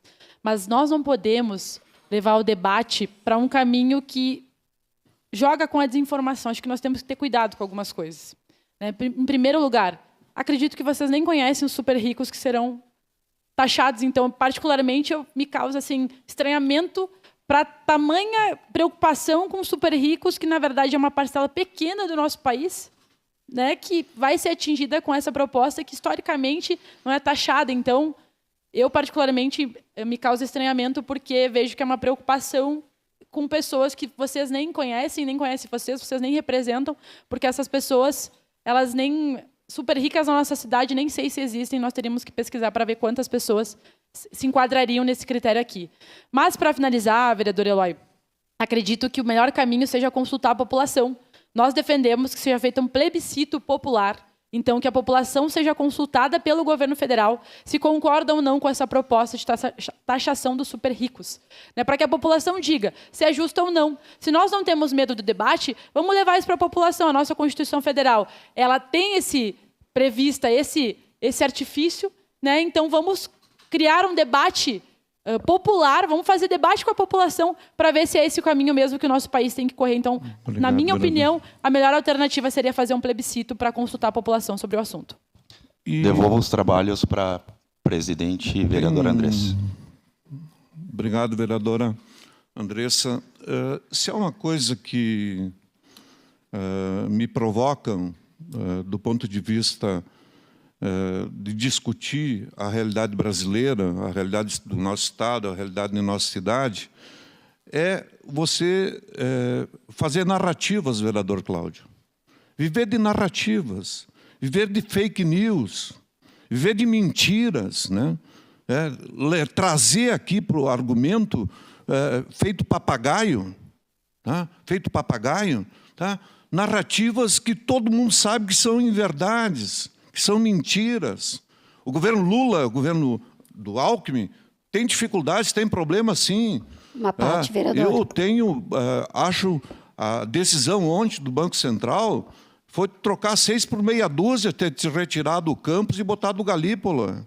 mas nós não podemos levar o debate para um caminho que joga com a desinformação. Acho que nós temos que ter cuidado com algumas coisas. Em primeiro lugar, acredito que vocês nem conhecem os super ricos que serão taxados, então, particularmente, me causa assim, estranhamento para tamanha preocupação com os super ricos, que, na verdade, é uma parcela pequena do nosso país, né, que vai ser atingida com essa proposta que, historicamente, não é taxada. Então, eu, particularmente, me causa estranhamento porque vejo que é uma preocupação com pessoas que vocês nem conhecem vocês nem representam, porque essas pessoas, elas nem... super ricas na nossa cidade, nem sei se existem, nós teríamos que pesquisar para ver quantas pessoas se enquadrariam nesse critério aqui. Mas, para finalizar, vereador Eloy, acredito que o melhor caminho seja consultar a população. Nós defendemos que seja feito um plebiscito popular, então que a população seja consultada pelo governo federal se concorda ou não com essa proposta de taxação dos super ricos. Para que a população diga se é justo ou não. Se nós não temos medo do debate, vamos levar isso para a população. A nossa Constituição Federal, ela tem prevista esse artifício, né? Então vamos criar um debate popular, vamos fazer debate com a população para ver se é esse o caminho mesmo que o nosso país tem que correr. Então, obrigado, na minha opinião, a melhor alternativa seria fazer um plebiscito para consultar a população sobre o assunto. Devolvo os trabalhos para presidente e vereadora Andressa. Obrigado, vereadora Andressa. Se há uma coisa que me provocam do ponto de vista de discutir a realidade brasileira, a realidade do nosso estado, a realidade da nossa cidade, é você fazer narrativas, vereador Cláudio. Viver de narrativas, viver de fake news, viver de mentiras, né? Trazer aqui para o argumento feito papagaio, tá? Feito papagaio, tá? narrativas que todo mundo sabe que são inverdades, que são mentiras. O governo Lula, o governo do Alckmin, tem dificuldades, tem problemas, sim. Uma parte, vereador. Eu acho a decisão ontem do Banco Central foi trocar 6 por meia dúzia, ter retirado o Campos e botado o Galípola.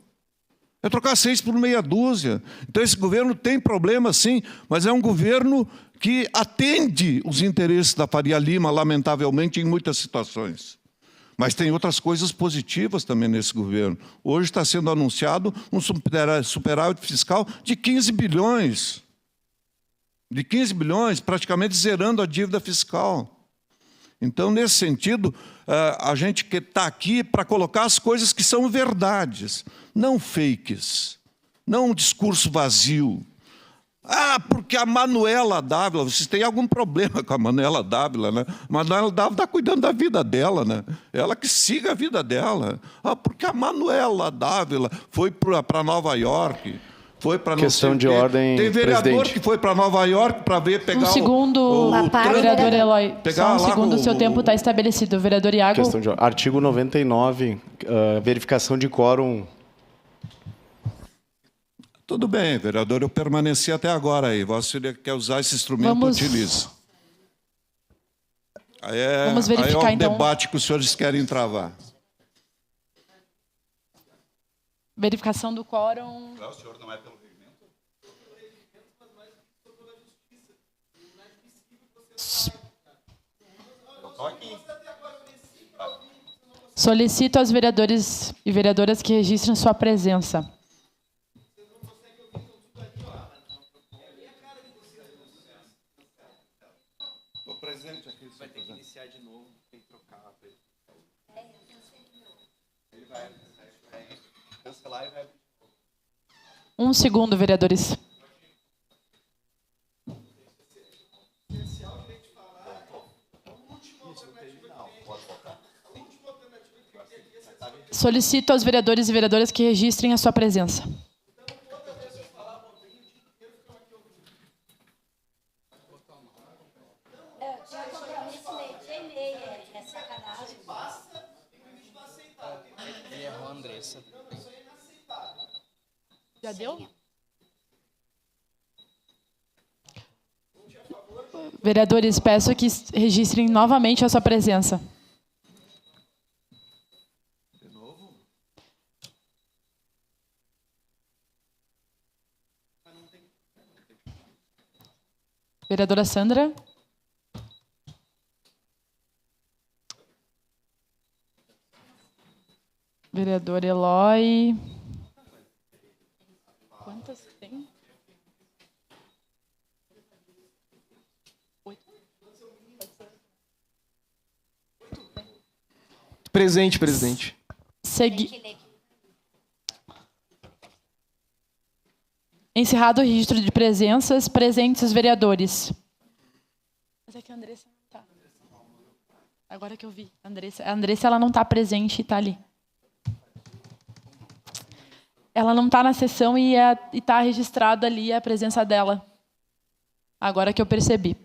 É trocar 6 por meia dúzia. Então esse governo tem problema, sim, mas é um governo que atende os interesses da Faria Lima, lamentavelmente, em muitas situações. Mas tem outras coisas positivas também nesse governo. Hoje está sendo anunciado um superávit fiscal de 15 bilhões. De 15 bilhões, praticamente zerando a dívida fiscal. Então, nesse sentido, a gente está aqui para colocar as coisas que são verdades, não fakes, não um discurso vazio. Ah, porque a Manuela Dávila, vocês têm algum problema com a Manuela Dávila, né? A Manuela Dávila está cuidando da vida dela, né? Ela que siga a vida dela. Ah, porque a Manuela Dávila foi para Nova York, foi para não Questão sei o de quê. ordem, Tem vereador presidente. que foi para Nova York para pegar Um segundo, vereador Eloy. pegar Só um lá segundo, o seu o- tempo está estabelecido. Vereador Iago. Questão de ordem. Artigo 99, verificação de quórum. Tudo bem, vereador, eu permaneci até agora aí. Vossa Senhoria quer usar esse instrumento, utilize. Vamos verificar, aí é o então. debate que os senhores querem travar. Verificação do quórum. O senhor não é pelo regimento? Eu estou aqui. Solicito aos vereadores e vereadoras que registrem sua presença. O presidente aqui vai ter que iniciar de novo, tem que trocar. Ele vai cancelar e vai abrir. Um segundo, vereadores. Solicito aos vereadores e vereadoras que registrem a sua presença. Ele errou a Andressa. Já deu? Vereadores, peço que registrem novamente a sua presença. Vereadora Sandra. Vereador Eloy. Quantas tem? 8. Presente, presidente. Encerrado o registro de presenças, presentes os vereadores. Mas é que a Andressa não está. Agora que eu vi. A Andressa ela não está presente e está ali. Ela não está na sessão e está registrada ali a presença dela. Agora que eu percebi.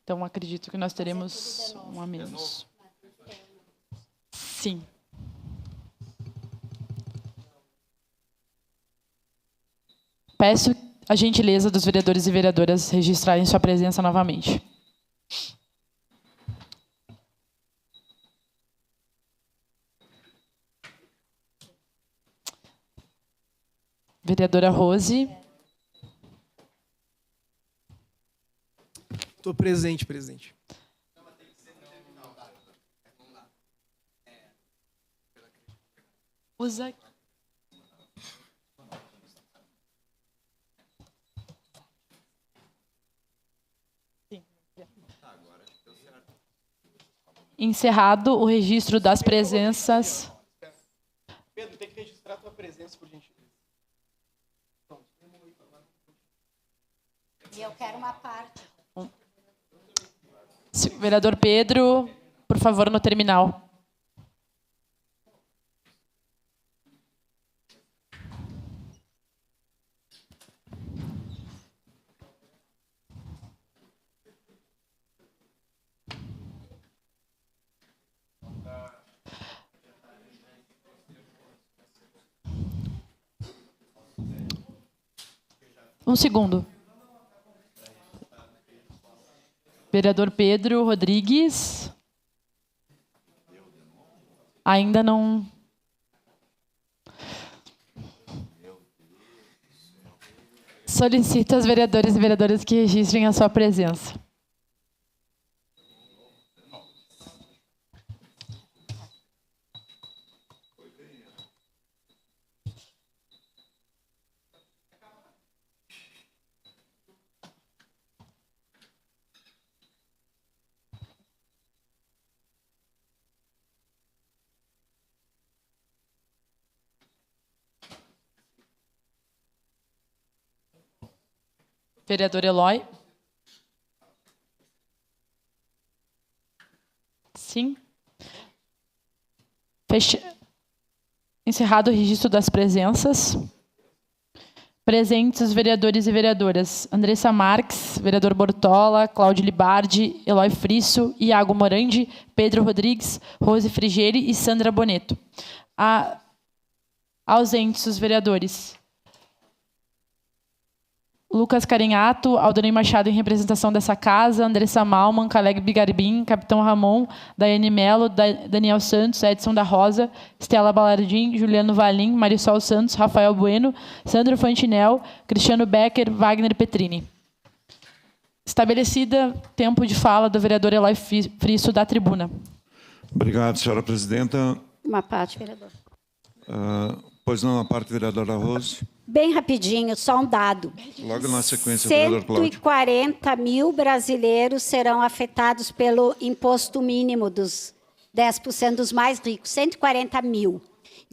Então, acredito que nós teremos um a menos. Sim. Peço a gentileza dos vereadores e vereadoras registrarem sua presença novamente. Vereadora Rose. Estou presente, presidente. Usa. Encerrado o registro das presenças. Pedro, tem que registrar a tua presença, por gentileza. E eu quero uma parte. Vereador Pedro, por favor, no terminal. Um segundo. Vereador Pedro Rodrigues. Ainda não... Solicito aos vereadores e vereadoras que registrem a sua presença. Vereador Eloy. Sim. Encerrado o registro das presenças. Presentes os vereadores e vereadoras. Andressa Marques, vereador Bortola, Cláudio Libardi, Eloy Frisso, Iago Morandi, Pedro Rodrigues, Rose Frigieri e Sandra Boneto. Ausentes os vereadores. Lucas Carinhato, Aldonei Machado em representação dessa casa, Andressa Malman, Caleg Bigarbim, Capitão Ramon, Daiane Melo, Daniel Santos, Edson da Rosa, Estela Balardim, Juliano Valim, Marisol Santos, Rafael Bueno, Sandro Fantinel, Cristiano Becker, Wagner Petrini. Estabelecida tempo de fala do vereador Eloy Frisso da tribuna. Obrigado, senhora presidenta. Uma parte, vereador. Pois não, a parte, vereadora Rose. Bem rapidinho, só um dado. Logo na sequência, vereador Cláudio. 140 mil brasileiros serão afetados pelo imposto mínimo dos 10% dos mais ricos. 140 mil.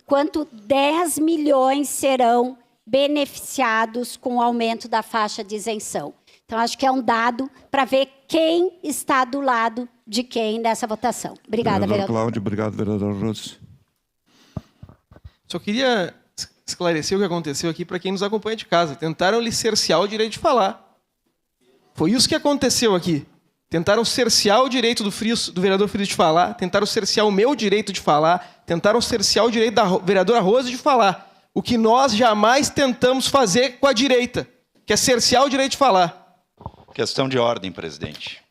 Enquanto 10 milhões serão beneficiados com o aumento da faixa de isenção. Então, acho que é um dado para ver quem está do lado de quem nessa votação. Obrigada, vereador Cláudio. Obrigado, vereador Rose. Só queria esclarecer o que aconteceu aqui para quem nos acompanha de casa. Tentaram lhe cercear o direito de falar. Foi isso que aconteceu aqui. Tentaram cercear o direito do vereador Frisso de falar, tentaram cercear o meu direito de falar, tentaram cercear o direito da vereadora Rose de falar. O que nós jamais tentamos fazer com a direita, que é cercear o direito de falar. Questão de ordem, presidente.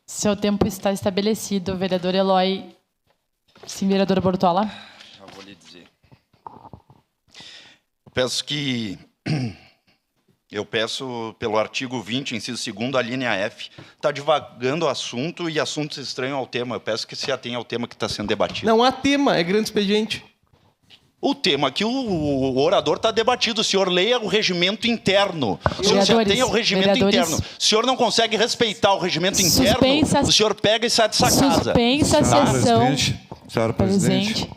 Seu tempo está estabelecido, vereador Eloy. Sim, vereador Bortola. Já vou lhe dizer. Eu peço pelo artigo 20, inciso 2º, a linha F, está divagando o assunto e assuntos estranhos ao tema. Eu peço que se atenha ao tema que está sendo debatido. Não há tema, é grande expediente. O tema que o orador está debatido. O senhor leia o regimento interno. O senhor se atenha ao regimento interno. O senhor não consegue respeitar o regimento interno, o senhor pega e sai dessa casa. Suspensa a sessão. Senhora presidente.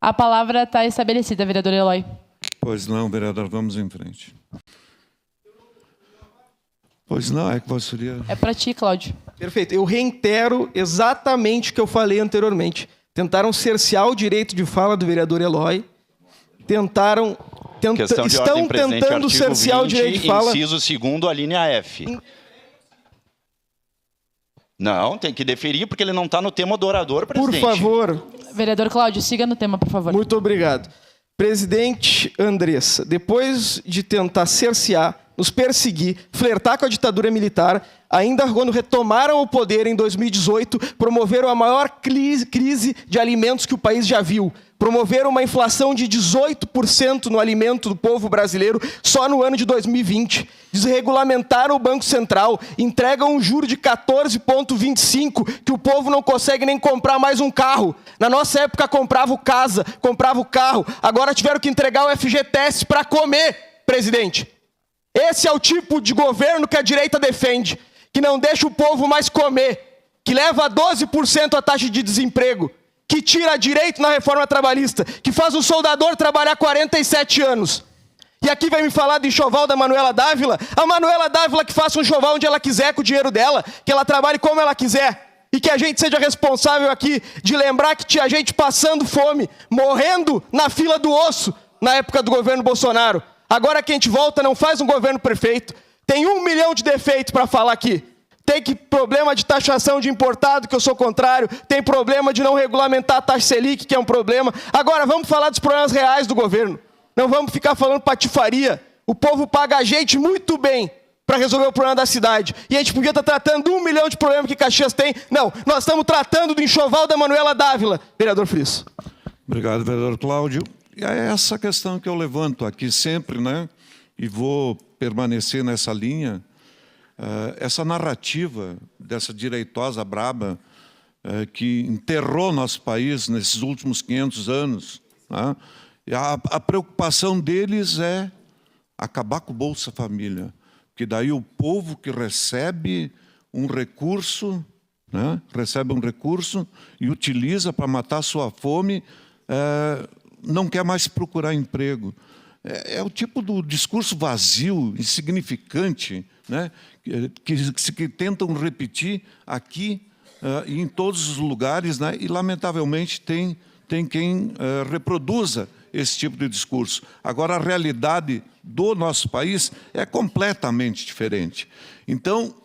A palavra está estabelecida, vereador Eloy. Pois não, vereador, vamos em frente. Pois não, é que você seria... É para ti, Cláudio. Perfeito. Eu reitero exatamente o que eu falei anteriormente. Tentaram cercear o direito de fala do vereador Eloy. Estão tentando cercear o direito de fala. Inciso 2º, a linha F. Não, tem que deferir, porque ele não está no tema do orador, presidente. Por favor. Vereador Cláudio, siga no tema, por favor. Muito obrigado. Presidente Andressa, depois de tentar cercear nos perseguir, flertar com a ditadura militar, ainda quando retomaram o poder em 2018, promoveram a maior crise de alimentos que o país já viu. Promoveram uma inflação de 18% no alimento do povo brasileiro só no ano de 2020. Desregulamentaram o Banco Central, entregam um juro de 14,25, que o povo não consegue nem comprar mais um carro. Na nossa época comprava casa, comprava o carro. Agora tiveram que entregar o FGTS para comer, presidente. Esse é o tipo de governo que a direita defende, que não deixa o povo mais comer, que leva a 12% a taxa de desemprego, que tira direito na reforma trabalhista, que faz o soldador trabalhar 47 anos. E aqui vai me falar do enxoval da Manuela Dávila, a Manuela Dávila que faça um enxoval onde ela quiser com o dinheiro dela, que ela trabalhe como ela quiser, e que a gente seja responsável aqui de lembrar que tinha gente passando fome, morrendo na fila do osso, na época do governo Bolsonaro. Agora que a gente volta, não faz um governo perfeito, tem 1 milhão de defeitos para falar aqui. Tem problema de taxação de importado, que eu sou contrário. Tem problema de não regulamentar a taxa Selic, que é um problema. Agora, vamos falar dos problemas reais do governo. Não vamos ficar falando patifaria. O povo paga a gente muito bem para resolver o problema da cidade. E a gente podia estar tratando 1 milhão de problemas que Caxias tem. Não, nós estamos tratando do enxoval da Manuela Dávila. Vereador Frisso. Obrigado, vereador Cláudio. E é essa questão que eu levanto aqui sempre, né? E vou permanecer nessa linha. Essa narrativa dessa direitosa braba que enterrou nosso país nesses últimos 500 anos, né? E a preocupação deles é acabar com o Bolsa Família, porque daí o povo que recebe um recurso, né? Recebe um recurso e utiliza para matar sua fome, não quer mais procurar emprego. É o tipo do discurso vazio, insignificante, né? que tentam repetir aqui e em todos os lugares, né? E, lamentavelmente, tem quem reproduza esse tipo de discurso. Agora, a realidade do nosso país é completamente diferente. Então,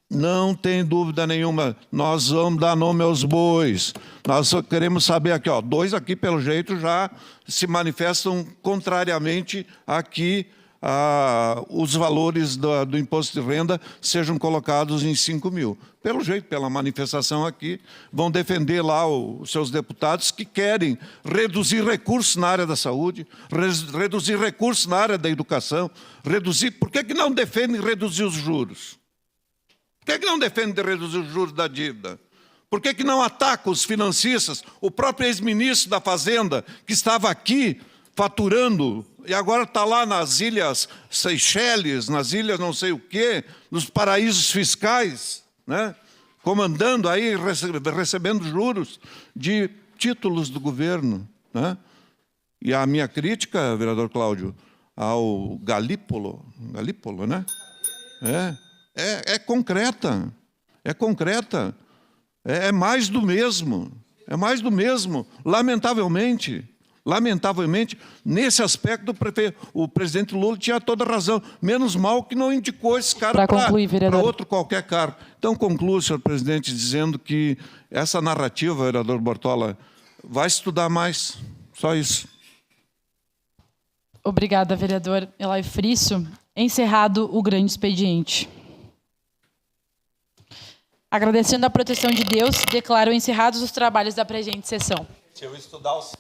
não tem dúvida nenhuma, nós vamos dar nome aos bois. Nós só queremos saber aqui, ó, 2 aqui, pelo jeito, já se manifestam contrariamente a que os valores do imposto de renda sejam colocados em 5 mil. Pelo jeito, pela manifestação aqui, vão defender lá os seus deputados que querem reduzir recursos na área da saúde, reduzir recursos na área da educação, reduzir... Por que não defendem reduzir os juros? Por que não defende reduzir os juros da dívida? Por que não ataca os financistas? O próprio ex-ministro da Fazenda, que estava aqui faturando, e agora está lá nas Ilhas Seychelles, nas ilhas não sei o quê, nos paraísos fiscais, né? Comandando aí, recebendo juros de títulos do governo, né? E a minha crítica, vereador Cláudio, ao Galípolo, né? É concreta, é mais do mesmo, lamentavelmente, nesse aspecto o presidente Lula tinha toda razão, menos mal que não indicou esse cara para outro qualquer cargo. Então, concluo, senhor presidente, dizendo que essa narrativa, vereador Bortola, vai estudar mais, só isso. Obrigada, vereador Eloy Frisso. Encerrado o grande expediente. Agradecendo a proteção de Deus, declaro encerrados os trabalhos da presente sessão. Se eu estudar os